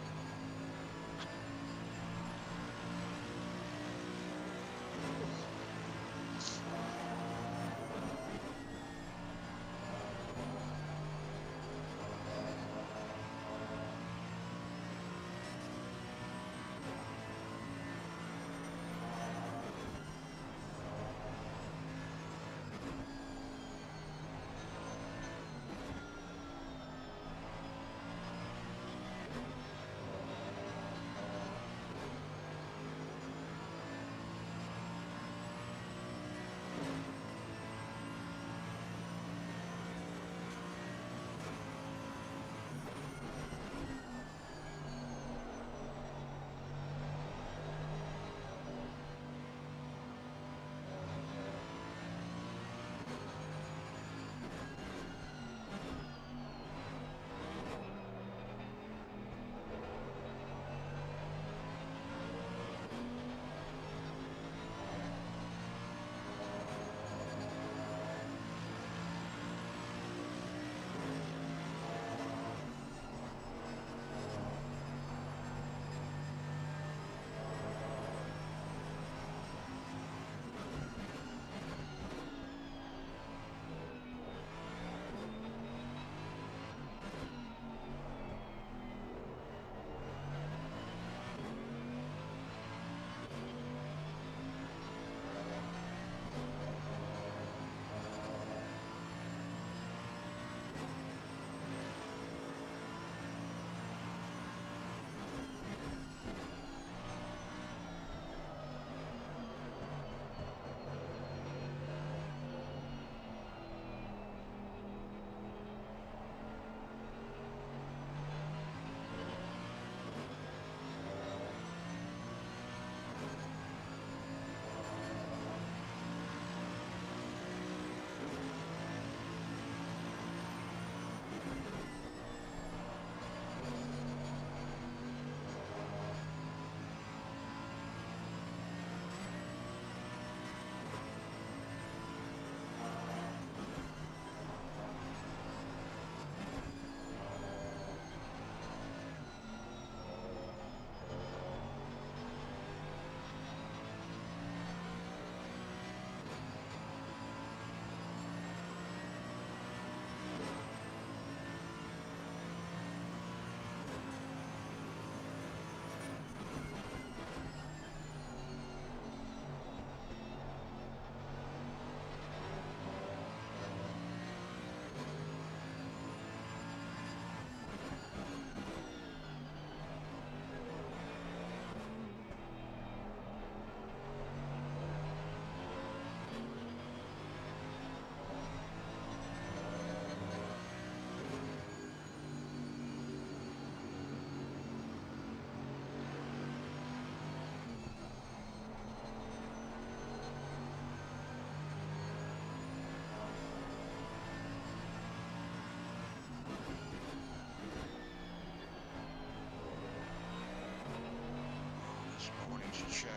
Check.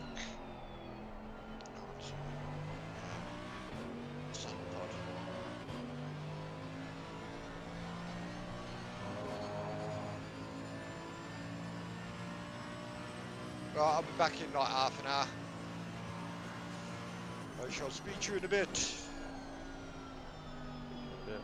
Onto SunPod. Right, I'll be back in like half an hour. I shall speak to you in a bit. Yeah.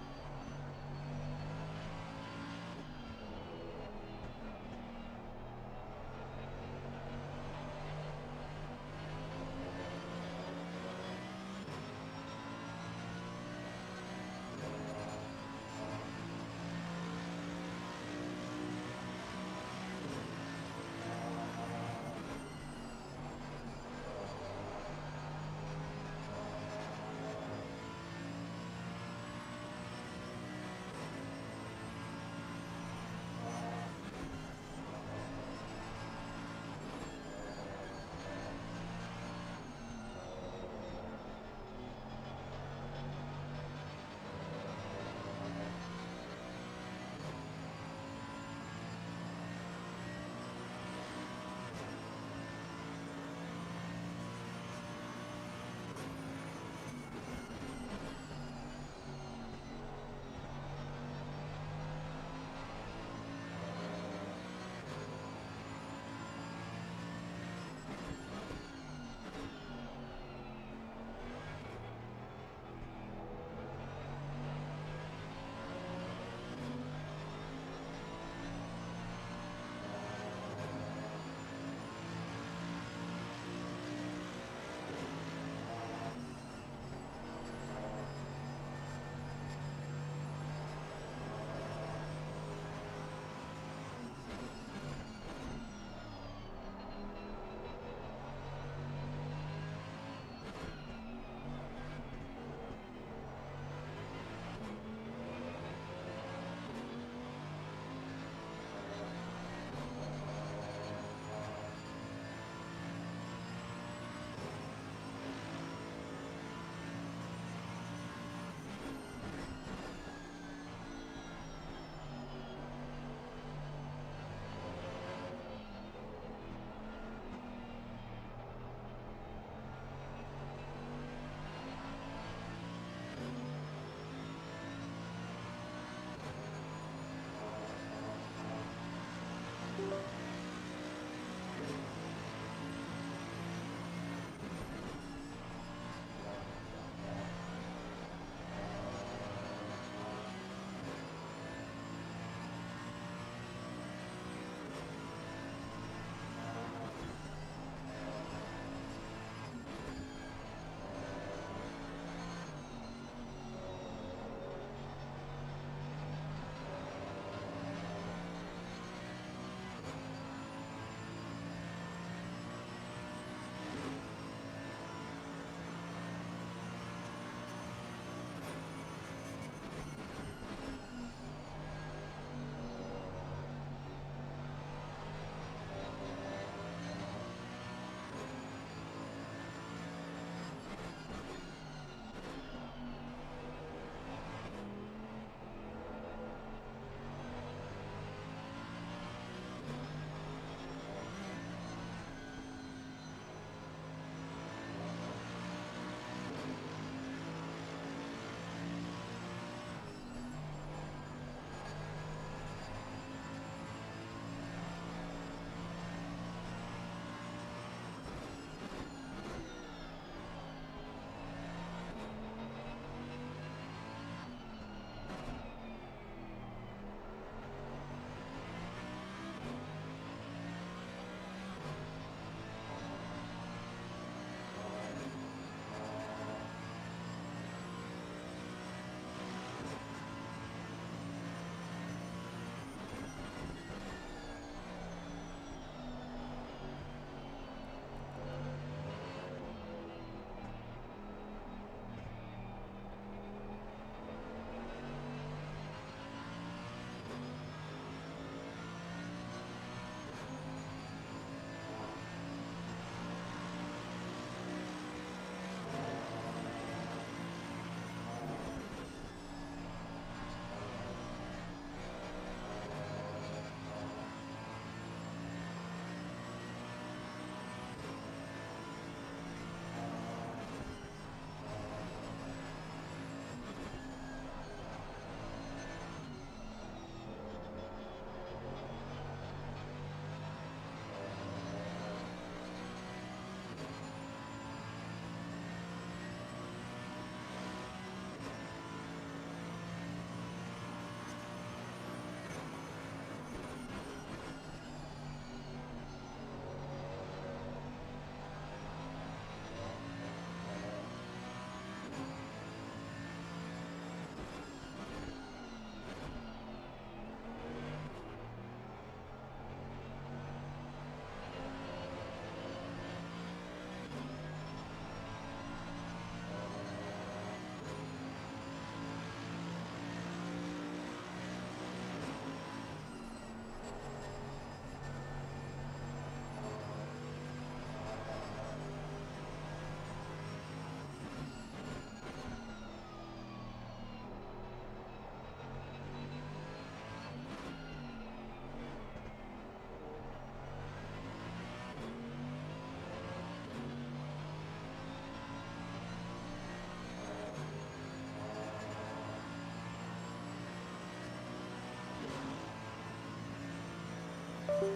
Yeah,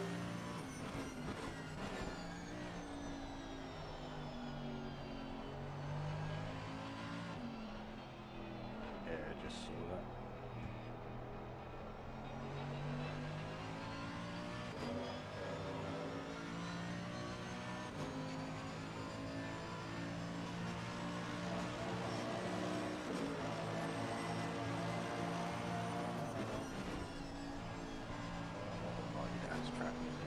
just saw that. Almighty, that's track music.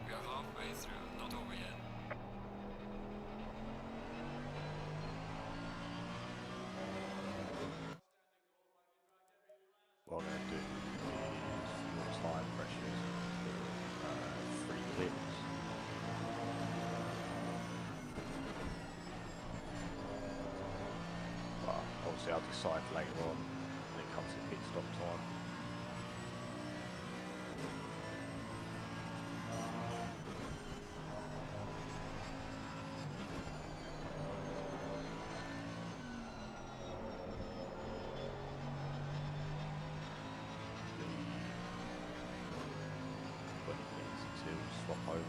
We are halfway through, not over yet. What I'm going to do is your tyre pressures for 3 clicks. Well, obviously I'll decide later on when it comes to pit stop time. Swap over.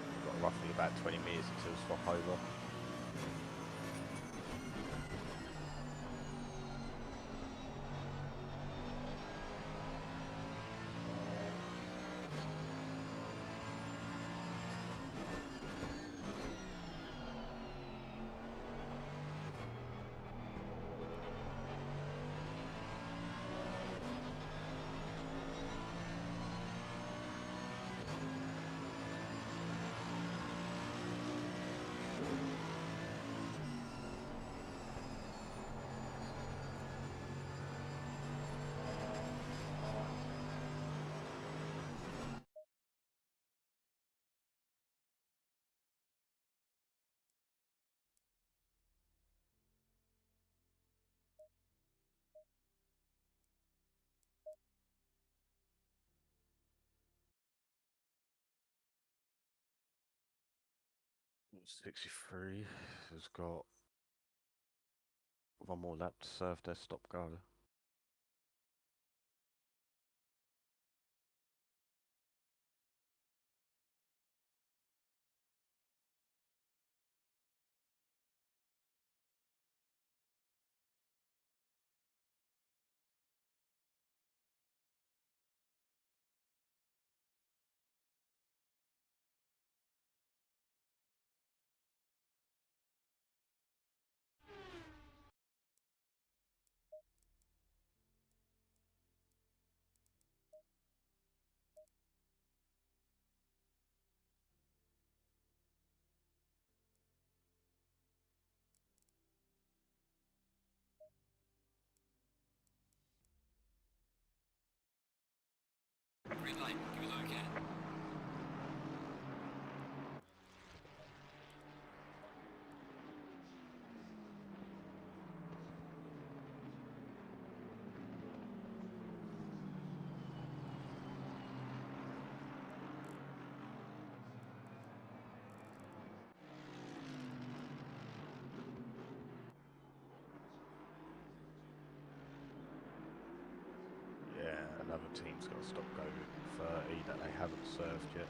We've got roughly about 20 meters until swap over. What's 63 has got one more lap to serve their stop go. Green light, give it okay. team's got to stop going 30 that they haven't served yet.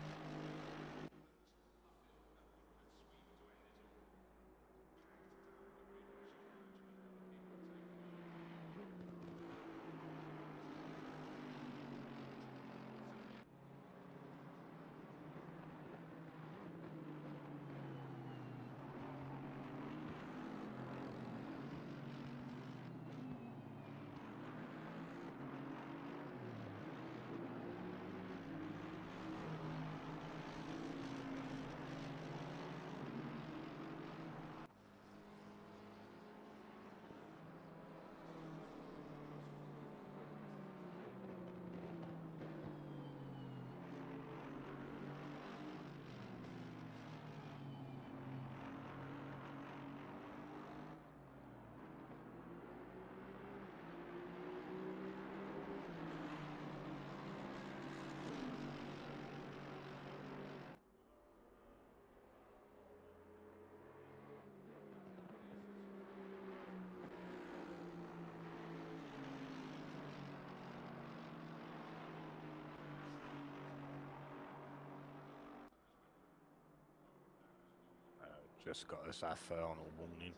Just got us our final warning.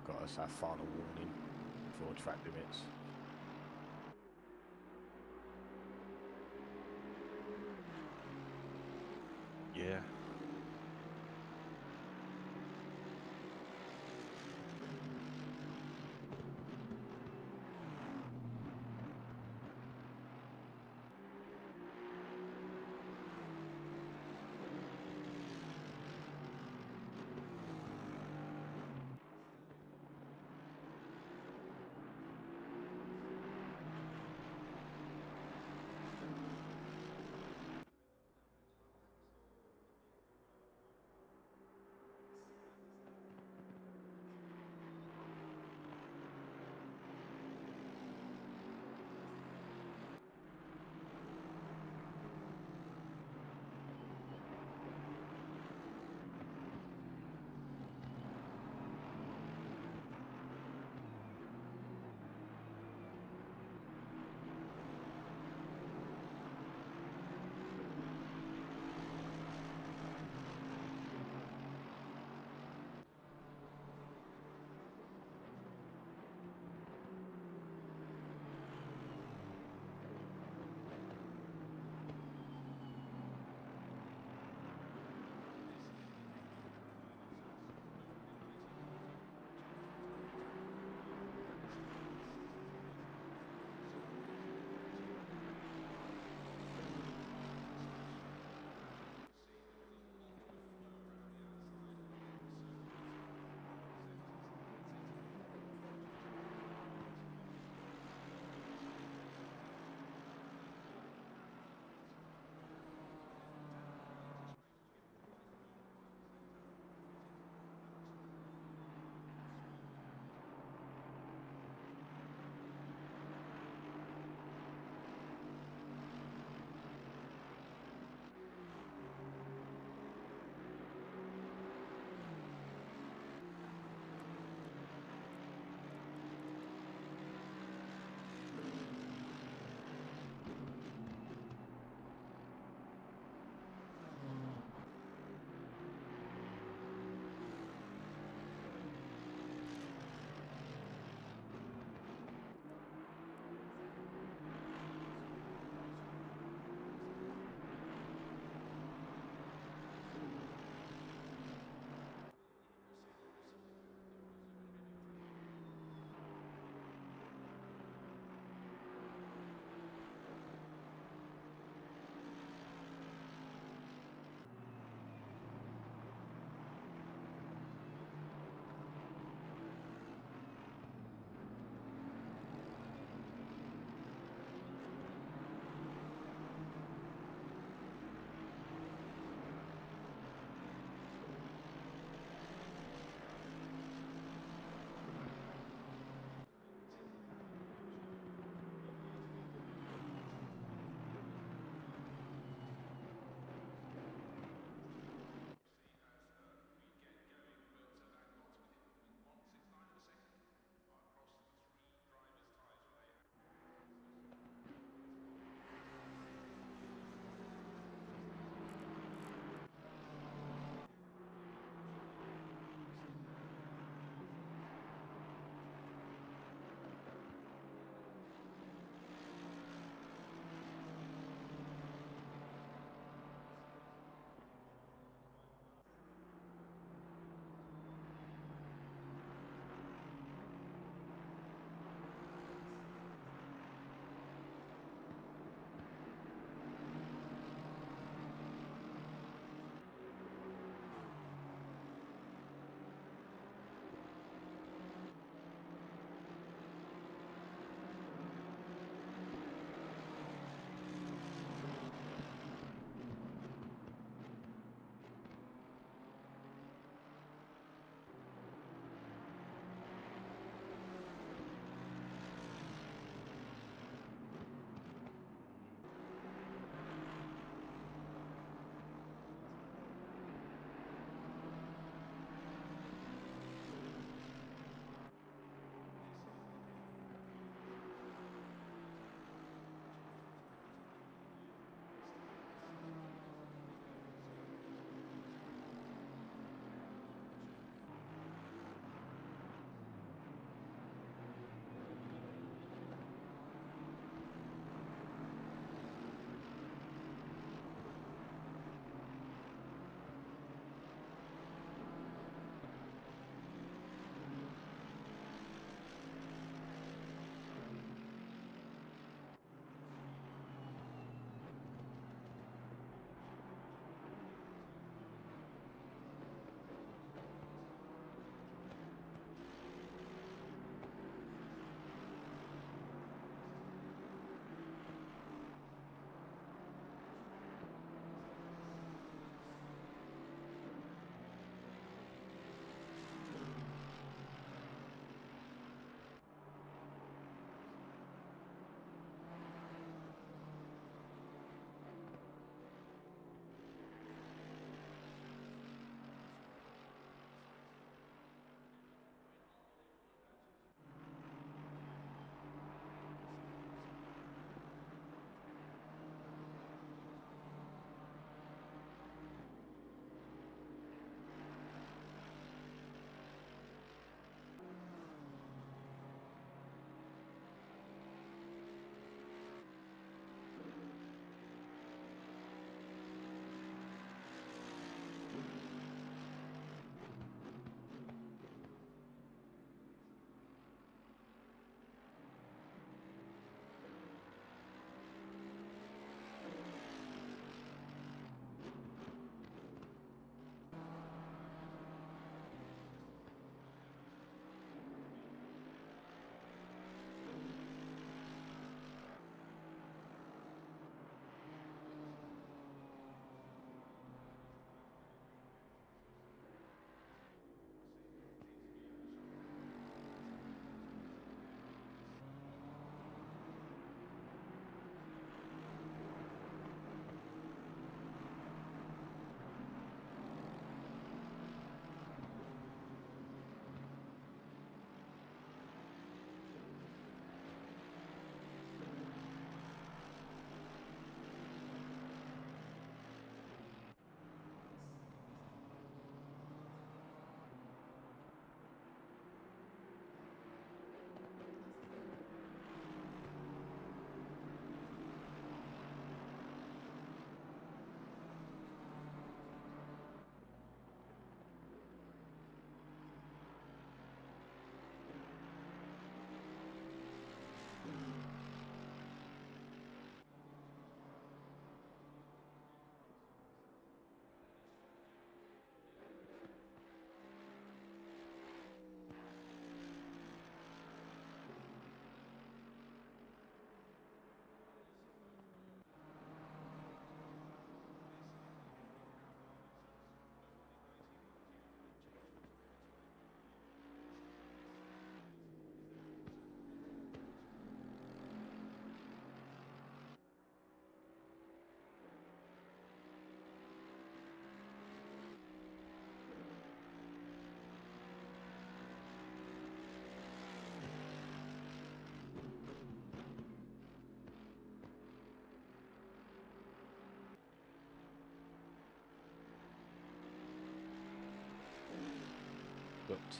Got us our final warning for track limits. Yeah.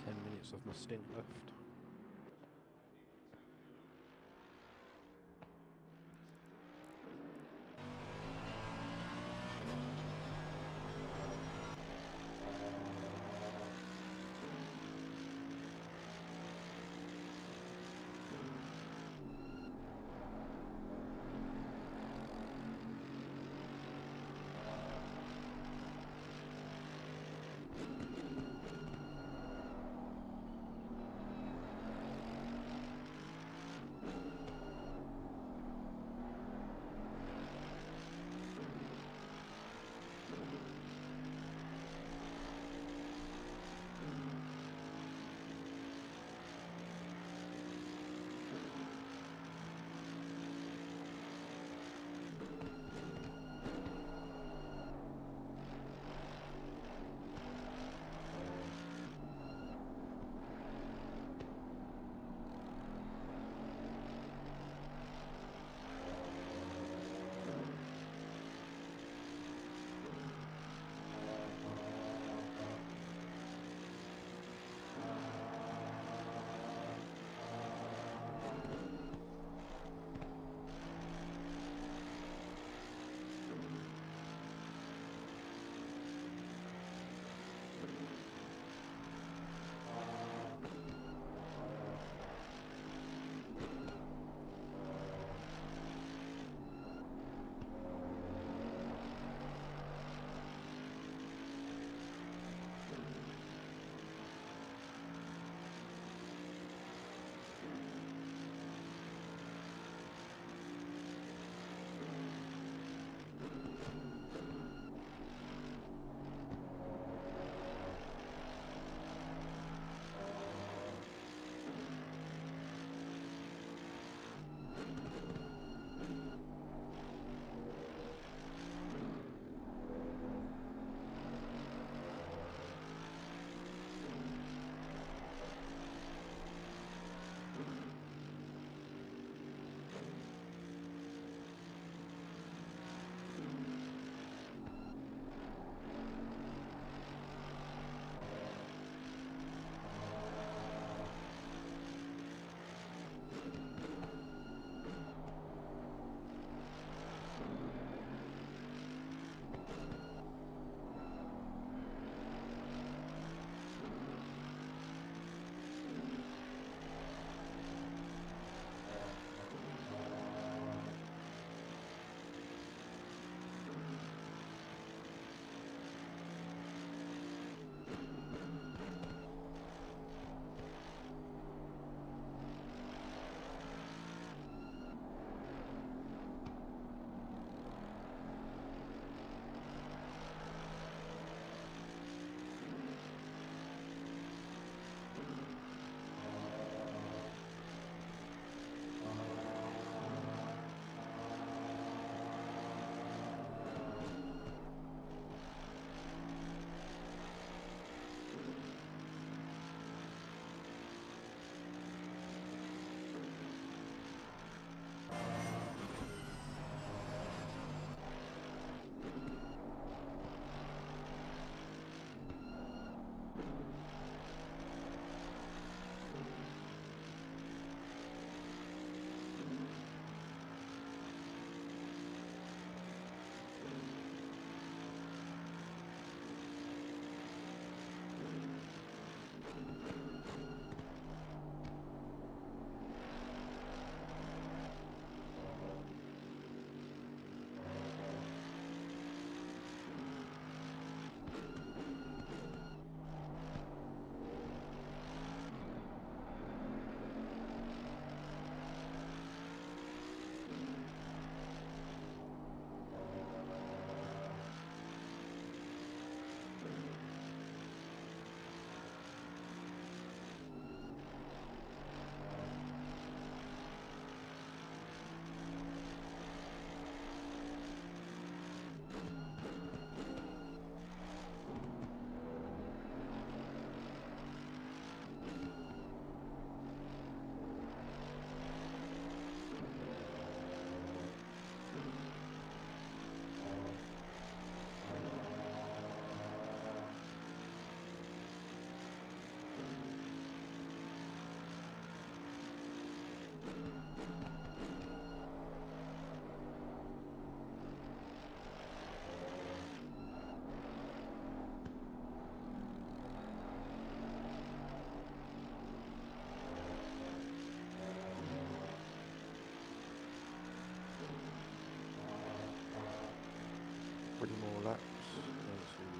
10 minutes of my stint left. laps versus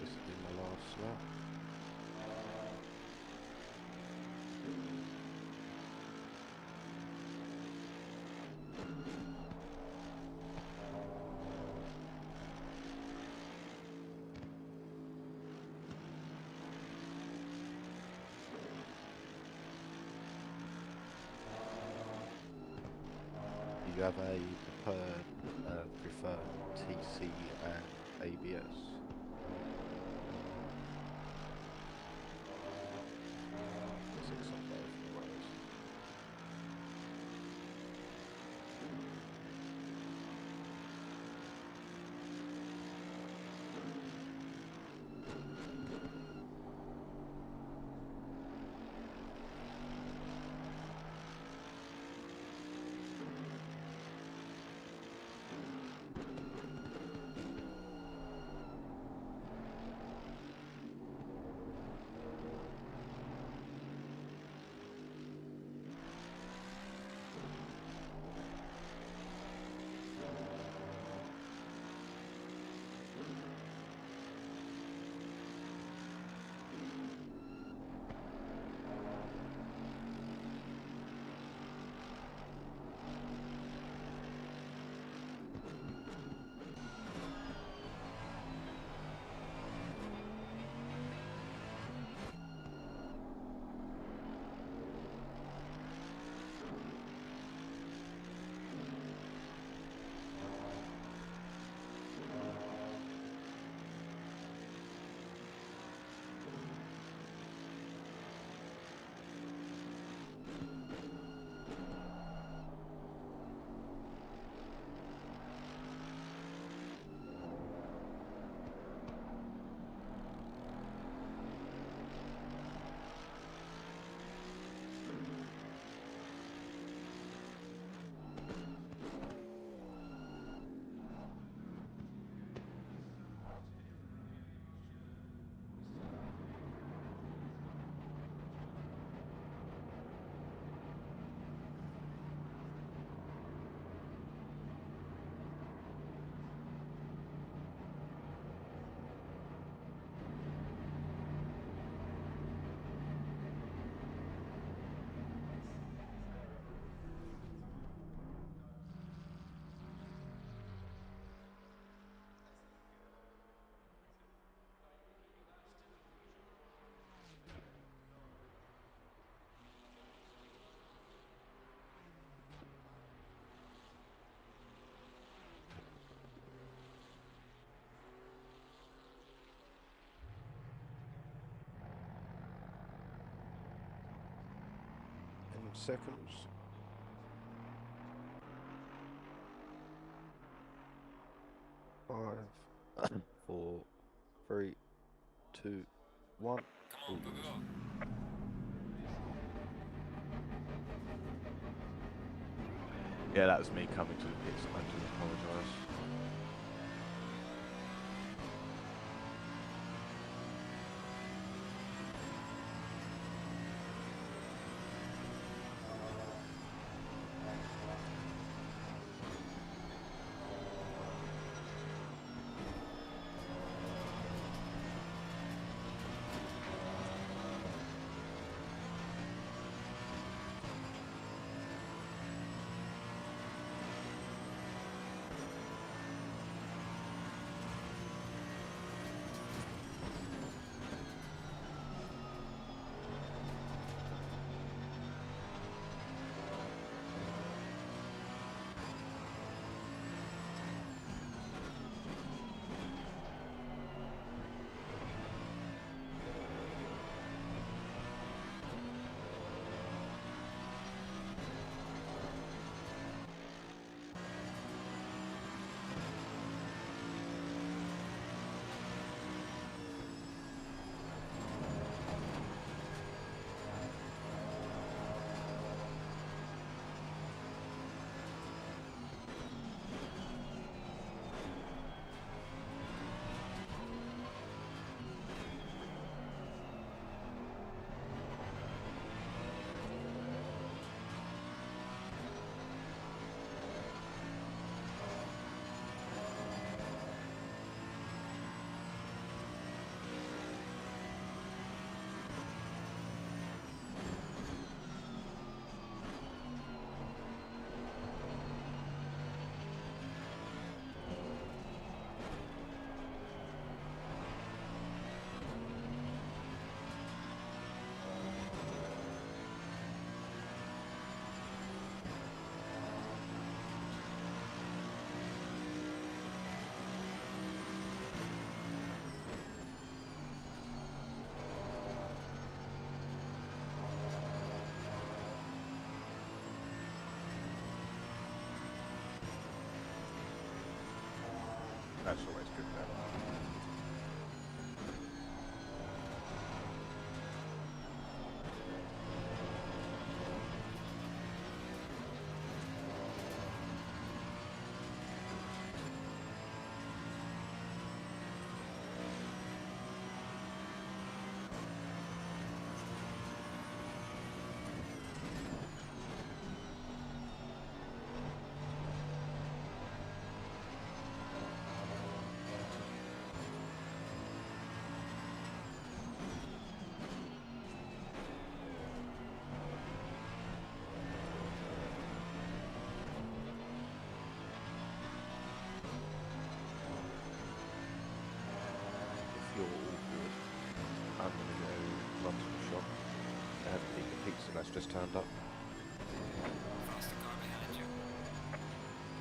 this will be my last lap. You have a preferred TC and ABS. Six on both of the rows. seconds. 5, 4, 3, 2, 1. Come on, go, go, go. Yeah, that was me coming to the pits. I do apologise. That's always good then. If you're all good, I'm going to go run to the shop and eat the pizza that's just turned up. Faster car behind you.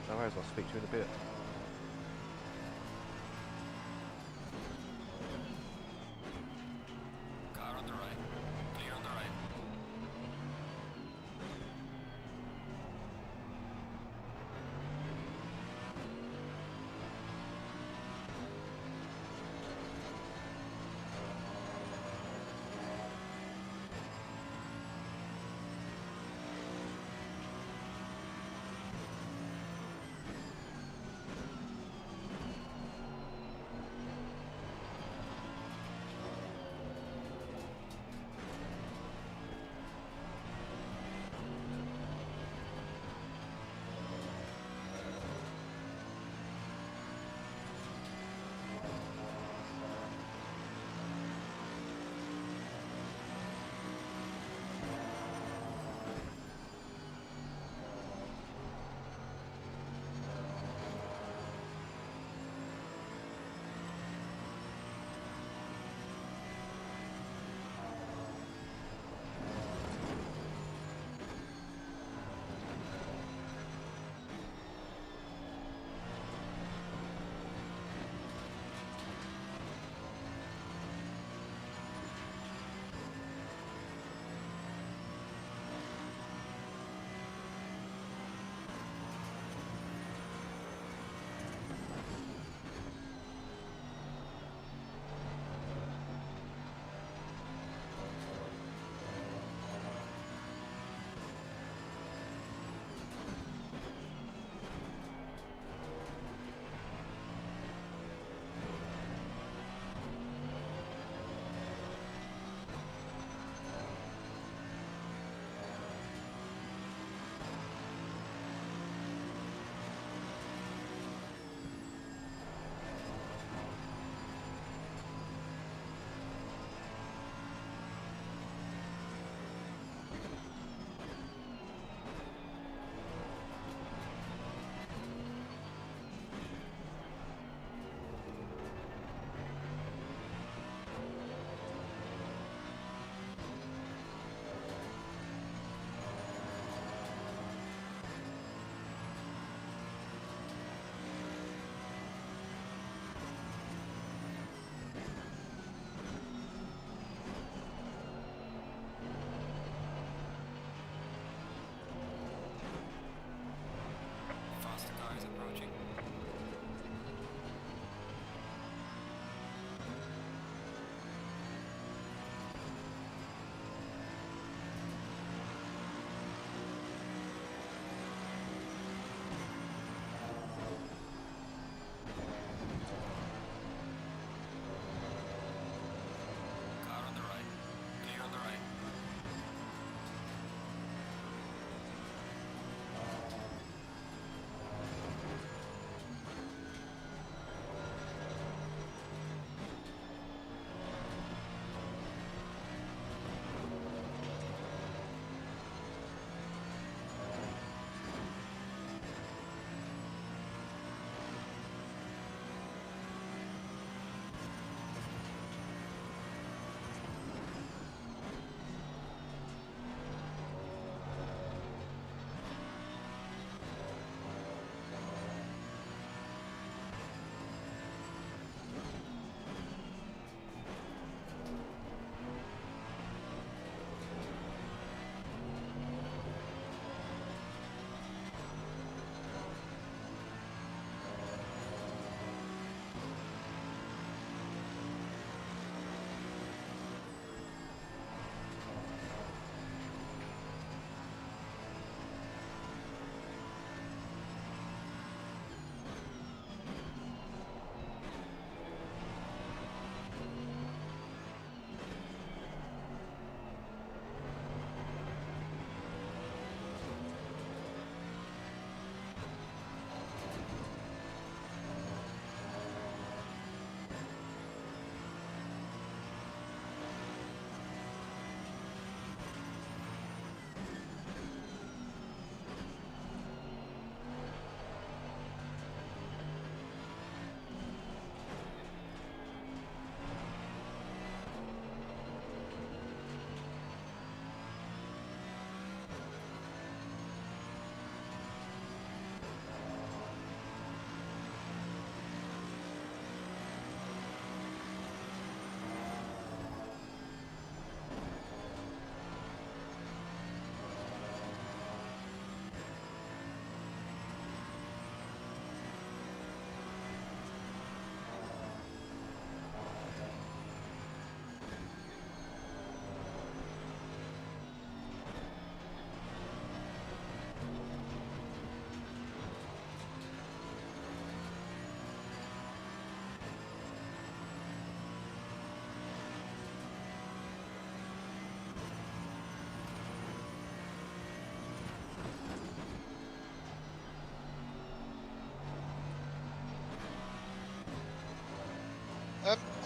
No worries, I'll speak to you in a bit. Car on the right. Clear on the right.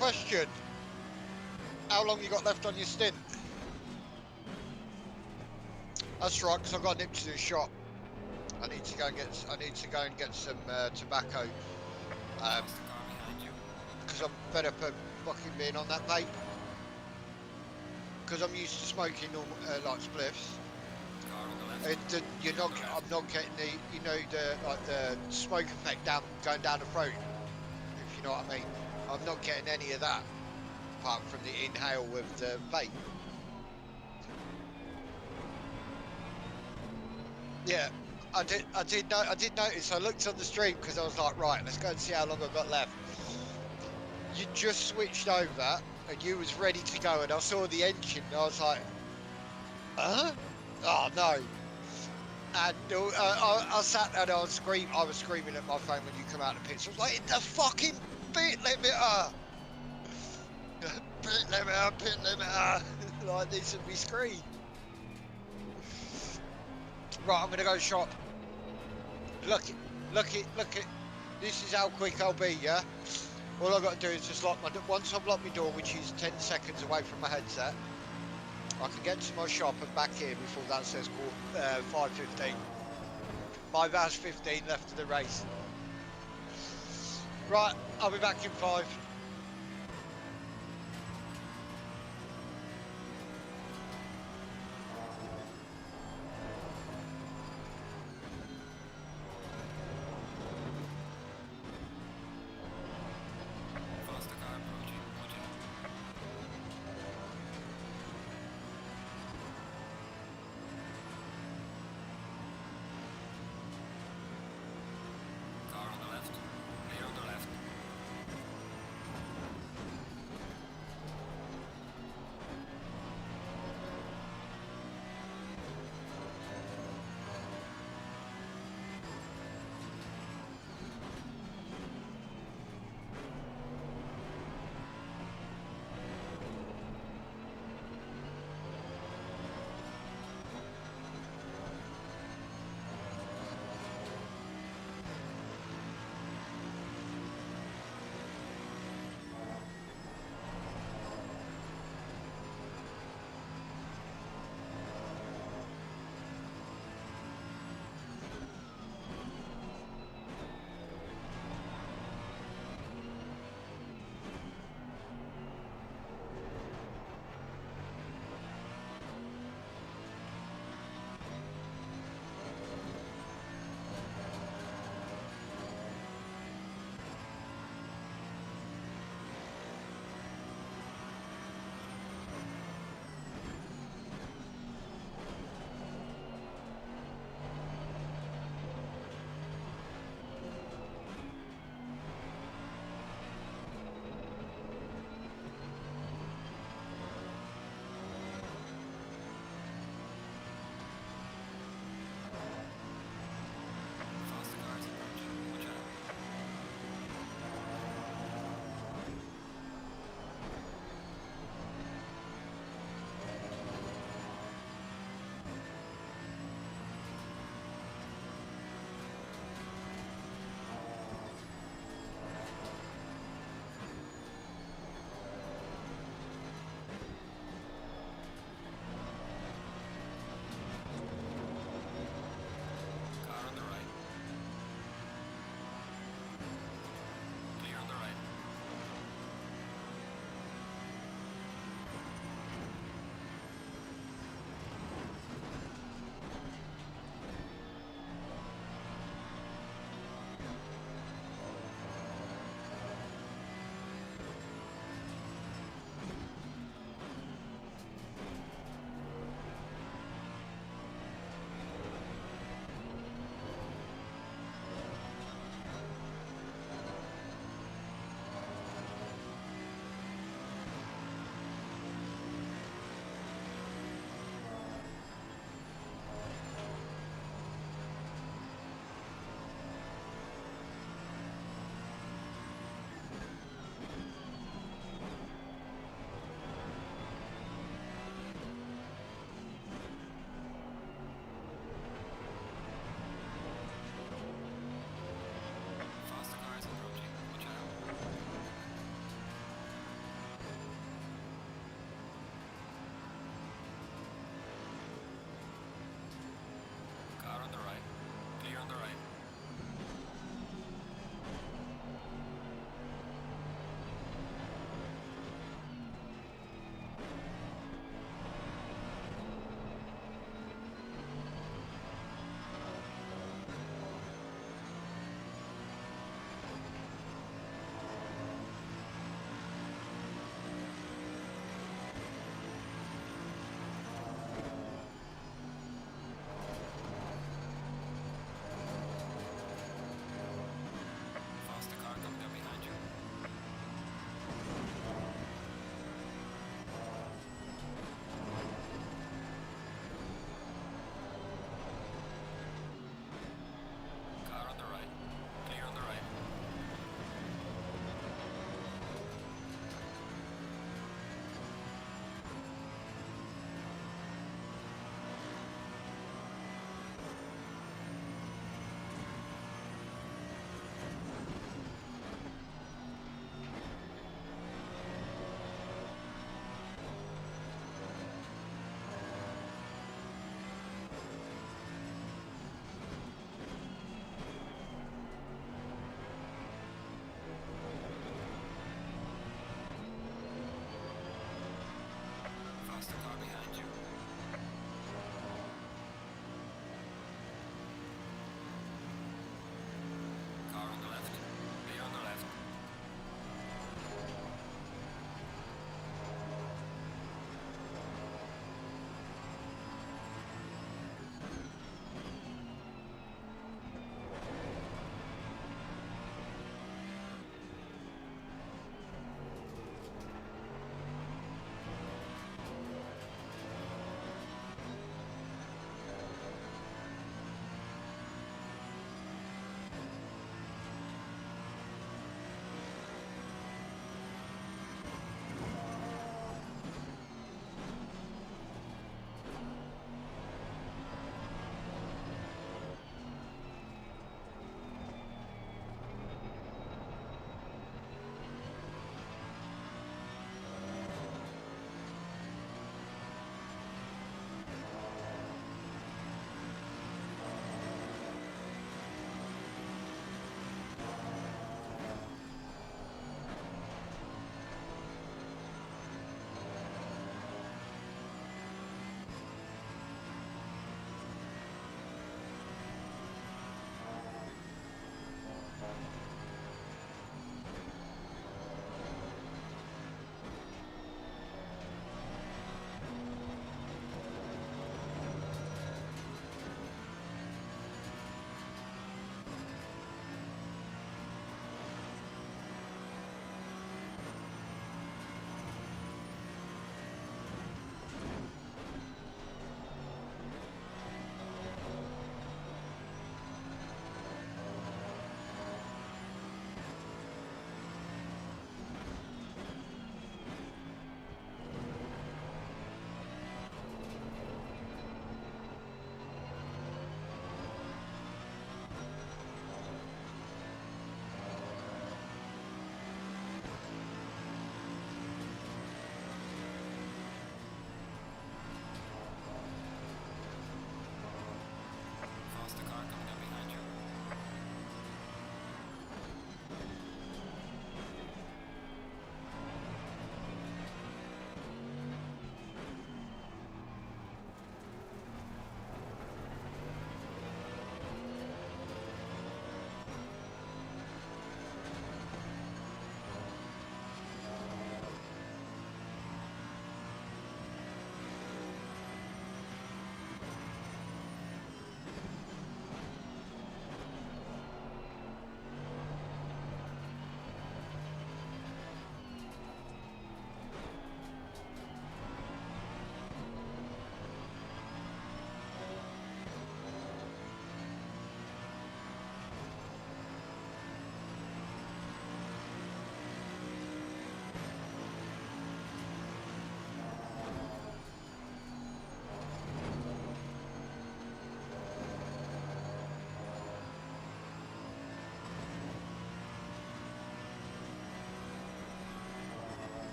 question. How long you got left on your stint? That's right, because I've got a nip to the shop. I need to go and get some tobacco. What's the car behind you? Because I'm fed up of fucking being on that vape. Because I'm used to smoking normal like spliffs. Car on the left. I'm not getting the smoke effect going down the throat. If you know what I mean. I'm not getting any of that, apart from the inhale with the vape. Yeah, I did notice. I looked on the stream because I was like, right, let's go and see how long I've got left. You just switched over and you was ready to go, and I saw the engine. And I was like, huh? Oh no! And I sat there and I was screaming at my phone when you come out of the pits. I was like, the fucking pit limiter! Pit limiter! Like this would be screen. Right, I'm gonna go shop. Look it. This is how quick I'll be, yeah? All I've got to do is just once I've locked my door, which is 10 seconds away from my headset, I can get to my shop and back here before that says 5:15. 5 hours 15 left of the race. Right, I'll be back in 5. Faster car approaching. Watch out. Car on the left. Clear on the left.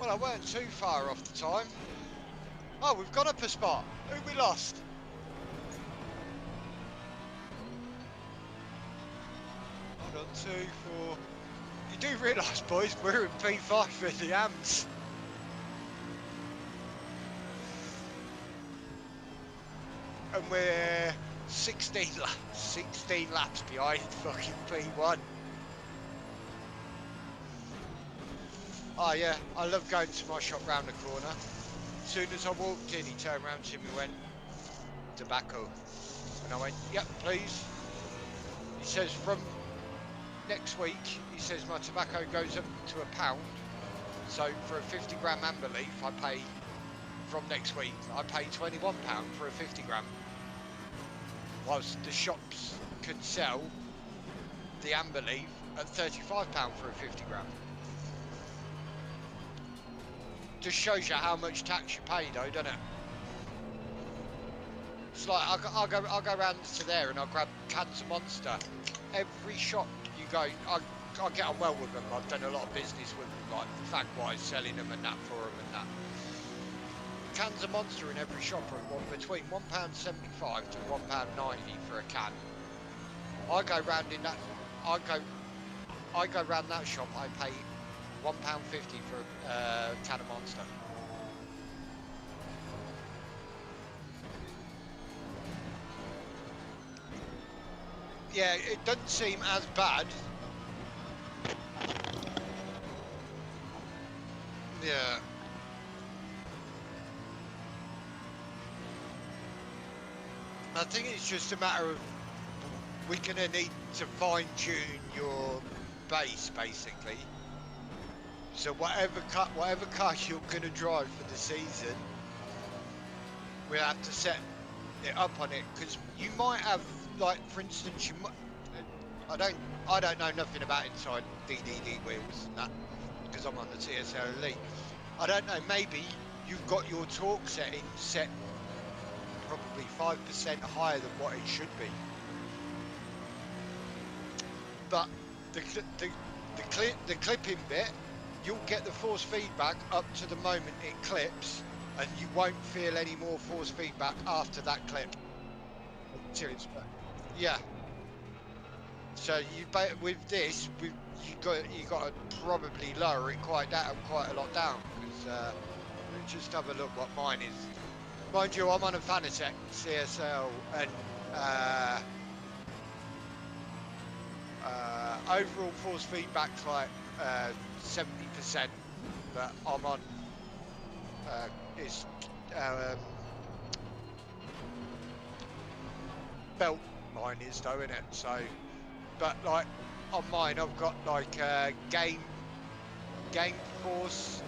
Well, I weren't too far off the time. Oh, we've gone up a spot. Who we lost? Hold on, 2, 4. You do realise, boys, we're in P5 for the AMS. And we're 16 laps behind fucking P1. Oh yeah, I love going to my shop round the corner. As soon as I walked in, he turned around to me and went, tobacco. And I went, yep, please. He says, from next week, he says, my tobacco goes up to £1. So for a 50 gram amber leaf, I pay, from next week, I pay £21 for a 50 gram. Whilst the shops can sell the amber leaf at £35 for a 50 gram. Just shows you how much tax you pay though, doesn't it? It's like I'll go round to there and I'll grab cans of Monster. Every shop you go, I get on well with them. I've done a lot of business with them, like fag-wise, selling them and that for them and that. Cans of Monster in every shop are between £1.75 to £1.90 for a can. I go round in that. I go round that shop. I pay £1.50 for a can of Monster. Yeah, it doesn't seem as bad. Yeah. I think it's just a matter of we're gonna need to fine tune your base basically. So whatever car you're gonna drive for the season, we'll have to set it up on it, because you might have, like, for instance, you might. I don't know nothing about inside DDD wheels and that, because I'm on the TSL Elite. I don't know. Maybe you've got your torque setting set probably 5% higher than what it should be. But the clipping bit, you'll get the force feedback up to the moment it clips, and you won't feel any more force feedback after that clip until it's back. Yeah. So with this, you got to probably lower it quite a lot down, because just have a look what mine is. Mind you, I'm on a Fanatec CSL, and overall force feedback's like 70%, but I'm on it's belt mine is though, innit? So, but like on mine, I've got like gain force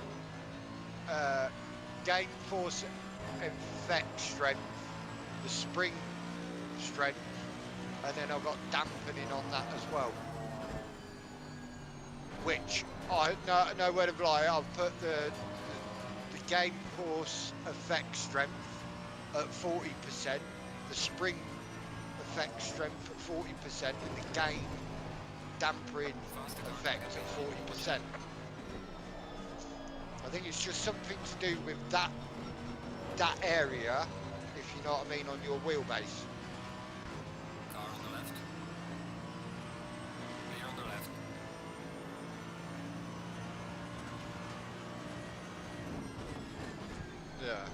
effect strength, the spring strength, and then I've got dampening on that as well. Which no word of lie, I've put the gain force effect strength at 40%, the spring effect strength at 40%, and the gain dampering effect at 40%. I think it's just something to do with that area, if you know what I mean, on your wheelbase. Car on the left. Clear on the left. Yeah.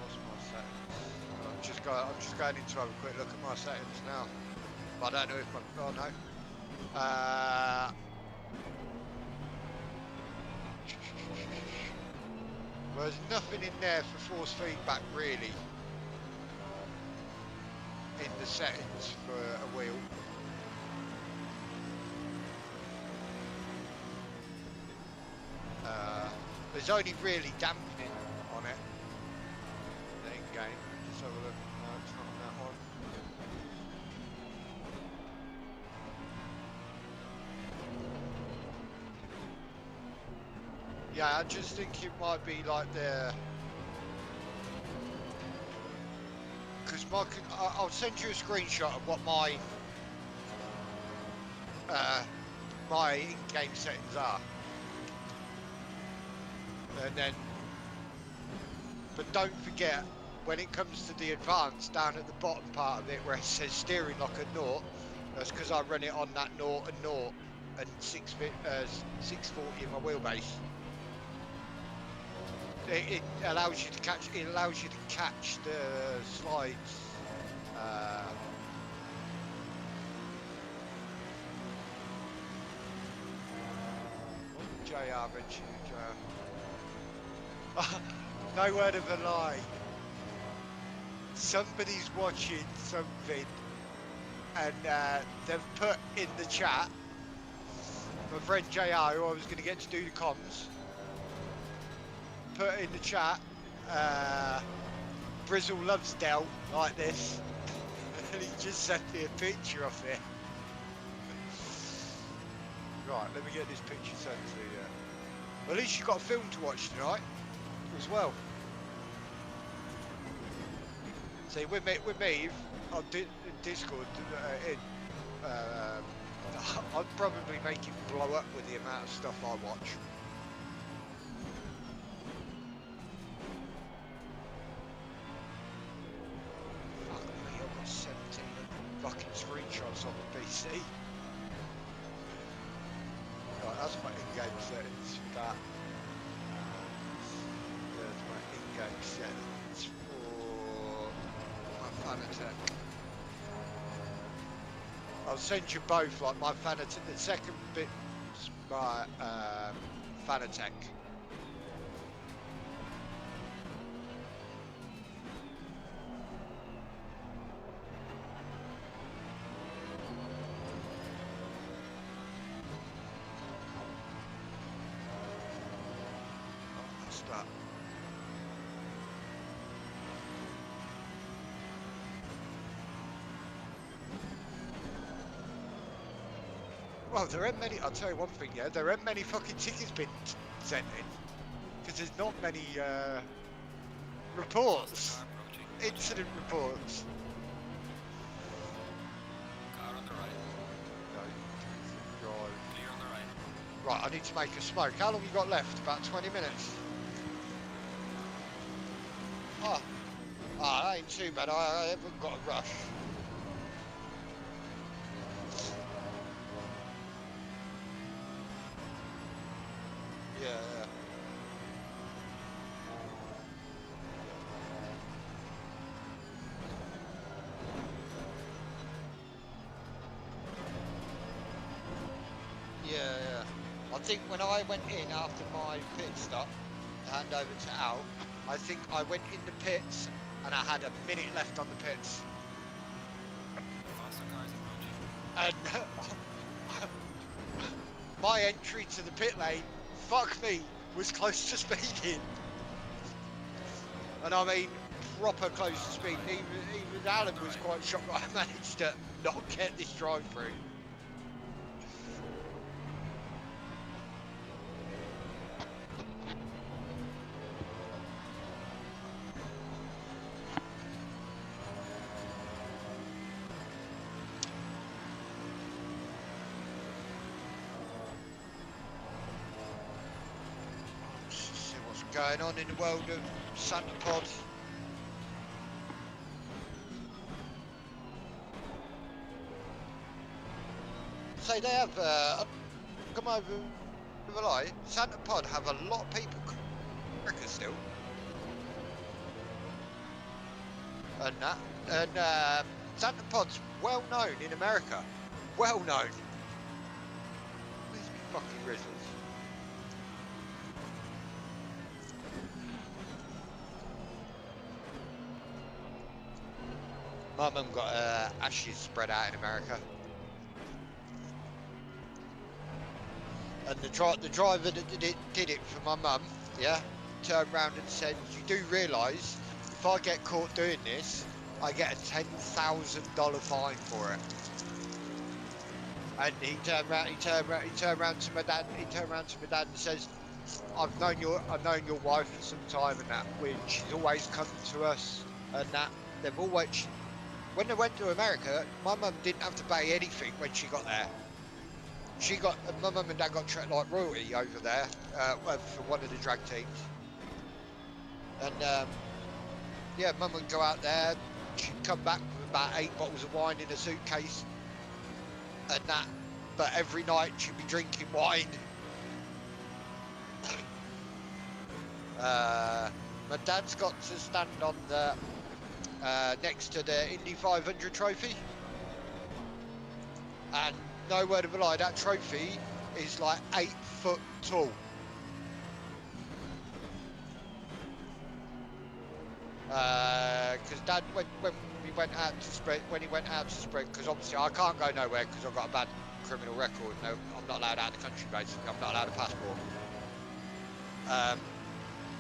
What's my settings? I'm just going in to have a quick look at my settings now. But I don't know if oh no. Well, there's nothing in there for force feedback really in the settings for a wheel. There's only really dampening on it. The in-game. Just have a look. No, it's not on that one. Yeah, I just think it might be like the... Because I'll send you a screenshot of what my my in-game settings are. And then, but don't forget, when it comes to the advanced, down at the bottom part of it where it says steering lock and naught, that's because I run it on that naught and 640 in my wheelbase. It allows you to catch. It allows you to catch the slides. JR mentioned. No word of a lie. Somebody's watching something, and they've put in the chat. My friend JR, who I was going to get to do the comms, put in the chat. Brizzle loves Dell like this, and he just sent me a picture of it. Right, let me get this picture sent to you. Well, at least you've got a film to watch tonight as well. See, with me on Discord, I'd probably make it blow up with the amount of stuff I watch. Fuck me, I've got 17 fucking screenshots on the PC. Right, that's my in-game settings for that. There's my in-game settings for my Fanatec. I'll send you both, like my Fanatec, the second bit's my Fanatec. That. Well, there ain't many. I'll tell you one thing, yeah, there ain't many fucking tickets been sent in because there's not many reports, incident reports. Car on the right. No, Clear on the right. right, I need to make a smoke. How long you got left? About 20 minutes. Oh, that ain't too bad. I haven't got a rush. Yeah. Yeah. I think when I went in after my pit stop, to hand over to Al, I think I went in the pits and I had a minute left on the pits. Faster cars approaching. And my entry to the pit lane, fuck me, was close to speeding. And I mean, proper close to speed. Even Alan was quite shocked that I managed to not get this drive through. See what's going on in the world of Santa Pod. So they have, come over with a lie, Santa Pod have a lot of people America still. And that, and Santa Pod's well known in America. Well known. Where's me fucking Rizzles? My mum got ashes spread out in America. And the driver that did it for my mum, yeah, turned round and said, "You do realise if I get caught doing this, I get a $10,000 fine for it." And he turned round to my dad and says, I've known your wife for some time and that, she's always come to us and that. They've always, when they went to America, my mum didn't have to pay anything when she got there. my mum and dad got tracked like royalty over there for one of the drag teams, and yeah, mum would go out there. She'd come back with about 8 bottles of wine in a suitcase, and that. But every night she'd be drinking wine. My dad's got to stand on the next to the Indy 500 trophy, and no word of a lie, that trophy is like 8 foot tall. Because Dad, when he went out to sprint, because obviously I can't go nowhere because I've got a bad criminal record. No, I'm not allowed out of the country. Basically, I'm not allowed a passport.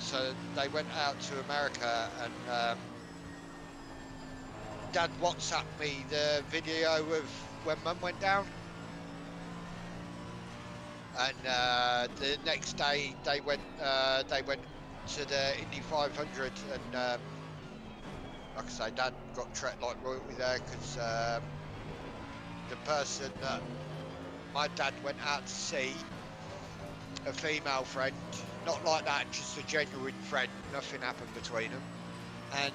So they went out to America, and Dad WhatsApped me the video of when Mum went down. And the next day they went to the Indy 500, and like I say, Dad got treated like royalty there because the person that my dad went out to see, a female friend, not like that, just a genuine friend, nothing happened between them, and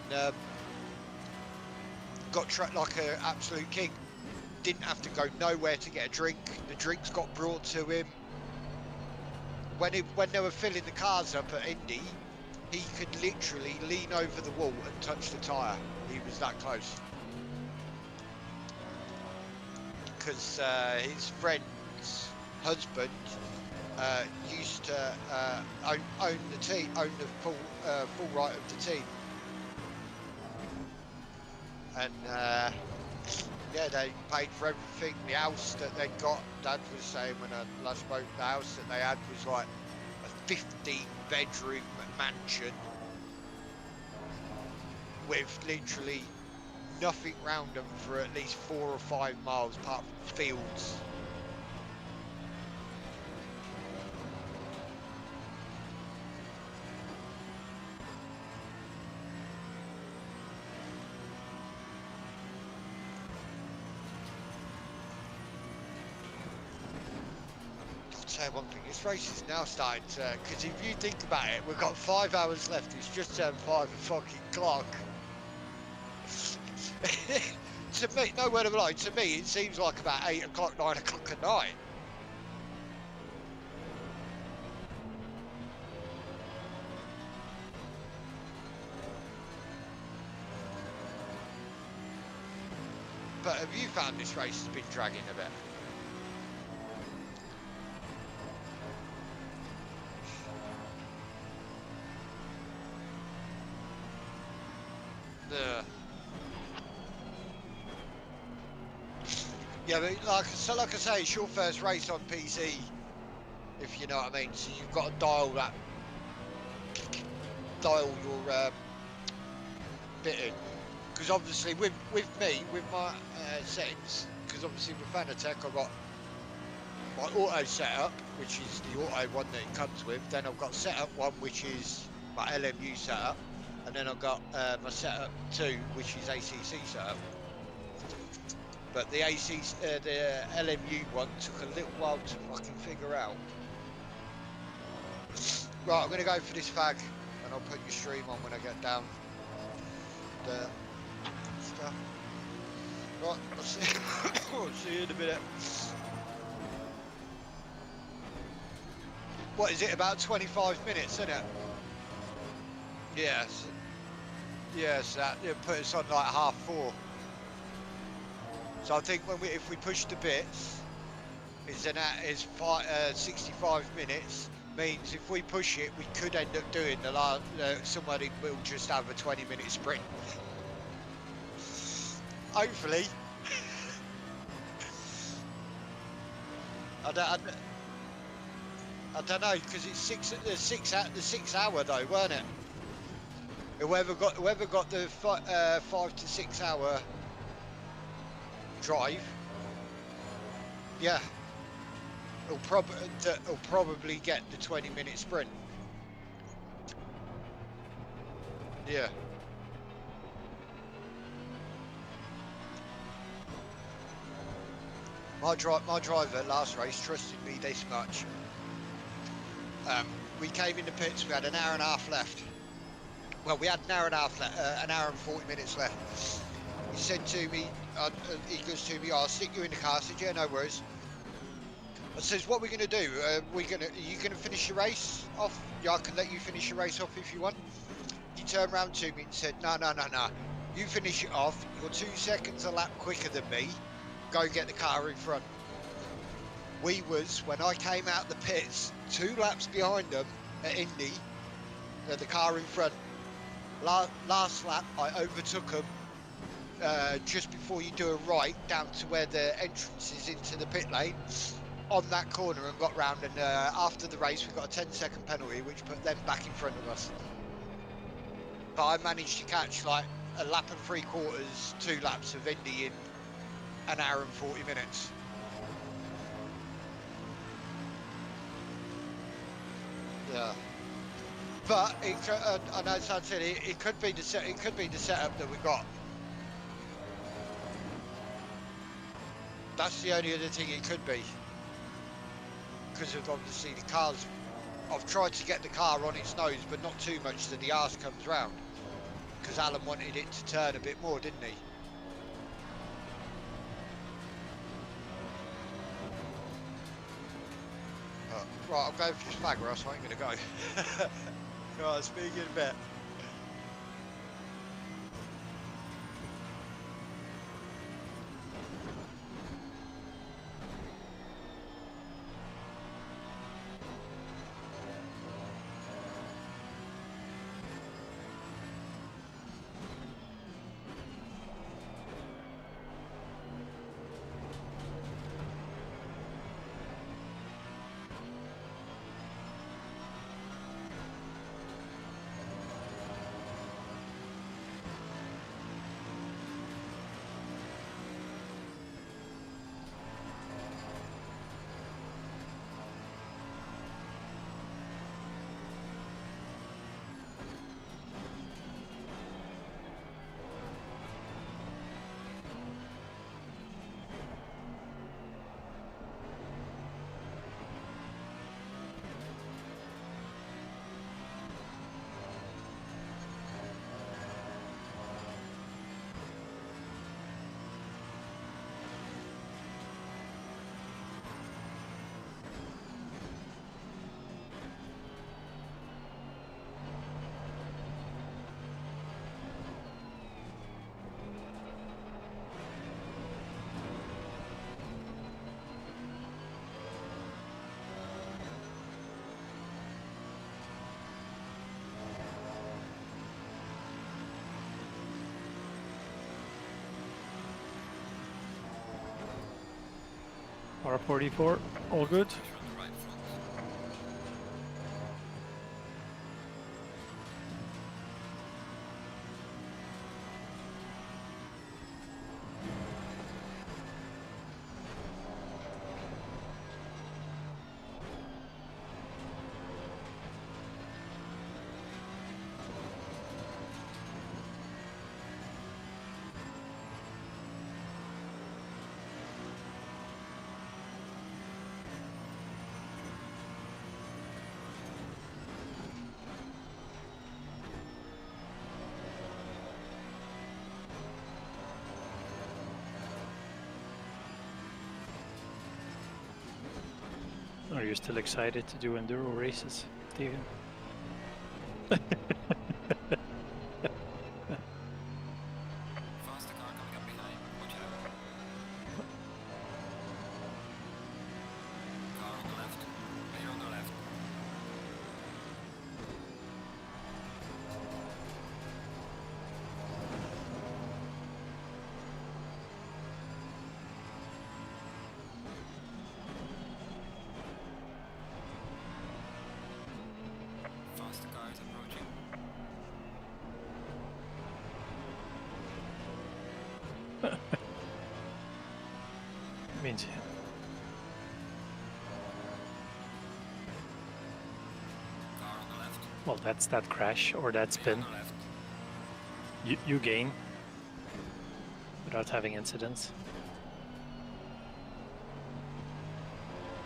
got treated like an absolute king. Didn't have to go nowhere to get a drink. The drinks got brought to him. When they were filling the cars up at Indy, he could literally lean over the wall and touch the tyre. He was that close. Because his friend's husband used to own the team, own the full right of the team. And yeah, they paid for everything. The house that they got, Dad was saying when I last spoke, the house that they had was like a 15-bedroom mansion with literally nothing round them for at least 4 or 5 miles apart from fields. One thing, this race is now starting to, because if you think about it, we've got 5 hours left. It's just turned 5 o'clock. To me, no word of a lie, to me it seems like about 8 o'clock, 9 o'clock at night. But have you found this race has been dragging a bit? Yeah, but like I say, it's your first race on PC, if you know what I mean. So you've got to dial your bit in, because obviously with me, with my settings, because obviously with Fanatec I've got my auto setup, which is the auto one that it comes with. Then I've got setup 1, which is my LMU setup, and then I've got my setup 2, which is ACC setup. But the the LMU one took a little while to fucking figure out. Right, I'm going to go for this fag, and I'll put your stream on when I get down the stuff. Right, I'll see, I'll see you in a minute. What is it, about 25 minutes, isn't it? Yes. Yes, that put us on like 4:30. So I think if we push the bits, is 65 minutes. Means if we push it, we could end up doing the last. Somebody will just have a 20-minute sprint. Hopefully. I don't know, because it's the 6 hour though, weren't it? Whoever got the 5 to 6 hour drive, yeah, it'll probably get the 20-minute sprint. Yeah. My driver last race trusted me this much. We came in the pits. We had an hour and a half left. Well, we had an hour and a half left, an hour and 40 minutes left. He said to me, he goes to me, "I'll stick you in the car." I said, "Yeah, no worries." I says, "What we're gonna do? Are you gonna finish your race off? Yeah, I can let you finish your race off if you want." He turned around to me and said, "No. You finish it off. You're 2 seconds a lap quicker than me. Go get the car in front." We was, when I came out the pits, 2 laps behind them at Indy, the car in front. Last lap, I overtook them just before you do a right down to where the entrance is into the pit lane on that corner and got round. And after the race, we got a 10-second penalty, which put them back in front of us. But I managed to catch like a lap and 3/4, 2 laps of Indy in an hour and 40 minutes. Yeah. But and as I said, it could be the setup that we got. That's the only other thing it could be, because of obviously the cars. I've tried to get the car on its nose, but not too much so the arse comes round. Because Alan wanted it to turn a bit more, didn't he? Right, I'll go for this flag, or else I ain't gonna go. Right, speak in a bit. R44, all good. Pressure on the right front. Are you still excited to do enduro races, Steven? Faster car coming up behind. Watch out. Car on the left. Clear on the left. Faster car is approaching. Means Car on the left. well, that's that crash or that Clear spin. on the left. You gain without having incidents.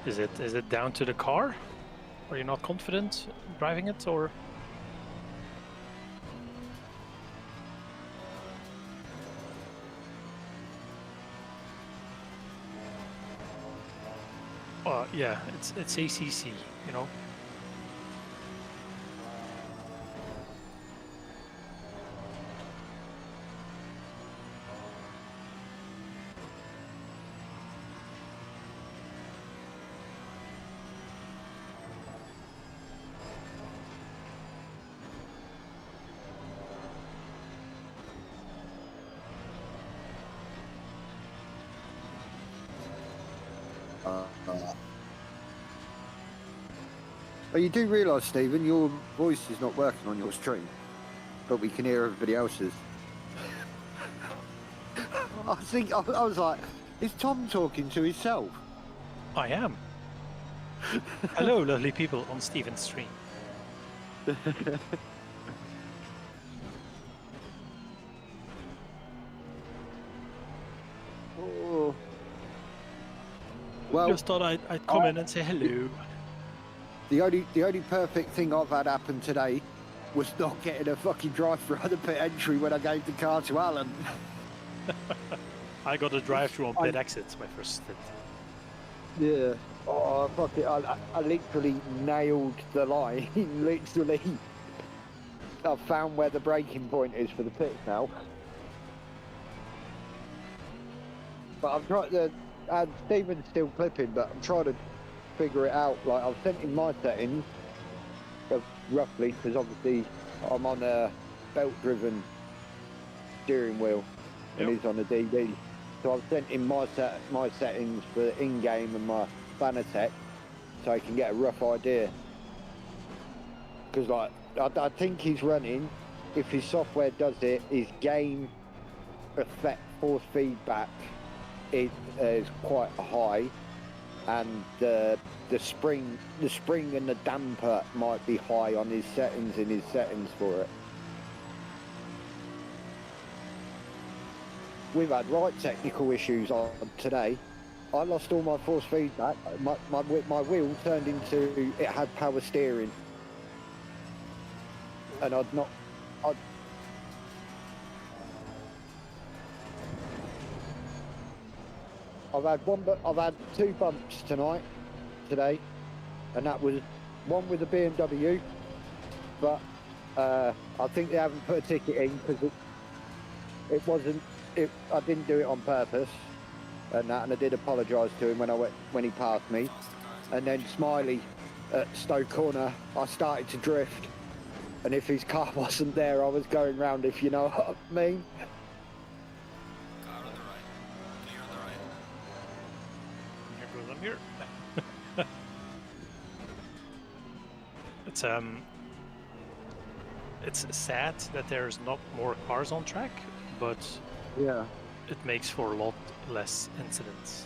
Is it down to the car? Are you not confident driving it, or? Yeah, it's ACC, you know. But you do realise, Stephen, your voice is not working on your stream, but we can hear everybody else's. I was like, is Tom talking to himself? I am. Hello, lovely people on Steven's stream. Oh. Well, Just thought I'd come in and say hello. the only perfect thing I've had happen today was not getting a fucking drive-through at the pit entry when I gave the car to Alan. I got a drive-through on pit exits my first stint. Yeah. Oh, fuck it. I literally nailed the line. Literally. I've found where the braking point is for the pits now. But I'm trying to... Stephen's still clipping, but I'm trying to figure it out. Like, I've sent in my settings, roughly, because obviously I'm on a belt-driven steering wheel, and he's on a DD. So I've sent in my settings for in-game and my Fanatec, so I can get a rough idea. Because like I think he's running, if his software does it, his game effect force feedback is quite high, and the spring and the damper might be high on his settings for it. We've had right technical issues on today. I lost all my force feedback. My wheel turned into, it had power steering, and I've had two bumps today, and that was one with a BMW, but I think they haven't put a ticket in because it wasn't. I didn't do it on purpose, and I did apologise to him when he passed me. And then Smiley at Stoke Corner, I started to drift, and if his car wasn't there, I was going round, if you know what I mean. Car on the right. Clear on the right. Here goes I'm here. It's sad that there's not more cars on track, but Yeah. it makes for a lot less incidents.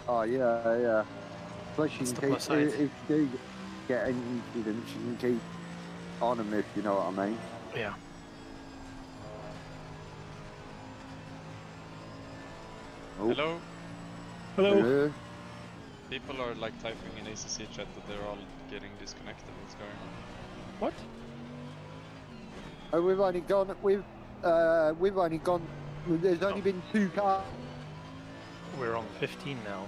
Oh yeah. Plus That's you the can plus keep, side. if you do get any incidents, you can keep on them, if you know what I mean. Yeah. Oh. Hello. Hello. People are like typing in ACC chat that they're all getting disconnected. What's going on? What? Oh, we've only gone. There's only been 2 cars. We're on 15 now.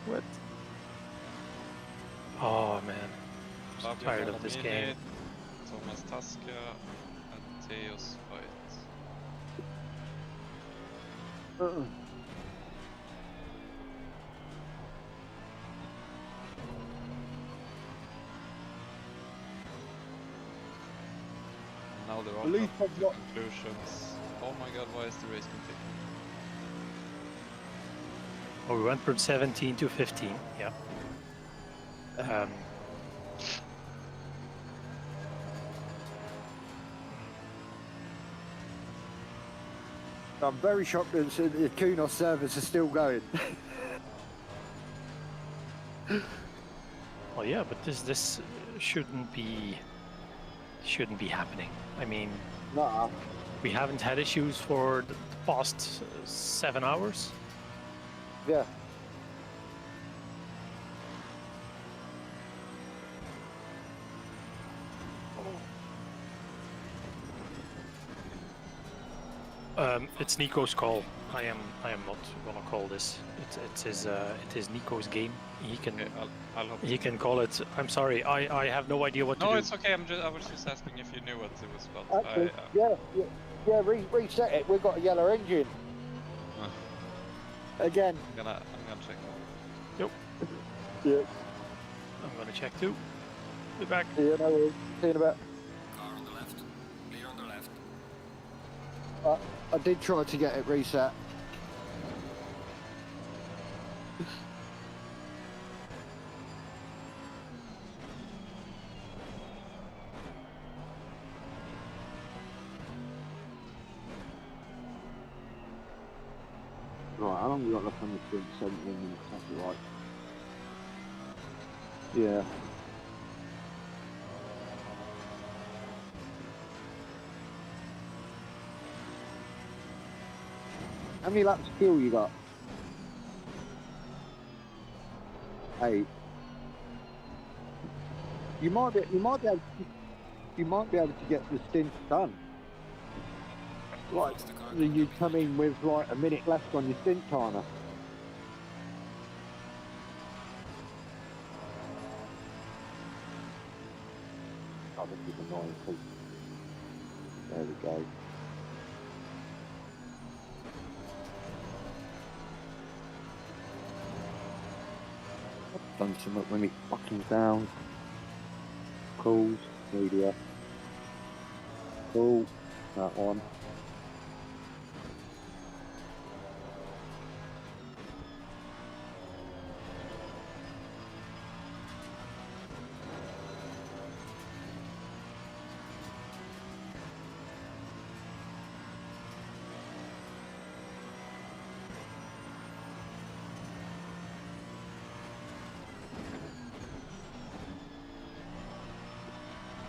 What? Oh man, I'm so tired of this game. Thomas Taska and Theos fight. Now they're all At least coming I've to got- conclusions. Oh my god, why is the race continuing? Oh, we went from 17 to 15. Yeah. I'm very shocked that the Kunos servers are still going. Well, yeah, but this shouldn't be happening. I mean, Nah. We haven't had issues for the past 7 hours. Yeah. It's Nico's call. I am not gonna call this. It is Nico's game. He can Okay, I'll hop he in. can call it. I'm sorry. I have no idea what to No, do. it's okay. I was just asking if you knew what it was about. Actually, yeah. Reset it. We've got a yellow engine again. I'm gonna check. Yep. Yeah. I'm gonna check too. Be back. Yeah. No worries. See you in a bit. Car on the left. Clear on the left. I did try to get it reset. Right, how long we got left on the screen? 17 minutes, that's right. Yeah. How many laps of fuel you got? 8. You might be able to get the stint done. Like you come in with like a minute left on your stint timer. Oh, this is annoying. There we go. Done some when it fucking down. Calls, media. Cool. That one.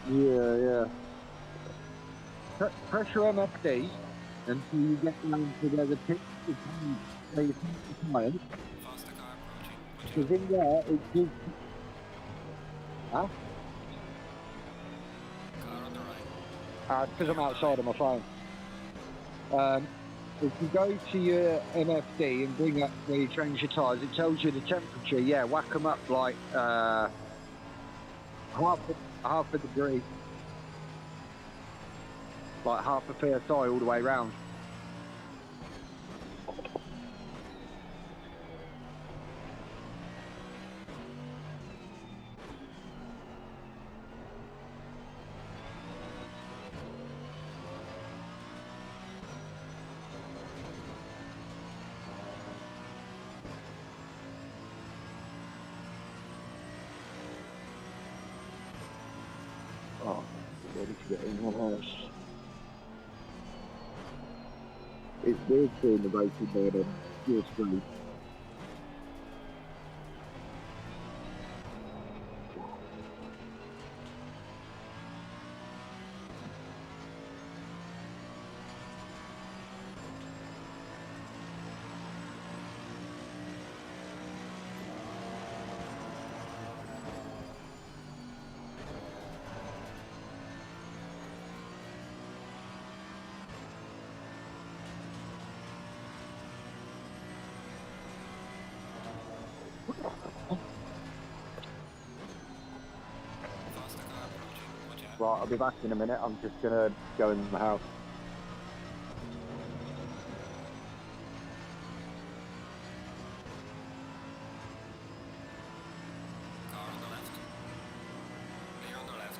Yeah. Pressure MFD until you get down to where the pit is where you put the tyres. Faster car approaching. Watch out. Because in there it gives. Huh? Car on the right. Because I'm outside of my phone. If you go to your MFD and bring up where you change your tyres, it tells you the temperature. Yeah, whack them up like half a degree. Like half a PSI all the way round. Oh, ready to get in the house. It's weird seeing the racing board on your screen. Faster car approaching. Watch out. Right, I'll be back in a minute. I'm just gonna go in the house. Car on the left. Clear on the left.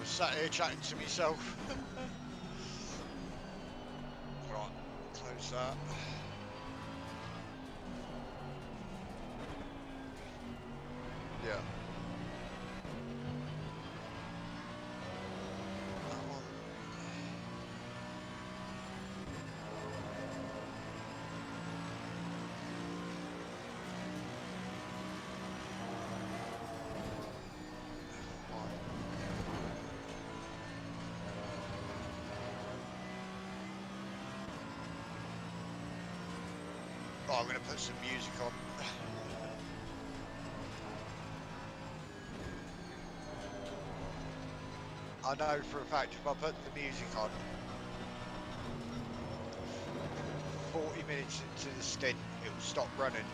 was sat here chatting to myself. Right, close that. Yeah. That one. Oh, I'm going to put some music on. I know for a fact if I put the music on, 40 minutes into the stint, it will stop running.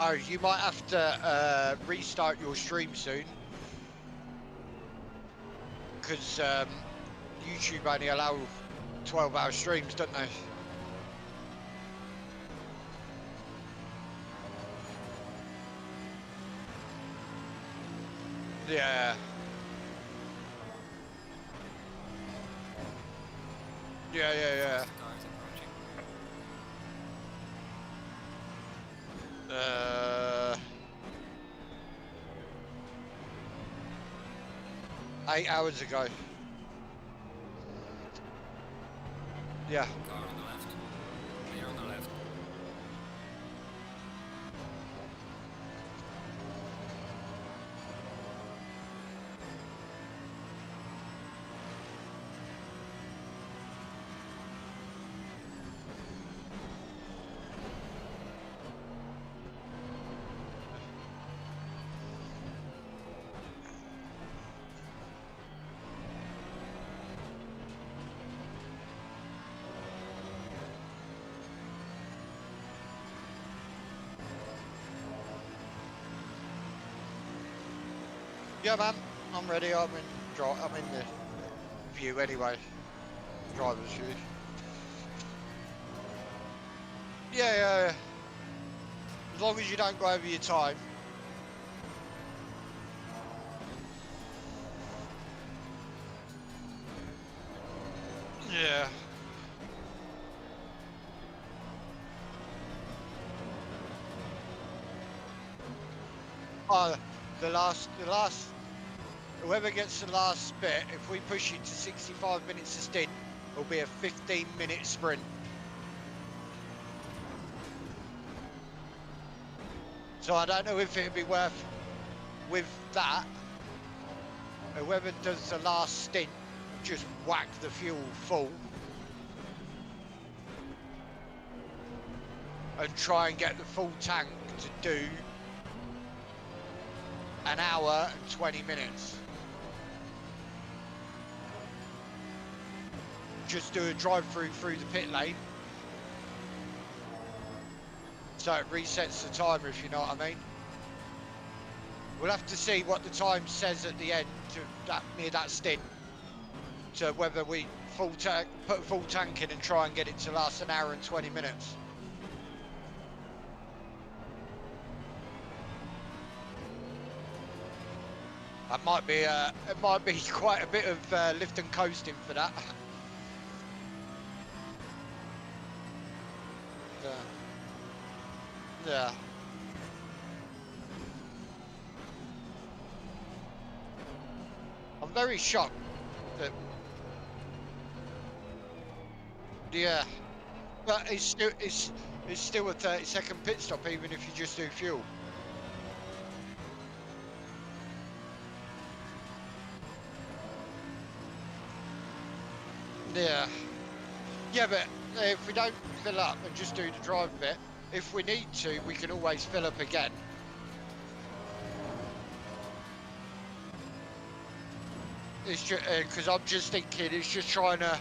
Oh, you might have to restart your stream soon, because YouTube only allow 12-hour streams, don't they? Yeah. Yeah. Cars approaching. 8 hours ago. Yeah. Car on the left. Clear on the left. Yeah, man. I'm ready. I'm in the view anyway. Driver's view. Yeah. As long as you don't go over your time. Yeah. the last, whoever gets the last bit, if we push it to 65 minutes a stint, it'll be a 15-minute sprint. So I don't know if it'd be worth, with that, whoever does the last stint, just whack the fuel full and try and get the full tank to do an hour and 20 minutes. Just do a drive-through through the pit lane, so it resets the timer, if you know what I mean. We'll have to see what the time says at the end to that, near that stint, to whether we put a full tank in and try and get it to last an hour and 20 minutes. That might be it might be quite a bit of lift and coasting for that. Yeah. I'm very shocked that. Yeah, but it's still a 30-second pit stop, even if you just do fuel. Yeah. Yeah, but if we don't fill up and just do the drive bit, if we need to, we can always fill up again. It's just because I'm just thinking, it's just trying to.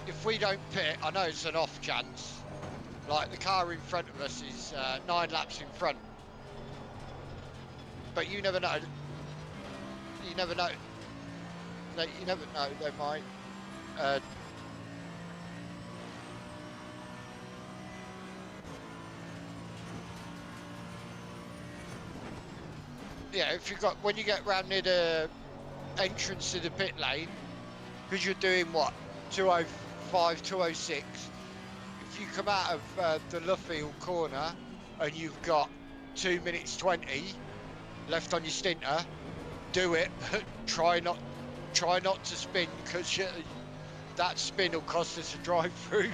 If we don't pit, I know it's an off chance. Like the car in front of us is 9 laps in front, but you never know. You never know. You never know. They might. Yeah, if you got when you get round near the entrance to the pit lane, because you're doing what 205, 206. If you come out of the Luffield corner and you've got 2 minutes 20 left on your stinter, do it, but try not to spin, because that spin will cost us a drive through.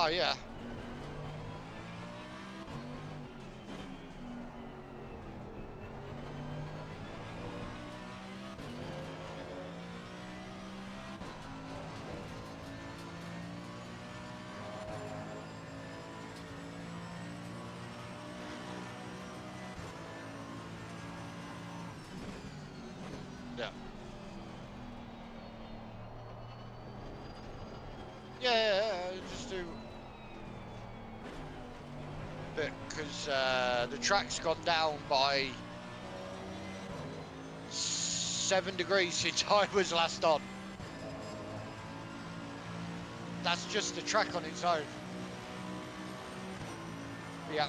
Oh yeah. Yeah. Yeah, just do. Because the track's gone down by 7 degrees since I was last on. That's just the track on its own. Yeah.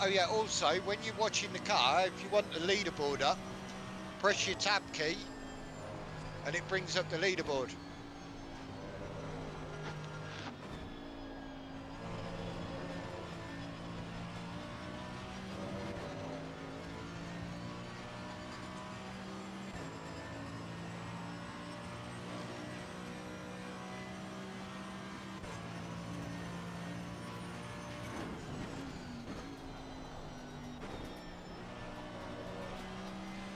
Oh yeah, also, when you're watching the car, if you want the leaderboard up, press your tab key and it brings up the leaderboard.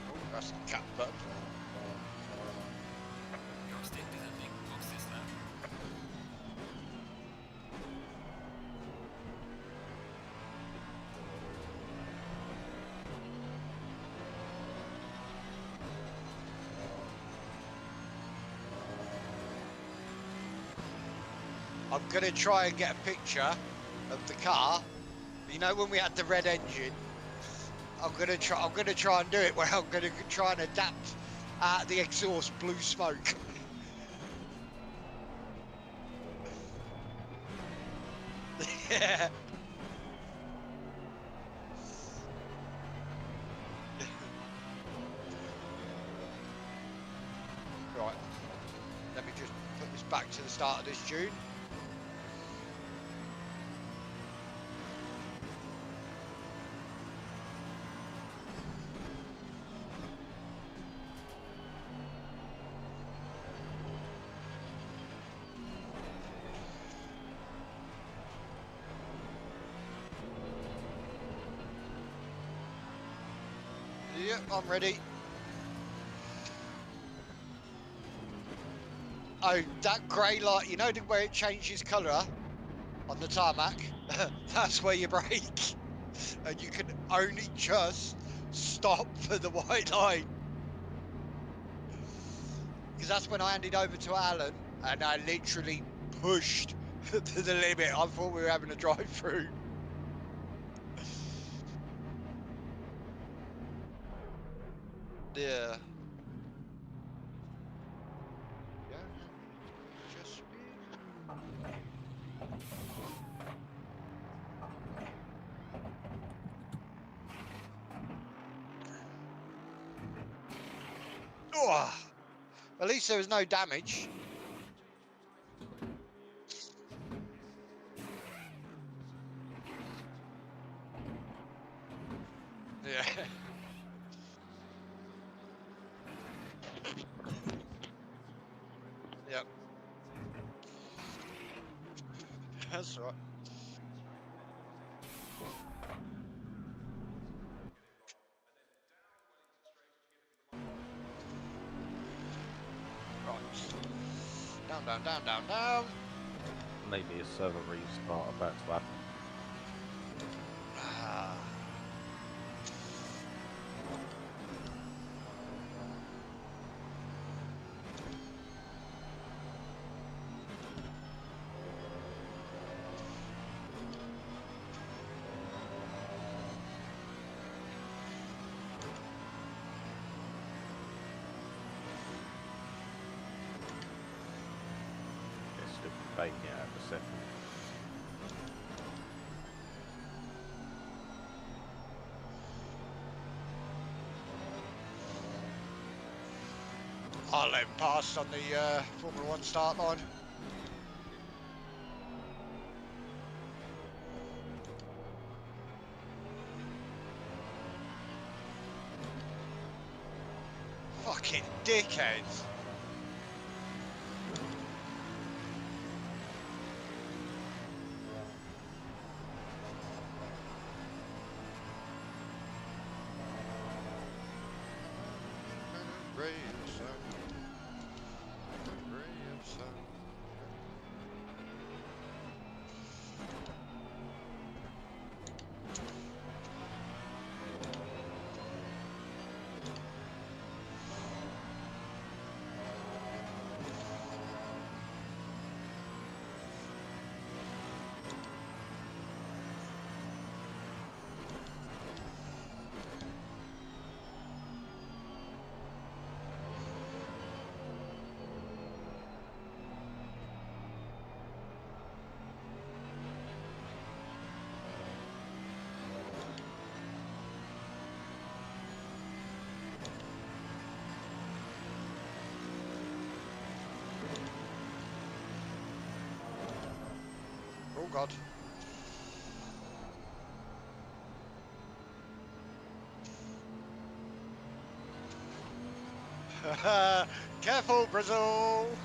Oh, that's the cap button. Your stint is ending. Box this lap. I'm gonna try and get a picture of the car. You know, when we had the red engine, I'm gonna try and do it where I'm gonna try and adapt Out the exhaust, blue smoke. Yeah. Right. Let me just put this back to the start of this tune. Yep, I'm ready. Oh, that grey light, you know where it changes colour on the tarmac? That's where you brake. And you can only just stop for the white line. Because that's when I handed over to Alan and I literally pushed to the limit. I thought we were having a drive through. Yeah. Yeah. Just me. Oh, at least there was no damage. Yeah. Yep. That's right. Right. Down, down, down, down, down. Maybe a server restart about to happen. Ah. It's still debating it at the second. I'll let him pass on the Formula 1 start line. Fucking dickheads. Oh God. Careful, Brazil.